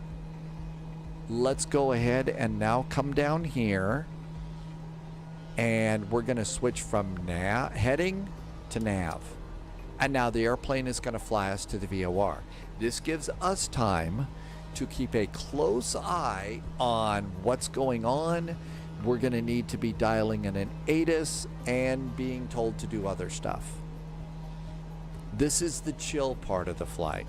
Let's go ahead and now come down here. And we're going to switch from heading to nav. And now the airplane is going to fly us to the VOR. This gives us time to keep a close eye on what's going on. We're going to need to be dialing in an ATIS and being told to do other stuff. This is the chill part of the flight.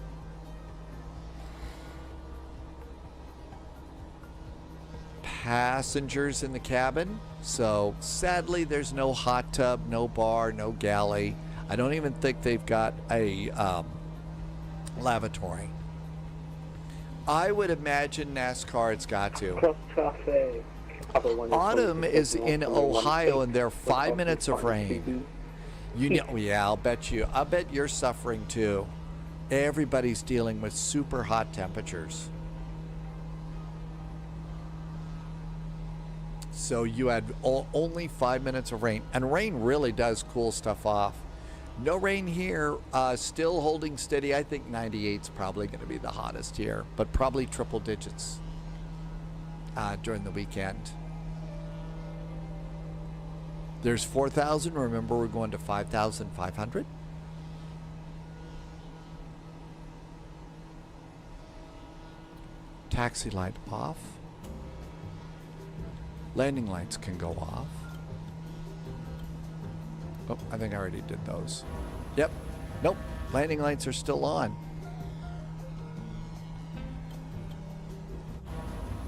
Passengers in the cabin. So sadly, there's no hot tub, no bar, no galley. I don't even think they've got a lavatory. I would imagine NASCAR it's got to. Cross traffic. Autumn is in Ohio and there are 5 minutes of rain. You know, yeah, I'll bet you're suffering too. Everybody's dealing with super hot temperatures. So you had only 5 minutes of rain, and rain really does cool stuff off. No rain here, still holding steady. I think 98 is probably going to be the hottest here, but probably triple digits during the weekend. There's 4,000. Remember, we're going to 5,500. Taxi light off. Landing lights can go off. Oh, I think I already did those. Yep. Nope. Landing lights are still on.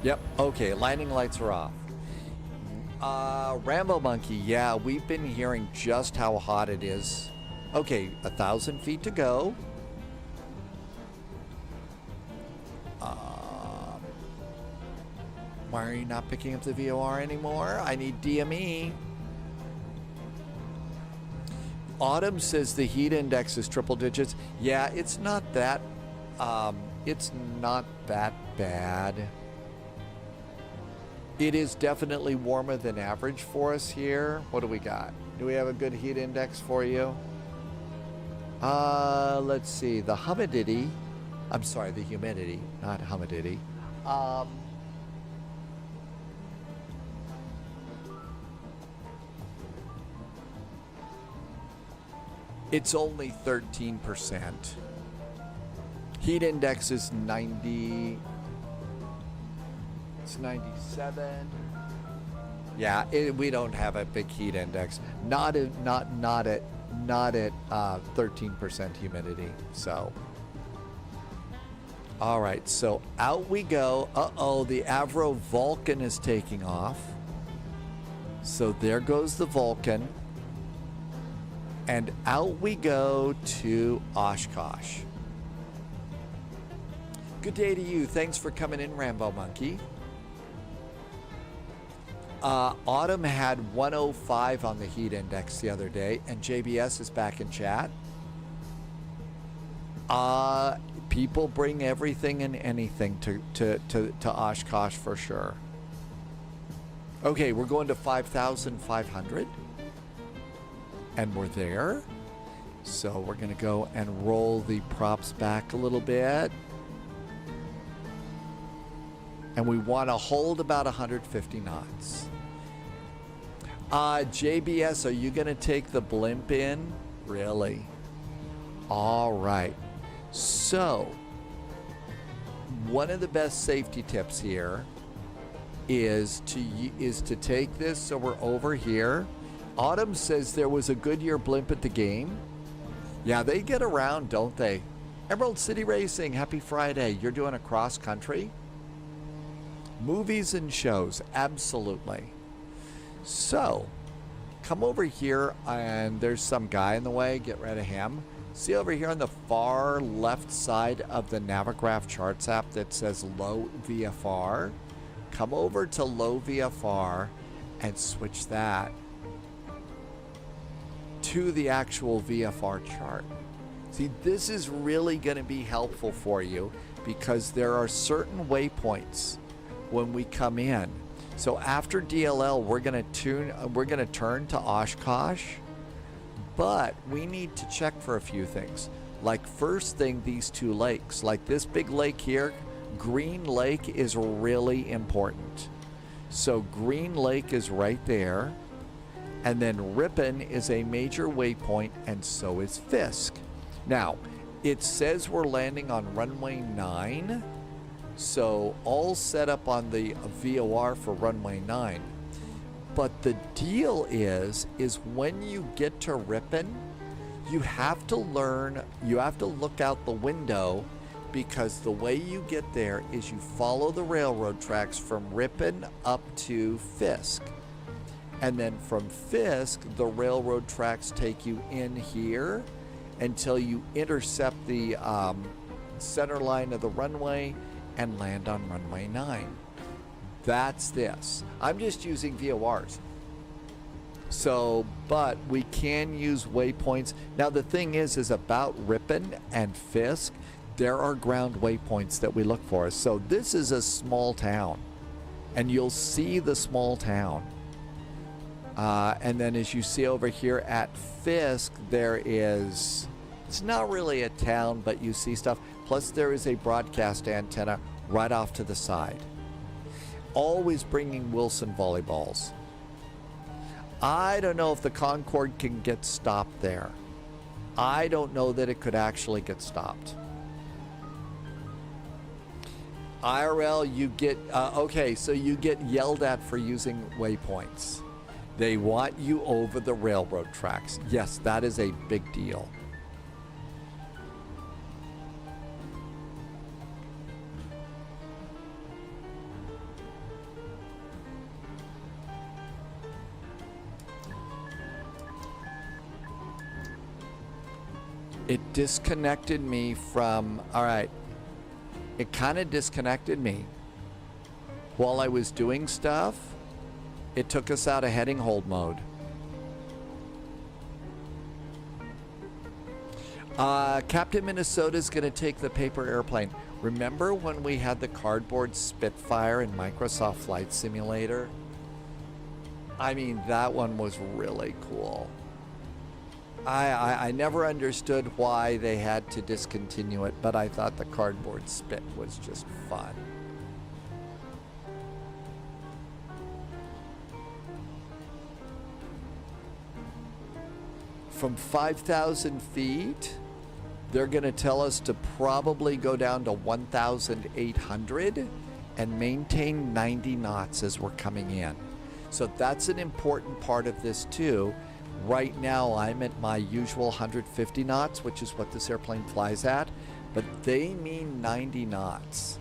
Yep. Okay. Landing lights are off. Rambo Monkey. Yeah, we've been hearing just how hot it is. Okay. 1,000 feet to go. Why are you not picking up the VOR anymore? I need DME. Autumn says the heat index is triple digits. Yeah, it's not that bad. It is definitely warmer than average for us here. What do we got? Do we have a good heat index for you? Let's see. The humidity. I'm sorry, the humidity, not humidity. It's only 13%. Heat index is 90. It's 97. Yeah, we don't have a big heat index. Not at 13% humidity. So, all right. So out we go. Uh-oh, the Avro Vulcan is taking off. So there goes the Vulcan. And out we go to Oshkosh. Good day to you. Thanks for coming in, Rambo Monkey. Autumn had 105 on the heat index the other day, and JBS is back in chat. People bring everything and anything to Oshkosh for sure. Okay, we're going to 5,500. And we're there. So we're going to go and roll the props back a little bit. And we want to hold about 150 knots. JBS, are you going to take the blimp in? Really? All right. So, one of the best safety tips here is to take this so we're over here. Autumn says there was a Goodyear blimp at the game. Yeah, they get around, don't they? Emerald City Racing, happy Friday. You're doing a cross country? Movies and shows, absolutely. So, come over here, and there's some guy in the way. Get rid of him. See over here on the far left side of the Navigraph Charts app that says low VFR. Come over to low VFR and switch that to the actual VFR chart. See, this is really going to be helpful for you because there are certain waypoints when we come in. So after DLL, we're going to turn to Oshkosh, but we need to check for a few things. Like first thing, these two lakes, like this big lake here, Green Lake is really important. So Green Lake is right there, and then Ripon is a major waypoint, and so is Fisk. Now, it says we're landing on runway 9, so all set up on the VOR for runway 9. But the deal is when you get to Ripon, you have to look out the window, because the way you get there is you follow the railroad tracks from Ripon up to Fisk. And then from Fisk, the railroad tracks take you in here until you intercept the center line of the runway and land on runway 9. That's this. I'm just using VORs. So, but we can use waypoints. Now the thing is about Ripon and Fisk, there are ground waypoints that we look for. So this is a small town, and you'll see the small town. And then as you see over here at Fisk, there is, it's not really a town, but you see stuff. Plus there is a broadcast antenna right off to the side. Always bringing Wilson volleyballs. I don't know if the Concorde can get stopped there. I don't know that it could actually get stopped. IRL, you get, okay, so you get yelled at for using waypoints. They want you over the railroad tracks. Yes, that is a big deal. It disconnected me from, all right, it kind of disconnected me while I was doing stuff. It took us out of heading hold mode. Captain Minnesota is going to take the paper airplane. Remember when we had the cardboard Spitfire in Microsoft Flight Simulator? I mean, that one was really cool. I never understood why they had to discontinue it, but I thought the cardboard Spit was just fun. From 5,000 feet, they're going to tell us to probably go down to 1,800 and maintain 90 knots as we're coming in. So that's an important part of this too. Right now I'm at my usual 150 knots, which is what this airplane flies at, but they mean 90 knots.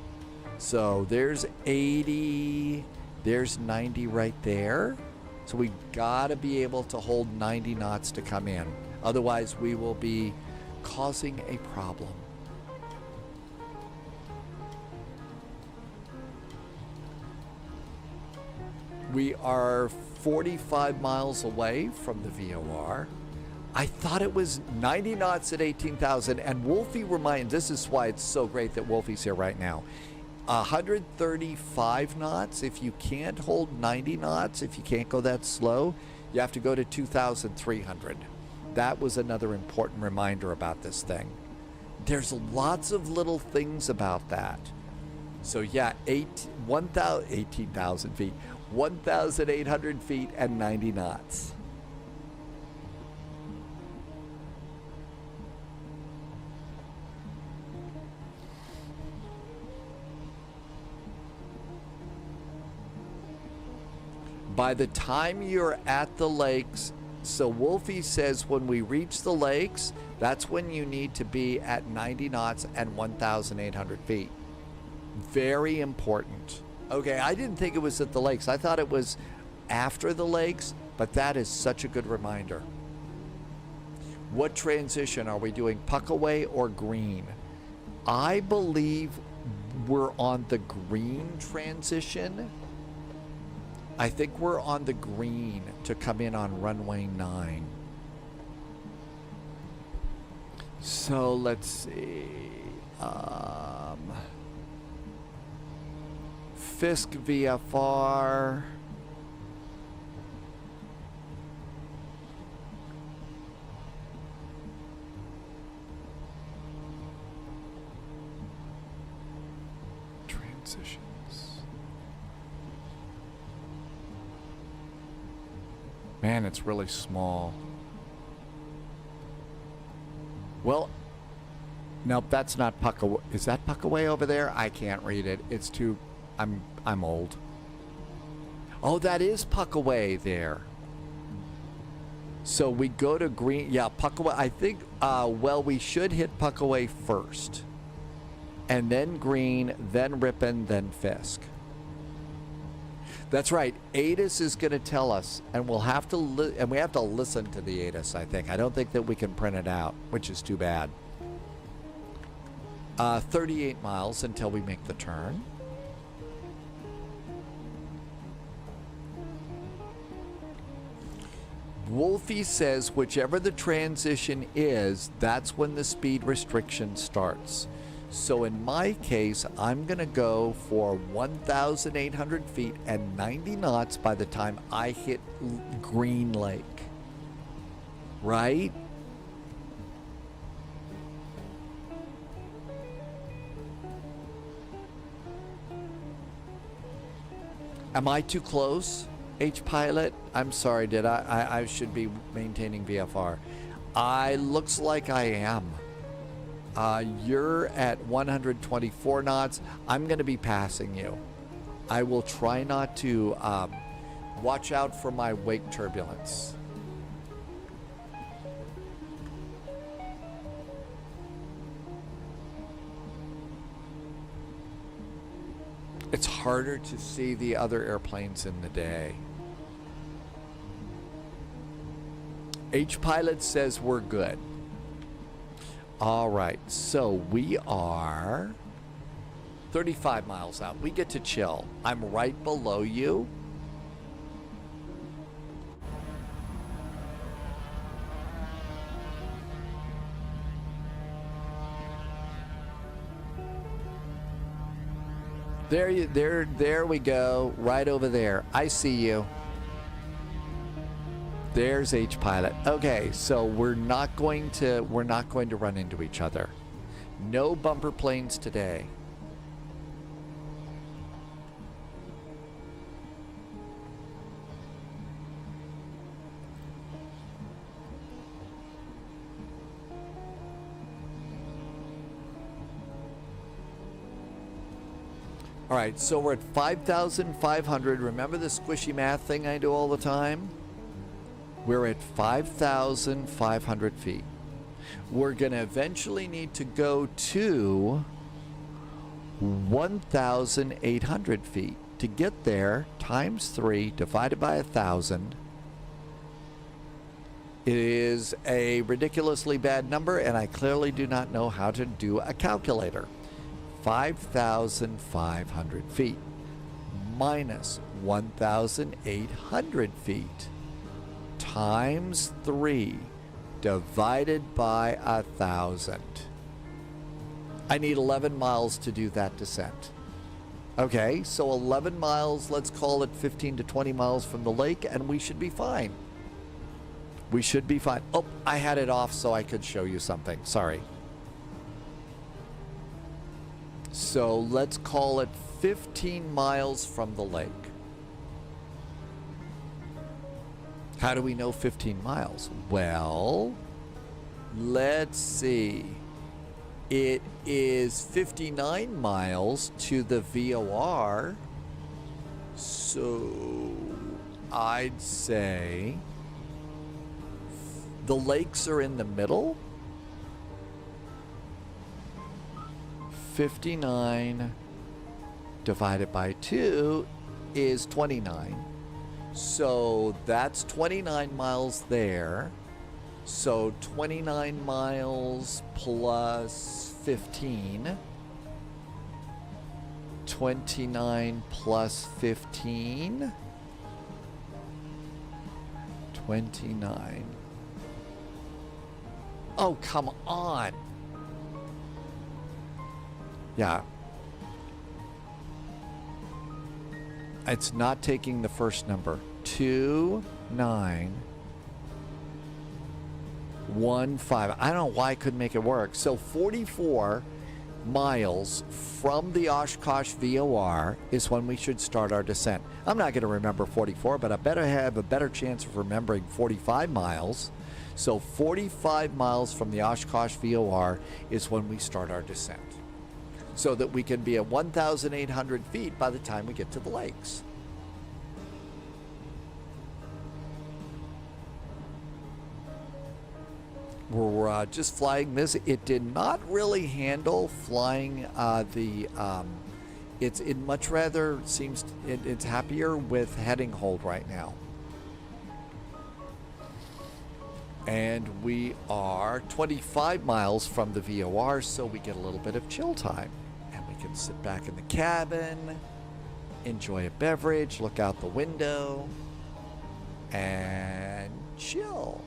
So there's 80, there's 90 right there. So we gotta be able to hold 90 knots to come in. Otherwise we will be causing a problem. We are 45 miles away from the VOR. I thought it was 90 knots at 18,000, and Wolfie reminds, this is why it's so great that Wolfie's here right now. 135 knots, if you can't hold 90 knots, if you can't go that slow, you have to go to 2,300. That was another important reminder about this thing. There's lots of little things about that. So yeah, 18,000 feet. 1,800 feet and 90 knots. By the time you're at the lakes, So Wolfie says when we reach the lakes, that's when you need to be at 90 knots and 1,800 feet. Very important. Okay, I didn't think it was at the lakes. I thought it was after the lakes, but that is such a good reminder. What transition are we doing, puckaway or green? I believe we're on the green transition. I think we're on the green to come in on runway 9. So let's see. Fisk VFR. Transitions. Man, it's really small. Well, nope, that's not Puckaway. Is that Puckaway over there? I can't read it. It's too... I'm old. Oh, that is Puckaway there. So we go to green. Yeah, Puckaway. I think, well, we should hit Puckaway first. And then green, then Ripon, then Fisk. That's right. ATIS is going to tell us, and we'll have to and we have to listen to the ATIS, I think. I don't think that we can print it out, which is too bad. 38 miles until we make the turn. Wolfie says whichever the transition is, that's when the speed restriction starts. So in my case, I'm going to go for 1,800 feet and 90 knots by the time I hit Green Lake. Right? Am I too close, H-Pilot? I'm sorry, did I should be maintaining VFR. Looks like I am. You're at 124 knots. I'm going to be passing you. I will try not to watch out for my wake turbulence. It's harder to see the other airplanes in the day. H-Pilot says we're good. All right, so we are 35 miles out. We get to chill. I'm right below you. There we go, right over there. I see you. There's H-Pilot. Okay, so we're not going to run into each other. No bumper planes today. All right, so we're at 5,500. Remember the squishy math thing I do all the time? We're at 5,500 feet. We're going to eventually need to go to 1,800 feet. To get there, times 3 divided by 1,000. It is a ridiculously bad number, and I clearly do not know how to do a calculator. 5,500 feet minus 1,800 feet times 3 divided by 1,000. I need 11 miles to do that descent. Okay, so 11 miles, let's call it 15 to 20 miles from the lake, and we should be fine. We should be fine. Oh, I had it off so I could show you something. Sorry. So let's call it 15 miles from the lake. How do we know 15 miles? Well, let's see. It is 59 miles to the VOR. So I'd say The lakes are in the middle. 59 divided by 2 is 29. So that's 29 miles there. So 29 miles plus 15. 29 plus 15. 29. Oh, come on. Yeah. It's not taking the first number. 2915. I don't know why I couldn't make it work. So 44 miles from the Oshkosh VOR is when we should start our descent. I'm not going to remember 44, but I better have a better chance of remembering 45 miles. So 45 miles from the Oshkosh VOR is when we start our descent, so that we can be at 1,800 feet by the time we get to the lakes. We're just flying this. It did not really handle flying it much rather seems it's happier with heading hold right now. And we are 25 miles from the VOR, so we get a little bit of chill time. And we can sit back in the cabin, enjoy a beverage, look out the window, and chill.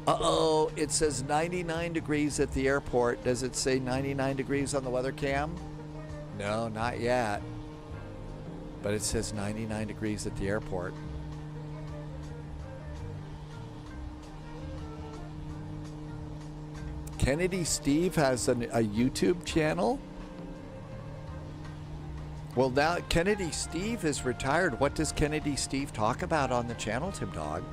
Uh-oh, it says 99 degrees at the airport. Does it say 99 degrees on the weather cam? No, not yet. But it says 99 degrees at the airport. Kennedy Steve has a YouTube channel. Well, now Kennedy Steve is retired. What does Kennedy Steve talk about on the channel, Tim Dog?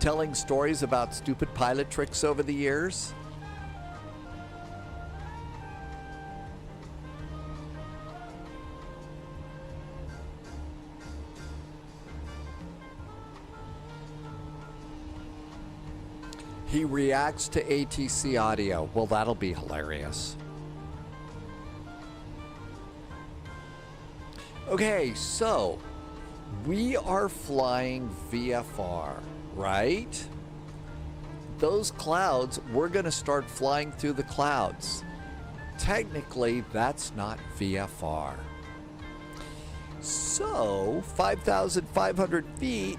Telling stories about stupid pilot tricks over the years. He reacts to ATC audio. Well, that'll be hilarious. Okay, so we are flying VFR, right? Those clouds, we're going to start flying through the clouds. Technically, that's not VFR. So, 5,500 feet,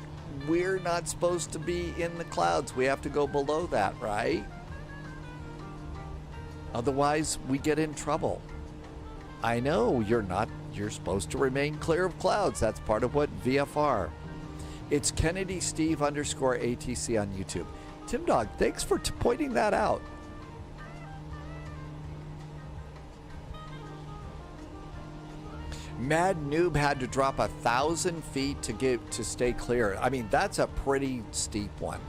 we're not supposed to be in the clouds. We have to go below that, right? Otherwise, we get in trouble. I know you're not. You're supposed to remain clear of clouds. That's part of what VFR. It's Kennedy Steve _ATC on YouTube. Tim Dog, thanks for pointing that out. Mad Noob had to drop 1,000 feet to stay clear. I mean, that's a pretty steep one.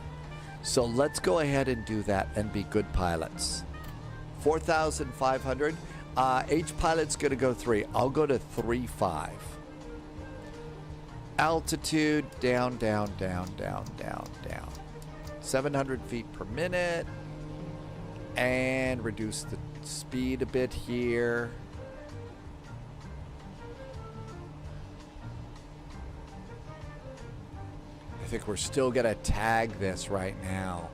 So let's go ahead and do that and be good pilots. 4,500. H pilot's going to go 3. I'll go to 3.5. Altitude down, down, down, down, down, down. 700 feet per minute. And reduce the speed a bit here. I think we're still going to tag this right now.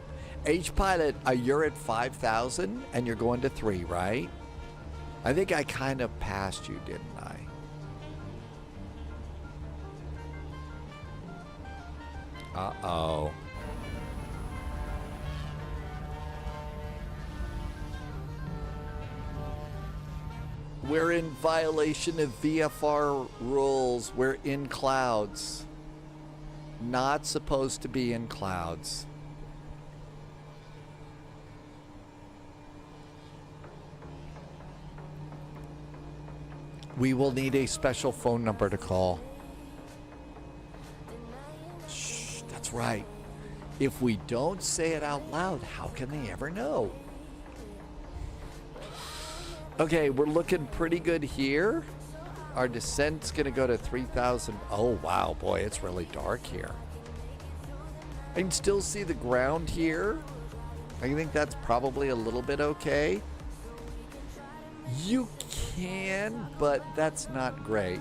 H pilot, you're at 5,000 and you're going to 3, right? I think I kind of passed you, didn't I? Uh-oh. We're in violation of VFR rules. We're in clouds. Not supposed to be in clouds. We will need a special phone number to call. Shh, that's right. If we don't say it out loud, how can they ever know? Okay, we're looking pretty good here. Our descent's going to go to 3,000. Oh, wow, boy, it's really dark here. I can still see the ground here. I think that's probably a little bit okay. You can, but that's not great.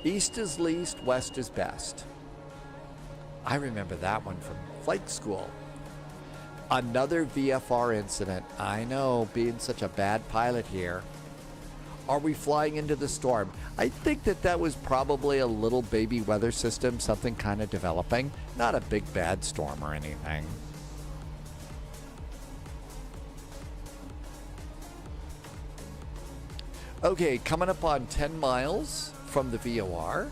East is least, west is best. I remember that one from flight school. Another VFR incident. I know, being such a bad pilot here. Are we flying into the storm? I think that was probably a little baby weather system, something kind of developing. Not a big bad storm or anything. Okay, coming up on 10 miles from the VOR.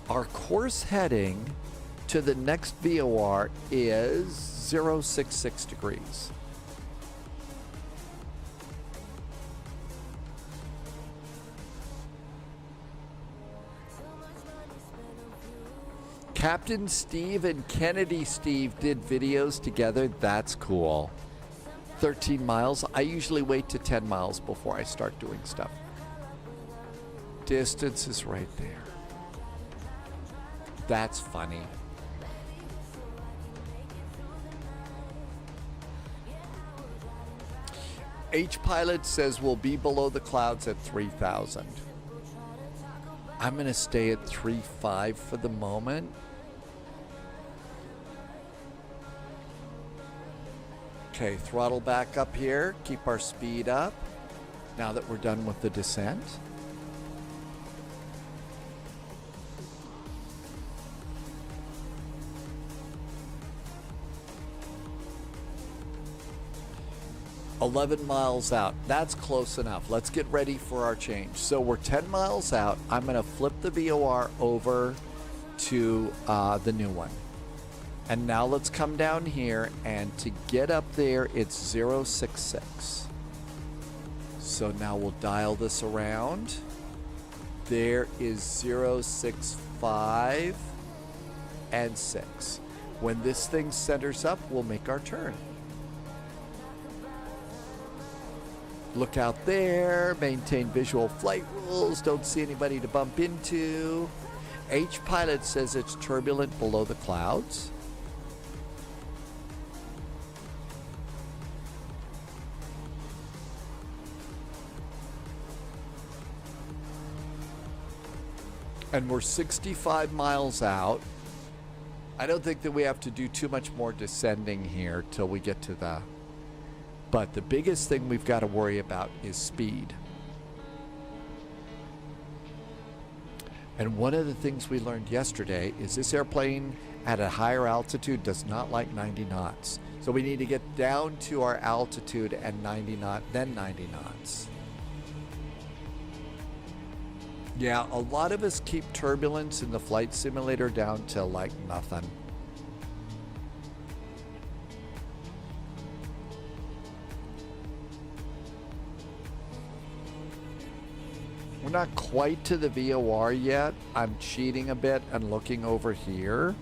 Our course heading to the next VOR is 066 degrees. Captain Steve and Kennedy Steve did videos together. That's cool. 13 miles. I usually wait to 10 miles before I start doing stuff. Distance is right there. That's funny. H Pilot says we'll be below the clouds at 3,000. I'm going to stay at 3.5 for the moment. Okay, throttle back up here. Keep our speed up now that we're done with the descent. $11 miles out. That's close enough. Let's get ready for our change. So we're 10 miles out. I'm going to flip the VOR over to the new one. And now let's come down here, and to get up there, it's 066. So now we'll dial this around. There is 065 and 6. When this thing centers up, we'll make our turn. Look out there, maintain visual flight rules, don't see anybody to bump into. H Pilot says it's turbulent below the clouds. And we're 65 miles out. I don't think that we have to do too much more descending here till we get to the... But the biggest thing we've got to worry about is speed. And one of the things we learned yesterday is this airplane at a higher altitude does not like 90 knots. So we need to get down to our altitude and 90 knots. Yeah, a lot of us keep turbulence in the flight simulator down to like nothing. We're not quite to the VOR yet. I'm cheating a bit and looking over here.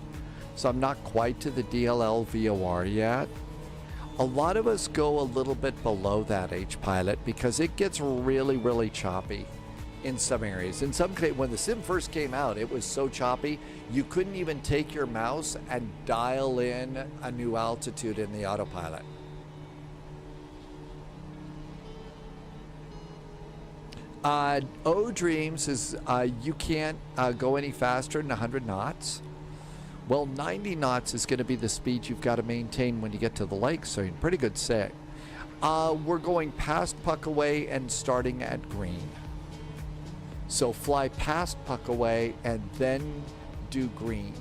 So I'm not quite to the DLL VOR yet. A lot of us go a little bit below that H Pilot because it gets really, really choppy in some areas. In some cases, when the sim first came out, it was so choppy, you couldn't even take your mouse and dial in a new altitude in the autopilot. O Dreams is you can't go any faster than 100 knots. Well, 90 knots is going to be the speed you've got to maintain when you get to the lake, so you're in pretty good shape. We're going past Puckaway and starting at green. So fly past Puckaway and then do green.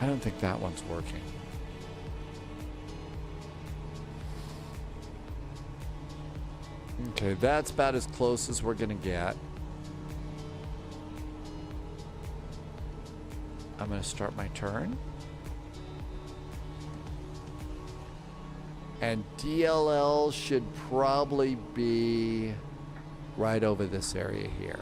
don't think that one's working. Okay, that's about as close as we're gonna get. I'm gonna start my turn. And DLL should probably be right over this area here.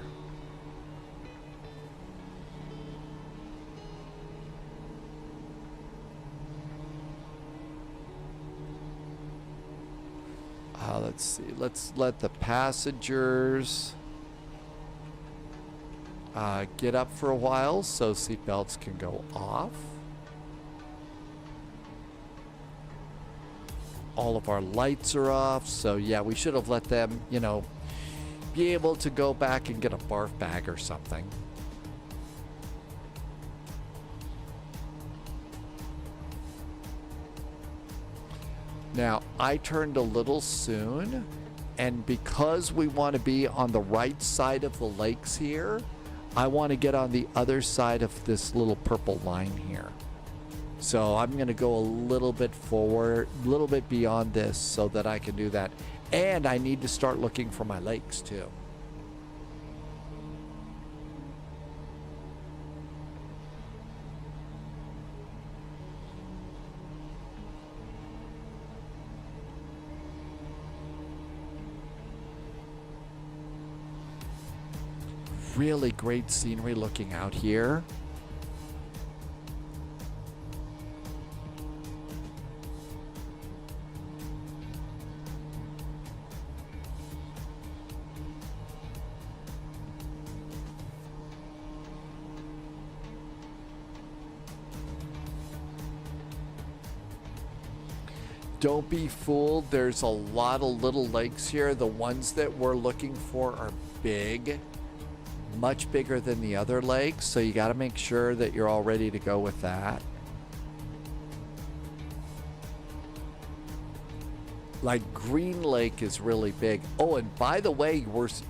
Let's see. Let's let the passengers get up for a while so seatbelts can go off. All of our lights are off, so yeah, we should have let them, you know, be able to go back and get a barf bag or something. Now, I turned a little soon, and because we want to be on the right side of the lakes here, I want to get on the other side of this little purple line here. So I'm going to go a little bit forward, a little bit beyond this so that I can do that. And I need to start looking for my lakes too. Really great scenery looking out here. Don't be fooled, there's a lot of little lakes here. The ones that we're looking for are big, much bigger than the other lakes, so you got to make sure that you're all ready to go with that. Like Green Lake is really big. Oh, and by the way,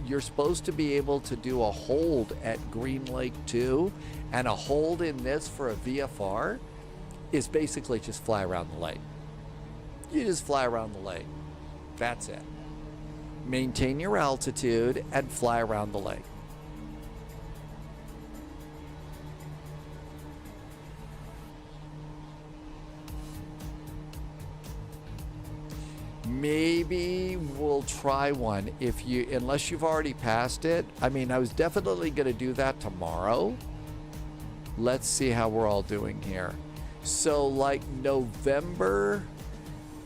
you're supposed to be able to do a hold at Green Lake too, and a hold in this for a VFR is basically just fly around the lake. You just fly around the lake. That's it. Maintain your altitude and fly around the lake. Maybe we'll try one unless you've already passed it. I mean, I was definitely going to do that tomorrow. Let's see how we're all doing here. So like November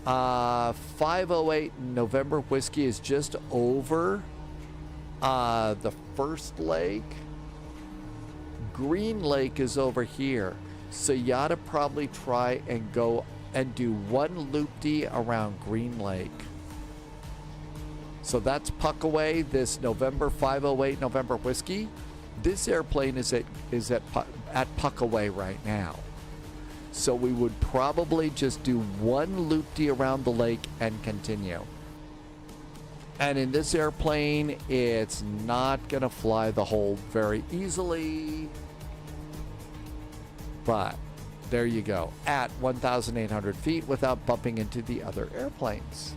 508 November Whiskey is just over the first lake. Green Lake is over here. So you ought to probably try and go and do one loop-de around Green Lake. So that's Puckaway, this November 508 November Whiskey. This airplane is at Puckaway right now. So we would probably just do one loop-de around the lake and continue. And in this airplane, it's not gonna fly the hold very easily, but there you go, at 1,800 feet without bumping into the other airplanes.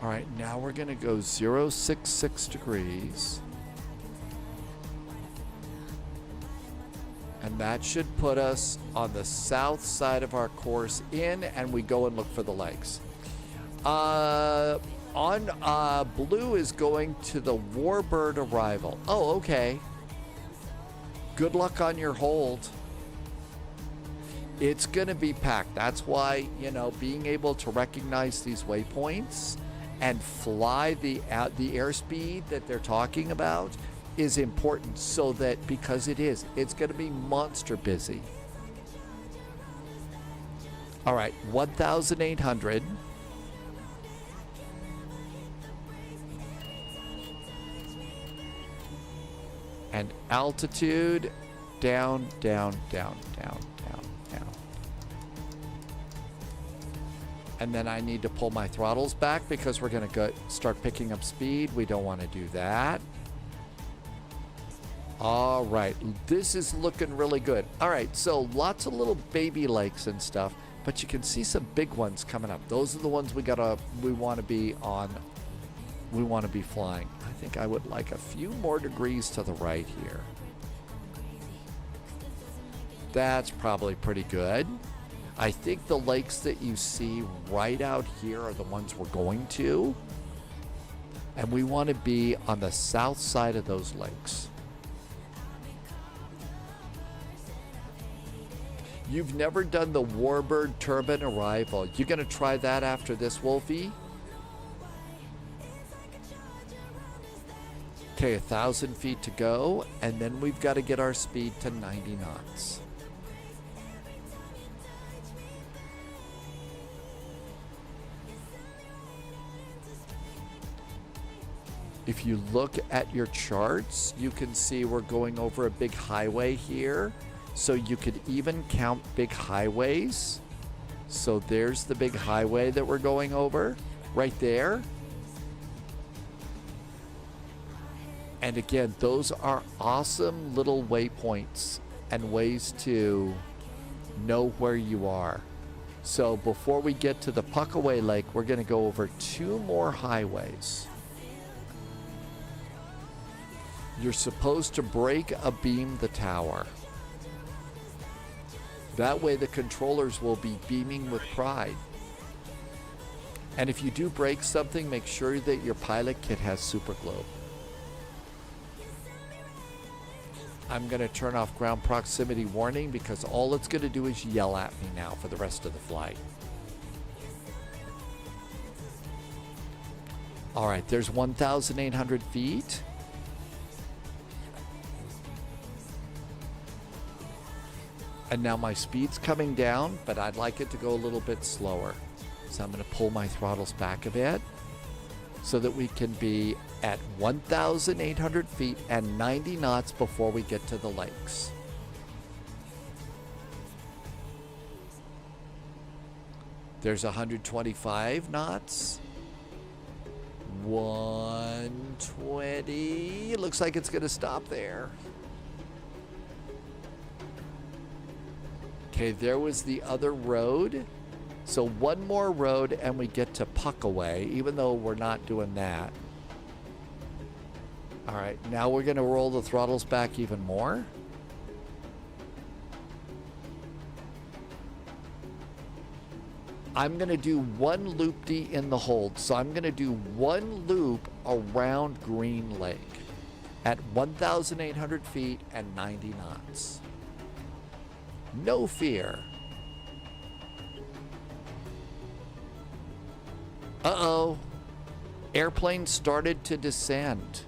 All right, now we're gonna go 066 degrees. And that should put us on the south side of our course and we go and look for the lakes. Blue is going to the Warbird arrival. Oh, okay. Good luck on your hold. It's gonna be packed. That's why, being able to recognize these waypoints and fly the airspeed that they're talking about is important, so that, because it's going to be monster busy. All right, 1,800. And altitude, down, down, down, down, down, down. And then I need to pull my throttles back because we're gonna go start picking up speed. We don't wanna do that. All right, this is looking really good. All right, so lots of little baby lakes and stuff, but you can see some big ones coming up. Those are the ones we want to be on. We want to be flying. I think I would like a few more degrees to the right here. That's probably pretty good. I think the lakes that you see right out here are the ones we're going to. And we want to be on the south side of those lakes. You've never done the Warbird turbine arrival. You gonna try that after this, Wolfie? Okay, 1,000 feet to go, and then we've got to get our speed to 90 knots. If you look at your charts, you can see we're going over a big highway here. So you could even count big highways. So there's the big highway that we're going over right there. And again, those are awesome little waypoints and ways to know where you are. So before we get to the Puckaway Lake, we're going to go over 2 more highways. You're supposed to break a beam the tower. That way the controllers will be beaming with pride. And if you do break something, make sure that your pilot kit has super globe. I'm going to turn off ground proximity warning because all it's going to do is yell at me now for the rest of the flight. All right, there's 1,800 feet. And now my speed's coming down, but I'd like it to go a little bit slower. So I'm going to pull my throttles back a bit so that we can be at 1,800 feet and 90 knots before we get to the lakes. There's 125 knots. 120. It looks like it's going to stop there. Okay, there was the other road. So one more road and we get to Puckaway, even though we're not doing that. All right, now we're going to roll the throttles back even more. I'm going to do one loop-de in the hold. So I'm going to do one loop around Green Lake at 1,800 feet and 90 knots. No fear. Uh-oh. Airplane started to descend.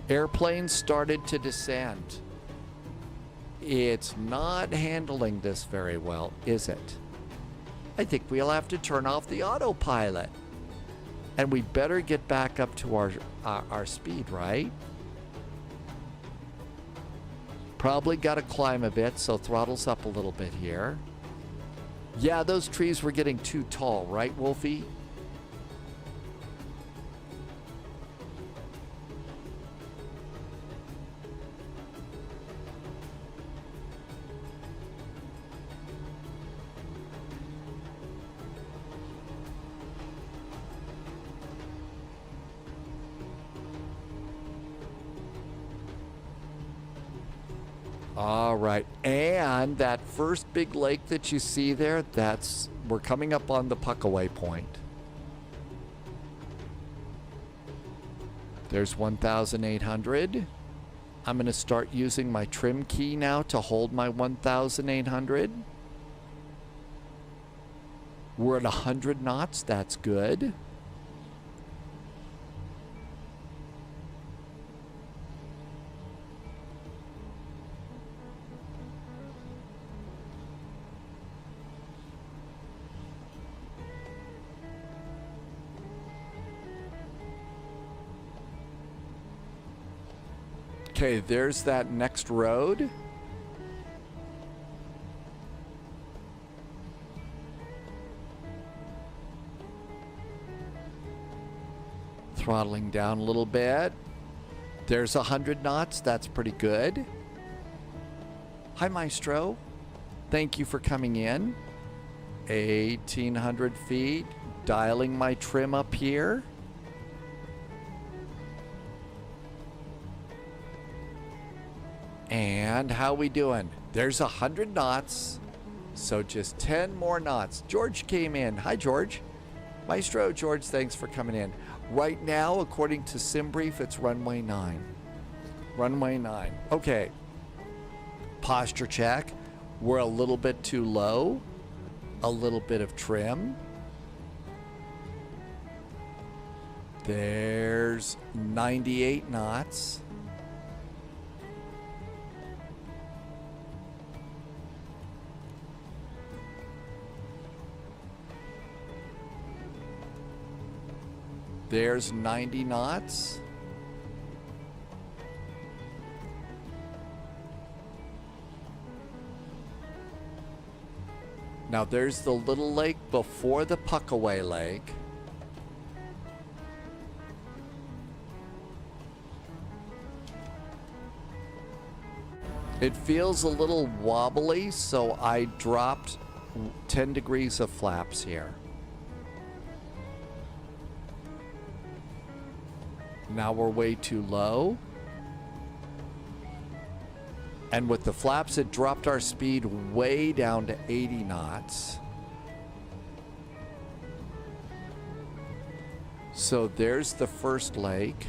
Airplane started to descend. It's not handling this very well, is it? I think we'll have to turn off the autopilot. And we better get back up to our speed, right? Probably got to climb a bit, so throttles up a little bit here. Yeah, those trees were getting too tall, right, Wolfie? All right, and that first big lake that you see there, we're coming up on the Puckaway point. There's 1,800. I'm going to start using my trim key now to hold my 1,800. We're at 100 knots, that's good. Okay, there's that next road. Throttling down a little bit. There's 100 knots. That's pretty good. Hi, Maestro. Thank you for coming in. 1,800 feet. Dialing my trim up here. And how we doing? There's 100 knots. So just 10 more knots. George came in. Hi, George. Maestro, George, thanks for coming in. Right now, according to SimBrief, it's runway 9. Runway 9. Okay. Posture check. We're a little bit too low. A little bit of trim. There's 98 knots. There's 90 knots. Now there's the little lake before the Puckaway Lake. It feels a little wobbly, so I dropped 10 degrees of flaps here. Now we're way too low. And with the flaps, it dropped our speed way down to 80 knots. So there's the first lake.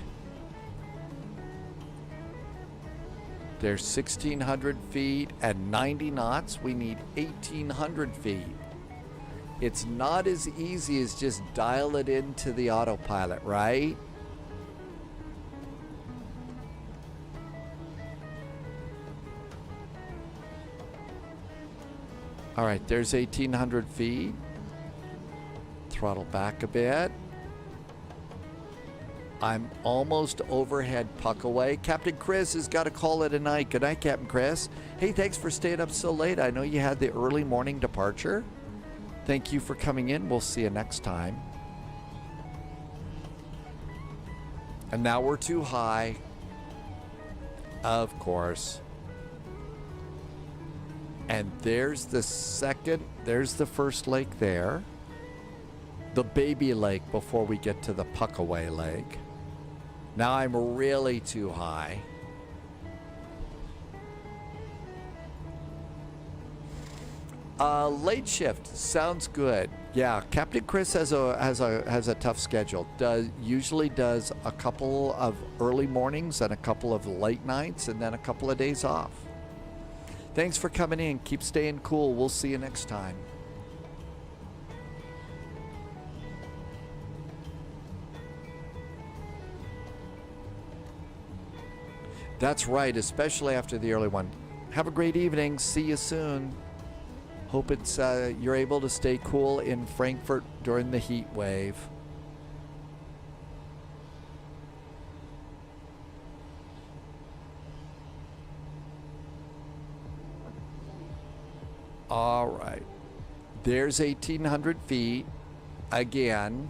There's 1,600 feet at 90 knots. We need 1,800 feet. It's not as easy as just dial it into the autopilot, right? All right, there's 1,800 feet. Throttle back a bit. I'm almost overhead Puckaway. Captain Chris has got to call it a night. Good night, Captain Chris. Hey, thanks for staying up so late. I know you had the early morning departure. Thank you for coming in. We'll see you next time. And now we're too high. Of course. And there's the first lake there. The baby lake before we get to the Puckaway Lake. Now I'm really too high. Late shift sounds good. Yeah, Captain Chris has a tough schedule. Usually does a couple of early mornings and a couple of late nights and then a couple of days off. Thanks for coming in. Keep staying cool. We'll see you next time. That's right, especially after the early one. Have a great evening. See you soon. Hope it's you're able to stay cool in Frankfurt during the heat wave. All right. There's 1,800 feet. Again.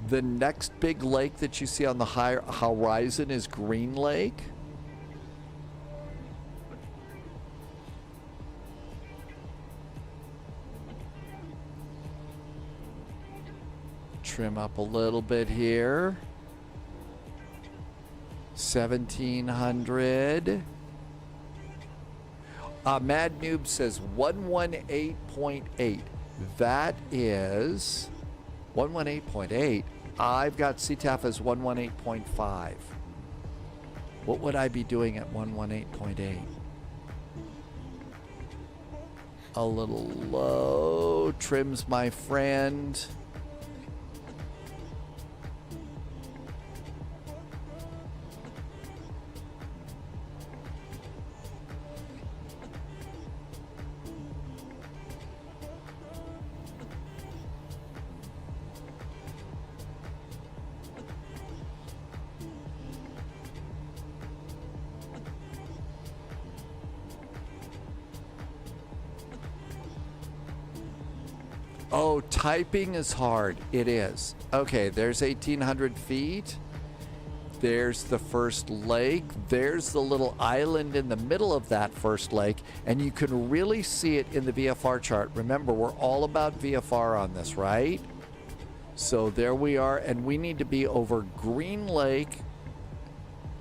The next big lake that you see on the horizon is Green Lake. Trim up a little bit here. 1,700. Mad Noob says 118.8. That is 118.8. I've got CTAF as 118.5. What would I be doing at 118.8? A little low. Trims, my friend. Oh, typing is hard. It is. Okay, there's 1,800 feet. There's the first lake. There's the little island in the middle of that first lake. And you can really see it in the VFR chart. Remember, we're all about VFR on this, right? So there we are. And we need to be over Green Lake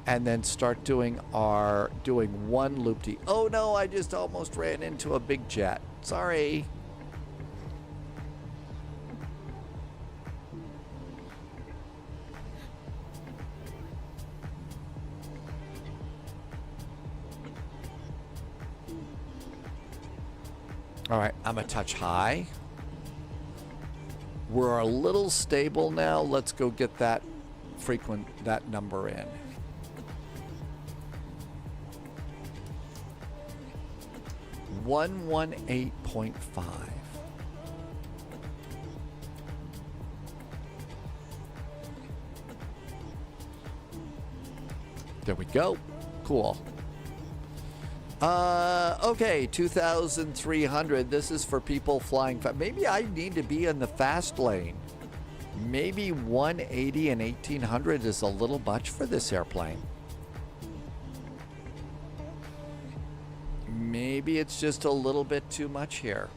and then start doing one loop-de. Oh no, I just almost ran into a big jet. Sorry. All right, I'm a touch high. We're a little stable now. Let's go get that number in. .5. There we go. Cool. Okay, 2,300. This is for people flying. Maybe I need to be in the fast lane. Maybe 180 and 1,800 is a little much for this airplane. Maybe it's just a little bit too much here.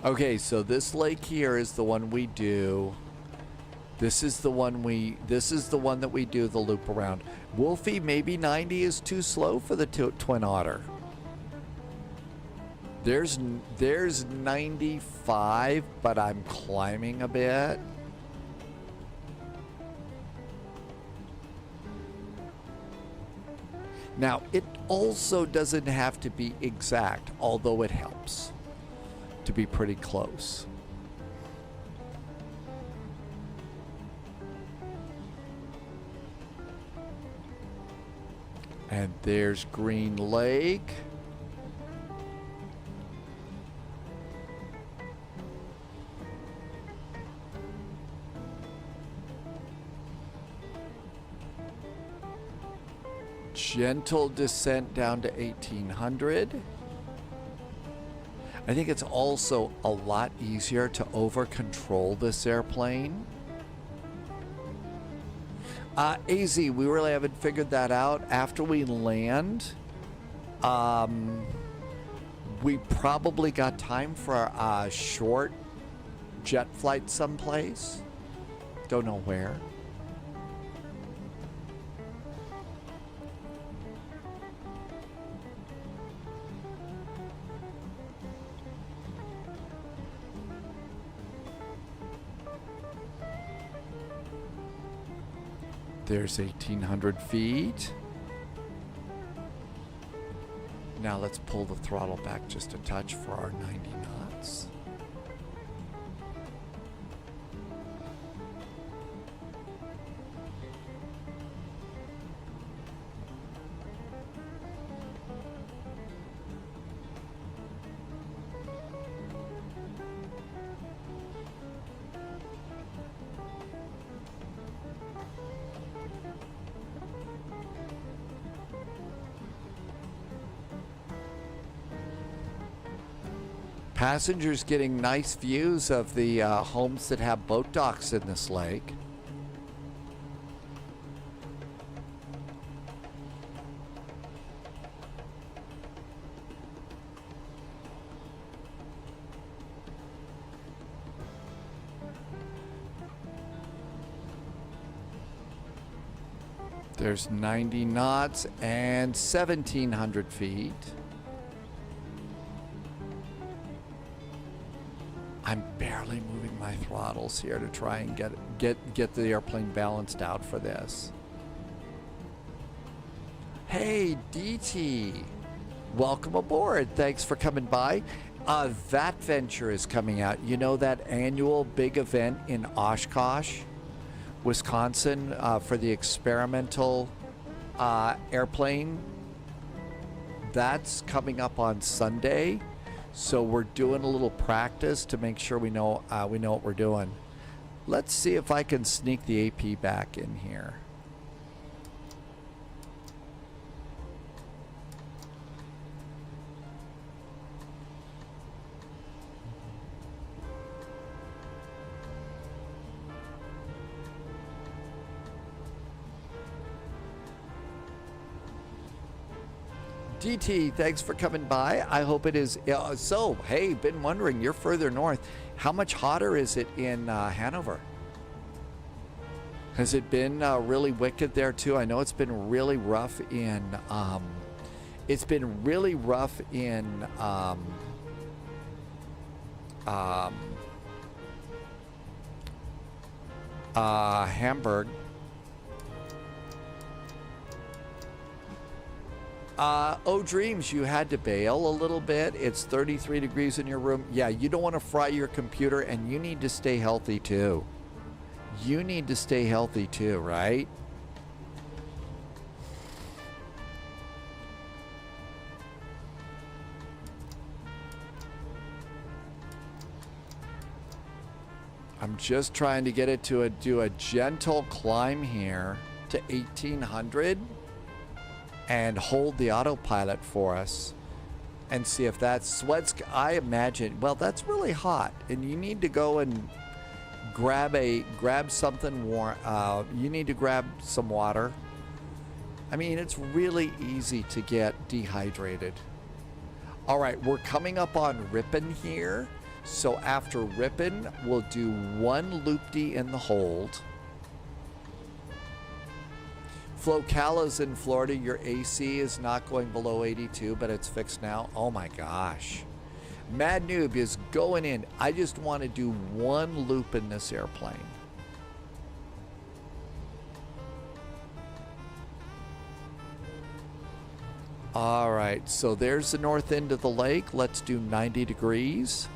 Okay, so this lake here is the one we do. This is the one that we do the loop around. Wolfie, maybe 90 is too slow for the Twin Otter. There's 95, but I'm climbing a bit. Now, it also doesn't have to be exact, although it helps to be pretty close. And there's Green Lake. Gentle descent down to 1,800. I think it's also a lot easier to over-control this airplane. AZ, we really haven't figured that out. After we land, we probably got time for a short jet flight someplace. Don't know where. There's 1,800 feet. Now let's pull the throttle back just a touch for our 90 knots. Passengers getting nice views of the homes that have boat docks in this lake. There's 90 knots and 1,700 feet. I'm barely moving my throttles here to try and get the airplane balanced out for this. Hey, DT, welcome aboard. Thanks for coming by. That venture is coming out. You know that annual big event in Oshkosh, Wisconsin, for the experimental airplane? That's coming up on Sunday. So we're doing a little practice to make sure we know what we're doing. Let's see if I can sneak the AP back in here. DT, thanks for coming by. I hope it is. So, hey, been wondering, you're further north. How much hotter is it in Hanover? Has it been really wicked there too? I know it's been really rough in. It's been really rough in. Hamburg. Oh, Dreams, you had to bail a little bit. It's 33 degrees in your room. Yeah, you don't want to fry your computer, and you need to stay healthy too. You need to stay healthy too, right? I'm just trying to get it to do a gentle climb here to 1800 and hold the autopilot for us and see if that's sweats. I imagine, well, that's really hot, and you need to go and grab something warm. You need to grab some water. I mean, it's really easy to get dehydrated. All right, we're coming up on Ripon here. So after Ripon, we'll do one loop-de in the hold. Flocala's in Florida. Your AC is not going below 82, but it's fixed now. Oh my gosh. Mad Noob is going in. I just want to do one loop in this airplane. All right, so there's the north end of the lake. Let's do 90 degrees.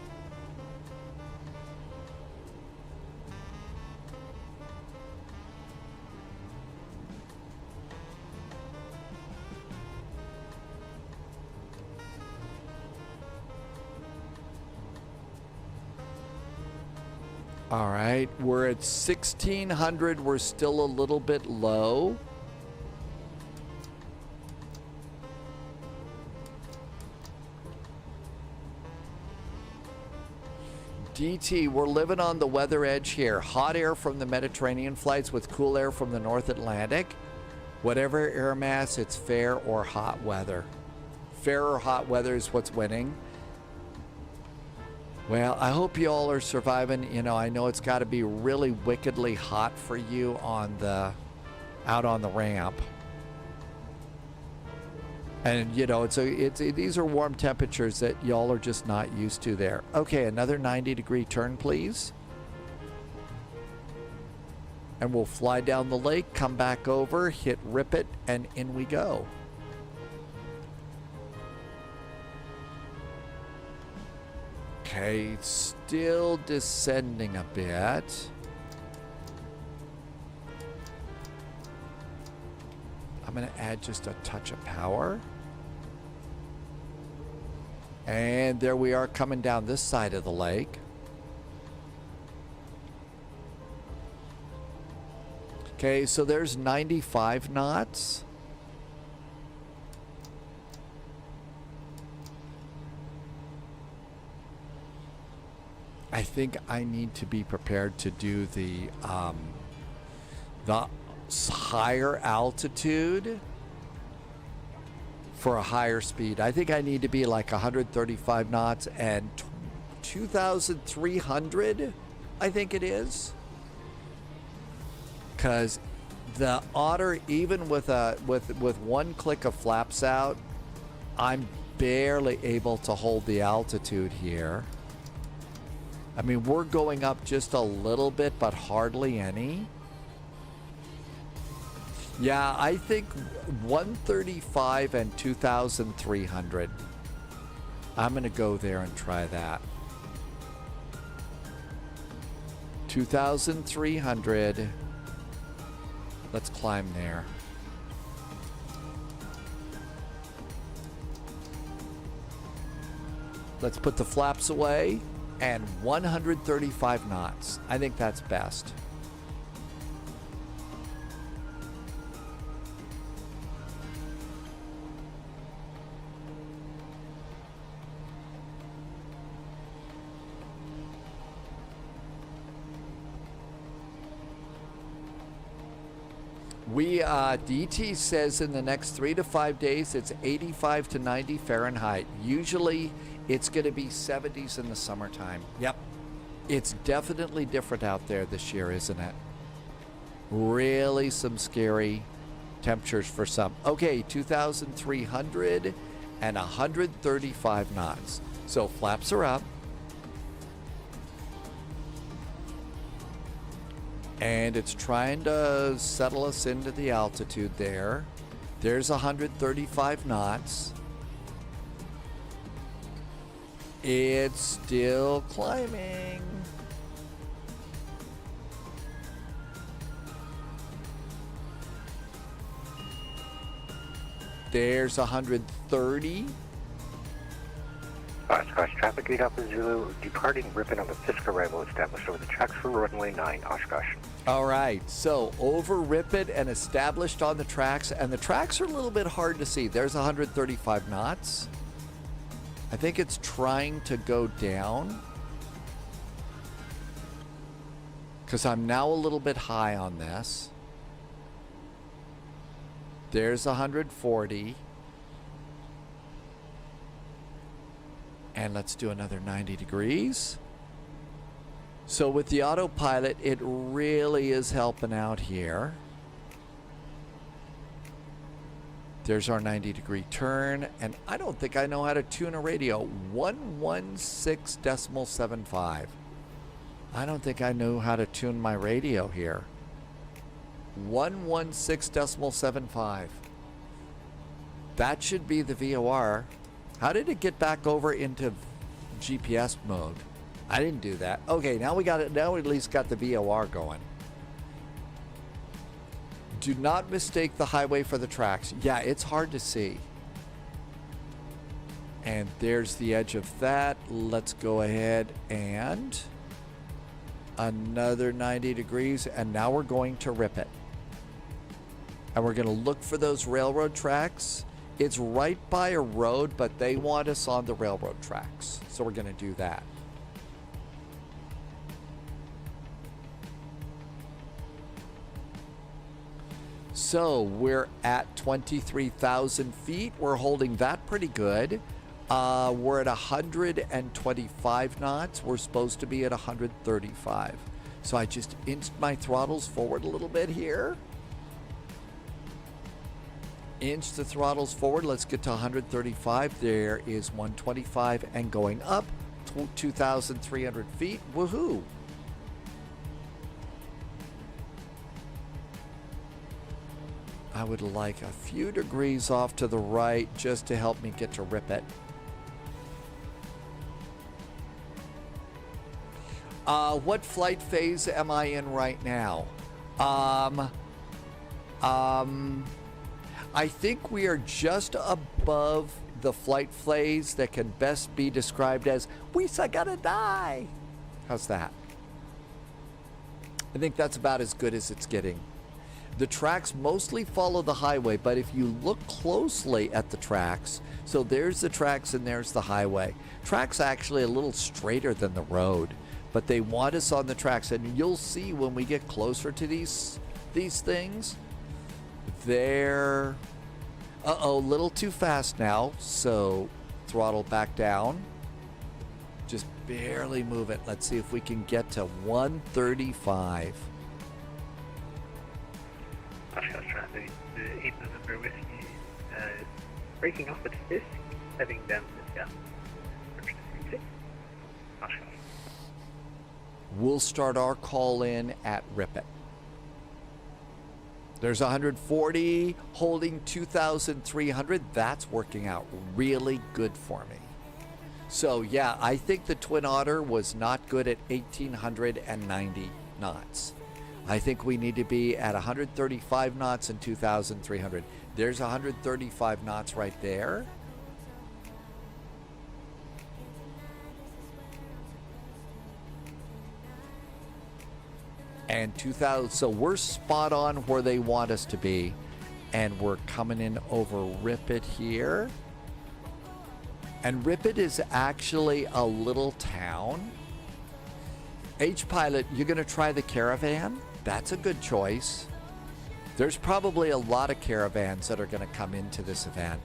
All right, we're at 1600. We're still a little bit low. DT, we're living on the weather edge here. Hot air from the Mediterranean flights with cool air from the North Atlantic. Whatever air mass, it's fair or hot weather. Fair or hot weather is what's winning. Well, I hope you all are surviving. You know, I know it's got to be really wickedly hot for you on the out on the ramp. And you know, these are warm temperatures that y'all are just not used to there. Okay, another 90-degree turn, please. And we'll fly down the lake, come back over, hit Ripon, and in we go. Okay, still descending a bit. I'm going to add just a touch of power. And there we are coming down this side of the lake. Okay, so there's 95 knots. I think I need to be prepared to do the higher altitude for a higher speed. I think I need to be like 135 knots and 2,300, I think it is. Because the Otter, even with one click of flaps out, I'm barely able to hold the altitude here. I mean, we're going up just a little bit, but hardly any. Yeah, I think 135 and 2,300. I'm going to go there and try that. 2,300. Let's climb there. Let's put the flaps away. And 135 knots. I think that's best. DT says in the next 3 to 5 days, it's 85 to 90 Fahrenheit. Usually it's going to be 70s in the summertime. Yep. It's definitely different out there this year, isn't it? Really some scary temperatures for some. Okay, 2,300 and 135 knots. So flaps are up. And it's trying to settle us into the altitude there. There's 135 knots. It's still climbing. There's 130. Oshkosh traffic 8 Alpha Zulu departing Ripon on the Fisk arrival established over the tracks for runway 9 Oshkosh. All right, so over Ripon and established on the tracks, and the tracks are a little bit hard to see. There's 135 knots. I think it's trying to go down because I'm now a little bit high on this. There's 140. And let's do another 90 degrees. So with the autopilot, it really is helping out here. There's our 90-degree turn, and I don't think I know how to tune a radio. 116.75. I don't think I know how to tune my radio here. 116.75. That should be the VOR. How did it get back over into GPS mode? I didn't do that. Okay, now we got it. Now we at least got the VOR going. Do not mistake the highway for the tracks. Yeah, it's hard to see. And there's the edge of that. Let's go ahead and another 90 degrees. And now we're going to rip it. And we're going to look for those railroad tracks. It's right by a road, but they want us on the railroad tracks. So we're going to do that. So we're at 23,000 feet. We're holding that pretty good. We're at 125 knots. We're supposed to be at 135. So I just inched my throttles forward a little bit here. Inch the throttles forward. Let's get to 135. There is 125 and going up 2,300 feet. Woohoo! I would like a few degrees off to the right just to help me get to rip it. What flight phase am I in right now? I think we are just above the flight phase that can best be described as "we gotta die." How's that? I think that's about as good as it's getting. The tracks mostly follow the highway, but if you look closely at the tracks, so there's the tracks and there's the highway. Tracks actually a little straighter than the road, but they want us on the tracks, and you'll see when we get closer to these things, they're a little too fast now, so throttle back down. Just barely move it. Let's see if we can get to 135. Oshkosh traffic, the 8 November Whiskey, breaking off at Fisk, heading down to Glasgow. Oshkosh. We'll start our call in at Ripon. There's 140, holding 2,300. That's working out really good for me. So yeah, I think the Twin Otter was not good at 1,890 knots. I think we need to be at 135 knots and 2,300. There's 135 knots right there. And 2,000, so we're spot on where they want us to be. And we're coming in over Ripon here. And Ripon is actually a little town. H-Pilot, you're going to try the Caravan? That's a good choice. There's probably a lot of caravans that are going to come into this event.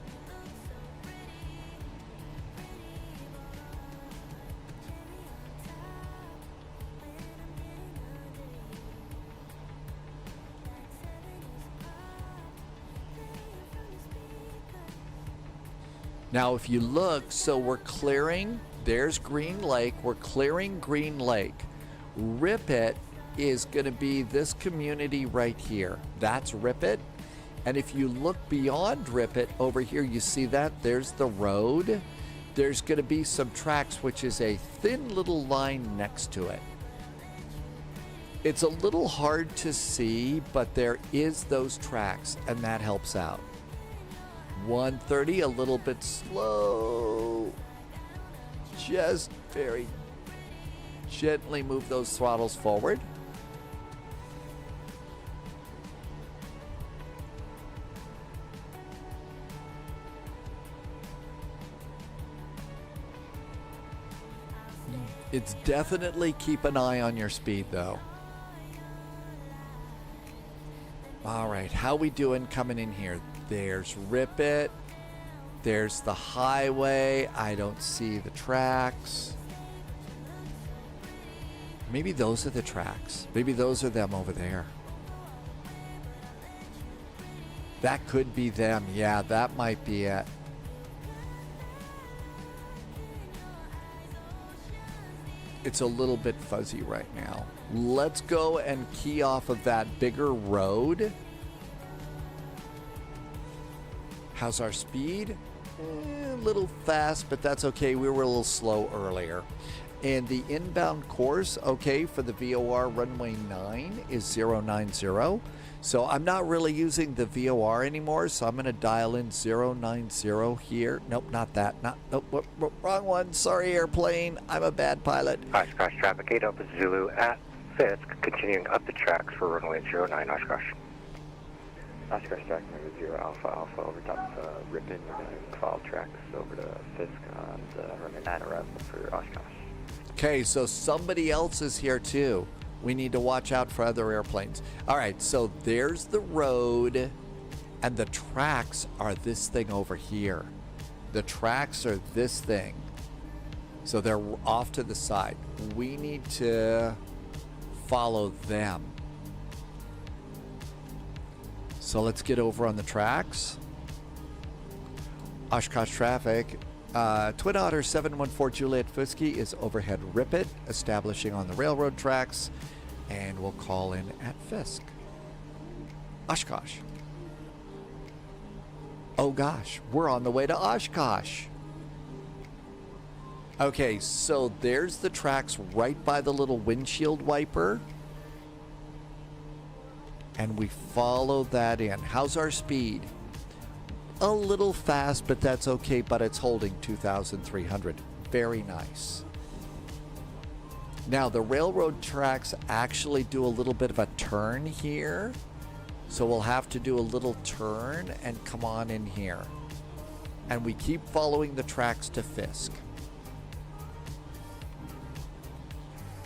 Now, if you look, so we're clearing, there's Green Lake, we're clearing Green Lake. Rip It is going to be this community right here. That's Rip It. And if you look beyond Rip It, over here, you see that? There's the road. There's going to be some tracks, which is a thin little line next to it. It's a little hard to see, but there is those tracks, and that helps out. 130, a little bit slow. Just very gently move those throttles forward. It's definitely keep an eye on your speed though. All right, how we doing coming in here? There's Rip It. There's the highway. I don't see the tracks. Maybe those are the tracks. Maybe those are them over there. That could be them. Yeah, that might be it. It's a little bit fuzzy right now. Let's go and key off of that bigger road. How's our speed? A little fast, but that's okay. We were a little slow earlier. And the inbound course, okay, for the VOR runway 9 is 090. So I'm not really using the VOR anymore, so I'm going to dial in 090 here. Nope, not that. Nope, wrong one. Sorry, airplane. I'm a bad pilot. Oshkosh traffic 8 Alpha Zulu at Fisk, continuing up the tracks for runway 09 Oshkosh. Oshkosh track number 0 Alpha Alpha over top of Ripon. We're going to follow tracks over to Fisk on the runway 9 arrival for Oshkosh. Okay, so somebody else is here too. We need to watch out for other airplanes. All right, so there's the road, and the tracks are this thing over here. The tracks are this thing. So they're off to the side. We need to follow them. So let's get over on the tracks. Oshkosh traffic. Twin Otter 714 Juliet Fusky is overhead Rip It, establishing on the railroad tracks, and we'll call in at Fisk. Oshkosh. Oh gosh, we're on the way to Oshkosh. Okay, so there's the tracks right by the little windshield wiper. And we follow that in. How's our speed? A little fast, but that's okay, but it's holding 2,300. Very nice. Now, the railroad tracks actually do a little bit of a turn here. So we'll have to do a little turn and come on in here. And we keep following the tracks to Fisk.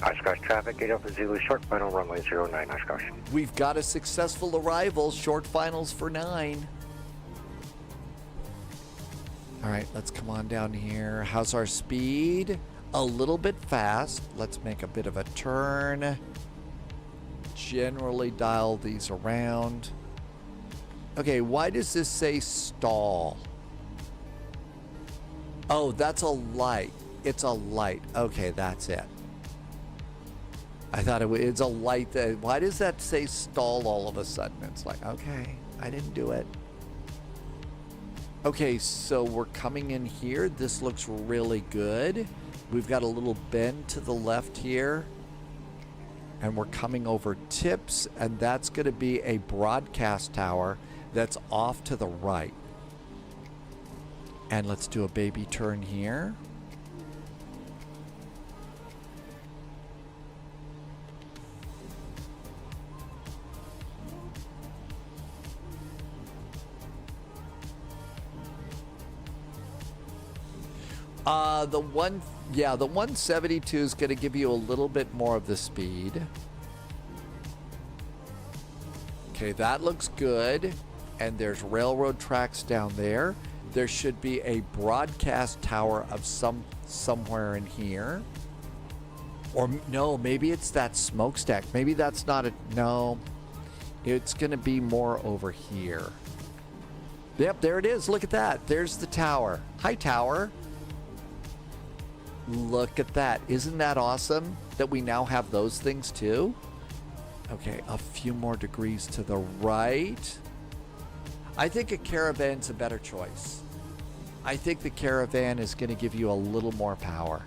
Oshkosh traffic 8 Alpha Zulu, short final runway 09 Oshkosh. We've got a successful arrival, short finals for 9. All right, let's come on down here. How's our speed? A little bit fast. Let's make a bit of a turn. Generally dial these around. Okay, why does this say stall? Oh, that's a light. It's a light. Okay, that's it. I thought it's a light. Why does that say stall all of a sudden? It's like, okay, I didn't do it. Okay, so we're coming in here. This looks really good. We've got a little bend to the left here. And we're coming over tips, and that's going to be a broadcast tower that's off to the right. And let's do a baby turn here. The 172 is going to give you a little bit more of the speed. Okay, that looks good. And there's railroad tracks down there. There should be a broadcast tower of somewhere in here. Or no, maybe it's that smokestack. Maybe that's not a, no. It's gonna be more over here. Yep, there it is. Look at that. There's the tower. Hi, tower. Look at that. Isn't that awesome that we now have those things too? Okay, a few more degrees to the right. I think a Caravan's a better choice. I think the Caravan is going to give you a little more power.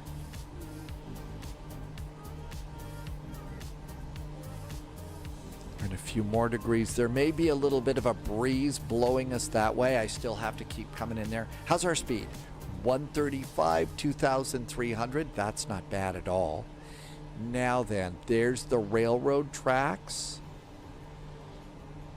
And a few more degrees. There may be a little bit of a breeze blowing us that way. I still have to keep coming in there. How's our speed? 135, 2,300. That's not bad at all. Now then, there's the railroad tracks.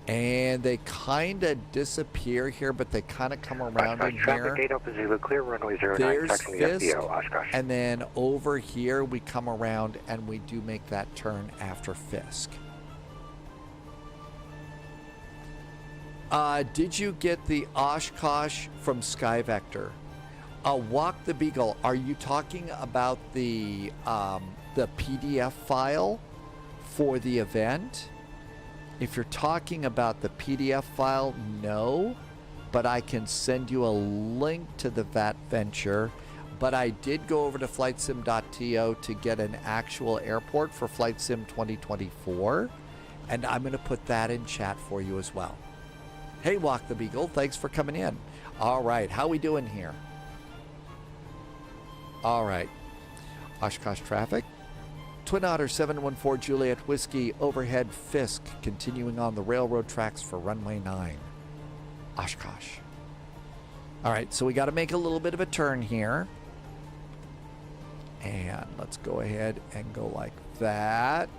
And they kind of disappear here, but they kind of come around in traffic here. 8 Open Zulu, clear runway 09, There's taxiing the Fisk, FBO, Oshkosh. and then over here we come around and we do make that turn after Fisk. Did you get the Oshkosh from SkyVector? Walk the Beagle. Are you talking about the PDF file for the event? If you're talking about the PDF file, no, but I can send you a link to the VAT Venture. But I did go over to flightsim.to to get an actual airport for Flight Sim 2024, and I'm going to put that in chat for you as well. Hey, Walk the Beagle, thanks for coming in. All right, how we doing here? All right, Oshkosh traffic. Twin Otter 714 Juliet Whiskey, overhead Fisk, continuing on the railroad tracks for runway 9. Oshkosh. All right, so we got to make a little bit of a turn here. And let's go ahead and go like that.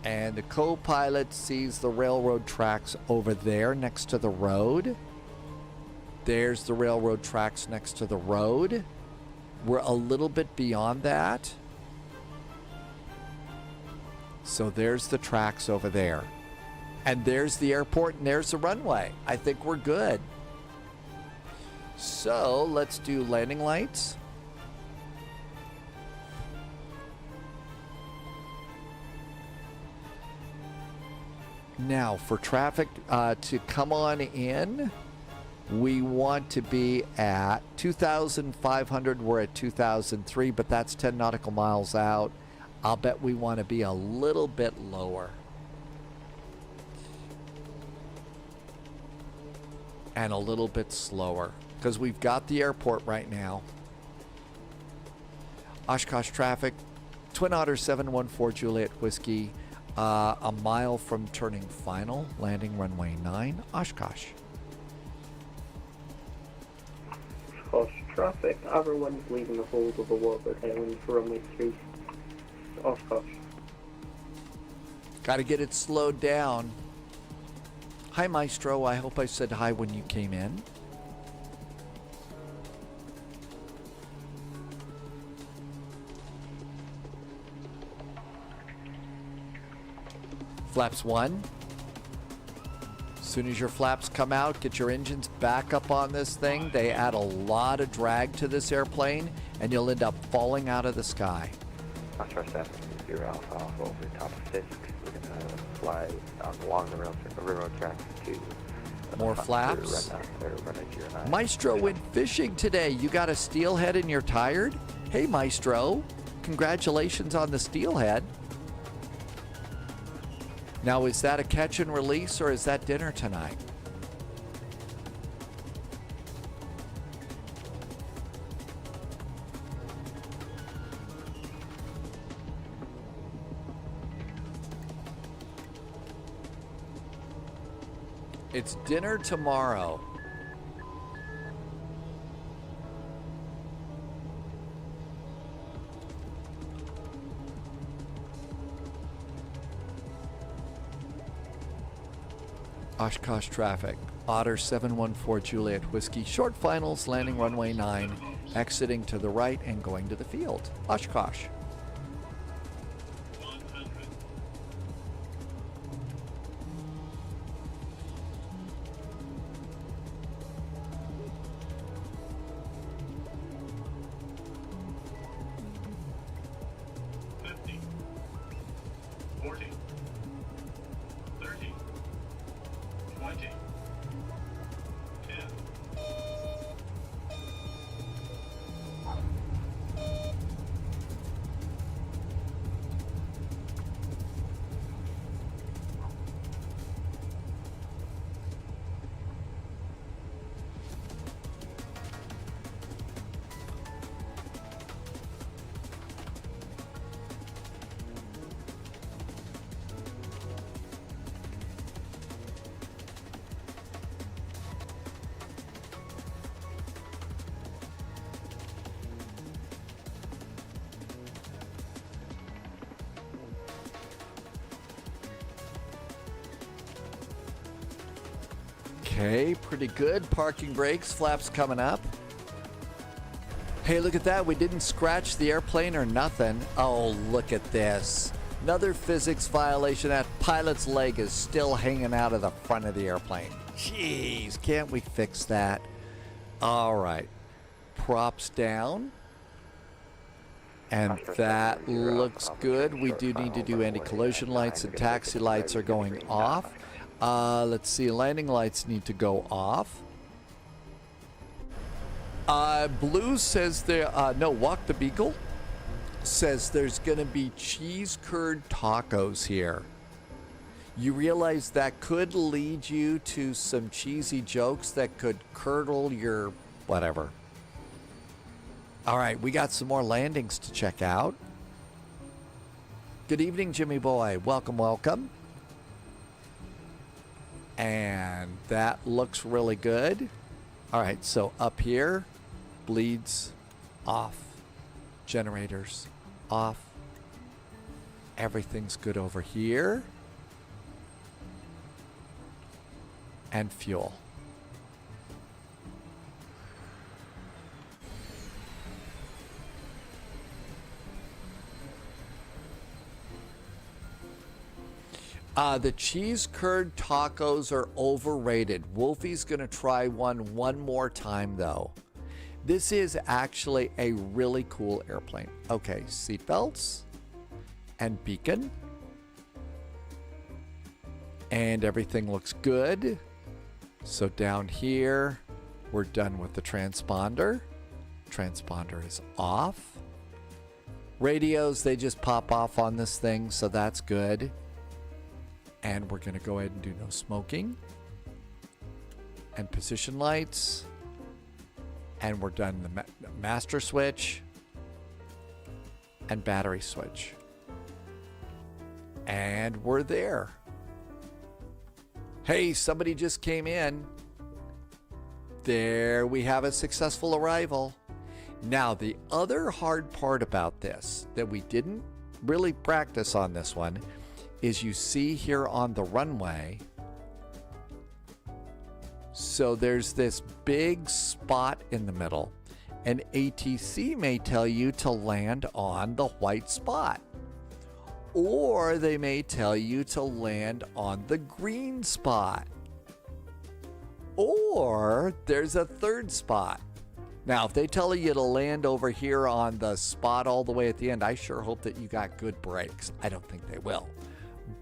And the co-pilot sees the railroad tracks over there next to the road. There's the railroad tracks next to the road. We're a little bit beyond that. So there's the tracks over there. And there's the airport and there's the runway. I think we're good. So let's do landing lights. Now for traffic to come on in, we want to be at 2,500. We're at 2,003, but that's 10 nautical miles out. I'll bet we want to be a little bit lower. And a little bit slower, because we've got the airport right now. Oshkosh traffic, Twin Otter 714 Juliet Whiskey, a mile from turning final, landing runway 9, Oshkosh. Oshkosh traffic, everyone's leaving the hold of the Warbird Island for runway 3. Oshkosh. Got to get it slowed down. Hi, Maestro. I hope I said hi when you came in. Flaps 1. As soon as your flaps come out, get your engines back up on this thing. They add a lot of drag to this airplane, and you'll end up falling out of the sky. Oshkosh 0 Alpha Alpha over the top of Fisk. We're going to fly along the railroad tracks to... More flaps. Maestro went fishing today. You got a steelhead and you're tired? Hey, Maestro. Congratulations on the steelhead. Now, is that a catch and release or is that dinner tonight? It's dinner tomorrow. Oshkosh traffic. Otter 714 Juliet Whiskey. Short finals, landing runway 9, exiting to the right and going to the field. Oshkosh. Okay, pretty good. Parking brakes, flaps coming up. Hey, look at that. We didn't scratch the airplane or nothing. Oh, look at this. Another physics violation. That pilot's leg is still hanging out of the front of the airplane. Jeez, can't we fix that? All right. Props down. And that looks good. We do need to do anti-collision lights, and taxi lights are going off. Let's see, landing lights need to go off. Blue says there, no, Walk the Beagle says there's going to be cheese curd tacos here. You realize that could lead you to some cheesy jokes that could curdle your whatever. All right, we got some more landings to check out. Good evening, Jimmy boy. Welcome, welcome. And that looks really good. All right, so up here, bleeds off. Generators off. Everything's good over here. And fuel. The cheese curd tacos are overrated. Wolfie's going to try one more time, though. This is actually a really cool airplane. Okay, seatbelts and beacon. And everything looks good. So down here, we're done with the transponder. Transponder is off. Radios, they just pop off on this thing, so that's good. And we're going to go ahead and do no smoking. And position lights. And we're done the master switch. And battery switch. And we're there. Hey, somebody just came in. There we have a successful arrival. Now, the other hard part about this that we didn't really practice on this one is you see here on the runway, so there's this big spot in the middle, and ATC may tell you to land on the white spot, or they may tell you to land on the green spot, or there's a third spot. Now, if they tell you to land over here on the spot all the way at the end, I sure hope that you got good brakes. I don't think they will.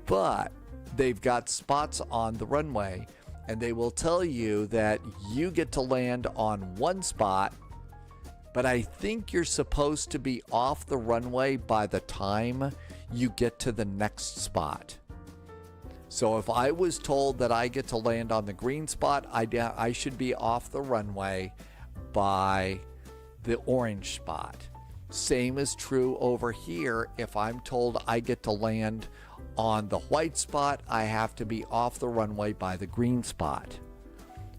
But they've got spots on the runway, and they will tell you that you get to land on one spot, but I think you're supposed to be off the runway by the time you get to the next spot. So if I was told that I get to land on the green spot, I should be off the runway by the orange spot. Same is true over here. If I'm told I get to land on the white spot, I have to be off the runway by the green spot.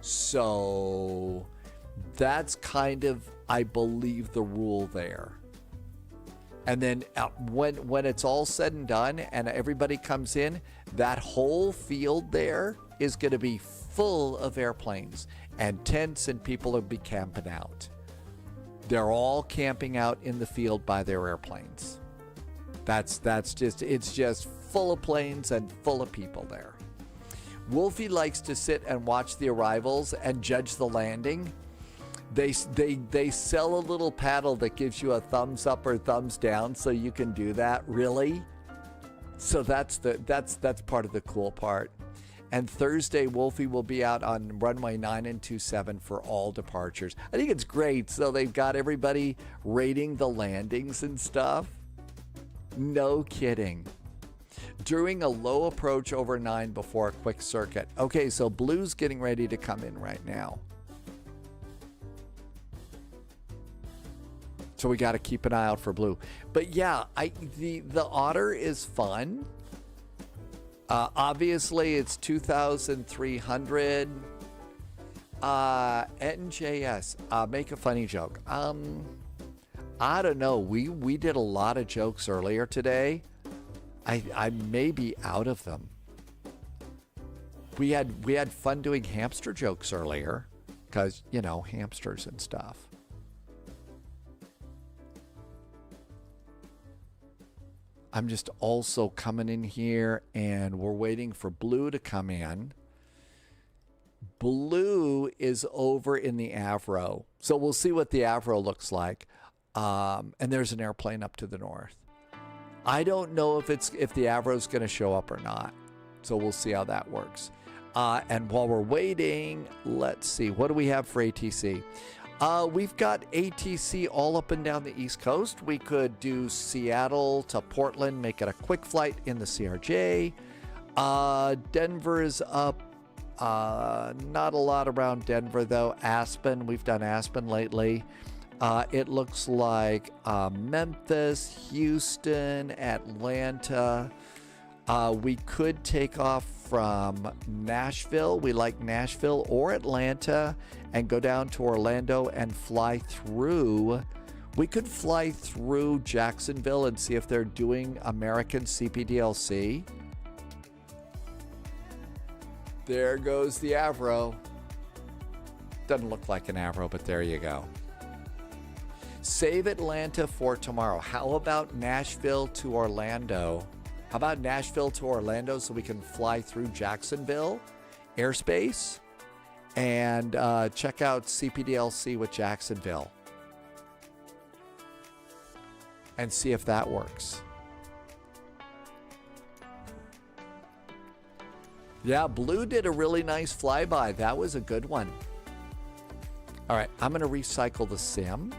So that's kind of, I believe, the rule there. And then when it's all said and done and everybody comes in, that whole field there is going to be full of airplanes and tents, and people will be camping out. They're all camping out in the field by their airplanes. It's just full of planes and full of people there. Wolfie likes to sit and watch the arrivals and judge the landing. They sell a little paddle that gives you a thumbs up or thumbs down, so you can do that. Really? So that's part of the cool part. And Thursday, Wolfie will be out on runway 9 and 27 for all departures. I think it's great. So they've got everybody rating the landings and stuff. No kidding. During a low approach over 9 before a quick circuit. Okay, so Blue's getting ready to come in right now. So we got to keep an eye out for Blue. But yeah, the Otter is fun. Obviously, it's 2,300. NJS, make a funny joke. I don't know. We did a lot of jokes earlier today. I may be out of them. We had fun doing hamster jokes earlier, because, you know, hamsters and stuff. I'm just also coming in here, and we're waiting for Blue to come in. Blue is over in the Avro, so we'll see what the Avro looks like. And there's an airplane up to the north. I don't know if the Avro's going to show up or not, so we'll see how that works. And while we're waiting, let's see, what do we have for ATC? We've got ATC all up and down the East Coast. We could do Seattle to Portland, make it a quick flight in the CRJ. Denver is up. Not a lot around Denver, though. Aspen, we've done Aspen lately. It looks like Memphis, Houston, Atlanta. We could take off from Nashville. We like Nashville or Atlanta, and go down to Orlando and fly through. We could fly through Jacksonville and see if they're doing American CPDLC. There goes the Avro. Doesn't look like an Avro, but there you go. Save Atlanta for tomorrow. How about Nashville to Orlando? How about Nashville to Orlando so we can fly through Jacksonville airspace and check out CPDLC with Jacksonville and see if that works. Yeah, Blue did a really nice flyby. That was a good one. All right, I'm going to recycle the sim.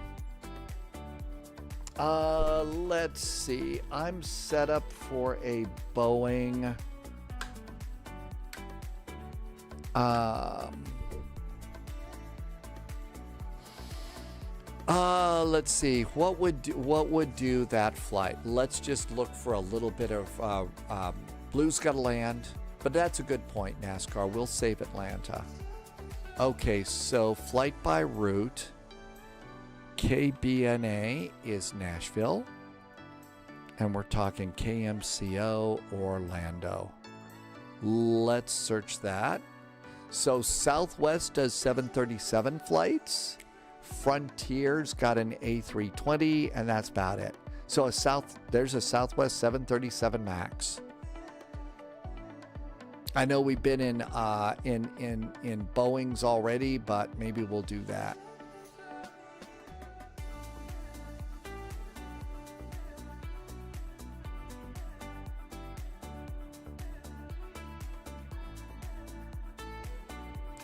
Let's see. I'm set up for a Boeing. Let's see. What would do that flight? Let's just look for a little bit of Blue's got to land, but that's a good point, NASCAR. We'll save Atlanta. Okay, so flight by route. KBNA is Nashville, and we're talking KMCO Orlando. Let's search that. So Southwest does 737 flights. Frontier's got an A320, and that's about it. So there's a Southwest 737 MAX. I know we've been in Boeings already, but maybe we'll do that.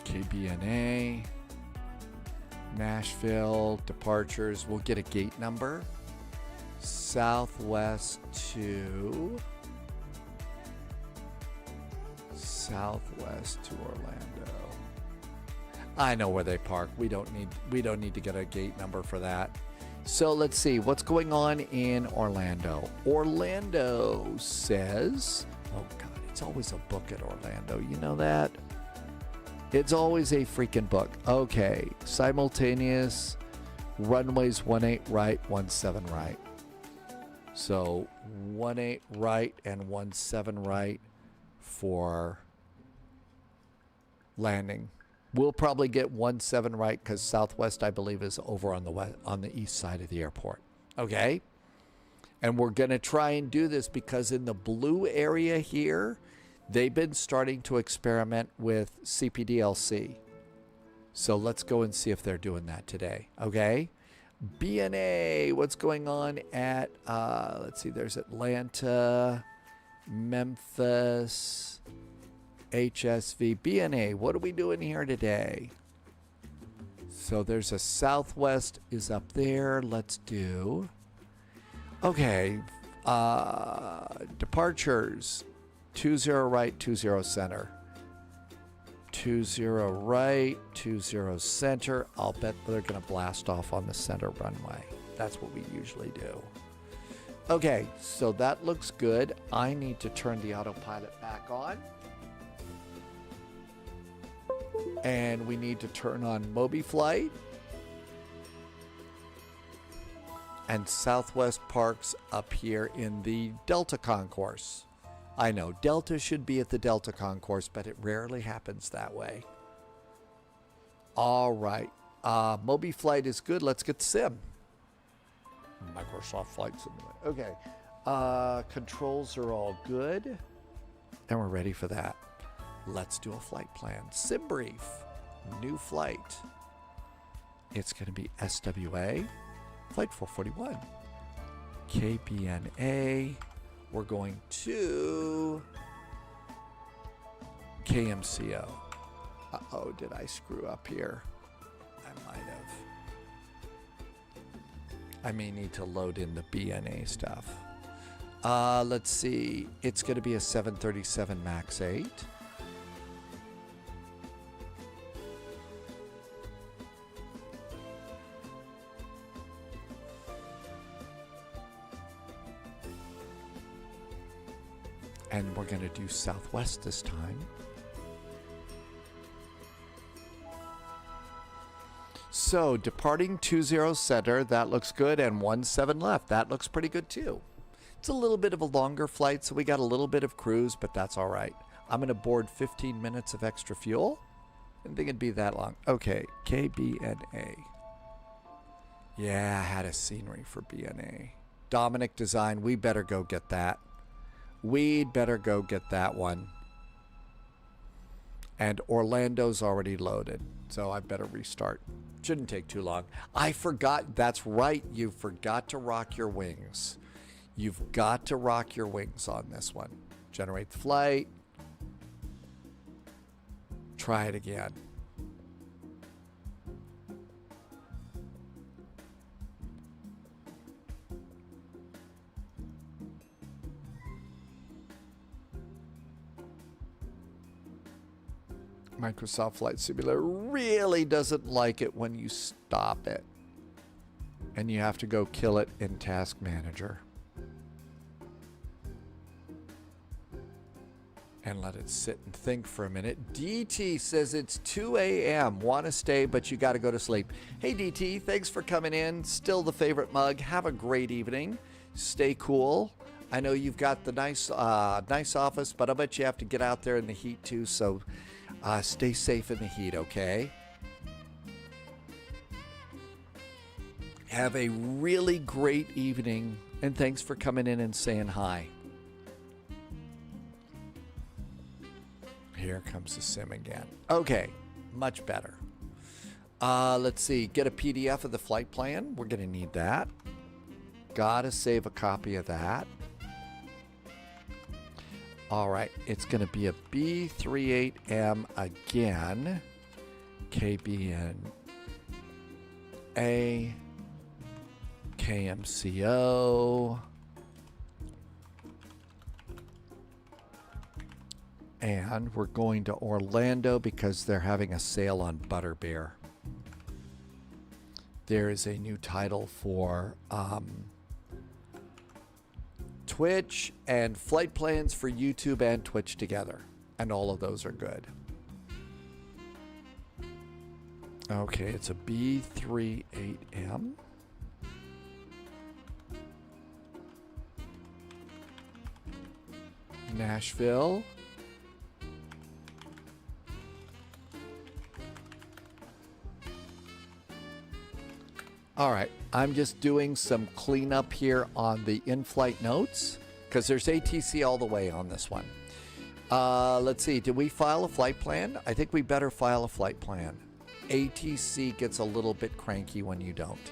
KBNA, Nashville, departures. We'll get a gate number. Southwest to Orlando. I know where they park. We don't need to get a gate number for that. So let's see what's going on in Orlando. Orlando says, oh God, it's always a book at Orlando. You know that? It's always a freaking book. Okay, simultaneous runways 18 right, 17 right. So 18 right and 17 right for landing. We'll probably get 17 right because Southwest, I believe, is over on the east side of the airport. Okay, and we're gonna try and do this because in the Blue area here, they've been starting to experiment with CPDLC. So let's go and see if they're doing that today. Okay. BNA, what's going on at, let's see, there's Atlanta, Memphis, HSV. BNA, what are we doing here today? So there's a Southwest is up there. Let's do, okay, departures. 20 right, 20 center. 20 right, 20 center. I'll bet they're going to blast off on the center runway. That's what we usually do. Okay, so that looks good. I need to turn the autopilot back on. And we need to turn on MobiFlight. And Southwest parks up here in the Delta Concourse. I know Delta should be at the Delta Concourse, but it rarely happens that way. All right. Moby Flight is good. Let's get the sim. Microsoft Flight Simulator. Okay. Controls are all good. And we're ready for that. Let's do a flight plan. Sim brief. New flight. It's going to be SWA. Flight 441. KBNA. We're going to KMCO. Uh-oh, did I screw up here? I might have. I may need to load in the BNA stuff. Let's see. It's going to be a 737 MAX 8. And we're going to do Southwest this time. So, departing 20 center, that looks good, and 17 left. That looks pretty good too. It's a little bit of a longer flight, so we got a little bit of cruise, but that's all right. I'm going to board 15 minutes of extra fuel. I didn't think it'd be that long. Okay, KBNA. Yeah, I had a scenery for BNA. Dominic Design, we better go get that. We'd better go get that one. And Orlando's already loaded, so I better restart. Shouldn't take too long. I forgot, that's right, you forgot to rock your wings. You've got to rock your wings on this one. Generate the flight. Try it again. Microsoft Flight Simulator really doesn't like it when you stop it. And you have to go kill it in Task Manager. And let it sit and think for a minute. DT says it's 2 a.m. Want to stay, but you got to go to sleep. Hey, DT, thanks for coming in. Still the favorite mug. Have a great evening. Stay cool. I know you've got the nice office, but I bet you have to get out there in the heat too, so stay safe in the heat, okay? Have a really great evening, and thanks for coming in and saying hi. Here comes the sim again. Okay, much better. Let's see. Get a PDF of the flight plan. We're going to need that. Gotta save a copy of that. All right, it's going to be a B38M again. KBNA. KMCO. And we're going to Orlando because they're having a sale on Butterbeer. There is a new title for Twitch and flight plans for YouTube and Twitch together. And all of those are good. Okay, it's a B38M. Nashville. All right, I'm just doing some cleanup here on the in-flight notes because there's ATC all the way on this one. Let's see, did we file a flight plan? I think we better file a flight plan. ATC gets a little bit cranky when you don't.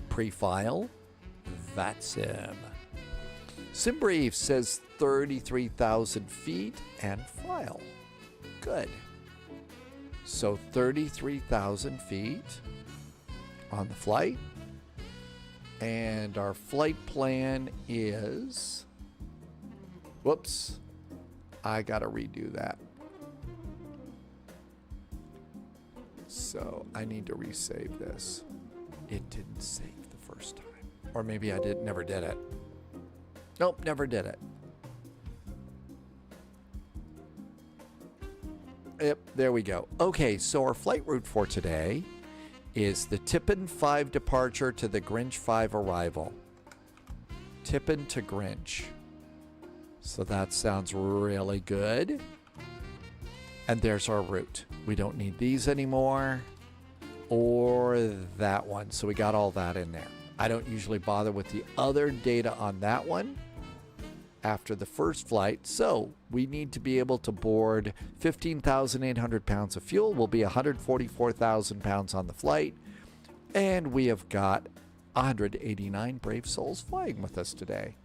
Pre-file, VATSIM. SimBrief says 33,000 feet and file. Good. So 33,000 feet on the flight, and our flight plan is, whoops, I gotta redo that, so I need to resave this. It didn't save the first time, or maybe I never did it. Nope, never did it. Yep, there we go. Okay, so our flight route for today is the Tippin 5 departure to the Grinch 5 arrival. Tippin to Grinch. So that sounds really good. And there's our route. We don't need these anymore, or that one. So we got all that in there. I don't usually bother with the other data on that one after the first flight. So we need to be able to board 15,800 pounds of fuel. Will be 144,000 pounds on the flight. And we have got 189 brave souls flying with us today.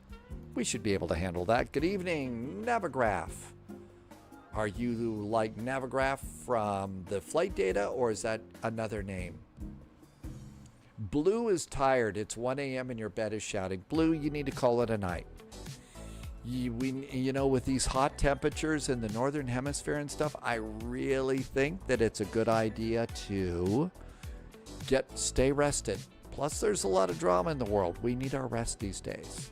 We should be able to handle that. Good evening, Navigraph. Are you like Navigraph from the flight data, or is that another name? Blue is tired. It's 1 a.m. and your bed is shouting. Blue, you need to call it a night. You know, with these hot temperatures in the northern hemisphere and stuff, I really think that it's a good idea to stay rested. Plus, there's a lot of drama in the world. We need our rest these days.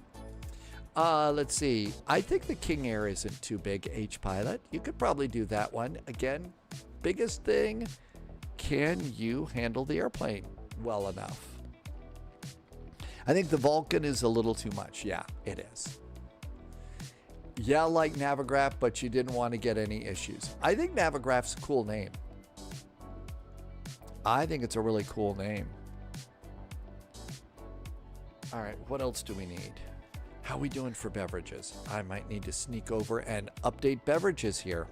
Let's see. I think the King Air isn't too big, H-Pilot. You could probably do that one. Again, biggest thing, can you handle the airplane well enough? I think the Vulcan is a little too much. Yeah, it is. Yeah, like Navigraph, but you didn't want to get any issues. I think Navigraph's a cool name. I think it's a really cool name. All right, what else do we need? How are we doing for beverages? I might need to sneak over and update beverages here.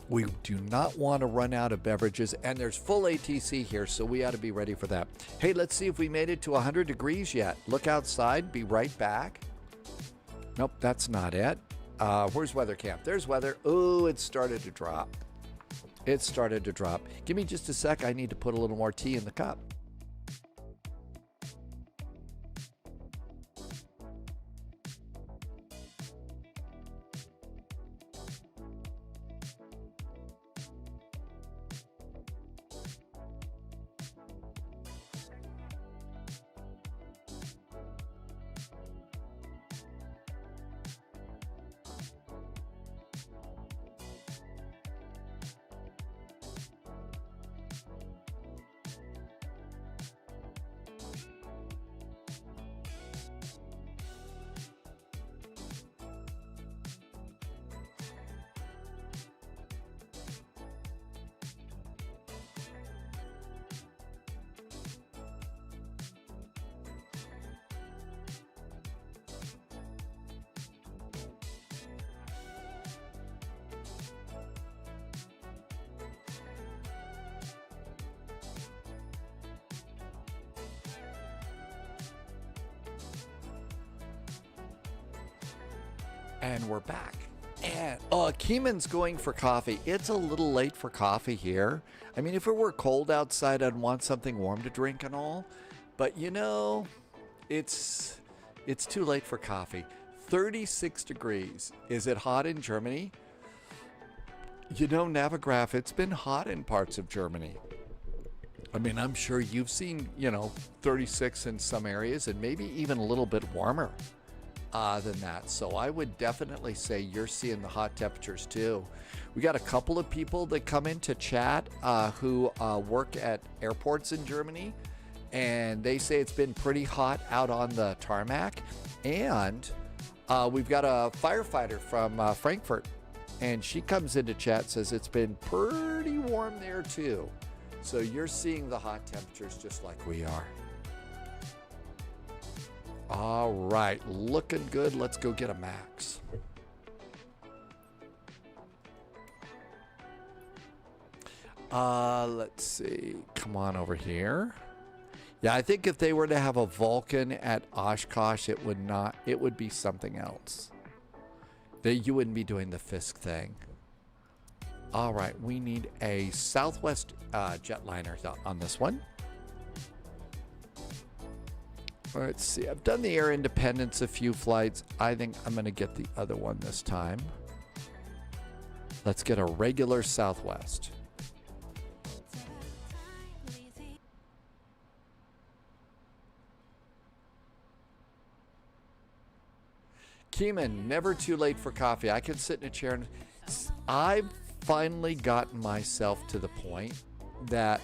We do not want to run out of beverages, and there's full ATC here, so we ought to be ready for that. Hey, let's see if we made it to 100 degrees yet. Look outside, be right back. Nope, that's not it. Where's weather camp? There's weather. Oh, it started to drop. It started to drop. Give me just a sec. I need to put a little more tea in the cup. And we're back. And Keeman's going for coffee. It's a little late for coffee here. I mean, if it were cold outside, I'd want something warm to drink and all. But you know, it's too late for coffee. 36 degrees. Is it hot in Germany? You know, Navigraph, it's been hot in parts of Germany. I mean, I'm sure you've seen, 36 in some areas and maybe even a little bit warmer than that. So I would definitely say you're seeing the hot temperatures too. We got a couple of people that come in to chat who work at airports in Germany, and they say it's been pretty hot out on the tarmac. And we've got a firefighter from Frankfurt, and she comes into chat, says it's been pretty warm there too. So you're seeing the hot temperatures just like we are. All right, looking good. Let's go get a max. Let's see. Come on over here. Yeah, I think if they were to have a Vulcan at Oshkosh, it would be something else. You wouldn't be doing the Fisk thing. All right, we need a Southwest jetliner on this one. Let's see, I've done the Air Independence a few flights. I think I'm going to get the other one this time. Let's get a regular Southwest. Keeman, never too late for coffee. I can sit in a chair and I've finally gotten myself to the point that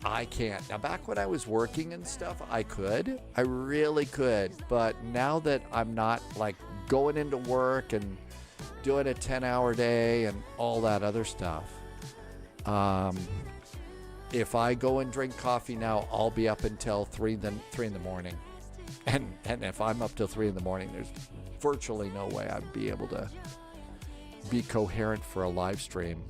I can't. Now, back when I was working and stuff, I could. I really could. But now that I'm not like going into work and doing a 10-hour day and all that other stuff, if I go and drink coffee now, I'll be up until 3 in the morning. And if I'm up till 3 in the morning, there's virtually no way I'd be able to be coherent for a live stream.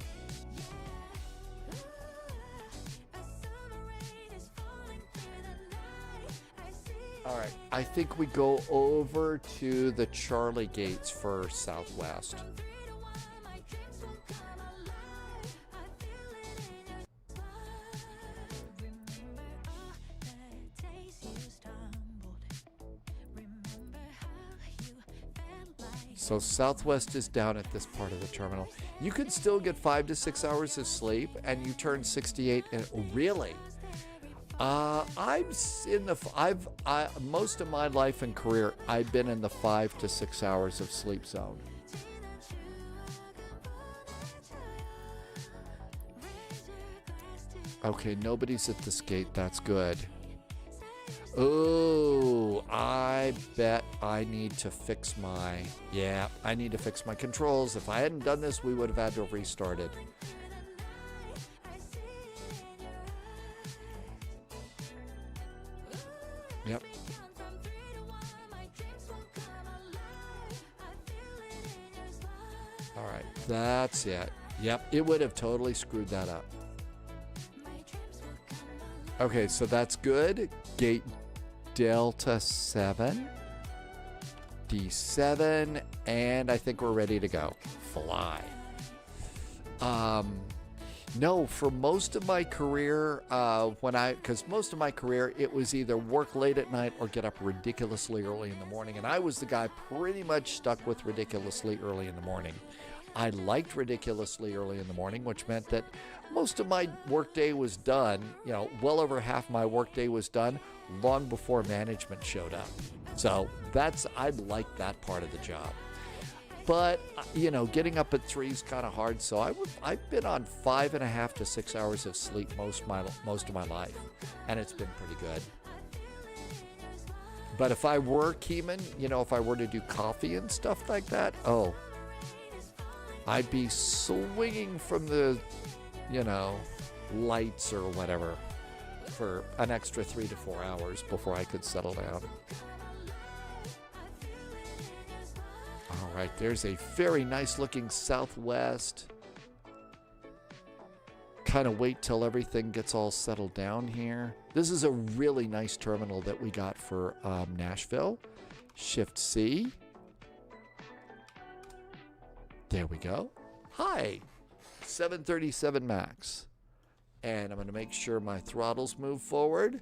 All right, I think we go over to the Charlie gates for Southwest. So Southwest is down at this part of the terminal. You can still get 5 to 6 hours of sleep, and you turn 68. And really, most of my life and career, I've been in the 5 to 6 hours of sleep zone. Okay, nobody's at this gate. That's good. Oh, I bet I need to fix my... Yeah, I need to fix my controls. If I hadn't done this, we would have had to have restarted. Yep. All right, that's it. Yep, it would have totally screwed that up. Okay, so that's good. Gate Delta 7, D7, and I think we're ready to go. Fly. No, for most of my career, because most of my career, it was either work late at night or get up ridiculously early in the morning, and I was the guy pretty much stuck with ridiculously early in the morning. I liked ridiculously early in the morning, which meant that most of my workday was done, well over half my workday was done long before management showed up. So I like that part of the job. But, getting up at 3 is kind of hard. So I've been on 5.5 to 6 hours of sleep most of my life, and it's been pretty good. But if I were Keeman, if I were to do coffee and stuff like that, I'd be swinging from the, lights or whatever for an extra 3 to 4 hours before I could settle down. All right, there's a very nice looking Southwest. Kind of wait till everything gets all settled down here. This is a really nice terminal that we got for Nashville. Shift C. There we go. Hi, 737 MAX. And I'm going to make sure my throttles move forward,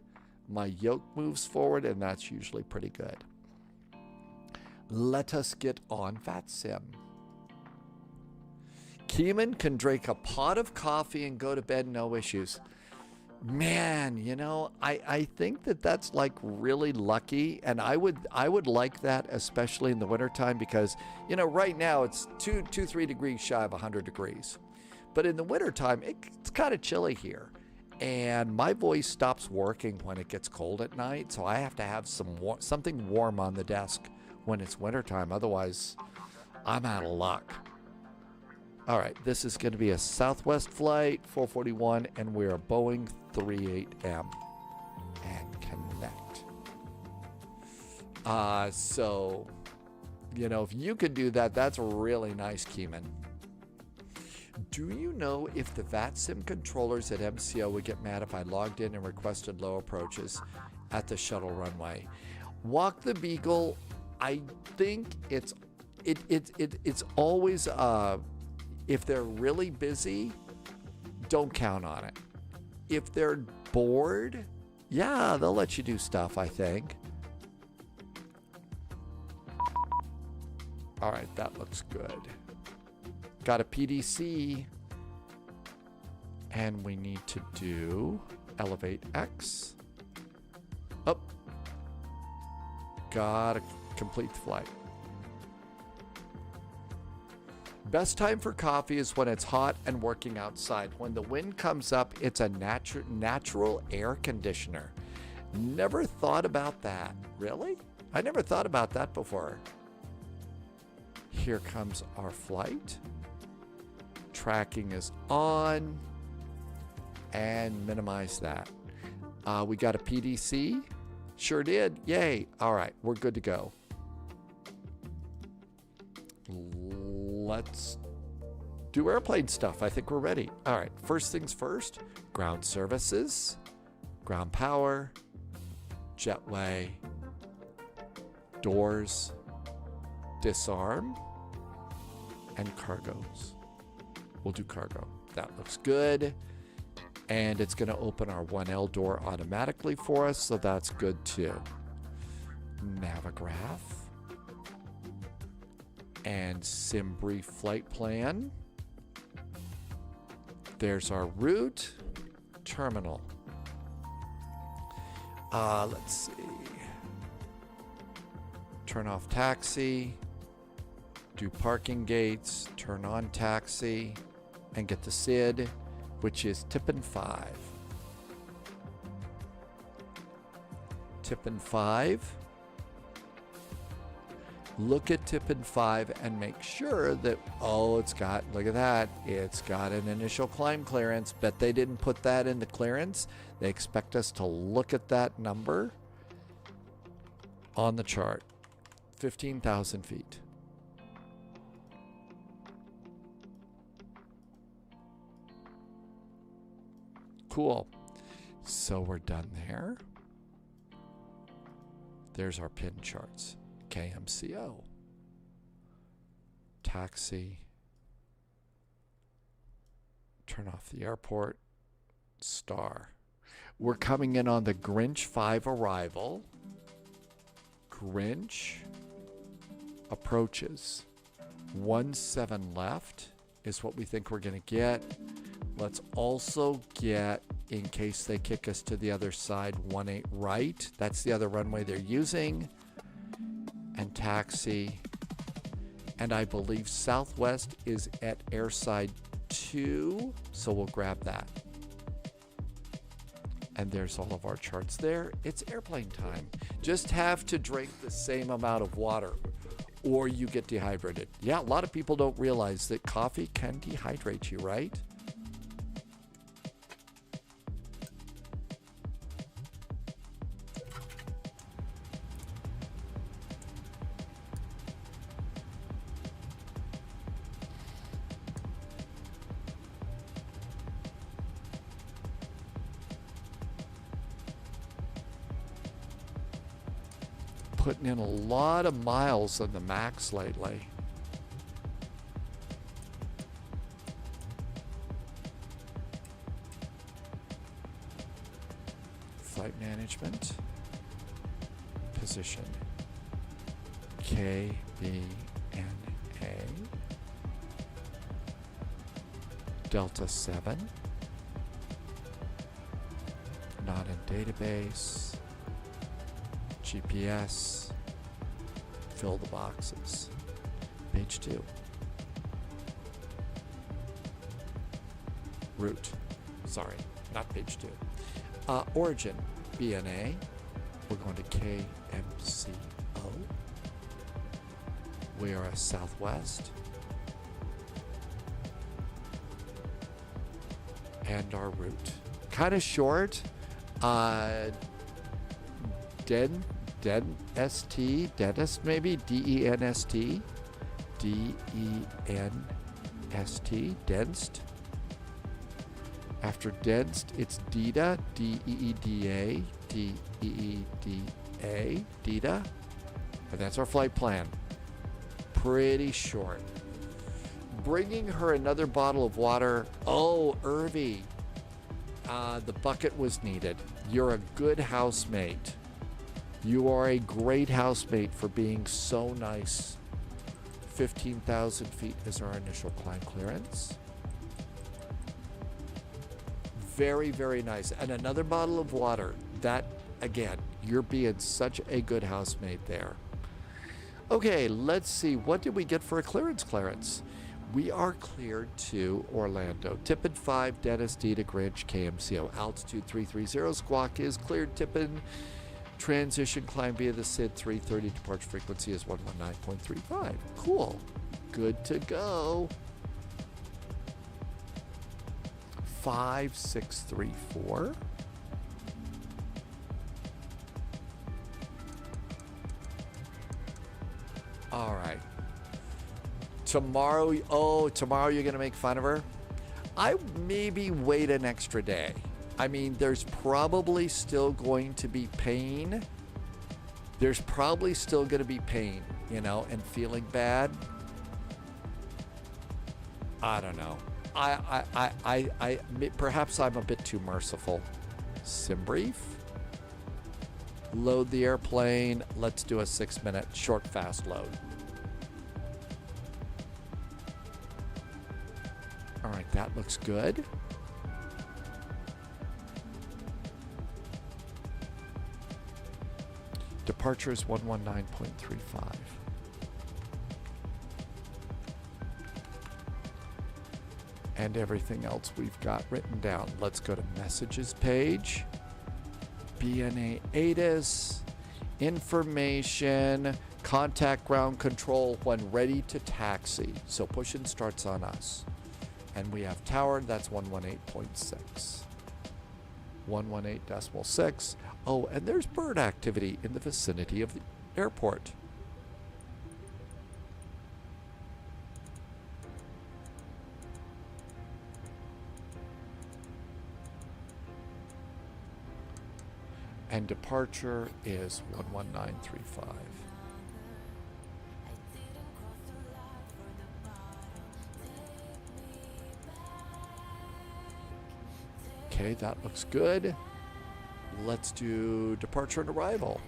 my yoke moves forward, and that's usually pretty good. Let us get on VATSIM. Keeman can drink a pot of coffee and go to bed, no issues. Man, I think that's like really lucky, and I would like that, especially in the wintertime, because right now it's 3 degrees shy of 100 degrees, but in the wintertime it's kind of chilly here, and my voice stops working when it gets cold at night, so I have to have something warm on the desk when it's wintertime, otherwise I'm out of luck. All right, this is going to be a Southwest flight, 441, and we're a Boeing 38M. And connect. So, if you could do that, that's really nice, Keeman. Do you know if the VATSIM controllers at MCO would get mad if I logged in and requested low approaches at the shuttle runway? Walk the Beagle, I think it's always... if they're really busy, don't count on it. If they're bored, yeah, they'll let you do stuff, I think. All right, that looks good. Got a PDC. And we need to do elevate X. Up. Gotta complete the flight. Best time for coffee is when it's hot and working outside. When the wind comes up, it's a natural air conditioner. Never thought about that. Really? I never thought about that before. Here comes our flight. Tracking is on. And minimize that. We got a PDC. Sure did. Yay. All right. We're good to go. Let's do airplane stuff. I think we're ready. All right. First things first. Ground services. Ground power. Jetway. Doors. Disarm. And cargoes. We'll do cargo. That looks good. And it's going to open our 1L door automatically for us, so that's good too. Navigraph. And sim brief flight plan. There's our route. Terminal. Let's see. Turn off taxi. Do parking gates. Turn on taxi. And get the SID, which is Tippin 5. Tippin 5. Look at Tippin 5 and make sure that, it's got, look at that, it's got an initial climb clearance. Bet they didn't put that in the clearance. They expect us to look at that number on the chart. 15,000 feet. Cool. So we're done there. There's our pin charts. KMCO. Taxi. Turn off the airport. Star. We're coming in on the Grinch 5 arrival. Grinch approaches. 17 left is what we think we're going to get. Let's also get, in case they kick us to the other side, 18 right. That's the other runway they're using. And taxi. And I believe Southwest is at airside 2, so we'll grab that. And there's all of our charts there. It's airplane time. Just have to drink the same amount of water or you get dehydrated. Yeah, a lot of people don't realize that coffee can dehydrate you, right? Putting in a lot of miles on the MAX lately. Flight management. Position. KBNA. Delta 7. Not in database. GPS, fill the boxes. Page 2. Route, sorry, not page 2. Origin, BNA, we're going to KMCO. We are a Southwest. And our route. Kind of short. Dentist maybe, D-E-N-S-T, D-E-N-S-T, Denst. After Denst, it's DEDA, D-E-E-D-A, D-E-E-D-A, DEDA, and that's our flight plan. Pretty short. Bringing her another bottle of water. Oh, Irvy, the bucket was needed. You're a good housemate. You are a great housemate for being so nice. 15,000 feet is our initial climb clearance. Very, very nice. And another bottle of water. That, again, you're being such a good housemate there. Okay, let's see. What did we get for a clearance? We are cleared to Orlando. Tippin 5, Dennis D to Grinch, KMCO. Altitude 330, squawk is cleared. Tippin, transition climb via the SID 330, departure frequency is 119.35. Cool. Good to go. 5634. All right. Tomorrow you're going to make fun of her? I maybe wait an extra day. I mean, there's probably still going to be pain. There's probably still going to be pain, you know, and feeling bad. I don't know. Perhaps I'm a bit too merciful. Sim brief. Load the airplane. Let's do a 6-minute short fast load. All right, that looks good. Departure is 119.35. And everything else we've got written down. Let's go to messages page. BNA ATIS, information, contact ground control when ready to taxi. So push-in starts on us. And we have tower, that's 118.6. 118.6. Oh, and there's bird activity in the vicinity of the airport. And departure is 11935. Okay, that looks good. Let's do departure and arrival.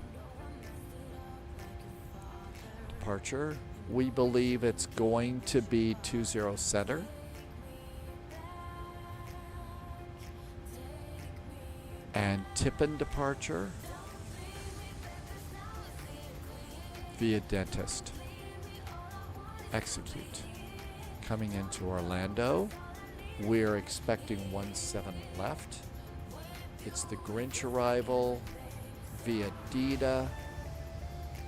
Departure, we believe it's going to be 20 center. And Tippin departure via dentist. Execute. Coming into Orlando. We're expecting 17 left. It's the Grinch arrival via DITA.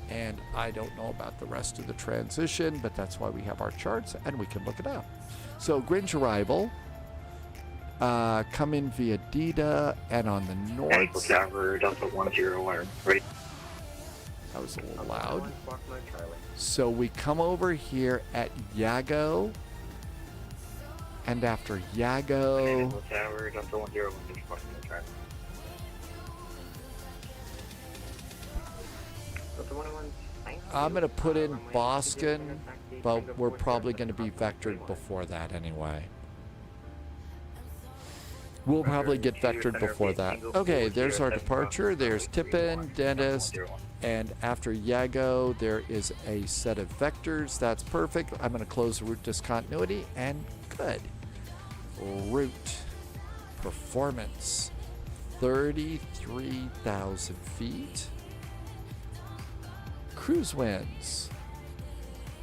And I don't know about the rest of the transition, but that's why we have our charts and we can look it up. So Grinch arrival. Come in via DITA and on the north. Tower, Delta 101. Ready? That was a little loud. So we come over here at Yago. And after Yago, Tower, Delta 101. I'm going to put in Boston, but we're probably going to be vectored before that anyway. We'll probably get vectored before that. Okay, there's our departure. There's Tippin, dentist, and after Yago, there is a set of vectors. That's perfect. I'm going to close the route discontinuity, and good. Route performance, 33,000 feet. Cruise winds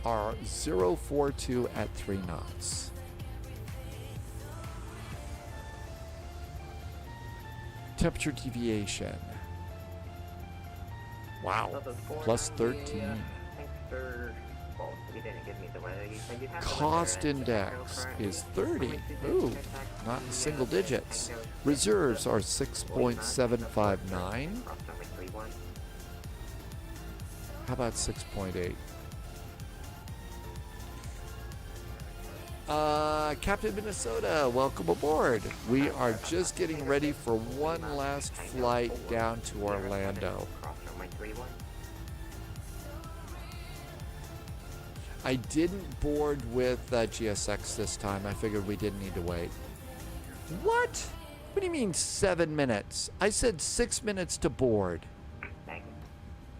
are 042 at 3 knots. Temperature deviation. Wow, plus 13. Cost index is 30. Ooh, not in single digits. Reserves are 6.759. How about 6.8? Captain Minnesota, welcome aboard. We are just getting ready for one last flight down to Orlando. I didn't board with GSX this time. I figured we didn't need to wait. What? What do you mean 7 minutes? I said 6 minutes to board.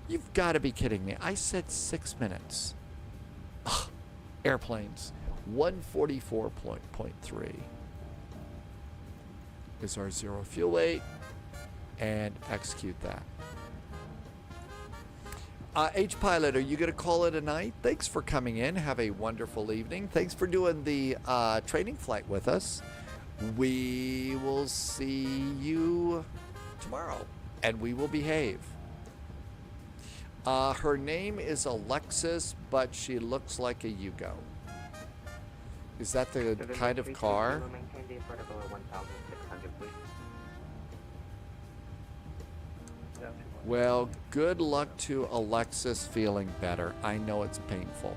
You've got to be kidding me. I said 6 minutes. Ugh. Airplanes. 144.3 is our zero fuel weight, and execute that. H-Pilot, are you going to call it a night? Thanks for coming in. Have a wonderful evening. Thanks for doing the training flight with us. We will see you tomorrow, and we will behave. Her name is Alexis, but she looks like a Yugo. Is that the kind of car? Well, good luck to Alexis feeling better. I know it's painful.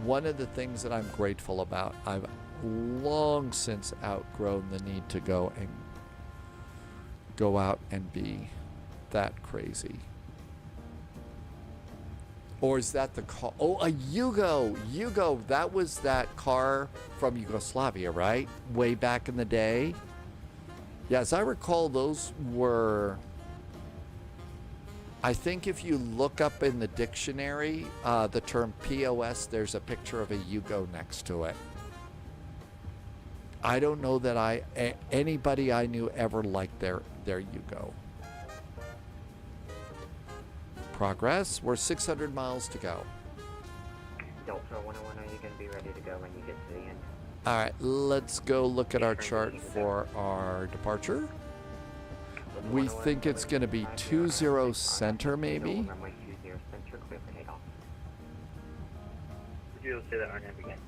One of the things that I'm grateful about, I've long since outgrown the need to go out and be that crazy. Or is that the car? Oh, a Yugo. Yugo, that was that car from Yugoslavia, right? Way back in the day. Yeah, as I recall, those were... I think if you look up in the dictionary, the term POS, there's a picture of a Yugo next to it. I don't know that anybody I knew ever liked their Yugo. Progress. We're 600 miles to go. Delta 101, are you going to be ready to go when you get to the end? All right, let's go look at our chart for our departure. We think it's going to be 20 center, maybe. Runway 20 center, clear for takeoff. Would you say that RNAV again?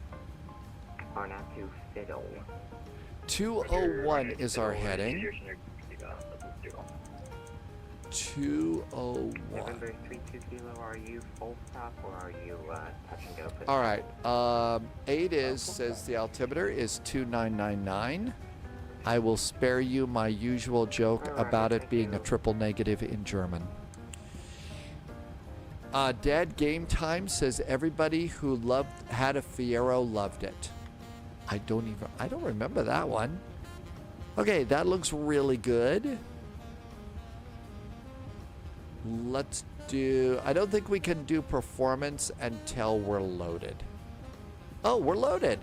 RNAV to Fiddle. 201 is our heading. 201. November 32 Kilo, are you full stop or are you touch and go? All right. 8 says the altimeter is 2999. I will spare you my usual joke about it being a triple negative in German. Dad Game Time says everybody who had a Fiero loved it. I don't remember that one. Okay, that looks really good. Let's do, I don't think we can do performance until we're loaded. Oh, we're loaded.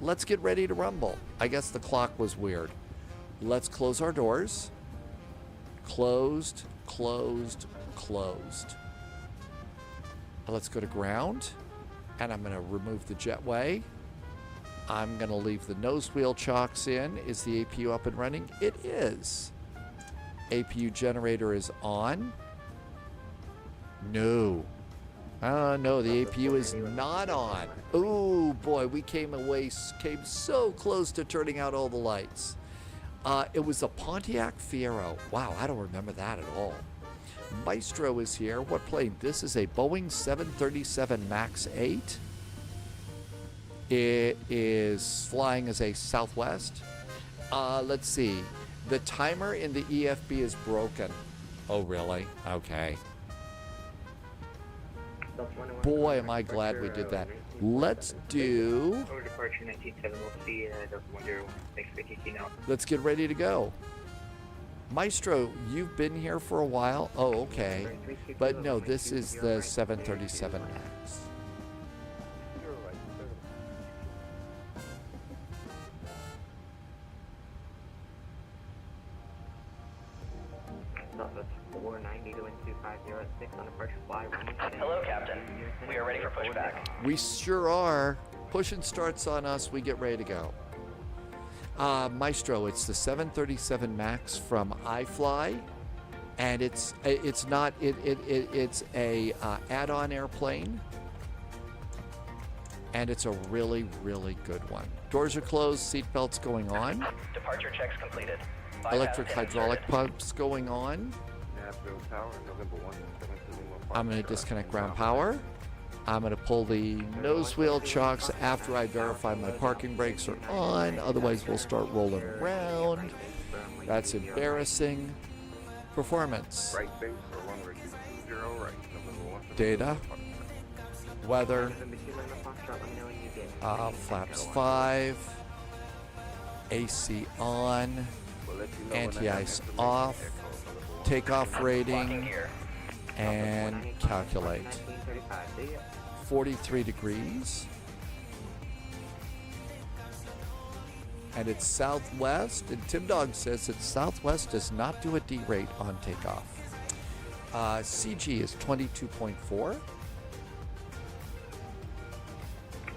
Let's get ready to rumble. I guess the clock was weird. Let's close our doors. Closed, closed, closed. Let's go to ground. And I'm going to remove the jetway. I'm going to leave the nose wheel chocks in. Is the APU up and running? It is. APU generator is on. No. No, the APU is not on. Oh boy, we came so close to turning out all the lights. It was a Pontiac Fiero. Wow, I don't remember that at all. Maestro is here. What plane? This is a Boeing 737 MAX 8. It is flying as a Southwest. Let's see. The timer in the EFB is broken. Oh, really? Okay. Boy, am I glad we did that. Let's do... Over departure 197, we'll see Delta 10. Thanks for kicking out. Let's get ready to go. Maestro, you've been here for a while? Oh, okay. But no, this is the 737 MAX. Hello, Captain. We are ready for pushback. We sure are. Pushing starts on us. We get ready to go. Maestro, it's the 737 MAX from iFly, and it's a add-on airplane, and it's a really, really good one. Doors are closed. Seatbelts going on. Departure checks completed. Electric hydraulic pumps going on. I'm going to disconnect ground power. I'm going to pull the nose wheel chocks after I verify my parking brakes are on. Otherwise, we'll start rolling around. That's embarrassing. Performance. Data. Weather. Flaps 5. AC on. Anti-ice off. Takeoff rating. And calculate. 43 degrees. And it's southwest. And Tim Dog says that southwest does not do a D-rate on takeoff. CG is 22.4.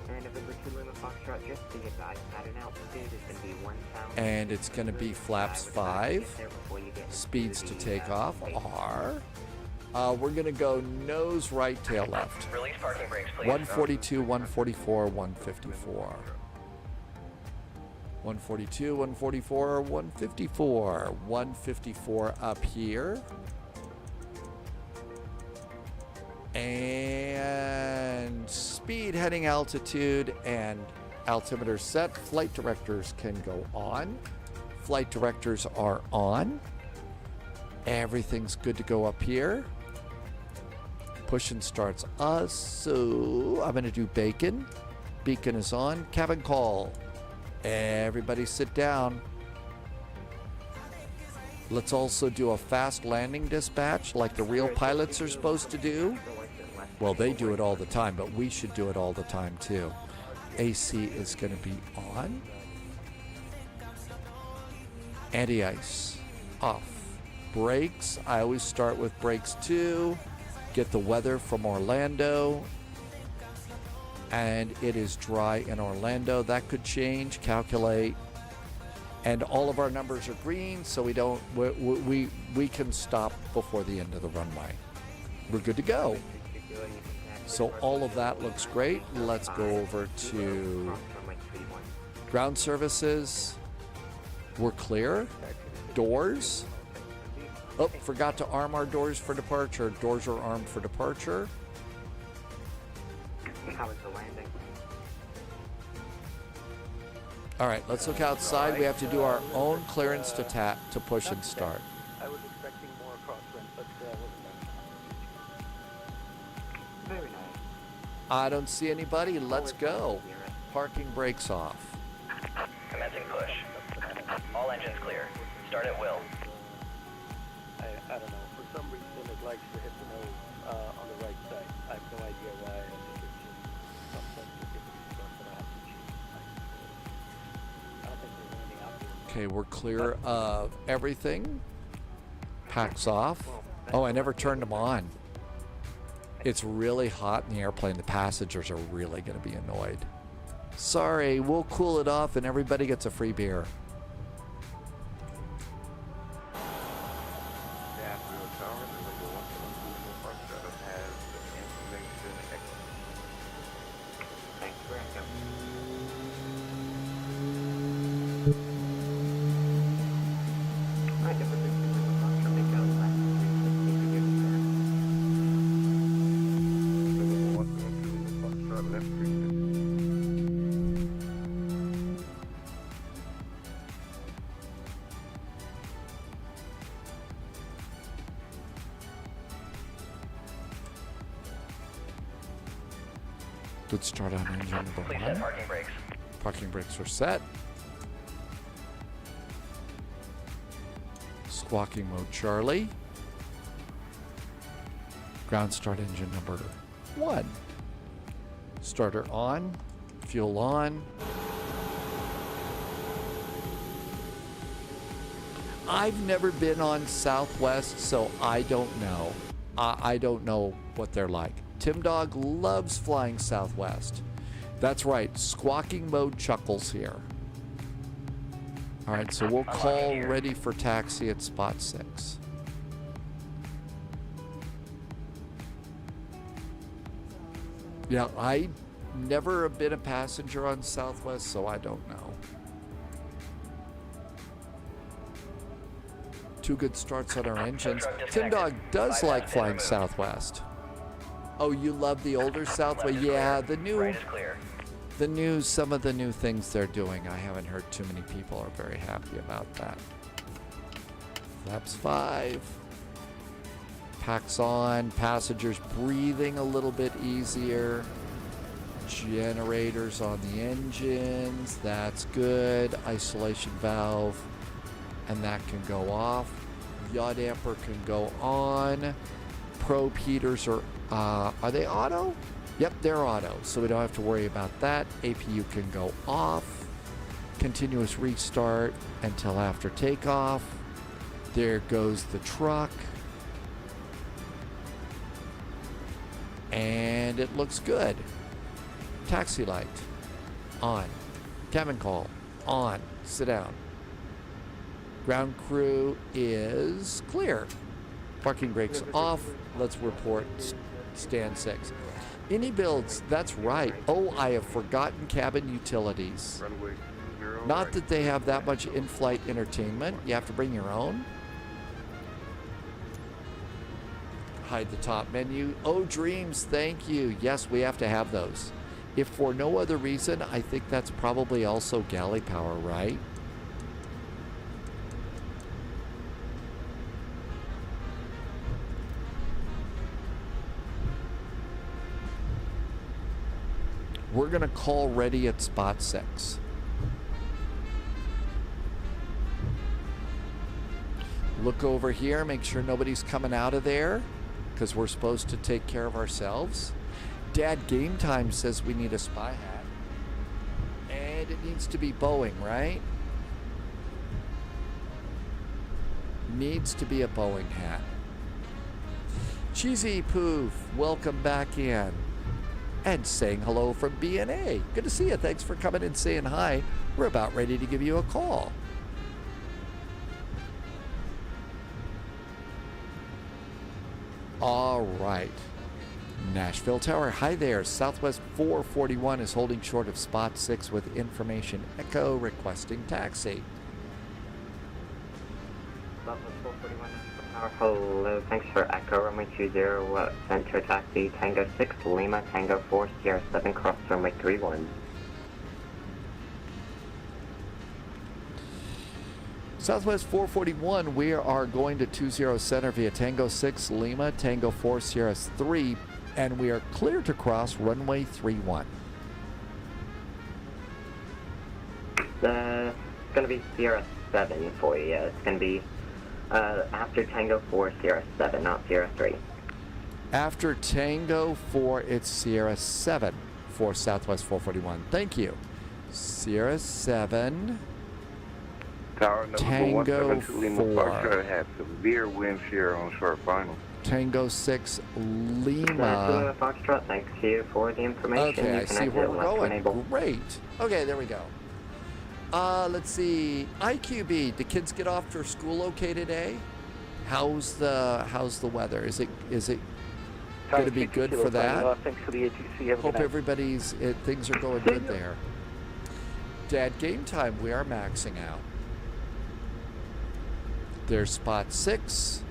And November 2 Lima Foxtrot, just to get the pattern altitude is going to be 1,000. And it's going to be flaps 5. Speeds to take off are. We're going to go nose right, tail left. Release parking brakes, please. 142, 144, 154. 142, 144, 154. 154 up here. And speed, heading altitude, and altimeter set. Flight directors can go on. Flight directors are on. Everything's good to go up here. Push and starts us. So I'm going to do bacon. Beacon is on. Cabin call. Everybody sit down. Let's also do a fast landing dispatch like the real pilots are supposed to do. Well, they do it all the time, but we should do it all the time too. AC is going to be on. Anti-ice off. Brakes, I always start with brakes 2. Get the weather from Orlando. And it is dry in Orlando. That could change. Calculate. And all of our numbers are green, so we don't we can stop before the end of the runway. We're good to go. So all of that looks great. Let's go over to ground services. We're clear. Doors. Oh, forgot to arm our doors for departure. Doors are armed for departure. How is the landing? All right, let's look outside. We have to do our own clearance to push and start. I was expecting more crosswind, but Very nice. I don't see anybody. Let's go. Parking brakes off. Commencing push. All engines clear. Start at will. I don't know. For some reason, it likes to hit the nose on the right side. I have no idea why. I think it's just some sensitivity stuff that I have to change. I don't think there's anything out there. Okay, we're clear of everything. Packs off. Oh, I never turned them on. It's really hot in the airplane. The passengers are really going to be annoyed. Sorry, we'll cool it off and everybody gets a free beer. Good start on engine number Please 1. set parking brakes. Parking brakes are set. Squawking mode Charlie. Ground start engine number 1. Starter on. Fuel on. I've never been on Southwest, so I don't know. I don't know what they're like. Tim Dog loves flying Southwest. That's right, squawking mode chuckles here. All right, so we'll call ready for taxi at spot 6. Yeah, I never been a passenger on Southwest, so I don't know. 2 good starts on our engines. Tim Dog does like flying Southwest. Oh, you love the older Southwest? Yeah, the new, some of the new things they're doing. I haven't heard too many people are very happy about that. Flaps 5. Packs on. Passengers breathing a little bit easier. Generators on the engines. That's good. Isolation valve. And that can go off. Yaw damper can go on. Probe heaters are they auto? Yep, they're auto, so we don't have to worry about that. APU can go off. Continuous restart until after takeoff. There goes the truck. And it looks good. Taxi light on. Cabin call on. Sit down. Ground crew is clear. Parking brakes off. Let's report stand 6. Any builds, that's right. Oh, I have forgotten cabin utilities. Not that they have that much in-flight entertainment. You have to bring your own. Hide the top menu. Oh, dreams, thank you. Yes, we have to have those. If for no other reason, I think that's probably also galley power, right? We're going to call ready at spot 6. Look over here, make sure nobody's coming out of there, because we're supposed to take care of ourselves. Dad Game Time says we need a spy hat. And it needs to be Boeing, right? Needs to be a Boeing hat. Cheesy Poof, welcome back in. And saying hello from BNA. Good to see you. Thanks for coming and saying hi. We're about ready to give you a call. All right. Nashville Tower. Hi there. Southwest 441 is holding short of spot 6 with information echo requesting taxi. Southwest 441 Tower. Hello. Thanks for echo. Runway 20 center taxi Tango 6 Lima Tango 4 Sierra 7 cross runway 31. Southwest 441, we are going to 20 center via Tango 6 Lima Tango 4 Sierra 3, and we are clear to cross runway 31. It's going to be Sierra 7 for you. It's going to be after Tango 4 Sierra 7, not Sierra 3. After Tango 4, it's Sierra 7 for Southwest 441. Thank you. Sierra 7. Tower number Tango 172 Lima 4. Foxtrot had severe wind shear on short final. Tango 6 Lima. Foxtrot, thanks to you for the information. Okay, I see where we're going. Enable. Great. Okay, there we go. Let's see. IQB, the kids get off to school okay today? How's the weather? Is it going to be good for that? Thanks for the ATC. Hope everybody's things are going good there. Dad Game Time, we are maxing out. There's spot 6.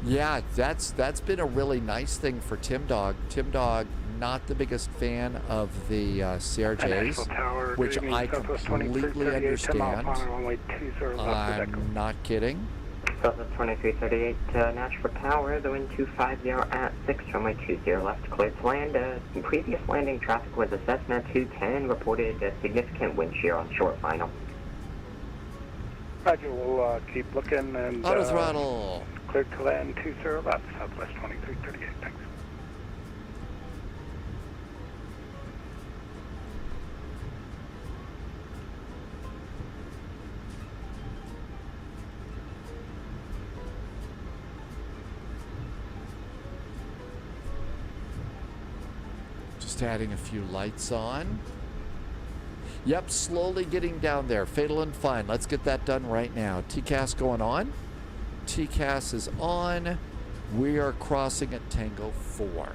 Yeah, that's been a really nice thing for Tim Dog. Tim Dog, not the biggest fan of the CRJs, which I completely understand. I'm not kidding. Southwest 2338 Nashville Tower, the wind 250 at 6, runway 20 left, cleared to land. Previous landing traffic was a Cessna 210, reported a significant wind shear on short final. Roger, we'll keep looking and... Auto throttle. Cleared to land 20 left, Southwest 2338, thanks. Just adding a few lights on. Yep, slowly getting down there. Fatal and fine. Let's get that done right now. TCAS going on. TCAS is on. We are crossing at Tango 4.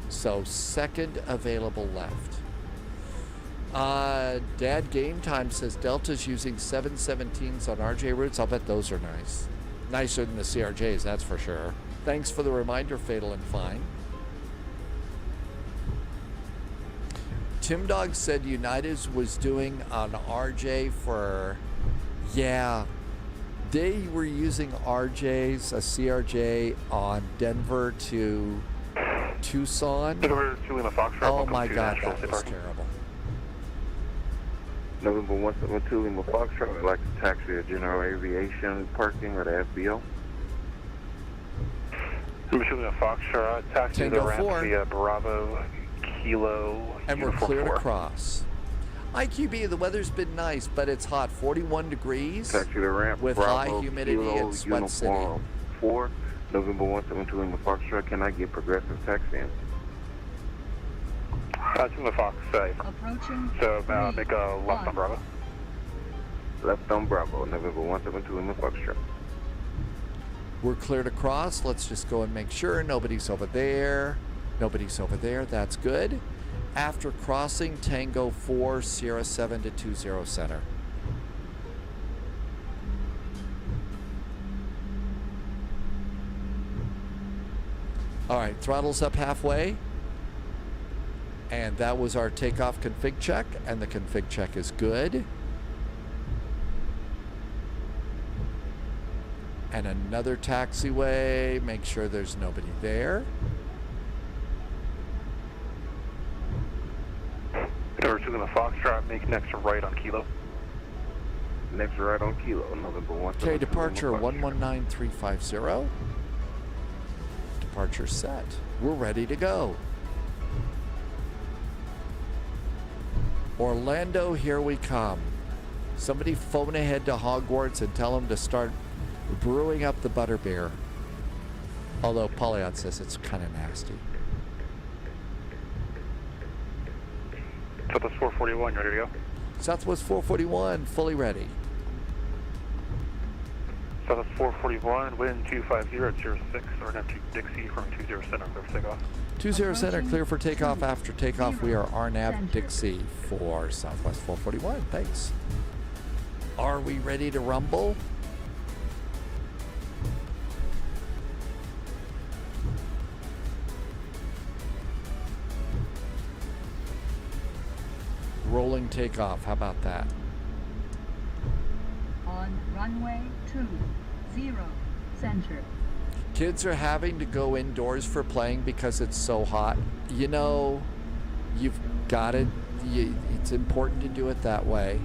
So second available left. Dad Game Time says Delta's using 717s on RJ routes. I'll bet those are nice. Nicer than the CRJs, that's for sure. Thanks for the reminder, Fatal and Fine. Tim Dog said United's was doing on RJ for, yeah, they were using RJs, a CRJ on Denver to Tucson. Oh my God, that was terrible. November 172 Lima Foxtrot, I'd like to taxi a general aviation parking at FBO. Number 2 Lima Foxtrot, taxi to the ramp via Bravo Kilo and we're clear to cross. IQB, the weather's been nice, but it's hot. 41 degrees Taxi the ramp. with Bravo, high humidity Kilo, in Sweat City. Uniform 4, November 172 Lima Foxtrot. Can I get progressive taxiing? Lima Fox, Approaching. so make a left on Bravo. Left on Bravo, November 172 Lima Foxtrot. We're clear to cross. Let's just go and make sure nobody's over there. Nobody's over there. That's good. After crossing, Tango 4, Sierra 7 to 20 center. All right, throttle's up halfway. And that was our takeoff config check, and the config check is good. And another taxiway, make sure there's nobody there. Number 2 Lima Foxtrot, make next right on Kilo. Next right on Kilo, November 172 Okay, departure Lima Foxtrot. 119350. Departure set. We're ready to go. Orlando, here we come. Somebody phone ahead to Hogwarts and tell them to start brewing up the butterbeer. Although Polyon says it's kind of nasty. Southwest 441, you ready to go? Southwest 441, fully ready. Southwest 441, wind 250 at 06, or to Dixie from 20 center, clear for takeoff. 20 center, clear for takeoff. After takeoff, we are RNAV Dixie for Southwest 441. Thanks. Are we ready to rumble? Rolling takeoff. How about that? On runway 20 center. Kids are having to go indoors for playing because it's so hot. You know, you've got it. It's important to do it that way.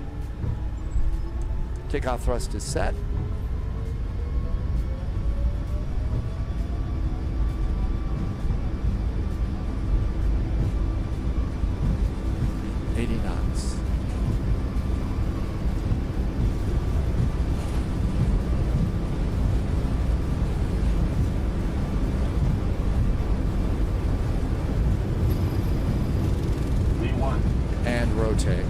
Takeoff thrust is set. knots. And rotate.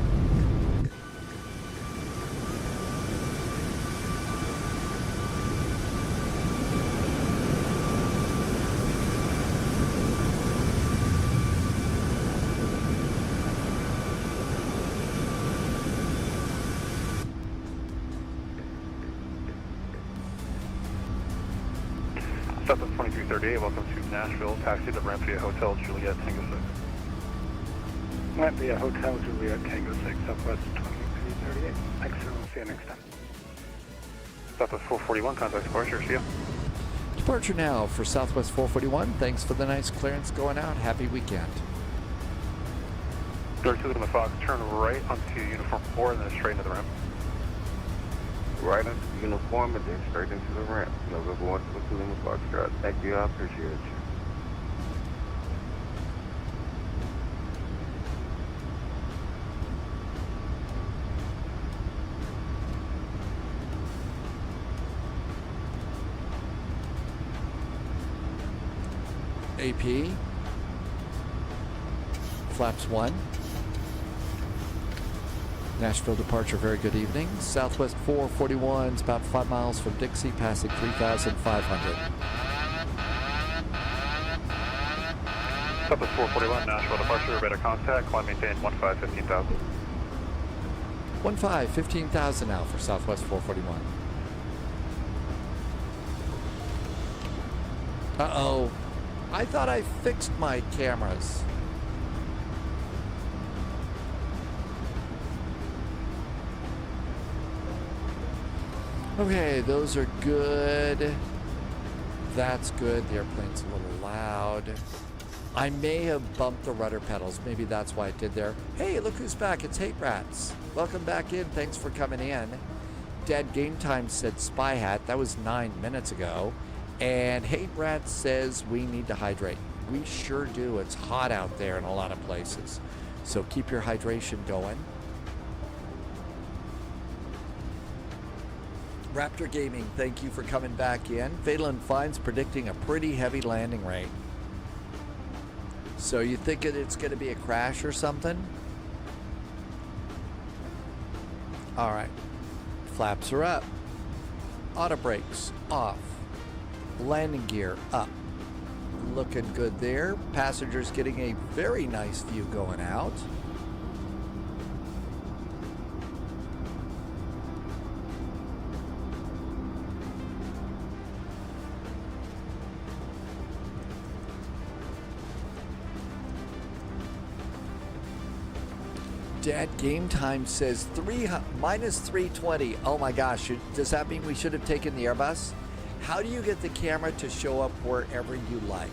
Southwest 2338, welcome to Nashville. Taxi to Rampia Hotel Juliet Tango 6. Rampia Hotel Juliet Tango 6, Southwest 2338. Thanks, and we'll see you next time. Southwest 441, contact departure, see ya. Departure now for Southwest 441. Thanks for the nice clearance going out. Happy weekend. Door 2 Lima Fox, turn right onto uniform 4 and then straight into the ramp. Right into the uniform and then straight into the ramp. November 122 Lima Fox Drive. Thank you, I appreciate you. AP, flaps 1. Nashville departure, very good evening. Southwest 441 is about 5 miles from Dixie, passing 3,500. Southwest 441, Nashville departure, radar contact, climb maintain 15,000. 15,000 now for Southwest 441. Uh-oh. I thought I fixed my cameras. Okay, those are good. That's good. The airplane's a little loud. I may have bumped the rudder pedals. Maybe that's why it did there. Hey, look who's back. It's Hate Rats. Welcome back in. Thanks for coming in. Dead Game Time said Spy Hat. That was 9 minutes ago. And Hate Rats says we need to hydrate. We sure do. It's hot out there in a lot of places. So keep your hydration going. Raptor Gaming, thank you for coming back in. Phelan Fine's predicting a pretty heavy landing rate. So you think it's going to be a crash or something? All right. Flaps are up. Auto brakes off. Landing gear up. Looking good there. Passengers getting a very nice view going out. Dad Game Time says minus 320. Oh my gosh, does that mean we should have taken the Airbus? How do you get the camera to show up wherever you like?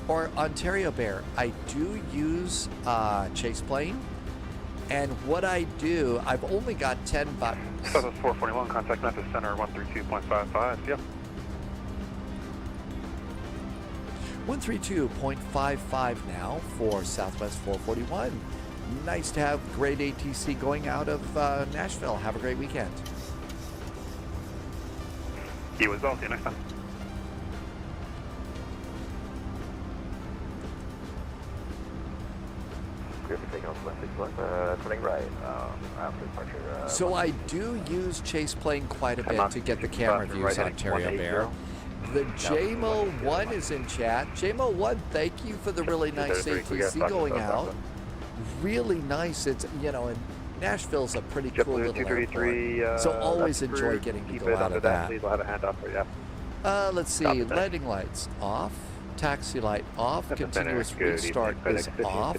Or Ontario Bear, I do use Chase Plane, and what I do, I've only got 10 buttons. Southwest 441, contact Memphis Center 132.55, yep. 132.55 now for Southwest 441. Nice to have great ATC going out of Nashville. Have a great weekend. You as well. See you next time. Turning right after departure. So I do use Chase Plane quite a bit to get the camera views, Ontario Bear. The JMO1 is in chat. JMO1, thank you for the really nice ATC going out. Really nice. It's, you know, and Nashville's a pretty cool little airport. So always enjoy getting to go out of that. Let's see, landing lights off. Taxi light off. Continuous restart is off.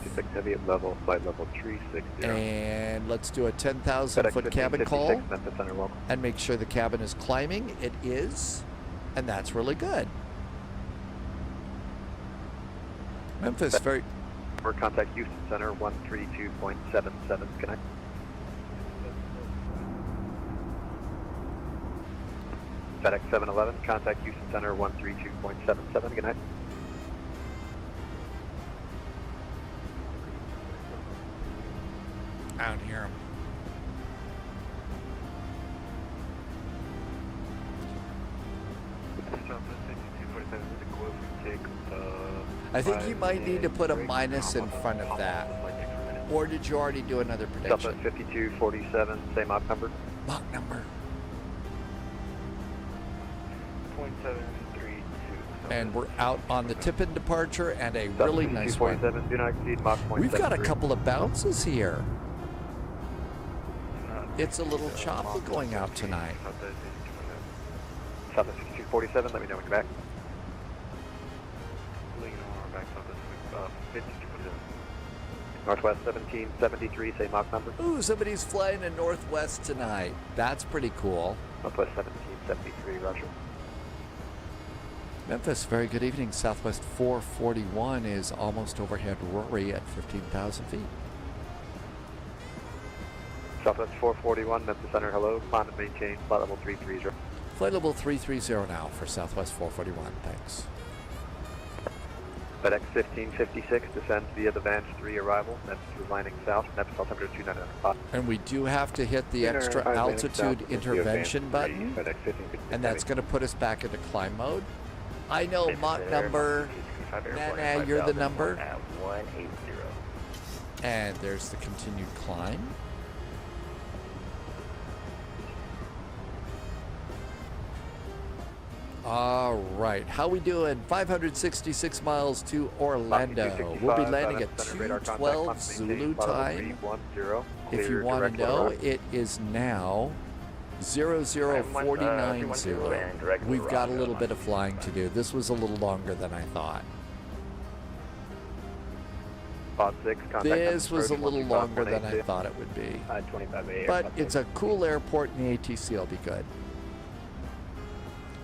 And let's do a 10,000 foot cabin call and make sure the cabin is climbing. It is. And that's really good. Memphis, very... For contact Houston Center 132.77, connect. FedEx 711, contact Houston Center 132.77, good night. I don't hear him. I think you might need to put a minus in front of that. Or did you already do another prediction? 5247, same Mach number. Mach number. 0.732. And we're out on the tip-in departure and a really nice one. Do not exceed Mach 0.73. We've got a couple of bounces here. It's a little choppy going out tonight. Southwest 5247, let me know when you're back. Northwest 1773, same Mach number. Ooh, somebody's flying in Northwest tonight. That's pretty cool. Northwest 1773, roger. Memphis, very good evening. Southwest 441 is almost overhead Rory at 15,000 feet. Southwest 441, Memphis Center, hello. Climb and maintain flight level 330. Flight level 330 now for Southwest 441. Thanks. FedEx 1556 descends via the Vans 3 arrival. Memphis is lining south. Memphis altimeter 2995. And we do have to hit the extra altitude intervention button. And that's going to put us back into climb mode. I know Mach number. Nana, you're the number. At 180. And there's the continued climb. All right, how we doing? 566 miles to Orlando. We'll be landing at 2:12 Zulu time. If you want to know, it is now 0049 Zulu. We've got a little bit of flying to do. This was a little longer than I thought. This was a little longer than I thought it would be. But it's a cool airport and the ATC will be good.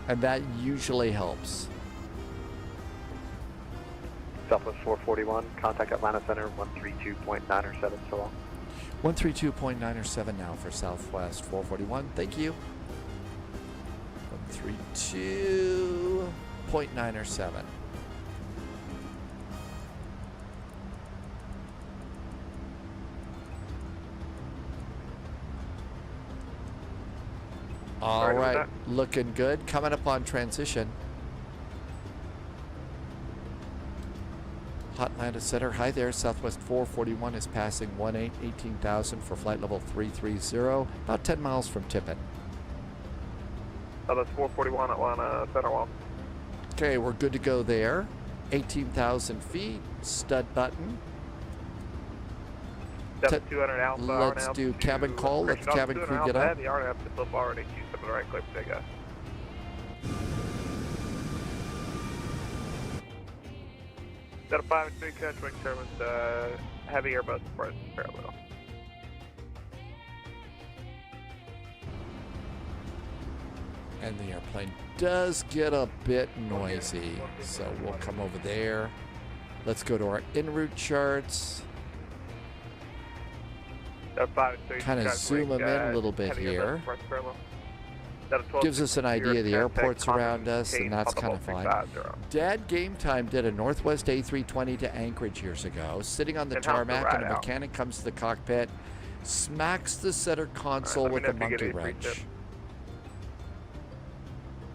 And that usually helps. Southwest 441, contact Atlanta Center 132.907, so long. 132.907 now for Southwest 441. Thank you. 132.907. All right, looking good. Coming up on transition. Hotlanta Center. Hi there. Southwest 441 is passing 18,000 for flight level 330, about 10 miles from Tippett. That's 441 Atlanta Center 1. Okay, we're good to go there. 18,000 feet, stud button. 200 Alpha. Let's do cabin call. Let the cabin crew get up. The RNF is up already. 27 right, clear for takeoff. Got a 5 and 3 catch wing turbines, heavy Airbus for parallel. And the airplane does get a bit noisy, so we'll come over there. Let's go to our en route charts. Kind of zoom them in a little bit here. Gives us an idea of the airports around us, and that's kind of fun. Dad Game Time did a Northwest A320 to Anchorage years ago, sitting on the tarmac, and a mechanic comes to the cockpit, smacks the center console with a monkey wrench.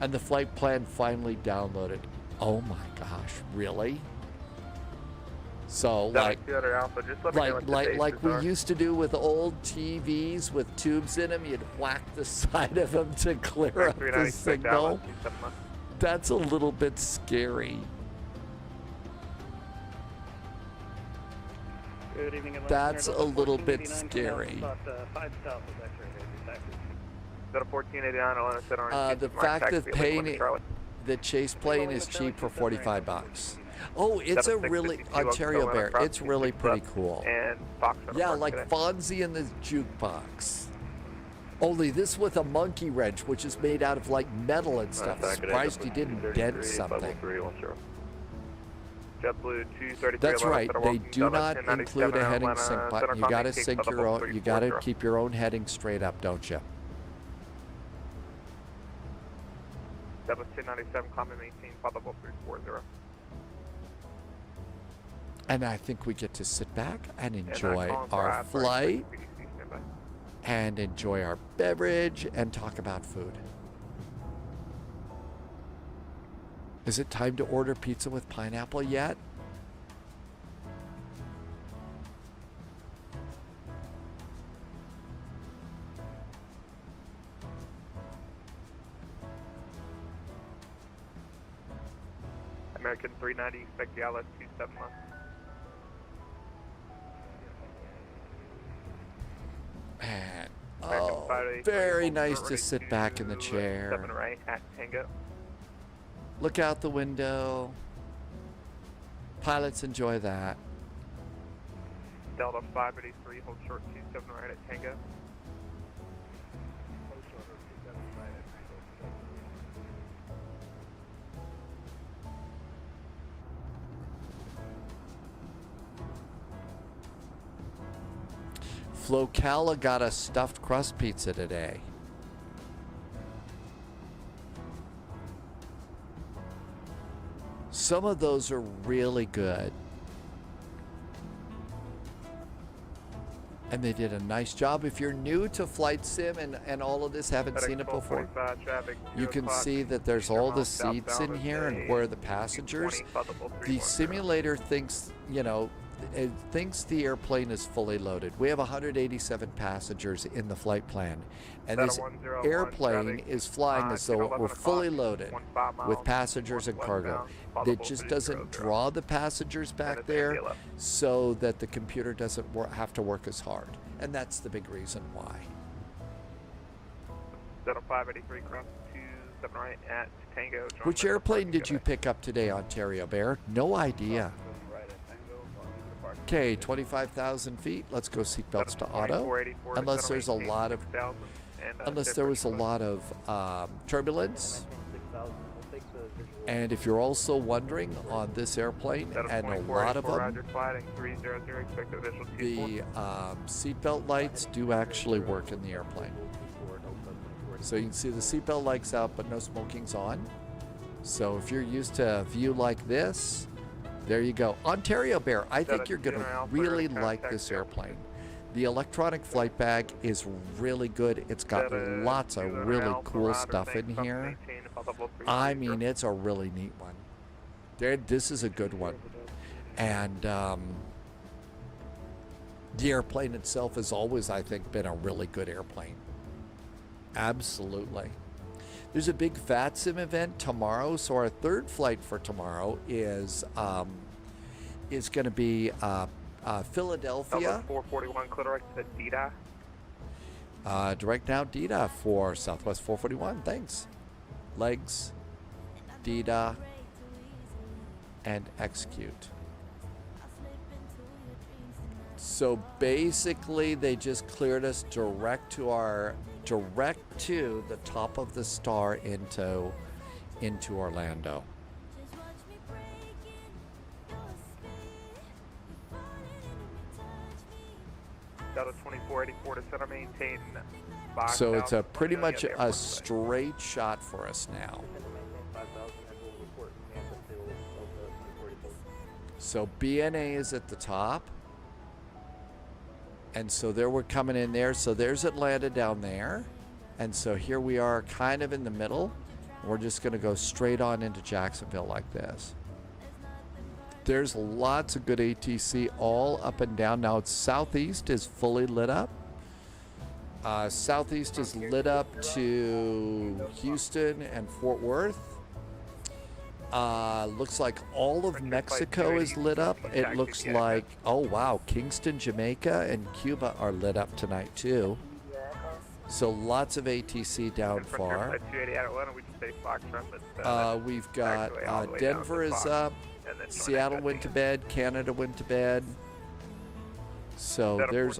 And the flight plan finally downloaded. Oh my gosh, really? So like we used to do with old TVs with tubes in them, you'd whack the side of them to clear up the signal. That's a little bit scary. Good evening, that's a little bit scary. The fact that Chase plane is cheap for $45. Oh, it's a really, Ontario Bear, it's really pretty cool. Yeah, like Fonzie in the jukebox. Only this with a monkey wrench, which is made out of like metal and stuff. Surprised he didn't dent something. That's right, they do not include a heading sync button. You gotta sync your own, you gotta keep your own heading straight up, don't you? That was 297, common 18, level 340. And I think we get to sit back and enjoy our flight and enjoy our beverage and talk about food. Is it time to order pizza with pineapple yet? American 390, expect the ILS 271. Man, oh, very nice to sit back in the chair. 7 right at Tango. Look out the window. Pilots enjoy that. Delta 583, hold short 27 right at Tango. Flocala got a stuffed crust pizza today. Some of those are really good. And they did a nice job. If you're new to Flight Sim and all of this, haven't seen it before, you can see that there's all the seats in here and where the passengers. The simulator thinks, you know, it thinks the airplane is fully loaded. We have 187 passengers in the flight plan, and this airplane is flying as though we're fully loaded with passengers and cargo. It just doesn't draw the passengers back there so that the computer doesn't have to work as hard, and that's the big reason why. 583 cross 27 right at Tango. Which airplane did you pick up today, Ontario Bear? No idea. Okay, 25,000 feet. Let's go seatbelts to auto. Unless there's a lot of, unless there was a lot of turbulence. And if you're also wondering on this airplane, and a lot of them, the seatbelt lights do actually work in the airplane. So you can see the seatbelt lights out, but no smoking's on. So if you're used to a view like this, there you go. Ontario Bear, I think you're going to really like this airplane. The electronic flight bag is really good. It's got lots of really cool stuff in here. I mean, it's a really neat one. This is a good one. And the airplane itself has always, I think, been a really good airplane. Absolutely. There's a big VATSIM event tomorrow, so our third flight for tomorrow is going to be Philadelphia. 441 Clitoris to DITA. Direct now DITA for Southwest 441. Thanks. Legs, DITA, and execute. So basically, they just cleared us direct to the top of the star into Orlando. Delta 2484 to center maintain. Box So out. it's a pretty much a straight shot for us now. So BNA is at the top. And so there we're coming in there. So there's Atlanta down there. And so here we are kind of in the middle. We're just going to go straight on into Jacksonville like this. There's lots of good ATC all up and down. Now it's Southeast is fully lit up. Southeast is lit up to Houston and Fort Worth. Looks like all of Mexico is lit up. It looks like, oh wow, Kingston, Jamaica, and Cuba are lit up tonight too. So lots of ATC down far. We've got Denver is up. Seattle went to bed. Canada went to bed. So there's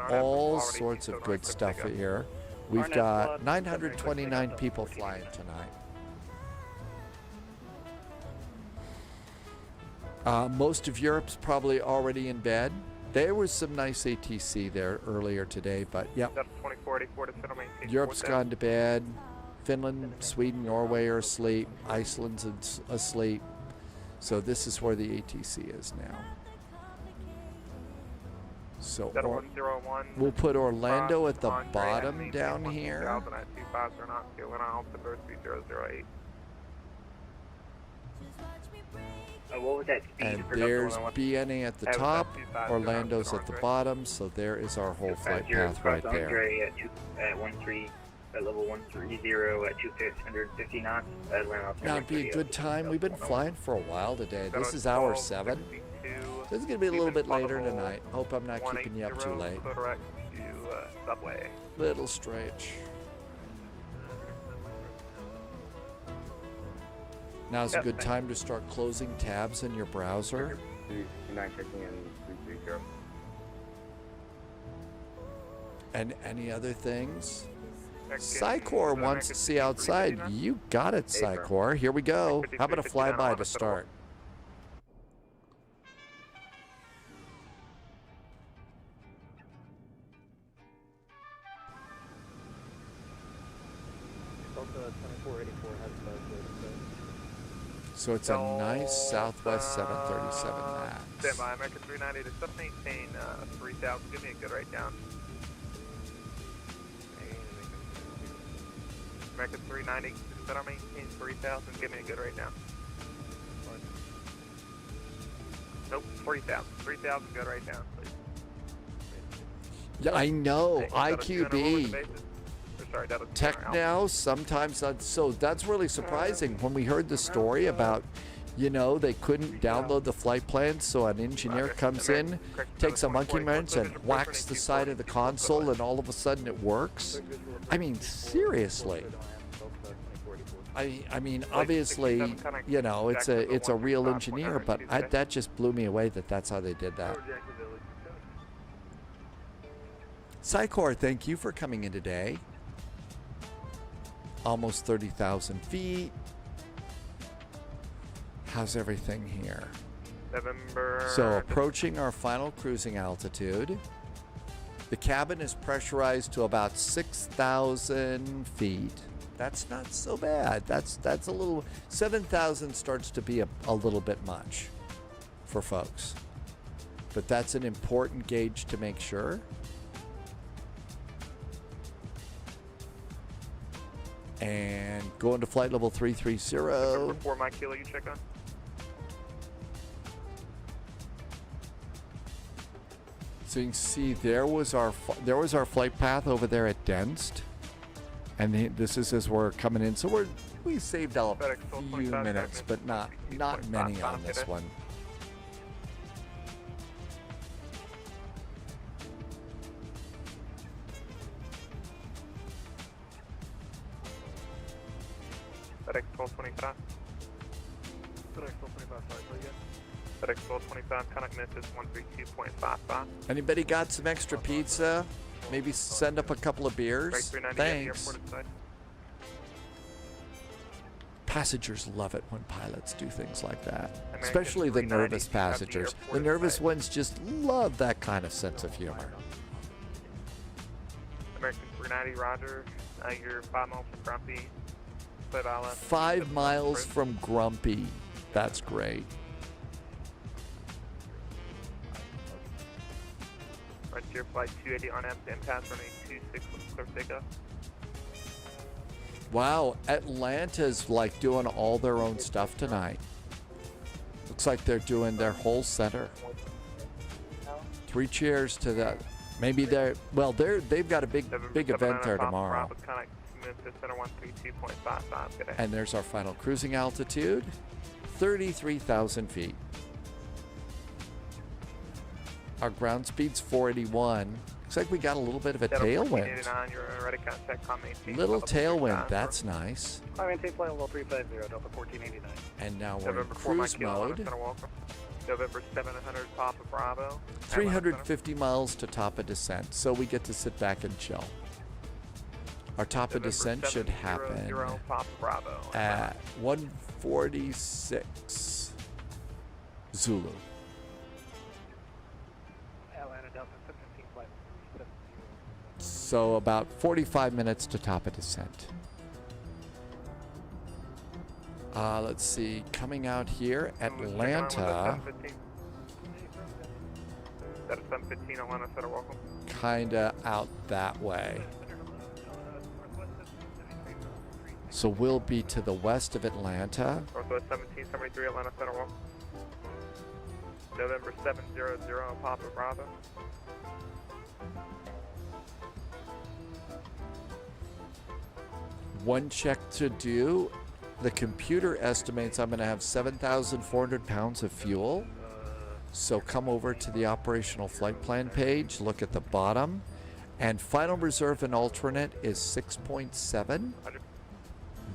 all sorts of good stuff here. We've got 929 people flying tonight. Most of Europe's probably already in bed. There was some nice ATC there earlier today, but yep. Europe's gone to bed. Finland, Sweden, Norway are asleep. Iceland's asleep. So this is where the ATC is now. So we'll put Orlando at the bottom down here. What was that And there's BNA at the top, Orlando's at the bottom, so there is our whole flight path right there. At level 130 at 250 knots. Now it'd be a good time. We've been flying for a while today. This is hour 7. So it's going to be a little bit later tonight. Hope I'm not keeping you up too late. Little stretch. Now's a good time to start closing tabs in your browser. And any other things? Psycor wants to see outside. You got it, Psycor. Here we go. How about a flyby to start? So it's a nice Southwest 737 MAX. Stand by, American 390 to maintain 3000. Give me a good write down. American 390 to maintain 3000. Give me a good write down. Nope, 40,000. 3,000 good right down, please. Yeah, I know. IQB. Tech now, sometimes that's really surprising. When we heard the story about, you know, they couldn't download the flight plans, so an engineer comes in, takes a monkey wrench and whacks the side of the console, and all of a sudden it works. I mean, seriously. I mean, obviously, you know, it's a real engineer, but that just blew me away that that's how they did that. Psycor, thank you for coming in today. Almost 30,000 feet. How's everything here? So approaching our final cruising altitude. The cabin is pressurized to about 6,000 feet. That's not so bad. That's a little. 7,000 starts to be a little bit much for folks. but that's an important gauge to make sure. And going to flight level 330. 4 Mike Kilo, you check on. So you can see there was our flight path over there at Denst, and this is as we're coming in. So we saved a few minutes, but not many on this one. FedEx 1225. FedEx 1225, sorry, again. FedEx 1225, contact miss is 132.55. Anybody got some extra pizza? Maybe send up a couple of beers. Thanks. Passengers love it when pilots do things like that, especially the nervous passengers. The nervous ones just love that kind of sense of humor. American 390, Roger. You're 5 miles from Grumpy. 5 miles from Grumpy. That's great. Frontier flight 280 on Amsterdam Pass, running 26 with clear takeoff. Wow, Atlanta's like doing all their own stuff tonight. Looks like they're doing their whole center. 3 cheers to that. Maybe they've got a big event there tomorrow. And there's our final cruising altitude, 33,000 feet. Our ground speed's 481. Looks like we got a little bit of a tailwind. Little tailwind, that's nice. Maintain flight level 350, Delta 1489. And now we're in cruise mode. November 700, Papa Bravo. 350 miles to top of descent, so we get to sit back and chill. Our top of descent should happen at 146 Zulu. So about 45 minutes to top of descent. Let's see, coming out here, Atlanta. Kinda out that way. So we'll be to the west of Atlanta. Northwest 1773, Atlanta Center Walk. November 700, Papa Bravo. One check to do. The computer estimates I'm going to have 7,400 pounds of fuel. So come over to the operational flight plan page, look at the bottom, and final reserve and alternate is 6.7.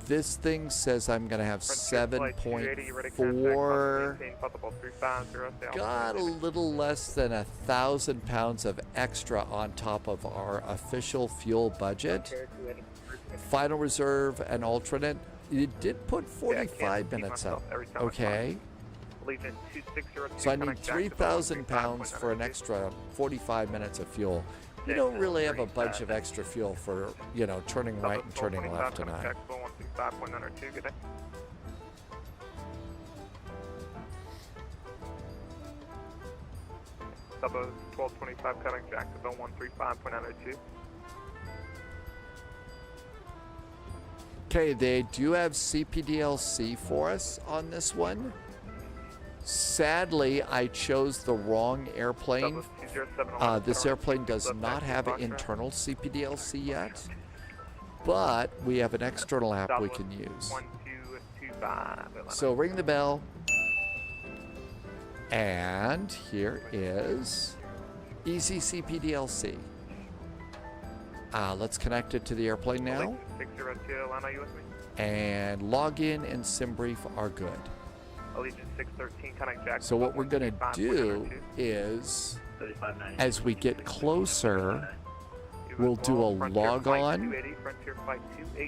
This thing says I'm going to have 7.4. Got a little less than 1,000 pounds of extra on top of our official fuel budget. Final reserve and alternate. It did put 45 minutes up. Okay. So I need 3,000 pounds for an extra 45 minutes of fuel. You don't really have a bunch of extra fuel for, turning right and turning left tonight. Sub 1225 cutting Jacksonville 135.902. Okay, they do have CPDLC for us on this one. Sadly, I chose the wrong airplane. This airplane does not have an internal CPDLC yet, but we have an external app we can use. So ring the bell, and here is Easy CPDLC. Let's connect it to the airplane now. 602, Atlanta, you with me? And login and SimBrief are good. Allegiant 613, connect Jack. So what we're going to do is, as we get closer, we'll do a log on,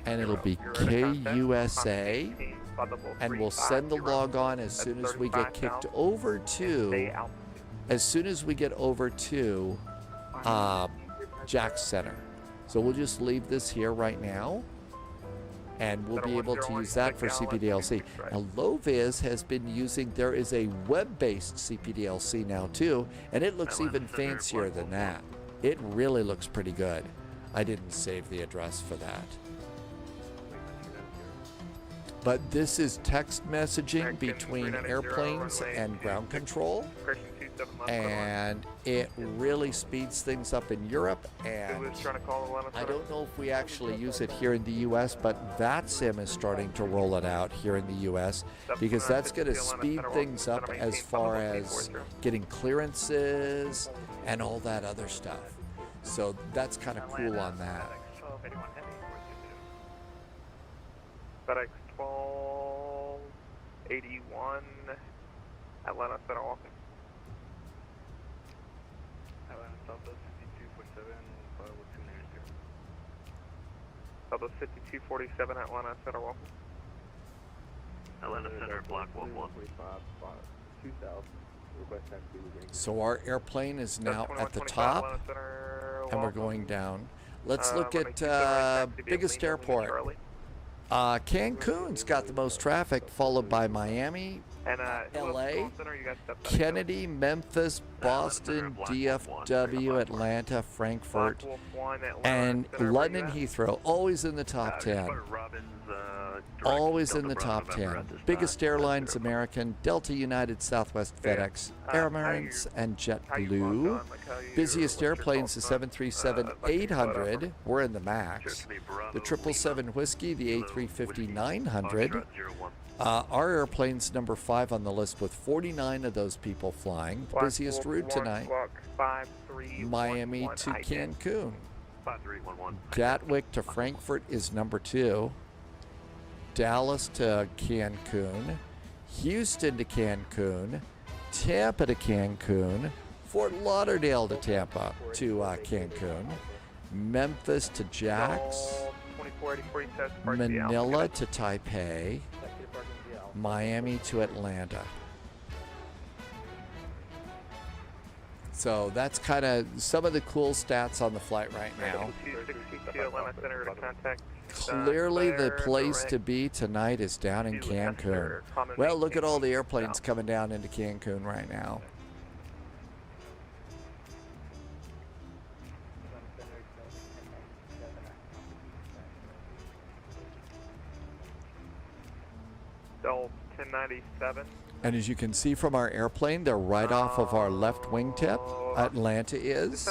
and it'll be KUSA, and we'll send the log on as soon as we get kicked over to, Jack Center. So we'll just leave this here right now. And we'll be able to use that for CPDLC. Now, Loviz has been using, there is a web-based CPDLC now too, and it looks even fancier than that. It really looks pretty good. I didn't save the address for that. But this is text messaging between airplanes and ground control, and it really speeds things up in Europe. And I don't know if we actually use it here in the US, but VATSIM is starting to roll it out here in the US, because that's going to speed things up as far as getting clearances and all that other stuff. So that's kind of cool on that. FedEx 1281, Atlanta Center Walking. Atlanta Southwest 5247, with 2 names here. Southwest 5247, Atlanta Center Walking. Atlanta Center, Block 11. So our airplane is now at the top, and we're going down. Let's look at biggest airport. Cancun's got the most traffic, followed by Miami, LA, Kennedy, Memphis, Boston, DFW, Atlanta, Frankfurt, and London Heathrow, always in the top 10. Always in the top 10. Biggest airlines, American, Delta, United, Southwest, FedEx, Air Americans, and JetBlue. Busiest airplanes, the 737-800. We're in the MAX. The 777 Whiskey, the A350-900. Our airplane's number 5 on the list with 49 of those people flying. The busiest route tonight, Miami to Cancun. Gatwick to Frankfurt is number 2. Dallas to Cancun, Houston to Cancun, Tampa to Cancun, Fort Lauderdale to Tampa to Cancun, Memphis to Jax, Manila to Taipei, Miami to Atlanta. So that's kind of some of the cool stats on the flight right now. Clearly the place to be tonight is down in Cancun. Well, look at all the airplanes coming down into Cancun right now. Del 1097. And as you can see from our airplane, they're right off of our left wingtip. Atlanta is.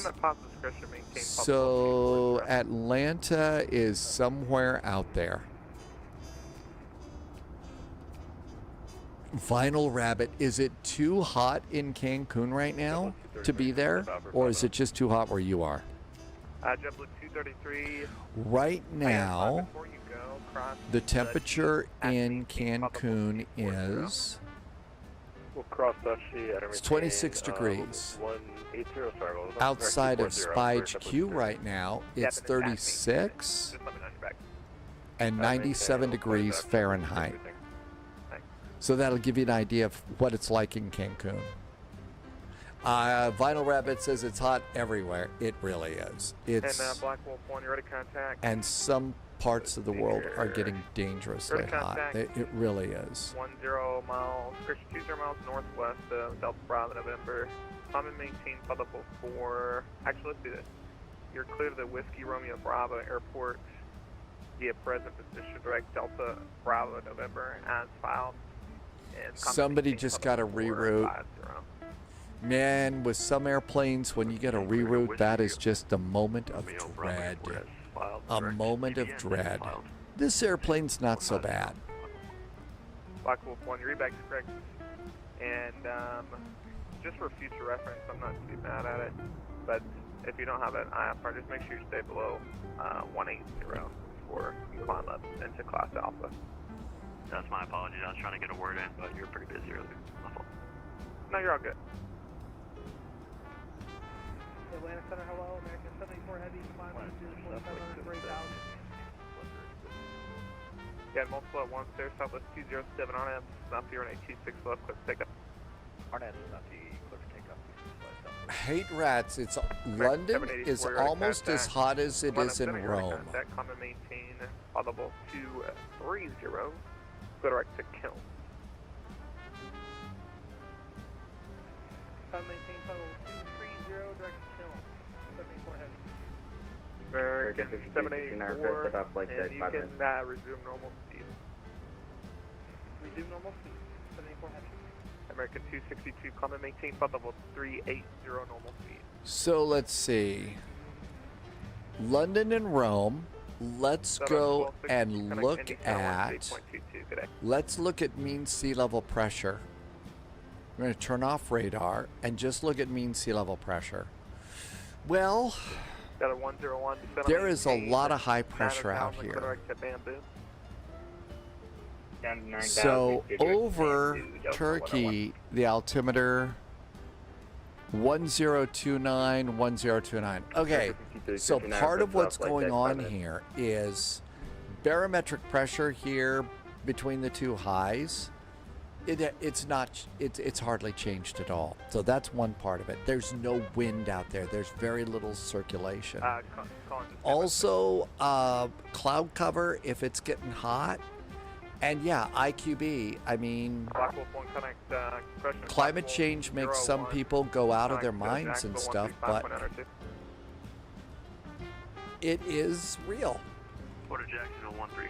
So Atlanta is somewhere out there. Vinyl Rabbit, is it too hot in Cancun right now to be there? Or is it just too hot where you are? JetBlue 233. Right now, the temperature in Cancun is... It's 26 degrees. Outside of SPY HQ right now, it's 36 and 97 degrees Fahrenheit. So that'll give you an idea of what it's like in Cancun. Vinyl Rabbit says it's hot everywhere. It really is. It's Black Wolf 1, you're ready to contact. And some parts of the world are getting dangerously hot. It really is. 10 miles, 20 miles northwest of Delta Bravo November. Climb and maintain public 4. Actually, let's do this. You're clear to the Whiskey Romeo Bravo Airport via present position direct Delta Bravo November as filed. Somebody just got a reroute. Man, with some airplanes, when you get a reroute, that is just a moment of dread. A moment of dread. This airplane's not so bad. Black Wolf 1, your reback's correct. And just for future reference, I'm not too mad at it. But if you don't have an IFR, just make sure you stay below 180 before you climb up into Class Alpha. That's my apologies. I was trying to get a word in, but you were pretty busy earlier. My fault. No, you're all good. Atlanta Center, hello. American 74 Heavy, climb to 4700, break out. Yeah, multiple at 1 stair, Southwest 207 on M. Not here on a 26 left, quick pickup. Arnett is not the clear for takeoff. Hate rats. It's London is almost as hot as it is in Rome. Common maintain audible 230. Go direct to kill. Common maintain audible 230, direct to kill. 74 heavy. American 784, and you can resume normal speed. Resume normal speed. 74 heavy. American 262, common maintain flight level 380 normal speed. So let's see. London and Rome. Let's go and look at. Let's look at mean sea level pressure. We're going to turn off radar and just look at mean sea level pressure. Well, got a 101. There is a lot of high pressure out here. So over Turkey, the altimeter 1029, 1029. Okay, so part of what's going on here is barometric pressure here between the two highs. It's hardly changed at all. So that's one part of it. There's no wind out there. There's very little circulation. Also, cloud cover if it's getting hot. And yeah, IQB, I mean, climate change makes some people go out of their minds and stuff, but it is real.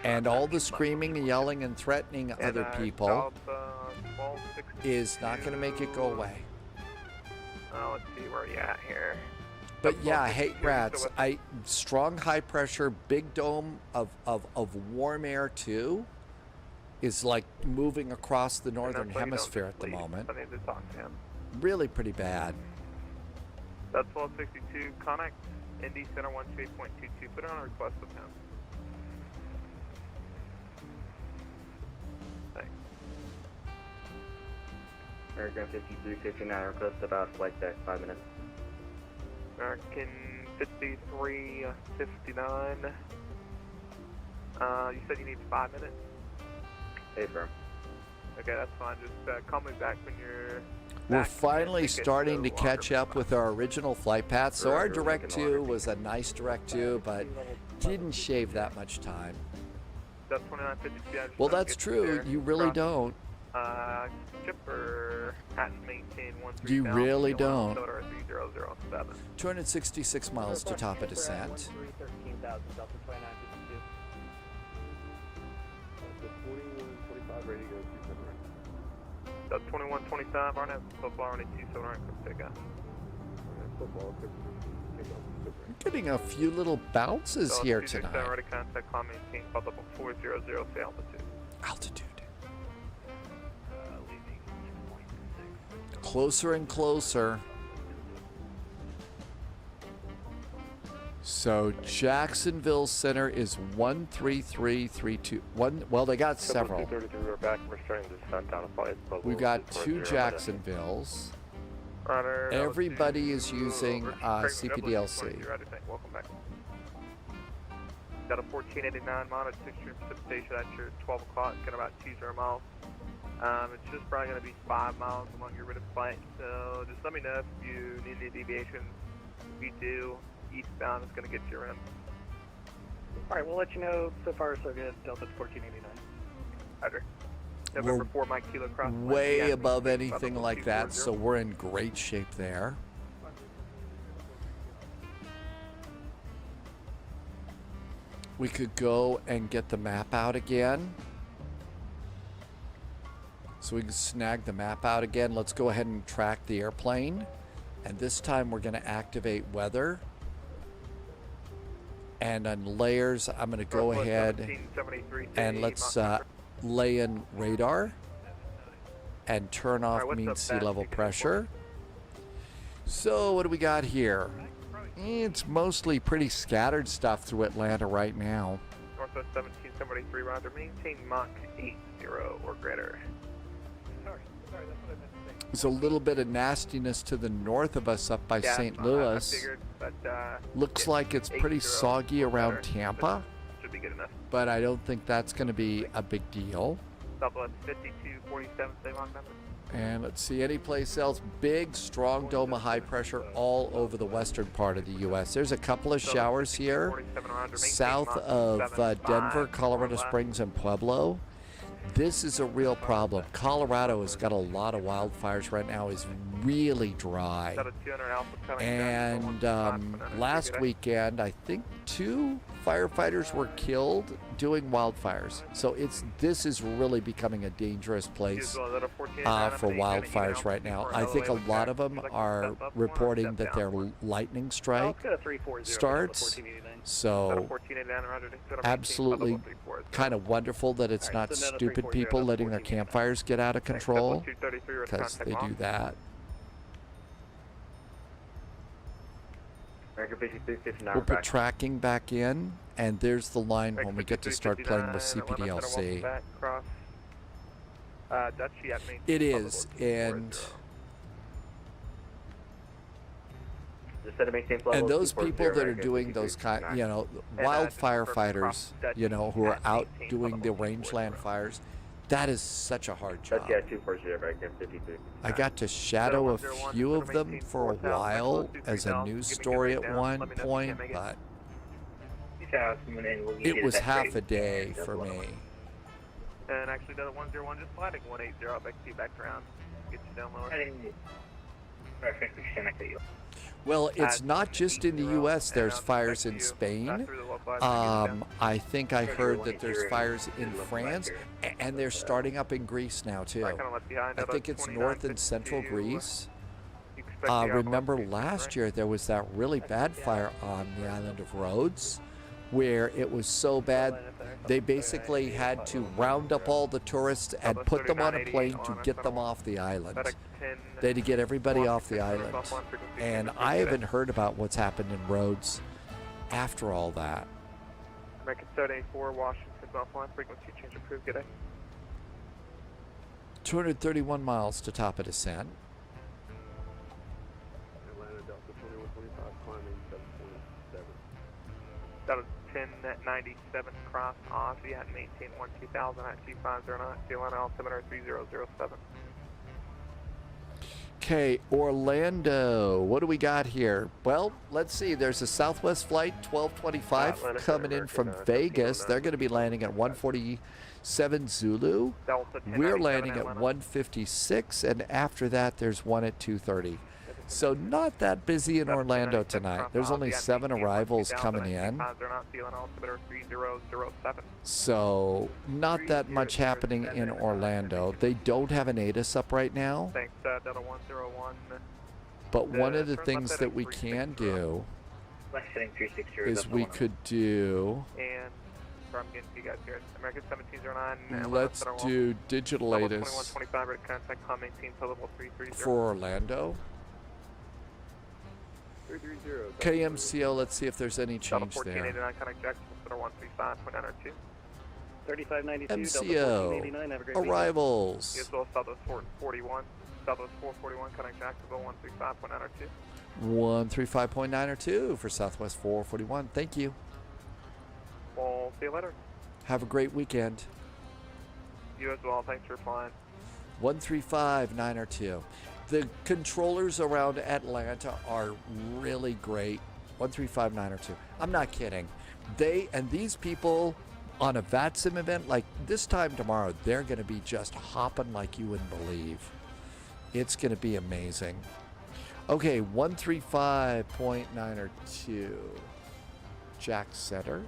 And all the screaming and yelling and threatening other people is not going to make it go away. Let's see where you're at here. But yeah, hate rats. Strong high pressure, big dome of warm air too is like moving across the northern hemisphere at the moment. I need to talk to him. Really pretty bad. That's 1262, connect Indy Center 128.22. Put it on a request with him. Thanks. American 5359, request about flight deck, 5 minutes. American 5359. You said you need 5 minutes? Hey, firm. Okay, that's fine. Just call me back when you're We're finally starting to catch up with our original flight path. So our direct to was a nice direct to, but didn't shave that much time. That's 2952. Well, that's true. You really don't. Chipper Hatton maintain 13. You really don't. 3007. 266 miles to top of descent. 13,000, Delta 2952. That's 2125, Arnett, football only 279 for pickup. Getting a few little bounces here tonight. Already contact climb maintain flight level 400, say altitude. Altitude. Closer and closer. So Jacksonville Center is 13332. Well, they got several. We're back. We're starting to descend down a flight. We've got two Jacksonvilles. Everybody is using CPDLC. Welcome back. Got a 1489 monitor, 6 precipitation at your 12 o'clock, got about 20 miles. It's just probably going to be 5 miles along your rhythm flight, so just let me know if you need any deviations. If you do, eastbound is going to get you around. Alright, we'll let you know. So far, so good. Delta's 1489. Roger. November 4 Mike Kilo Crosse. Way above anything like that, so we're in great shape there. We could go and get the map out again. So we can snag the map out again. Let's go ahead and track the airplane. And this time we're going to activate weather. And on layers, I'm going to go ahead and let's lay in radar and turn off mean sea level pressure. So what do we got here? It's mostly pretty scattered stuff through Atlanta right now. Northwest 1773, roger. Maintain Mach 80 or greater. Sorry, that's what I meant to say. There's a little bit of nastiness to the north of us up by St. Louis. I figured, but, looks like it's pretty soggy around Tampa, should be good enough. but I don't think that's going to be a big deal. Southwest 5247, same Mach number. And let's see, any place else? Big, strong dome of high pressure all over the western part of the U.S. There's a couple of showers here south of Denver, Colorado Springs, and Pueblo. This is a real problem. Colorado has got a lot of wildfires right now. It's really dry. And last weekend, I think 2 firefighters were killed doing wildfires. So this is really becoming a dangerous place for wildfires right now. I think a lot of them are reporting that their lightning strike starts. So absolutely kind of wonderful that it's not stupid people letting their campfires get out of control, because they do that. We'll put tracking back in, and there's the line when we get to start playing with CPDLC. It is, and those people that are doing those kind, wild firefighters, who are out doing the rangeland fires, that is such a hard job. I got to shadow a few of them for a while as a news story at one point, but it was half a day for me. And actually, the 101 just sliding 180 back to you back around. Get you down lower. Well, it's not just in the U.S. There's fires in Spain. I think I heard that there's fires in France, and they're starting up in Greece now, too. I think it's north and central Greece. Remember last year there was that really bad fire on the island of Rhodes, where it was so bad they basically had to round up all the tourists and put them on a plane to get them off the island. They had to get everybody off the island. And I haven't heard about what's happened in Rhodes after all that. American 784, Washington, offline frequency change approved, good day. 231 miles to top of descent. Atlanta Delta 2125, climbing 7.7. That was 1097 Crosse, Aussie at maintain 12000 at 2509, Atlanta altimeter 3007. Okay, Orlando, what do we got here? Well, let's see. There's a Southwest flight 1225 coming in from Vegas. They're going to be landing at 147 Zulu. We're landing at 156, and after that, there's one at 230. So not that busy in Orlando tonight. There's only 7 arrivals coming in. So not that much happening in Orlando. They don't have an ATIS up right now. But one of the things that we can do is we could do... Let's do digital ATIS for Orlando. KMCO, let's see if there's any change there. MCO, arrivals. Southwest 441, Southwest 441, connect Jacksonville 135.902. 135.902 for Southwest 441. Thank you. We'll see you later. Have a great weekend. You as well. Thanks for flying. 135.902. The controllers around Atlanta are really great. 135.902. I'm not kidding. These people on a VATSIM event like this time tomorrow, they're going to be just hopping like you wouldn't believe. It's going to be amazing. Okay, 135.902. Jack Setter.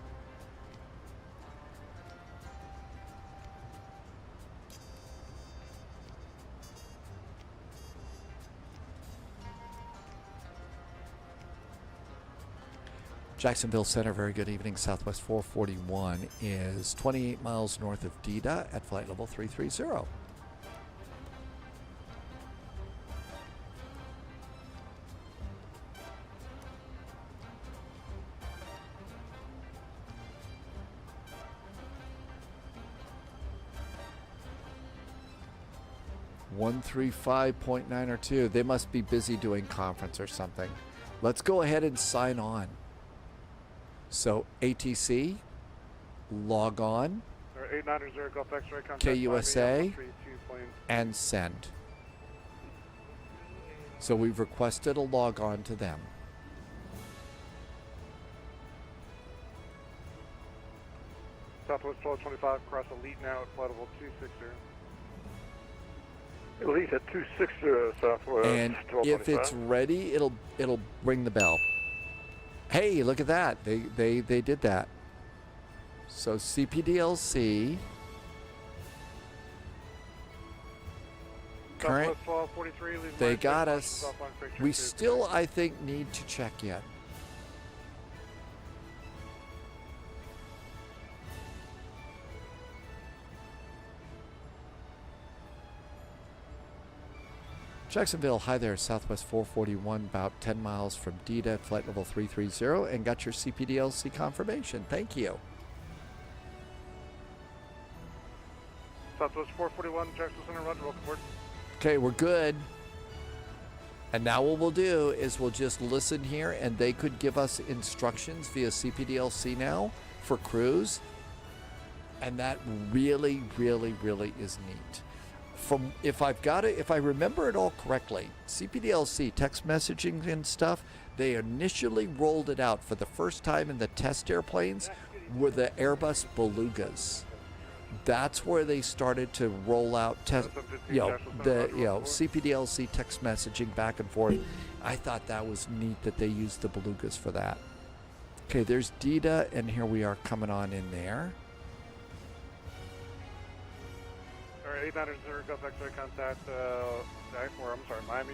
Jacksonville Center, very good evening. Southwest 441 is 28 miles north of Dida at flight level 330. $135.902. They must be busy doing conference or something. Let's go ahead and sign on. So ATC, log on, KUSA, and send. So we've requested a log on to them. Southwest 1225, cross Elite now at flight level 260. Elite at 260 Southwest. And if it's ready, it'll ring the bell. Hey, look at that. They did that. So CPDLC. Current. They got us. We still, I think, need to check in. Jacksonville, hi there, Southwest 441, about 10 miles from DITA, flight level 330, and got your CPDLC confirmation. Thank you. Southwest 441, Jackson Center, Roger, welcome aboard. Okay, we're good. And now what we'll do is we'll just listen here, and they could give us instructions via CPDLC now for crews. And that really, really, really is neat. From if I remember it all correctly, CPDLC text messaging and stuff, they initially rolled it out for the first time in the test airplanes were the Airbus Belugas. That's where they started to roll out CPDLC text messaging back and forth. I thought that was neat that they used the Belugas for that. Okay, there's DITA, and here we are coming on in there. Alright, 890 Gulf X-ray contact, Miami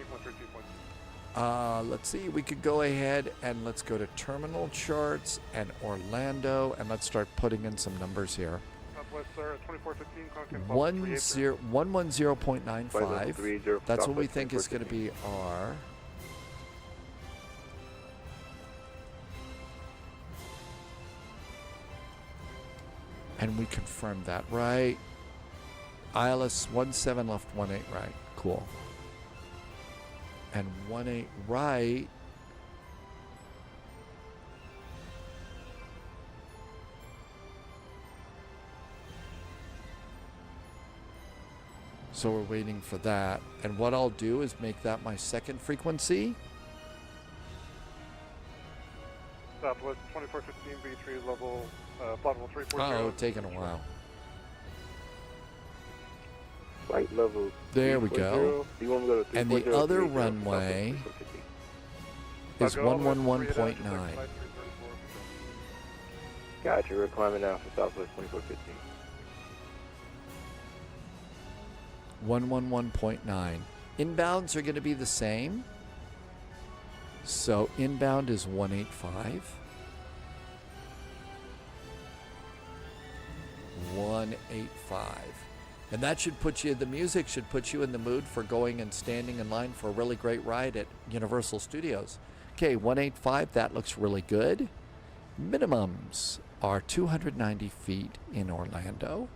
132.2. Let's see, we could go ahead and let's go to terminal charts and Orlando, and let's start putting in some numbers here. Southwest, sir, 2415, contact 110.95. That's what we think is going to be our. And we confirmed that, right? ILS 17 left, 18 right. Cool. And 18 right. So we're waiting for that. And what I'll do is make that my second frequency. Southwest 2415, B3 level, flight level 340. Oh, taking a while. Flight level. There we go. And the other runway is 111.9. Gotcha, we're climbing now for Southwest 2415. 111.9. Inbounds are going to be the same. So inbound is 185. 185. And that should put you, the music should put you in the mood for going and standing in line for a really great ride at Universal Studios. Okay, 185, that looks really good. Minimums are 290 feet in Orlando.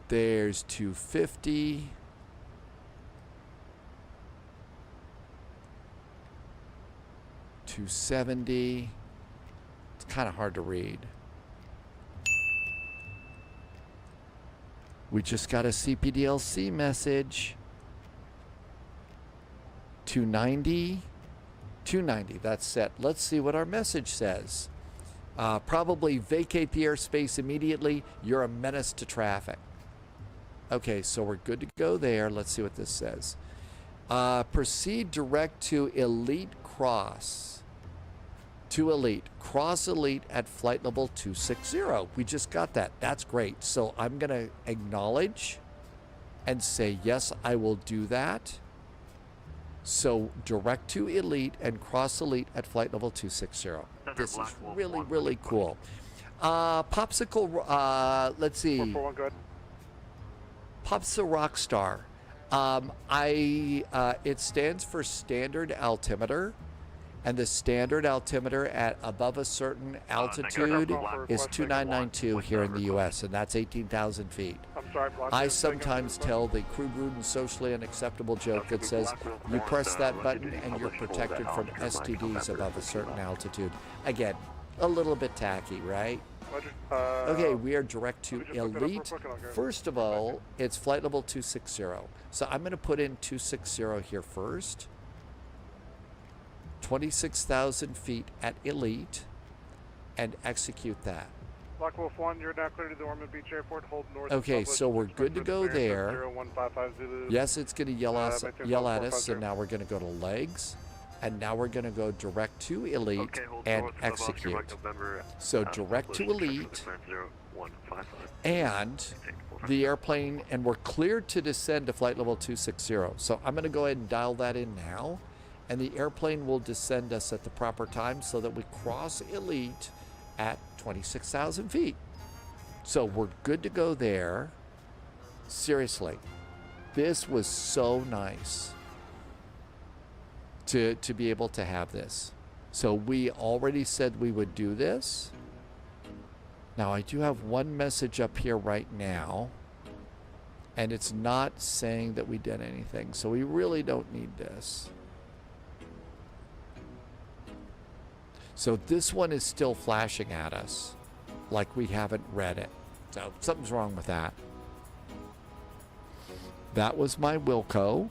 There's 250. $270. It's kind of hard to read. We just got a CPDLC message. 290. 290, that's set. Let's see what our message says. Probably vacate the airspace immediately. You're a menace to traffic. Okay, so we're good to go there. Let's see what this says. Proceed direct to Elite Crosse. To Elite. Crosse Elite at flight level 260. We just got that. That's great. So I'm going to acknowledge and say, yes, I will do that. So direct to Elite and Crosse Elite at flight level 260. This is really, really cool. Popsicle, let's see. 441, go ahead. Popsicle Rockstar. It stands for standard altimeter. And the standard altimeter at above a certain altitude is 2992 here in the U.S., and that's 18,000 feet. I sometimes tell the crude and socially unacceptable joke that says you press that button and you're protected from STDs above a certain altitude. Again, a little bit tacky, right? Okay, we are direct to Elite. First of all, it's flight level 260. So I'm going to put in 260 here first. 26,000 feet at Elite and execute that. Black Wolf 1, you're now clear to the Ormond Beach Airport. Hold north. Okay, so we're good to go there. Yes, it's going to yell at us, so now we're going to go to legs. And now we're going to go direct to Elite and execute. So direct to Elite and the airplane, and we're cleared to descend to flight level 260. So I'm going to go ahead and dial that in now, and the airplane will descend us at the proper time so that we cross Elite at 26,000 feet. So we're good to go there. Seriously, this was so nice to be able to have this. So we already said we would do this. Now I do have one message up here right now, and it's not saying that we did anything, so we really don't need this. So this one is still flashing at us like we haven't read it. So something's wrong with that. That was my Wilco.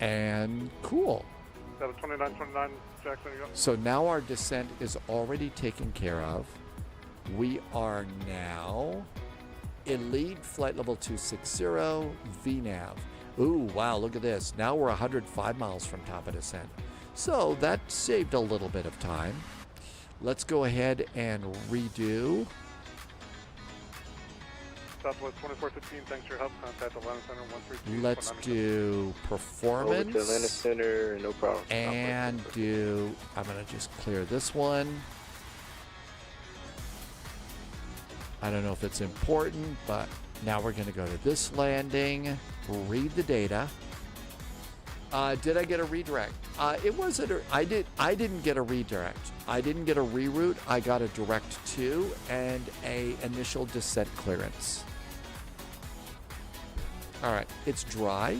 And cool. 2929 Jackson, you go. So now our descent is already taken care of. We are now Elite flight level 260 VNAV. Ooh, wow, look at this. Now we're 105 miles from top of descent. So that saved a little bit of time. Let's go ahead and redo. Southwest 2415, thanks for your help. Contact Atlanta Center 132. Let's do performance. Over to Atlanta Center, no problem. And do, I'm going to just clear this one. I don't know if it's important, but now we're going to go to this landing, read the data. Did I get a redirect? It wasn't. I didn't get a redirect. I didn't get a reroute. I got a direct to and a initial descent clearance. All right, it's dry.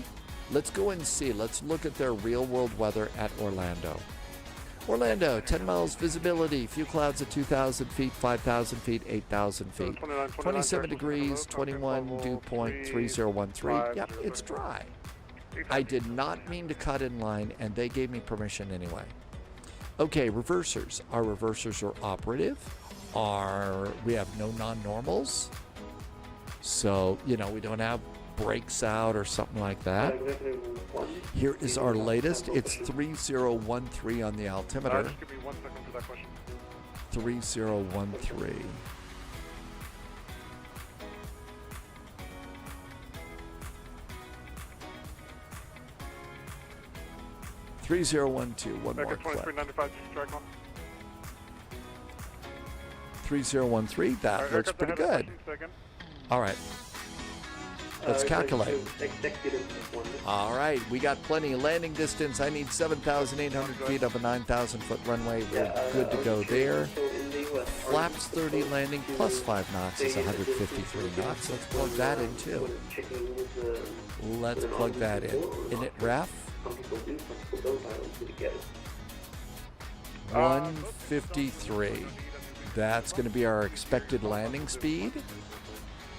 Let's go and see. Let's look at their real-world weather at Orlando. Orlando, 10 miles visibility, few clouds at 2,000 feet, 5,000 feet, 8,000 feet. 27 degrees, 21 dew point, 3013. Yep, it's dry. I did not mean to cut in line, and they gave me permission anyway. Okay, reversers. Our reversers are operative. We have no non-normals. So, you know, we don't have brakes out or something like that. Here is our latest. It's 3013 on the altimeter. Just give me 1 second for that question. 3013. One more clip. 2395, strike on. 3013. That looks pretty good. All right. Let's calculate. All right, we got plenty of landing distance. I need 7,800 feet of a 9,000 foot runway. We're good to go there. Flaps 30 landing plus 5 knots is 153 knots. Let's plug that in too. Let's plug that in. Init ref. 153. That's going to be our expected landing speed,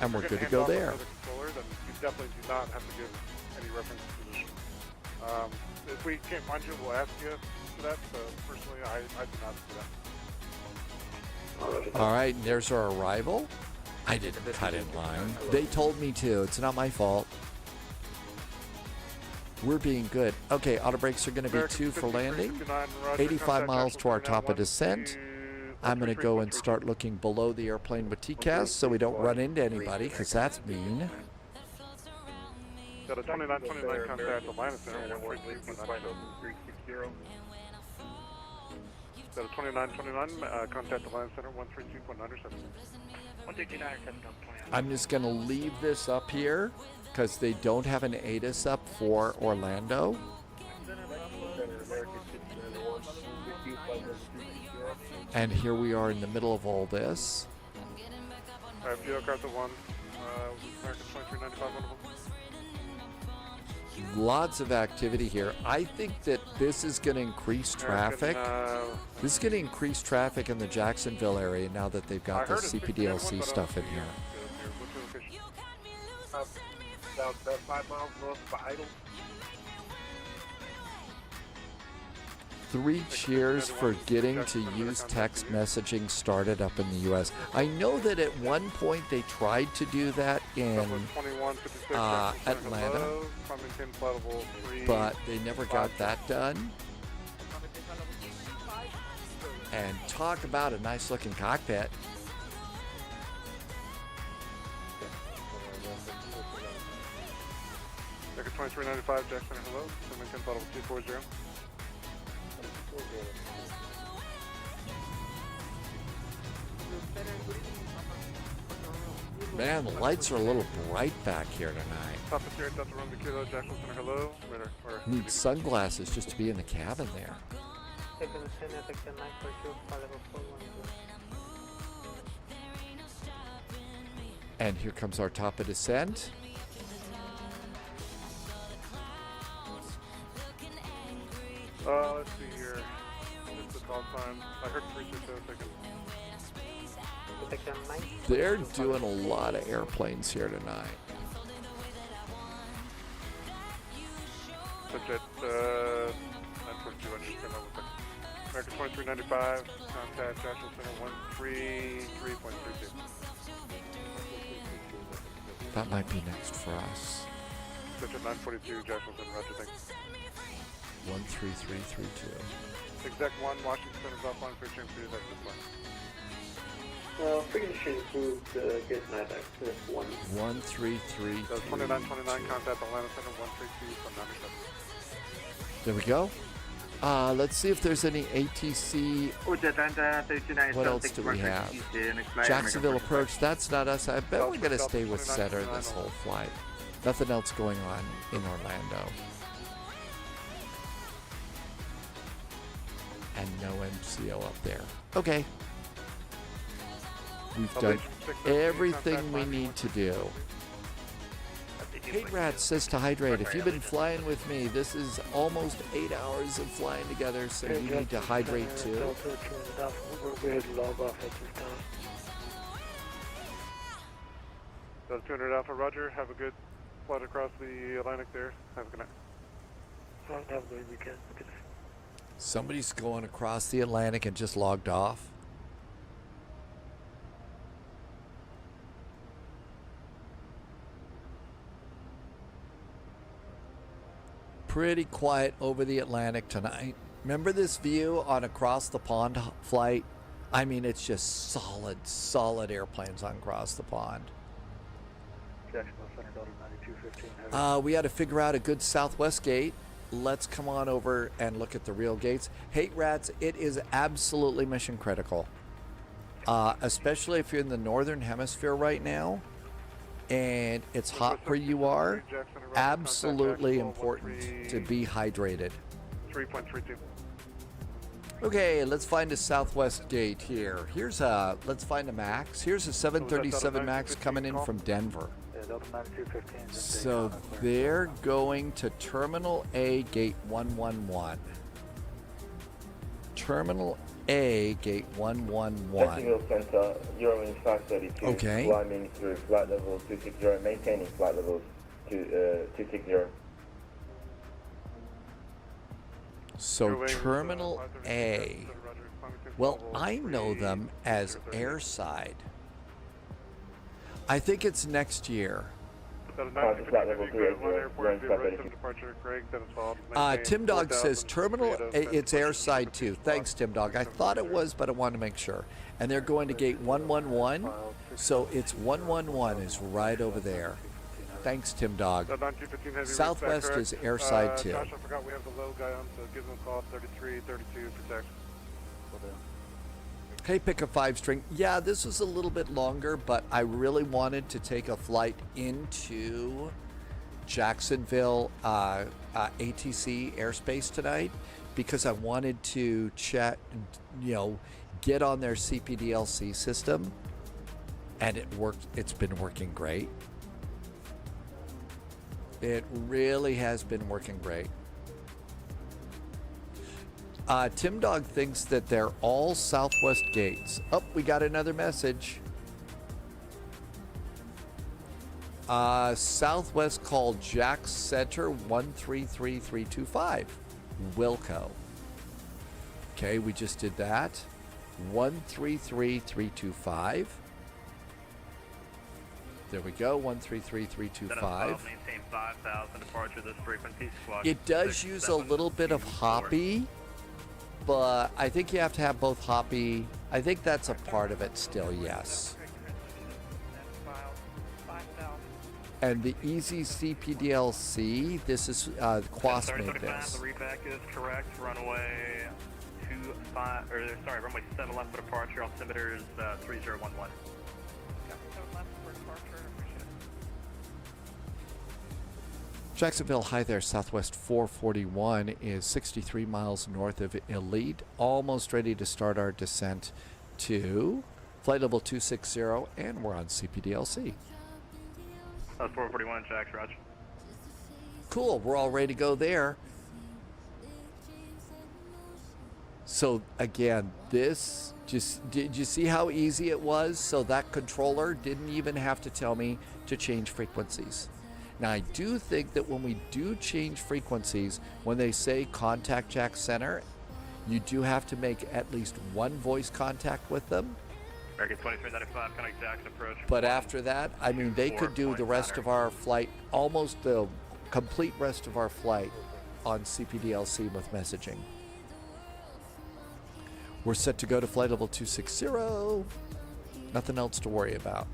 and we're good to go there. You definitely do not have to give any reference position. If we can't find you, we'll ask you for that. So personally, I do not do that. All right, there's our arrival. I didn't cut in line. They told me to. It's not my fault. We're being good. Okay, auto brakes are going to be 2 for landing. 85 miles to our top of descent. I'm going to go and start looking below the airplane with TCAS so we don't run into anybody, because that's mean. Got a 2929 contact Atlanta Center 132.960. Got a 2929 contact Atlanta Center 132.970. I'm just going to leave this up here because they don't have an ATIS up for Orlando. And here we are in the middle of all this. Alright, Geo Carta 1, American 2395, one of them. Lots of activity here. I think that this is going to increase traffic. This is going to increase traffic in the Jacksonville area now that they've got the CPDLC stuff in here. About 5 miles north of Idle. 3 cheers for getting to use text messaging started up in the U.S. I know that at one point they tried to do that in Atlanta, but they never got that done. And talk about a nice looking cockpit. Decker 2395, Jackson, hello. Wilmington, Bottle 240. Man, the lights are a little bright back here tonight. Papa Sierra Delta Romeo Kilo, Jackson Center, hello. Need sunglasses just to be in the cabin there. And here comes our top of descent. Let's see here. What's the call time? I heard 360 seconds. They're doing a lot of airplanes here tonight. Subject 942, understand that was American 2395, contact Joshua Center 133.32. That might be next for us. Subject 942, Joshua Center, roger, thanks. 13332. Exec 1, Washington Center's offline for change for that's this one. Well, freaking should include get my back to 1. 133. 2929, contact Atlanta Center 132 from 97. There we go. Let's see if there's any ATC. What else do we have? Jacksonville approach. That's not us. I bet we're going to stay with center this whole flight. Nothing else going on in Orlando. And no MCO up there. Okay. We've done everything we need to do. Hey Rat says to hydrate. If you've been flying with me, this is almost 8 hours of flying together, so you need to hydrate too. Delta 200 Alpha, roger. Have a good flight across the Atlantic there. Have a good night. Have a good weekend. Somebody's going across the Atlantic and just logged off. Pretty quiet over the Atlantic tonight. Remember this view on across the pond flight? I mean, it's just solid airplanes on across the pond. Jacksonville Center, Delta 9215. We had to figure out a good southwest gate. Let's come on over and look at the real gates. Hate Rats, it is absolutely mission critical. Especially if you're in the northern hemisphere right now and it's hot where you are. Absolutely important to be hydrated. 3.32. Okay, let's find a southwest gate here. Let's find a MAX. Here's a 737 MAX coming in from Denver. So they're going to Terminal A, Gate 111. Terminal A, Gate 111. Jacksonville Center, Eurowings 532. Okay. Climbing through flight level 260, maintaining flight level 260. So Terminal A. Well, I know them as Airside. I think it's next year. Tim Dog says Terminal A, it's Airside too. Thanks, Tim Dog. I thought it was, but I wanted to make sure. And they're going to gate 111. So it's 111 is right over there. Thanks, Tim Dog. Southwest is Airside too. Josh, I forgot we have the low guy on, so give him a call, 3332 protect. Hey, pick a 5-string. Yeah, this was a little bit longer, but I really wanted to take a flight into Jacksonville ATC airspace tonight because I wanted to chat, get on their CPDLC system, and it worked. It's been working great. It really has been working great. Tim Dog thinks that they're all southwest gates. Oh, we got another message. Southwest call Jack Center 133325. Wilco. Okay, we just did that. 133325. There we go, 133325. Maintain 5,000 departure this frequency. It does use a little bit of hoppy, but I think you have to have both hoppy. I think that's a part of it still, yes. And the easy CPDLC, this is Crosse made this. The readback is correct. Runway 7 left for departure. Altimeter is 3011. Jacksonville, hi there. Southwest 441 is 63 miles north of Elite. Almost ready to start our descent to flight level 260, and we're on CPDLC. 441, Jack's Raj. Cool, we're all ready to go there. So again, this did you see how easy it was? So that controller didn't even have to tell me to change frequencies. Now I do think that when we do change frequencies, when they say contact Jack Center, you do have to make at least one voice contact with them. American 2395, connect Jack's approach. But after that, I mean, they could do the rest of our flight, almost the complete rest of our flight on CPDLC with messaging. We're set to go to flight level 260. Nothing else to worry about.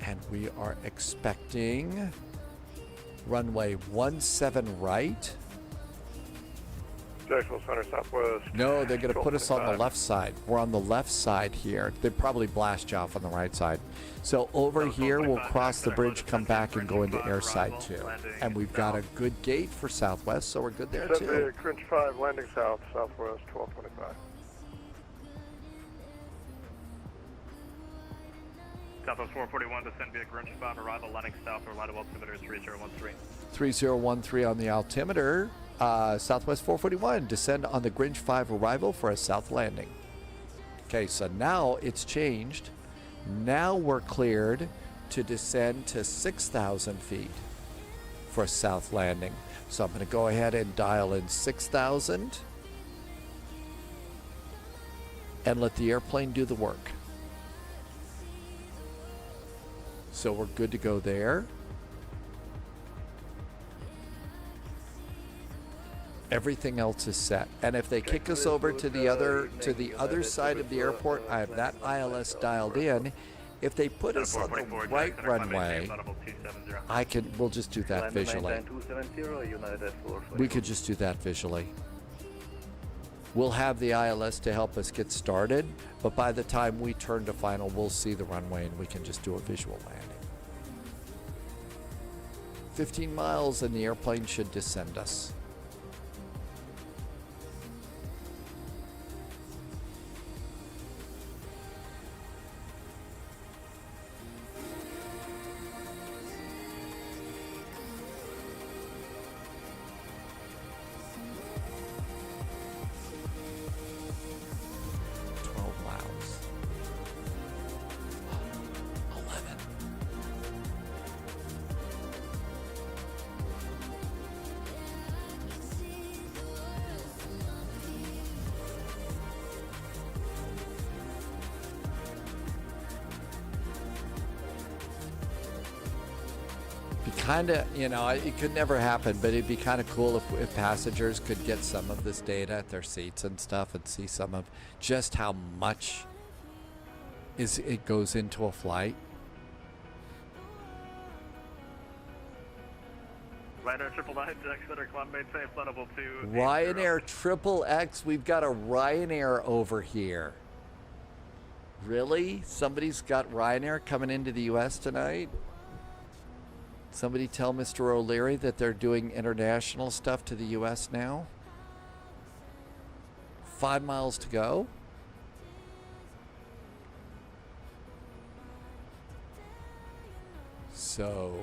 And we are expecting runway 17 right. Jacksonville Center Southwest. No, they're going to put us on the left side. We're on the left side here. They probably blast you off on the right side. So over here, we'll cross the bridge, come back, and go into airside 2. And we've got a good gate for Southwest, so we're good there too. Grinch 5, landing south, Southwest 1225. Southwest 441, descend via Grinch 5, arrival landing south, or line of altimeter 3013. 3013 on the altimeter. Southwest 441, descend on the Grinch 5 arrival for a south landing. Okay, so now it's changed. Now we're cleared to descend to 6,000 feet for a south landing. So I'm going to go ahead and dial in 6,000 and let the airplane do the work. So we're good to go there. Everything else is set. And if they kick us over to the other side of the airport, I have that ILS dialed in. If they put us on the right runway, we'll just do that visually. We could just do that visually. We'll have the ILS to help us get started, but by the time we turn to final, we'll see the runway and we can just do a visual landing. 15 miles and the airplane should descend us. Kind of, you know, it could never happen, but it'd be kind of cool if passengers could get some of this data at their seats and stuff and see some of just how much it goes into a flight. Ryanair Triple X, Jack Center, climb maintain flight level 2. Ryanair Triple X, we've got a Ryanair over here. Really? Somebody's got Ryanair coming into the U.S. tonight? Somebody tell Mr. O'Leary that they're doing international stuff to the U.S. now. 5 miles to go. So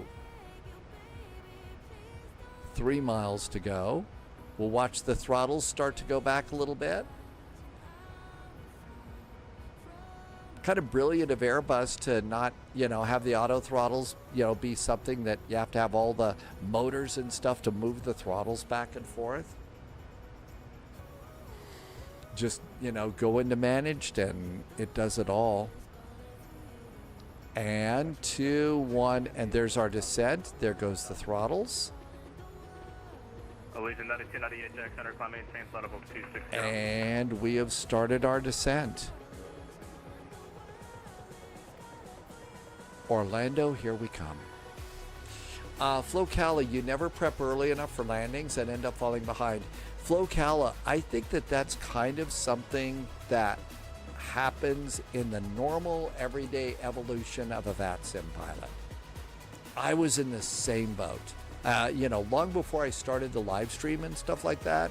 3 miles to go. We'll watch the throttles start to go back a little bit. Kind of brilliant of Airbus to not, have the auto throttles, be something that you have to have all the motors and stuff to move the throttles back and forth. Just, go into managed and it does it all. And 2, 1, and there's our descent. There goes the throttles. Allegiant 9298 Jack Center, climb maintain, flight level 260. And we have started our descent. Orlando, here we come. Flocala, you never prep early enough for landings and end up falling behind. Flocala, I think that's kind of something that happens in the normal everyday evolution of a VATSIM pilot. I was in the same boat. Long before I started the live stream and stuff like that,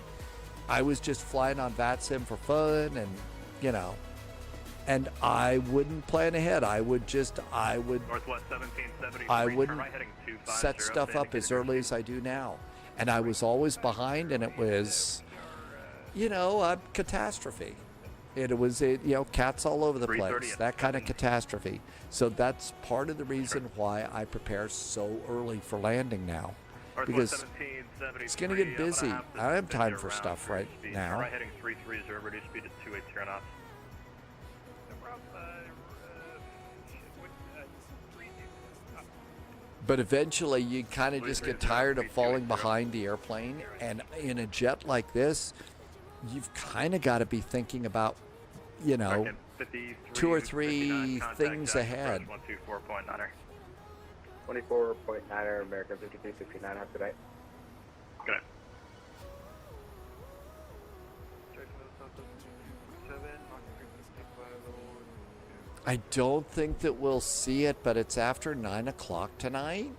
I was just flying on VATSIM for fun and I wouldn't plan ahead. I would Northwest 1773, I wouldn't right heading 250, set stuff up as early as I do now. And I was always behind, and it was, a catastrophe. It was, cats all over the place, that kind of catastrophe. So that's part of the reason why I prepare so early for landing now. Because it's going to get busy. I don't have time for stuff right now. Right heading 330, reduce speed to 280 knots. But eventually you kind of just get tired of falling behind the airplane. And in a jet like this, you've kind of got to be thinking about, 2 or 3 things ahead. 24.9er, American 5369, have a good night. Good night. I don't think that we'll see it, but it's after 9 o'clock tonight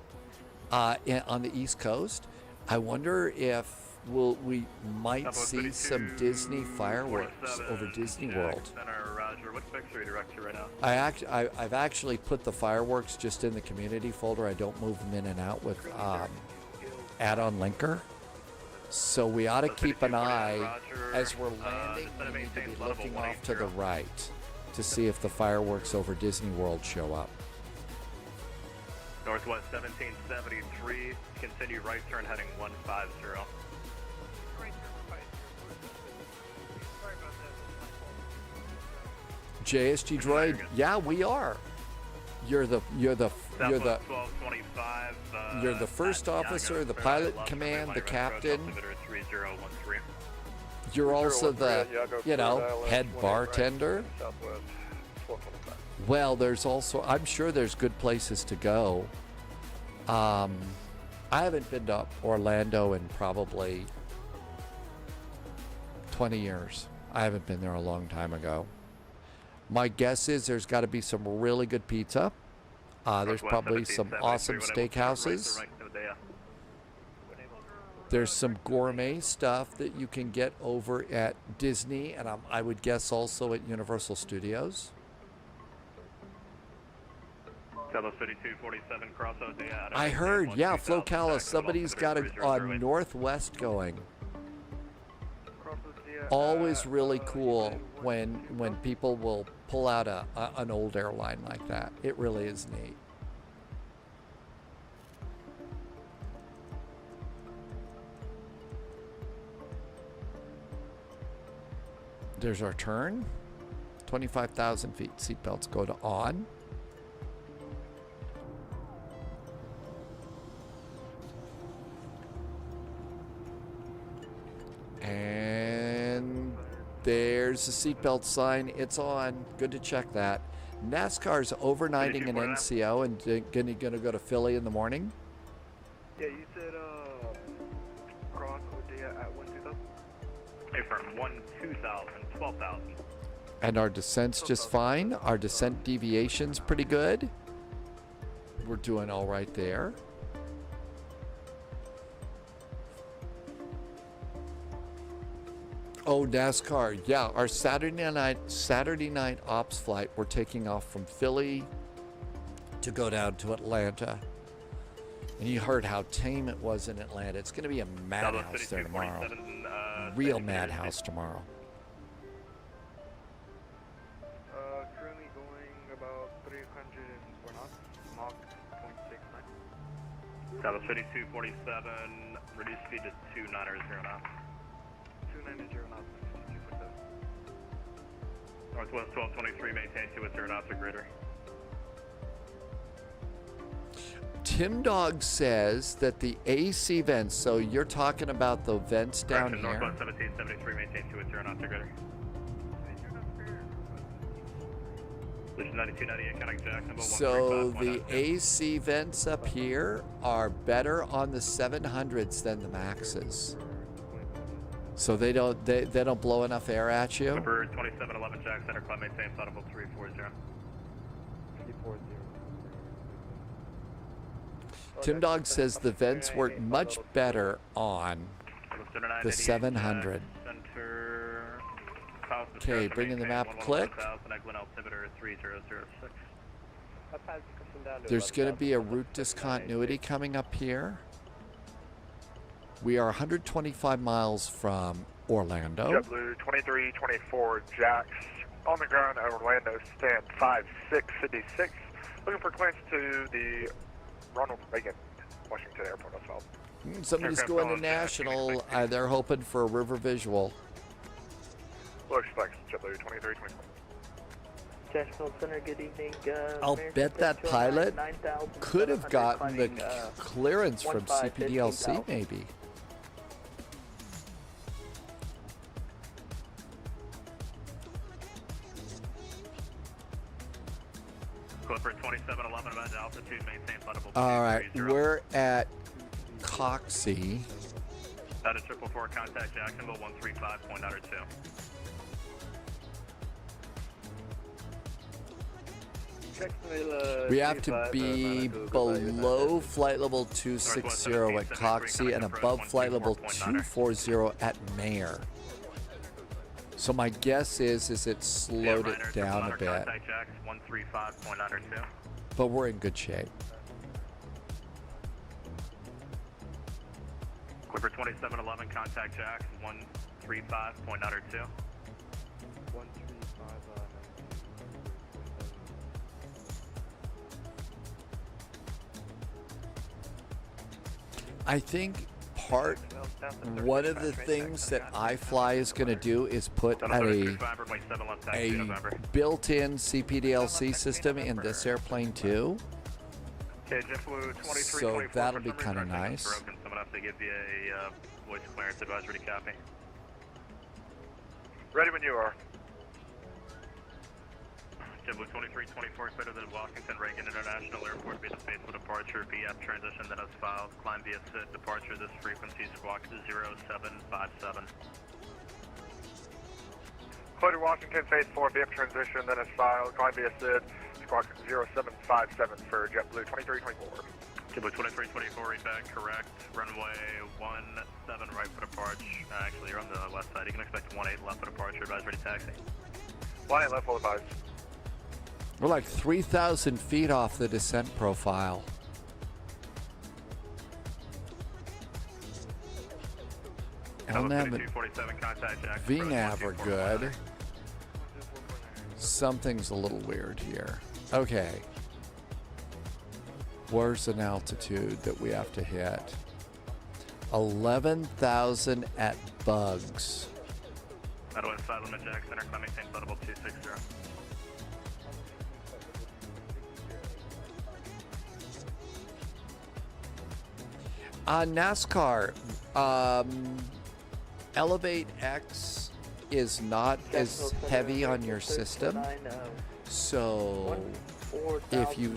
on the East Coast. I wonder if we might see some Disney fireworks over Disney World. Roger. What specs are you direct to right now? I've actually put the fireworks just in the community folder. I don't move them in and out with add-on linker. So we ought to keep an eye as we're landing. We need to be looking off to the right to see if the fireworks over Disney World show up. Northwest 1773, continue right turn heading 150. JSG Droid, yeah, we are. You're the first officer, the pilot in command, the captain. You're also the, head bartender. Well, there's also, I'm sure there's good places to go. I haven't been to Orlando in probably 20 years. I haven't been there a long time ago. My guess is there's got to be some really good pizza. There's probably some awesome steakhouses. There's some gourmet stuff that you can get over at Disney, and I would guess also at Universal Studios. I heard, yeah, Flocala, somebody's got a Northwest going. Always really cool when people will pull out an old airline like that. It really is neat. There's our turn. 25,000 feet. Seatbelts go to on. And there's the seatbelt sign. It's on. Good to check that. NASCAR's overnighting in NCO and gonna go to Philly in the morning. Yeah, you said Crosse would be at 1-2,000? Hey, from 1-2,000, 12,000. And our descent's just fine. Our descent deviation's pretty good. We're doing all right there. Oh, NASCAR. Yeah, our Saturday night ops flight, we're taking off from Philly to go down to Atlanta. And you heard how tame it was in Atlanta. It's going to be a madhouse there tomorrow. Real madhouse tomorrow. Currently going about 304 knots, Mach 0.69. Dallas 5247, reduce speed to 290 knots. 290 knots, 5247. Northwest 1223, maintain 2 knots or greater. Tim Dog says that the AC vents, so you're talking about the vents down Correction, here. Northwest 1773, maintain 2 knots or greater. Solution 9298, connect Jacksonville. So the AC vents up here are better on the 700s than the Maxes. So they don't blow enough air at you. Number 2711 Jack Center, climb maintain, flight level 340. 340. Tim Dog says the vents work much better on the 700. Okay, bringing the map click. There's going to be a route discontinuity coming up here. We are 125 miles from Orlando. JetBlue 2324 Jacks on the ground at Orlando, stand 5656. Looking for clearance to the Ronald Reagan, Washington Airport as well. Somebody's going to National. They're hoping for a river visual. We'll expect JetBlue 2324. Jacksonville Center, good evening. I'll bet that pilot could have gotten the clearance from CPDLC, maybe. Clipper 2711 at altitude, maintain flight level 230. All right, we're at Coxie. Out of 444, contact Jacksonville 135.92. We have to be below flight level 260 at Coxie and above flight level 240 at Mayer. So my guess is it slowed it down a bit. Contact Jax 135.92. But we're in good shape. Clipper 2711, contact Jax 135.92. I think one of the things that iFly is going to do is put a built-in CPDLC system in this airplane too. So that'll be kind of nice. Someone have to give you a voice clearance advisory to copy. Ready when you are. JetBlue 2324, clear to the Washington Reagan International Airport, be the faithful departure, VF transition that is filed, climb via SID, departure this frequency, squawk 0757. Clear to Washington, phase 4, VF transition, then is filed, climb via SID, squawk 0757 for JetBlue 2324. JetBlue 2324, read back, correct, runway 17 right for departure, actually you're on the west side, you can expect 18 left for departure, advisory to taxi. 18 left, full advise. We're like 3,000 feet off the descent profile. LNAV and VNAV are good. Something's a little weird here. Okay. Where's an altitude that we have to hit? 11,000 at Bugs. Southwest side limit Jack Center, climb maintain flight level 260. NASCAR, Elevate X is not as heavy on your system, so if you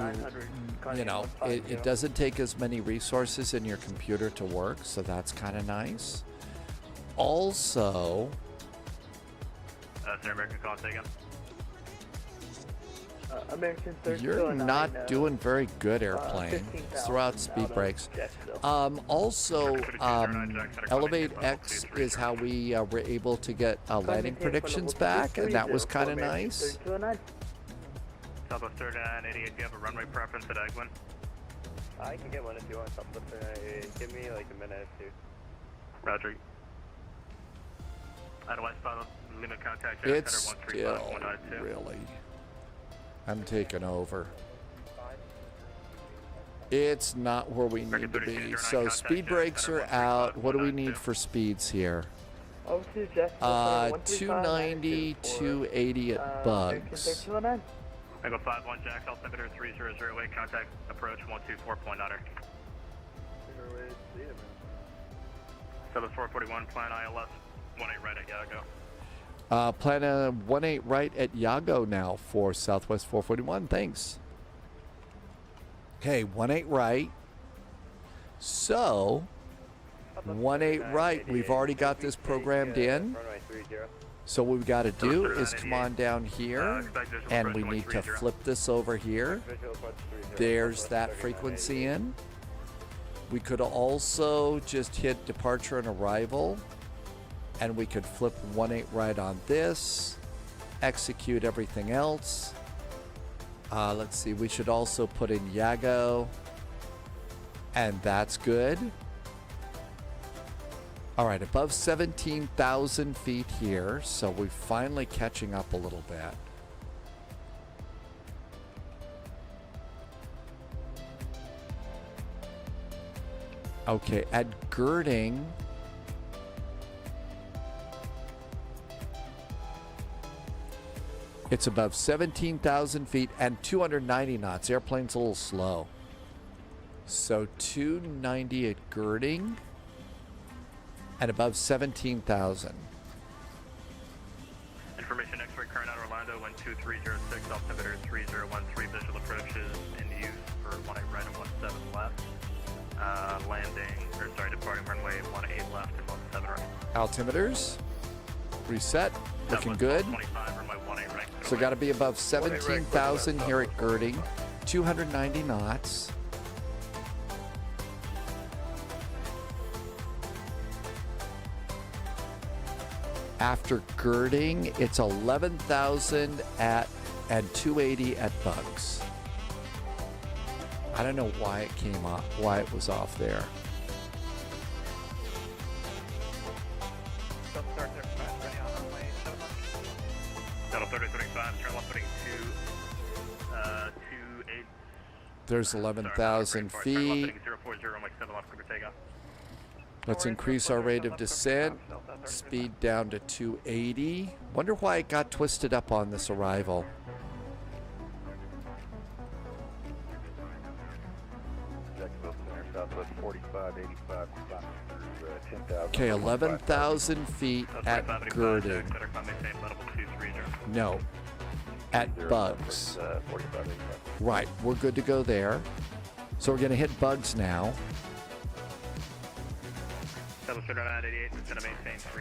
know, it doesn't take as many resources in your computer to work, so that's kind of nice. Also, that's an American call taken. You're not doing very good, airplane. Throw out speed brakes. Also, Elevate X is how we were able to get landing predictions back, and that was kind of nice. Southwest 3988, do you have a runway preference at Egwin? I can get one if you want something. Give me like a minute or two. Roger. Otherwise, follow limit contact. It's still really. I'm taking over. It's not where we need to be. So speed brakes are out. What do we need for speeds here? 290, 280 at Bugs. I go 5-1 Jack, altimeter 3008, contact approach 124.9. 7441, plan ILS 18 right at Yago. Plan a 18 right at Yago now for Southwest 441. Thanks. Okay, 18 right. So, 18 right. We've already got this programmed in. So what we've got to do is come on down here, and we need to flip this over here. There's that frequency in. We could also just hit departure and arrival, and we could flip 18 right on this, execute everything else. Let's see, we should also put in Yago, and that's good. All right, above 17,000 feet here, so we're finally catching up a little bit. Okay, at Girding, it's above 17,000 feet and 290 knots. Airplane's a little slow. So 290 at Girding. And above 17,000. Information X-ray current out Orlando, wind 2306, altimeter 3013, visual approaches in use for 18 right and 17 left. Departing runway 18 left and 17 right. Altimeters, reset, looking good. 25, runway 18 right. So got to be above 17,000 here at Girding, 290 knots. After Girding, it's 11,000 at and 280 at Bugs. I don't know why it came off, why it was off there. Shuttle 3035, turn left, putting 28. There's 11,000 feet. Let's increase our rate of descent. Speed down to 280. Wonder why it got twisted up on this arrival. Okay, 11,000 feet at Girding. No, at Bugs. Right, we're good to go there. So we're going to hit Bugs now.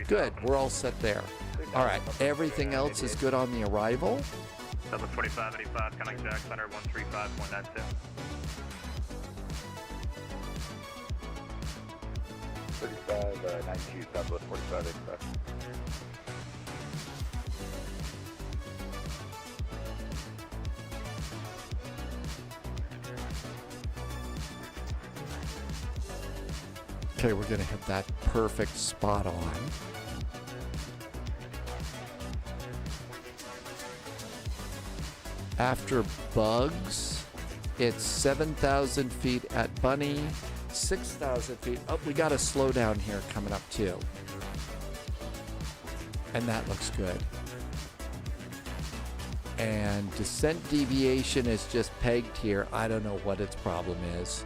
Good, we're all set there. All right, everything else is good on the arrival. 2585, connect Jack Center 135.92. 92, Southwest 4585. Okay, we're going to hit that perfect spot on. After Bugs, it's 7,000 feet at Bunny, 6,000 feet. Oh, we got a slowdown here coming up too. And that looks good. And descent deviation is just pegged here. I don't know what its problem is.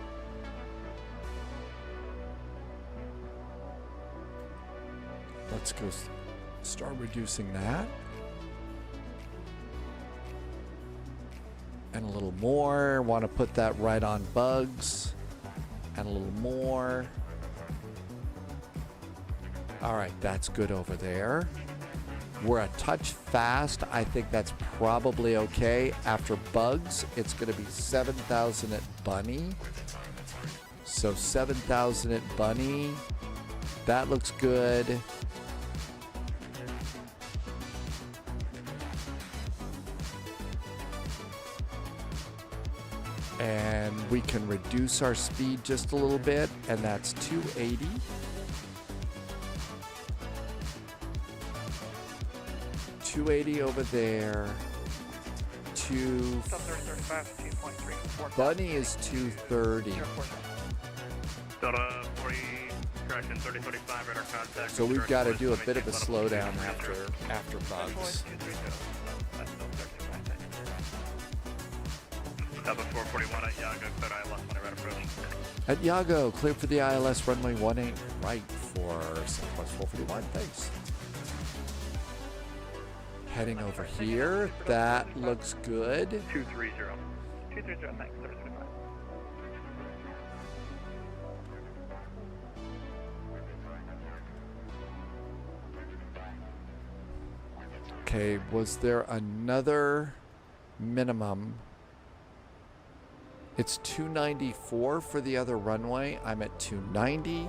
Let's go start reducing that. And a little more. Want to put that right on Bugs. And a little more. All right, that's good over there. We're a touch fast. I think that's probably okay. After Bugs, it's going to be 7,000 at Bunny. So 7,000 at Bunny. That looks good. And we can reduce our speed just a little bit, and that's 280. Over there. Bunny is 230. Delta 40, correction, 3035, radar contact. So we've got to do a bit of a slowdown after bugs. Delta 441 at Yago, cleared ILS, when I red approach. At Yago, clear for the ILS runway 18 right for Southwest 441. Thanks. Heading over here. That looks good. 230. 230, thanks, 3035. Okay, was there another minimum? It's 294 for the other runway. I'm at 290.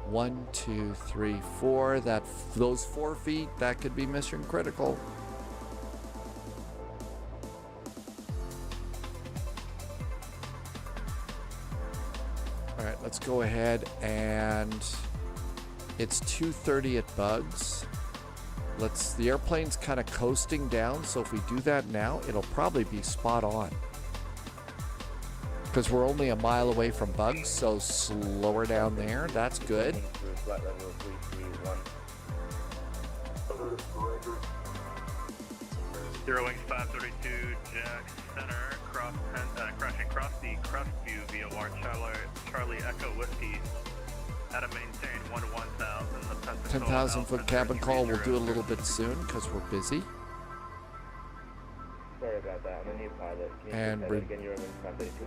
1, 2, 3, 4. Those 4 feet, that could be mission critical. All right, let's go ahead and it's 230 at bugs. The airplane's kind of coasting down, so if we do that now, it'll probably be spot on. Because we're only a mile away from bugs, so slower down there. That's good. Flight level 331. 0 wings 532, Jack Center, crashing across the Crestview VOR Charlie Echo Whiskey. At a maintain 1000. 10,000 foot cabin call. We'll do a little bit soon because we're busy. Sorry about that. I'm a new pilot. Can you And say that again? You're wings 532.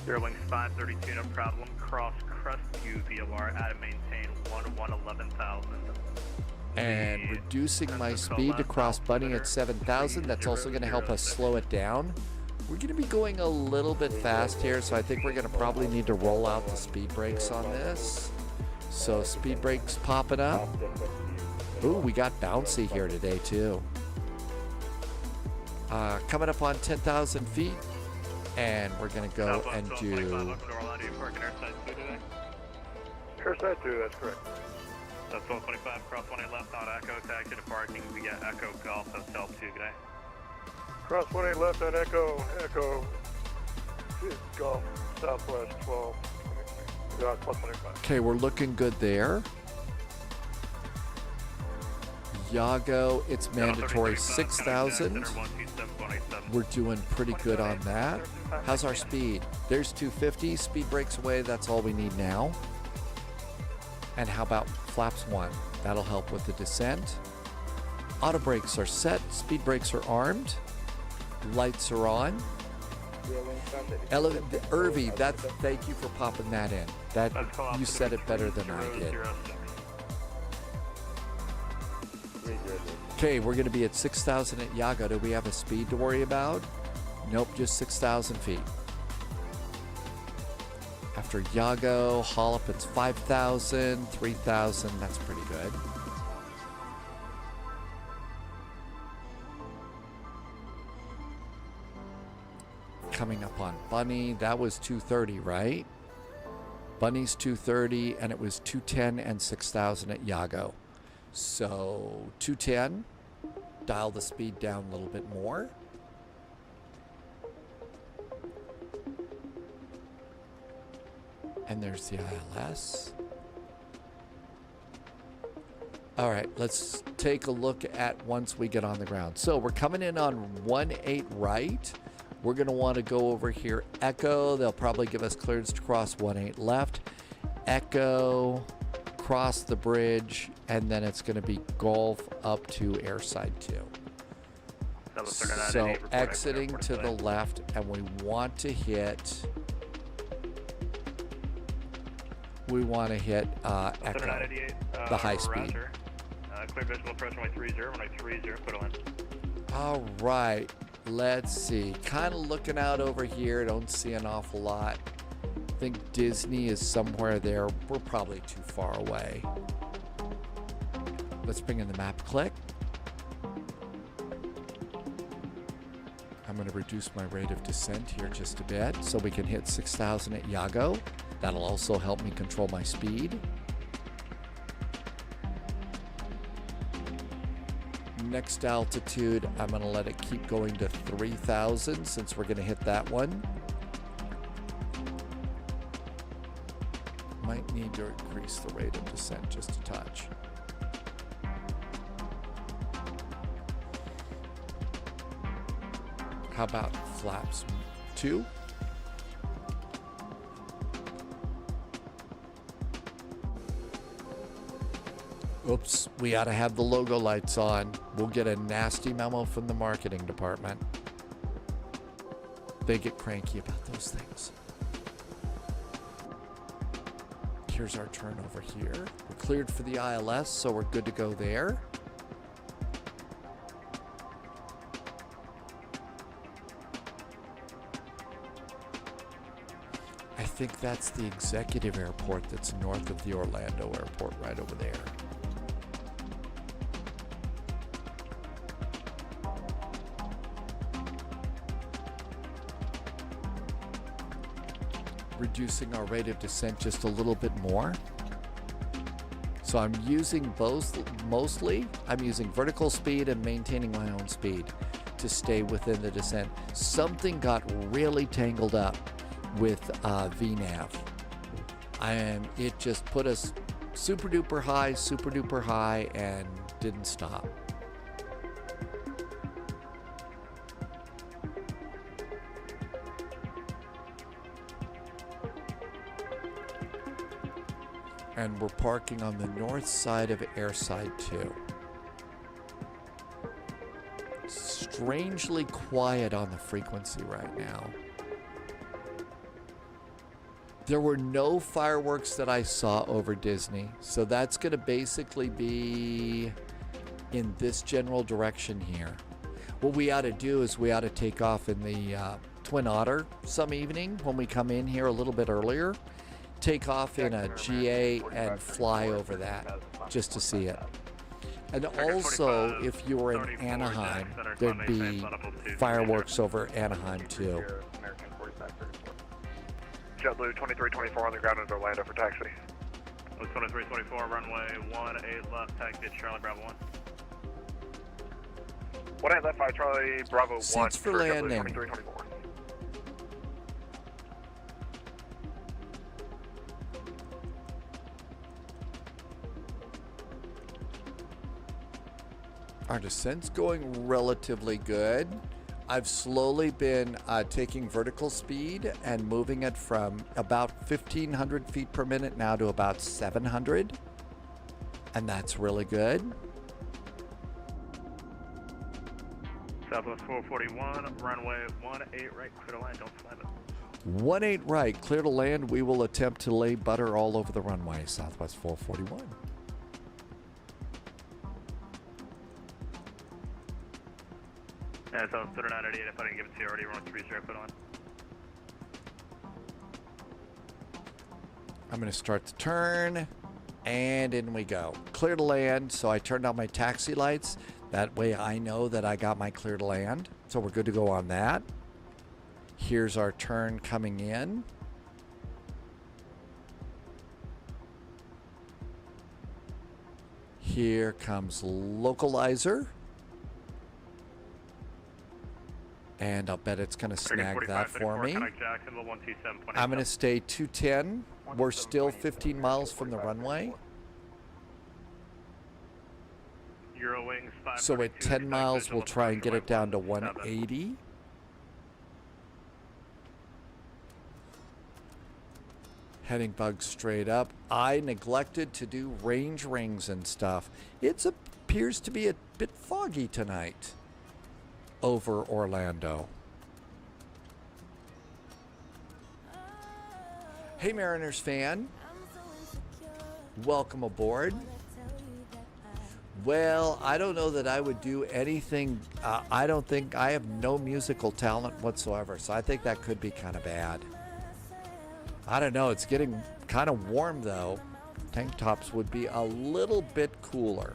0 wings 532, no problem. Cross Crestview VOR at a maintain 11,000. And reducing my speed to cross Bunny at 7,000. That's also going to help us slow it down. We're going to be going a little bit fast here, so I think we're going to probably need to roll out the speed brakes on this. So speed brakes popping up. Ooh, we got bouncy here today too. Coming up on 10,000 feet, and we're going to go and do... Airside 2, that's correct. That's 1225, cross 18 left on Echo, tag to the parking. We get Echo Golf Hotel 2, good day. Cross 18 left on Echo, Golf, Southwest 12, plus 25. Okay, we're looking good there. Yago, it's mandatory 6,000. We're doing pretty good on that. How's our speed? There's 250, speed brakes away, that's all we need now. And how about flaps 1? That'll help with the descent. Auto brakes are set, speed brakes are armed. Lights are on. Irvi, thank you for popping that in. You said it better than I did. Okay, we're going to be at 6,000 at Yago. Do we have a speed to worry about? Nope, just 6,000 feet. After Yago, Hollop, it's 5,000, 3,000. That's pretty good. Coming up on Bunny, that was 230, right? Bunny's 230, and it was 210 and 6,000 at Yago. So 210, dial the speed down a little bit more. And there's the ILS. All right, let's take a look at once we get on the ground. So we're coming in on 18 right. We're going to want to go over here, Echo. They'll probably give us clearance to cross 18 left. Echo, cross the bridge, and then it's going to be Golf up to airside 2. So exiting to the left, and we want to hit... We want to hit Echo, the high speed. Clear visual approach runway 30, runway 30, put in. All right, let's see. Kind of looking out over here, don't see an awful lot. I think Disney is somewhere there. We're probably too far away. Let's bring in the map click. I'm going to reduce my rate of descent here just a bit so we can hit 6,000 at Iago. That'll also help me control my speed. Next altitude, I'm going to let it keep going to 3,000 since we're going to hit that one. Might need to increase the rate of descent just a touch. How about flaps 2? Oops, we ought to have the logo lights on. We'll get a nasty memo from the marketing department. They get cranky about those things. Here's our turn over here. We're cleared for the ILS, so we're good to go there. I think that's the executive airport that's north of the Orlando airport right over there. Reducing our rate of descent just a little bit more. So I'm using both, mostly I'm using vertical speed and maintaining my own speed to stay within the descent. Something got really tangled up with VNAV. It just put us super duper high, and didn't stop. And we're parking on the north side of Airside 2. Strangely quiet on the frequency right now. There were no fireworks that I saw over Disney, so that's going to basically be in this general direction here. What we ought to do is we ought to take off in the Twin Otter some evening when we come in here a little bit earlier. Take off in a GA and fly over that just to see it. And also, if you were in Anaheim, there'd be fireworks over Anaheim too. JetBlue 2324 on the ground in Orlando for taxi. 2324, runway 18 left, taxi to Charlie Bravo 1. 18 left 5 Charlie Bravo 1 Seats for landing. 2324. Our descent's going relatively good. I've slowly been taking vertical speed and moving it from about 1,500 feet per minute now to about 700. And that's really good. Southwest 441, runway 18 right, clear to land, don't slam it. 18 right, clear to land. We will attempt to lay butter all over the runway, Southwest 441. Yeah, so 3988, if I didn't give it to you already, run 30 put on. I'm going to start the turn, and in we go. Clear to land, so I turned on my taxi lights. That way I know that I got my clear to land, so we're good to go on that. Here's our turn coming in. Here comes localizer. And I'll bet it's going to snag that for me. I'm going to stay 210. We're still 15 miles from the runway. So at 10 miles, we'll try and get it down to 180. Heading bug straight up. I neglected to do range rings and stuff. It appears to be a bit foggy tonight over Orlando. Hey Mariners fan, welcome aboard. Well, I don't know that I would do anything. I don't think I have no musical talent whatsoever, so I think that could be kind of bad. I don't know, it's getting kind of warm though. Tank tops would be a little bit cooler.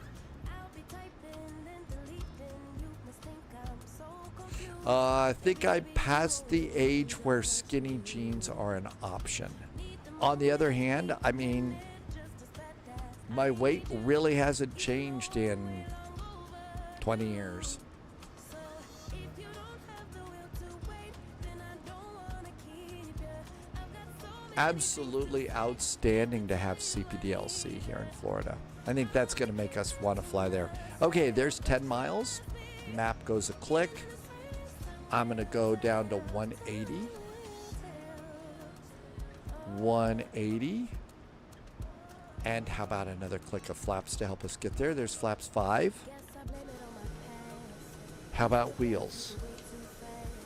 I think I passed the age where skinny jeans are an option. On the other hand, I mean, my weight really hasn't changed in 20 years. Absolutely outstanding to have CPDLC here in Florida. I think that's going to make us want to fly there. Okay, there's 10 miles. Map goes a click. I'm going to go down to 180. 180. And how about another click of flaps to help us get there? There's flaps 5. How about wheels?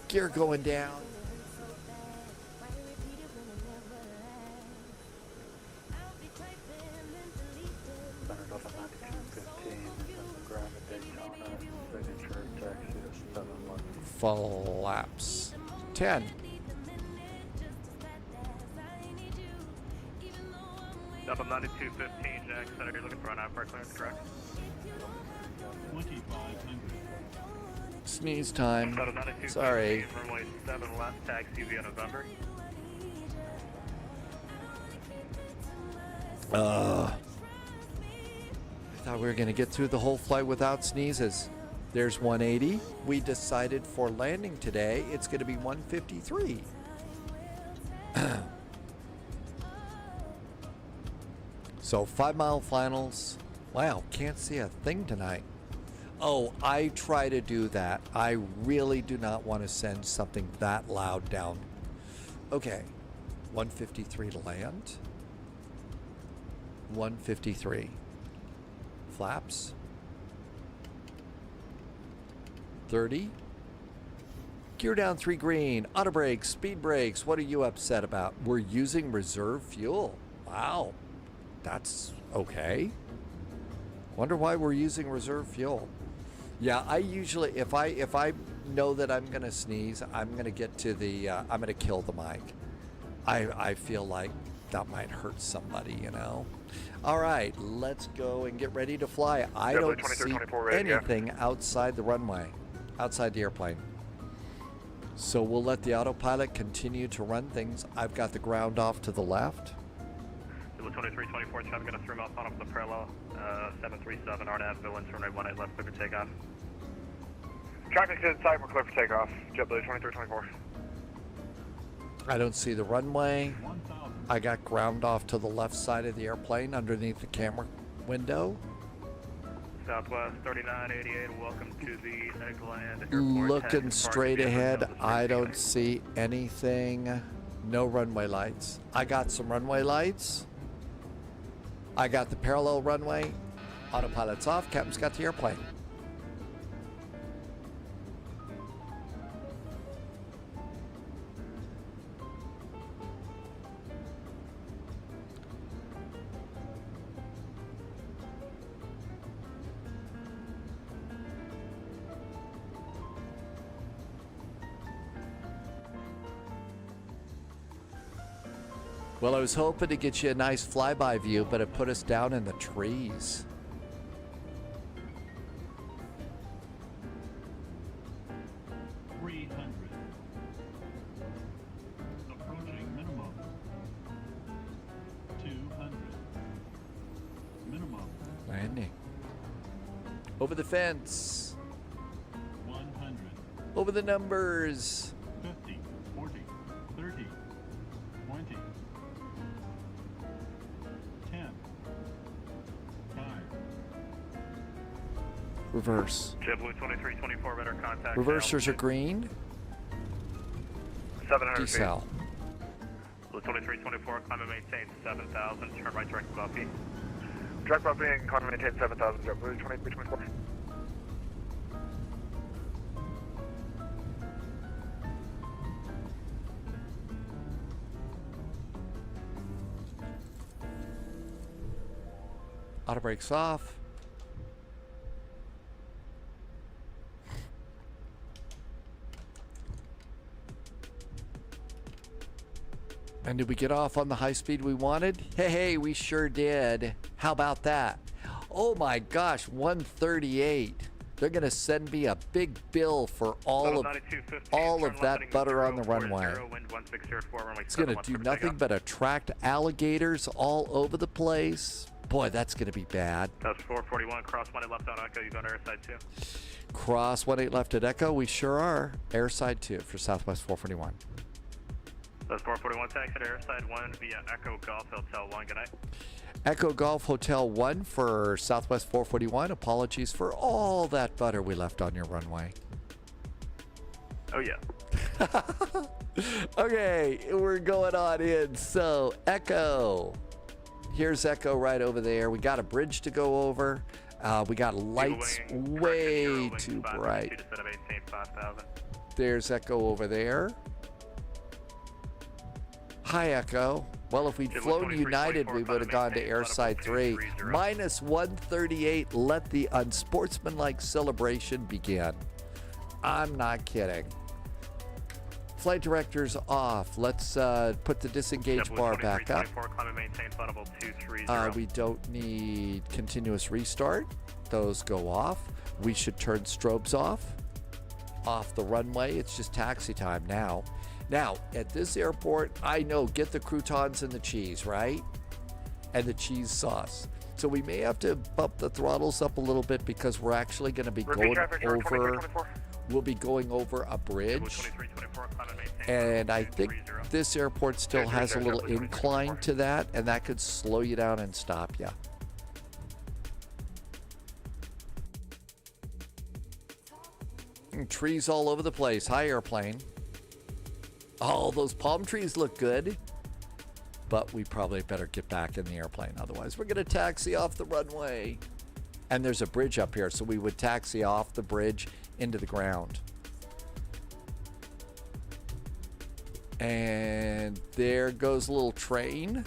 Gear going down. Flaps 10. Dublin 9215, Jack Center, you're looking for an out-part clearance, correct? 2500. Sneeze time. Dublin 9215, Sorry. runway 7 left, taxi via November. I thought we were going to get through the whole flight without sneezes. There's 180. We decided for landing today, it's going to be 153. So 5 mile finals. Wow, can't see a thing tonight. Oh, I try to do that. I really do not want to send something that loud down. Okay, 153 to land. 153. Flaps. 30. Gear down 3 green. Auto brakes, speed brakes. What are you upset about? We're using reserve fuel. Wow. That's okay. Wonder why we're using reserve fuel. Yeah, I usually, if I know that I'm gonna sneeze, I'm gonna get to the, I'm gonna kill the mic. I feel like that might hurt somebody, you know. All right, let's go and get ready to fly. I don't see anything outside the runway, outside the airplane. So we'll let the autopilot continue to run things. I've got the ground off to the left. 2324, traffic gonna 3 miles on up the parallel, 737, RNAV, Villain, runway 18 left, clear for takeoff. Traffic's inside, we're clear for takeoff. JetBlue 2324. I don't see the runway. I got ground off to the left side of the airplane underneath the camera window. Southwest 3988, welcome to the Eggland Airport. Looking straight ahead, I don't see anything. No runway lights. I got some runway lights. I got the parallel runway. Autopilot's off. Captain's got the airplane. Well, I was hoping to get you a nice flyby view, but it put us down in the trees. Approaching minimum. 200. Minimum. Landing. Over the fence. 100. Over the numbers. 50, 40, 30, 20, 10, 5. Reverse. JetBlue 2324, radar contact. Reversers are green. 700 Decel. Blue 2324, climb and maintain 7,000, turn right direct Buffy. Direct Buffy and climb and maintain 7,000, JetBlue 2324. Auto brakes off. And did we get off on the high speed we wanted? Hey, we sure did. How about that? Oh my gosh, 138. They're going to send me a big bill for all of that butter on the runway. It's going to do nothing but attract alligators all over the place. Boy, that's going to be bad. That's 441, cross 18 left on Echo, you go to airside 2. Cross 18 left at Echo, we sure are. Airside 2 for Southwest 441. That's 441, taxi to airside 1 via Echo Golf Hotel 1, good night. Echo Golf Hotel 1 for Southwest 441. Apologies for all that butter we left on your runway. Oh, yeah. Okay, we're going on in. So, Echo. Here's Echo right over there. We got a bridge to go over. We got lights way too bright. There's Echo over there. Hi, Echo. Well, if we'd flown United, we would have gone to airside 3. Minus 138. Let the unsportsmanlike celebration begin. I'm not kidding. Flight director's off. Let's put the disengage bar back up. We don't need continuous restart. Those go off. We should turn strobes off the runway. It's just taxi time now. Now, at this airport, I know, get the croutons and the cheese, right? And the cheese sauce. So we may have to bump the throttles up a little bit because we're actually going to be going over... We'll be going over a bridge. And I think this airport still has a little incline to that, and that could slow you down and stop you. And trees all over the place. Hi, airplane. Oh, those palm trees look good. But we probably better get back in the airplane. Otherwise, we're going to taxi off the runway. And there's a bridge up here, so we would taxi off the bridge into the ground. And there goes a little train.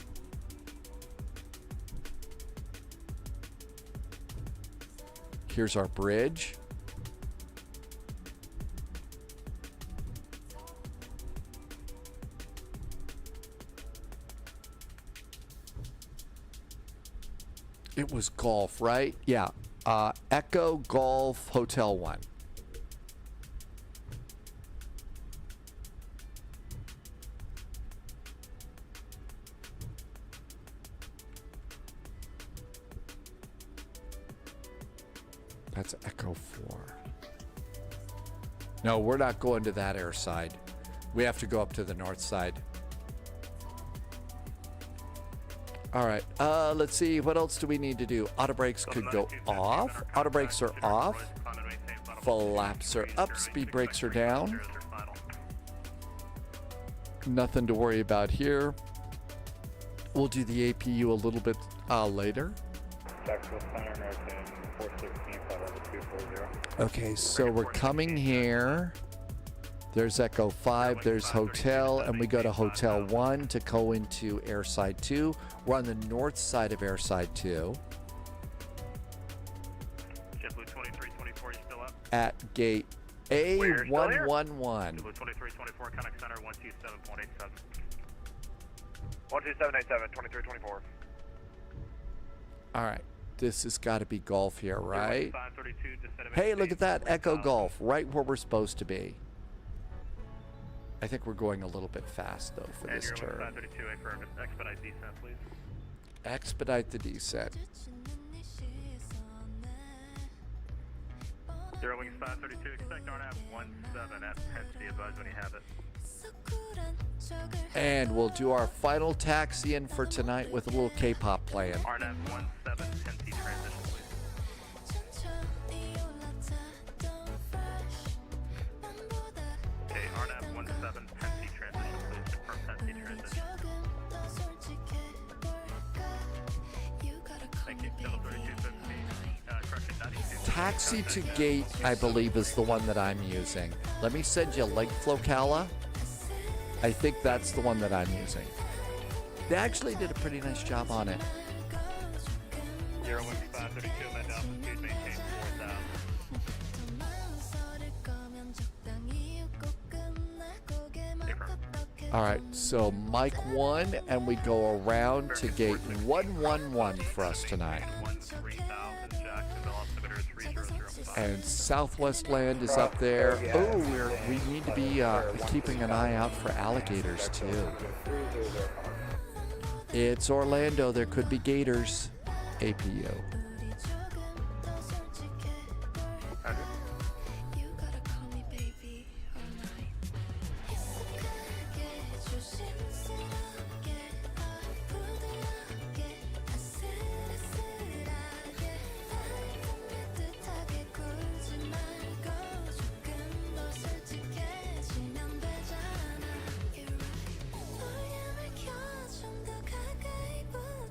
Here's our bridge. It was Golf, right? Yeah. Echo Golf Hotel 1. That's Echo 4. No, we're not going to that air side. We have to go up to the north side. All right, let's see. What else do we need to do? Auto brakes could go off. Auto brakes are off. Flaps are up. Speed brakes are down. Nothing to worry about here. We'll do the APU a little bit later. Okay, so we're coming here. There's Echo 5, there's Hotel, and we go to Hotel 1 to go into Airside 2. We're on the north side of Airside 2. JetBlue 2324, you still up? At gate A111. JetBlue 2324, Connect Center 127.87. 12787, 2324. All right, this has got to be Golf here, right? Hey, look at that, Echo Golf, right where we're supposed to be. I think we're going a little bit fast, though, for this turn. Expedite descent, please. Expedite the descent. 0 wings 532, expect RNAV 17 at Penn, advise when you have it. And we'll do our final taxi in for tonight with a little K-pop playing. RNAV 17 Penn transition, please. Okay, RNAV 17 Penn transition, please. Confirm Penn transition. Thank you. Delta 3215, correction 92. Taxi to gate, I believe, is the one that I'm using. Let me send you link, Flocala. I think that's the one that I'm using. They actually did a pretty nice job on it. 0 wings 532, amend altitude, maintain 4,000. All right, so Mike 1, and we go around to gate 111 for us tonight. 3000, Jacksonville, altimeter 300. And Southwest Land is up there. Oh, we need to be keeping an eye out for alligators too. It's Orlando. There could be gators. APU.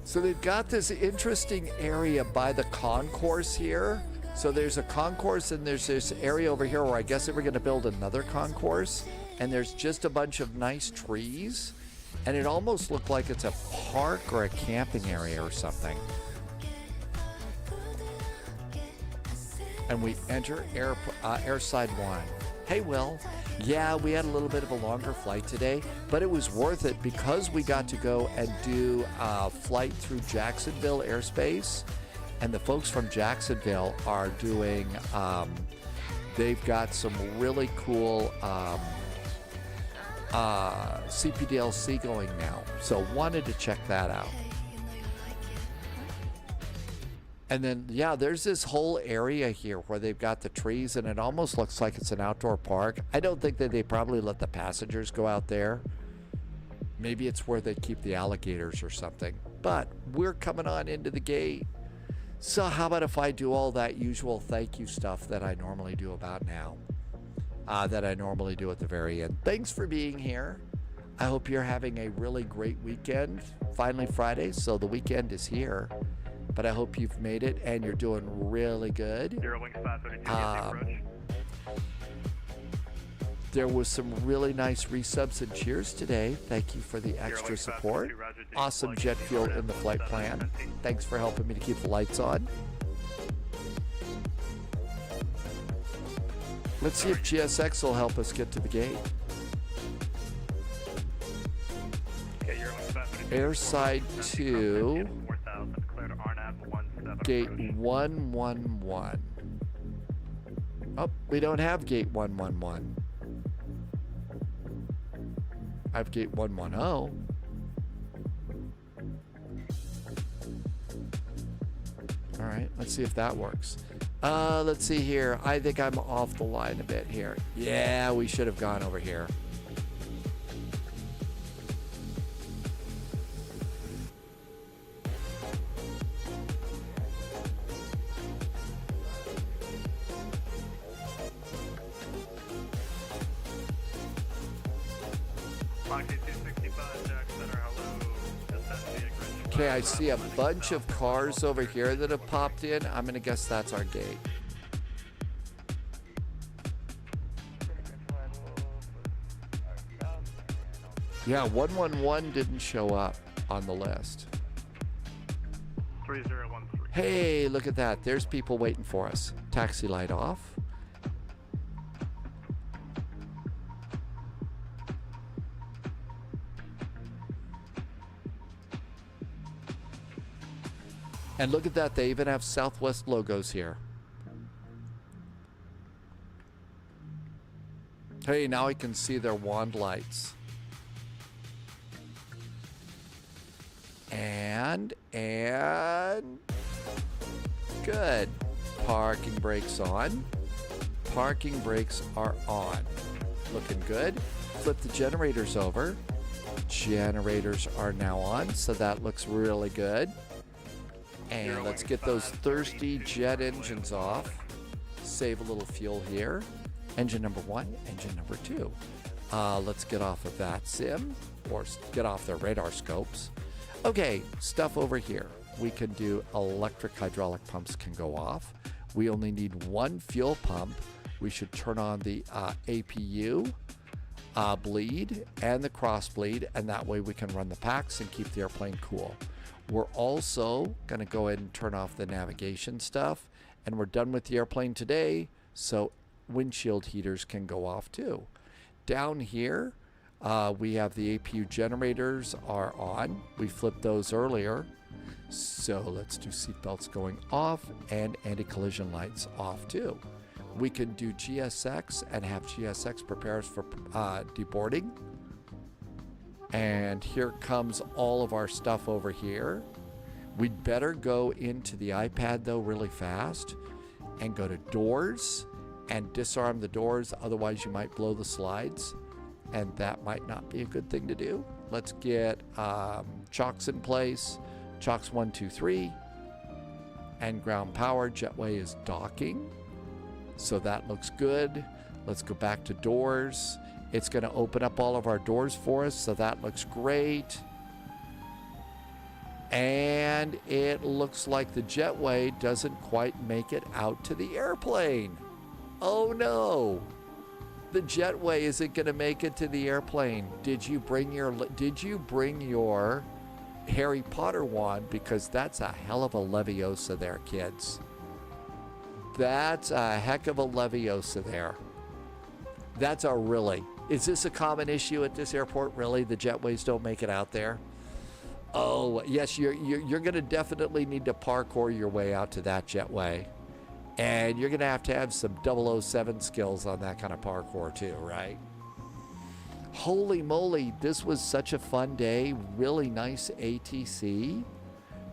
So they've got this interesting area by the concourse here. So there's a concourse and there's this area over here where I guess they were going to build another concourse. And there's just a bunch of nice trees. And it almost looked like it's a park or a camping area or something. And we enter Airside 1. Hey, Will. Yeah, we had a little bit of a longer flight today, but it was worth it because we got to go and do a flight through Jacksonville airspace. And the folks from Jacksonville are doing, they've got some really cool CPDLC going now. So wanted to check that out. And then, yeah, there's this whole area here where they've got the trees and it almost looks like it's an outdoor park. I don't think that they probably let the passengers go out there. Maybe it's where they keep the alligators or something. But we're coming on into the gate. So how about if I do all that usual thank you stuff that I normally do about now? That I normally do at the very end. Thanks for being here. I hope you're having a really great weekend. Finally Friday, so the weekend is here. But I hope you've made it and you're doing really good. There was some really nice resubs and cheers today. Thank you for the extra support. Awesome jet fuel in the flight plan. Thanks for helping me to keep the lights on. Let's see if GSX will help us get to the gate. Airside 2. Gate 111. Oh, we don't have gate 111. I have gate 110. All right, let's see if that works. Let's see here. I think I'm off the line a bit here. Yeah, we should have gone over here. Okay, I see a bunch of cars over here that have popped in. I'm going to guess that's our gate. Yeah, 111 didn't show up on the list. 3013. Hey, look at that. There's people waiting for us. Taxi light off. And look at that, they even have Southwest logos here. Hey, now I can see their wand lights. And good. Parking brakes on. Parking brakes are on. Looking good. Flip the generators over. Generators are now on, so that looks really good. And let's get those thirsty jet engines off. Save a little fuel here. Engine number 1, engine number 2. Let's get off of that sim, or get off their radar scopes. Okay, stuff over here. We can do electric hydraulic pumps can go off. We only need one fuel pump. We should turn on the APU bleed and the cross bleed, and that way we can run the packs and keep the airplane cool. We're also going to go ahead and turn off the navigation stuff, and we're done with the airplane today, so windshield heaters can go off too. Down here, We have the APU generators are on. We flipped those earlier. So let's do seatbelts going off and anti-collision lights off too. We can do GSX and have GSX prepare us for deboarding. And here comes all of our stuff over here. We'd better go into the iPad though really fast and go to doors and disarm the doors. Otherwise you might blow the slides and that might not be a good thing to do. Let's get chocks in place. Chocks 1, 2, 3. And ground power. Jetway is docking. So that looks good. Let's go back to doors. It's going to open up all of our doors for us. So that looks great. And it looks like the jetway doesn't quite make it out to the airplane. Oh no. The jetway isn't going to make it to the airplane. Did you bring your Harry Potter wand? Because that's a hell of a Leviosa there, kids. That's a heck of a Leviosa there. That's a really. Is this a common issue at this airport? Really, the jetways don't make it out there? Oh yes, you're going to definitely need to parkour your way out to that jetway, and you're going to have some 007 skills on that kind of parkour too, right? Holy moly, this was such a fun day. Really nice ATC.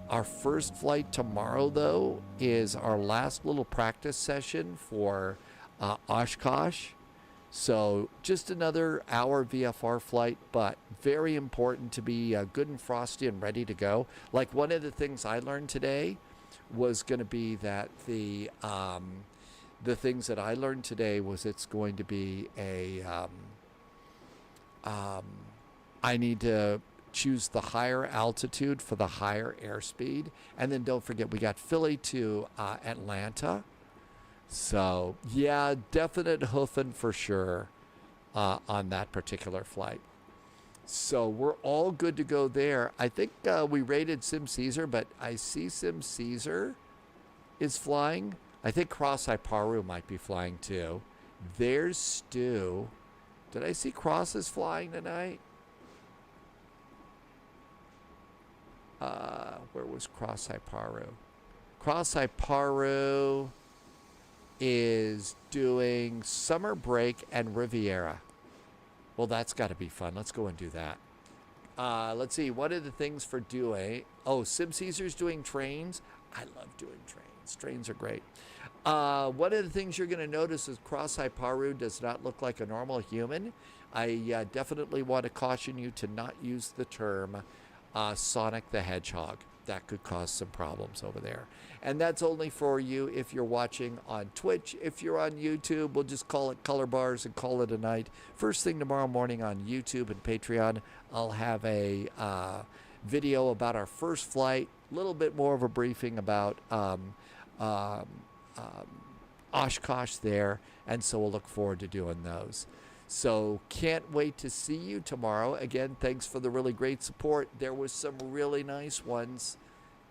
Our first flight tomorrow, though, is our last little practice session for Oshkosh. So just another hour VFR flight, but very important to be good and frosty and ready to go. Like one of the things I learned today was going to be that the things that I learned today was it's going to be a I need to choose the higher altitude for the higher airspeed. And then don't forget, we got Philly to Atlanta. So, yeah, definite hoofing for sure on that particular flight. So we're all good to go there. I think we rated Sim Caesar, but I see Sim Caesar is flying. I think Crosse Paru might be flying too. There's Stu. Did I see Crosse is flying tonight? Where was Crosse Paru? Crosse Paru is doing summer break and Riviera. Well, that's got to be fun. Let's go and do that. Let's see. What are the things for doing? Oh, Sim Caesar's doing trains. I love doing trains. Trains are great. One of the things you're going to notice is Crosse Paru does not look like a normal human. I definitely want to caution you to not use the term Sonic the Hedgehog. That could cause some problems over there. And that's only for you if you're watching on Twitch. If you're on YouTube, we'll just call it color bars and call it a night. First thing tomorrow morning on YouTube and Patreon, I'll have a video about our first flight, a little bit more of a briefing about Oshkosh there, and so we'll look forward to doing those. So can't wait to see you tomorrow. Again, thanks for the really great support. There was some really nice ones.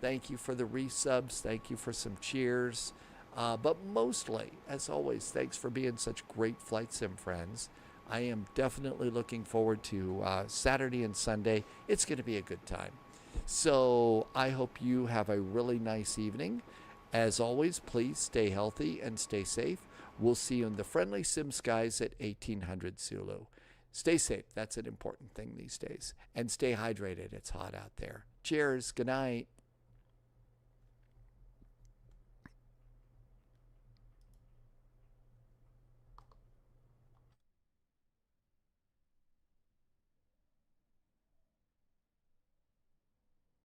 Thank you for the resubs. Thank you for some cheers. But mostly, as always, thanks for being such great Flight Sim friends. I am definitely looking forward to Saturday and Sunday. It's going to be a good time. So I hope you have a really nice evening. As always, please stay healthy and stay safe. We'll see you in the friendly sim skies at 1800 Zulu. Stay safe. That's an important thing these days. And stay hydrated. It's hot out there. Cheers. Good night.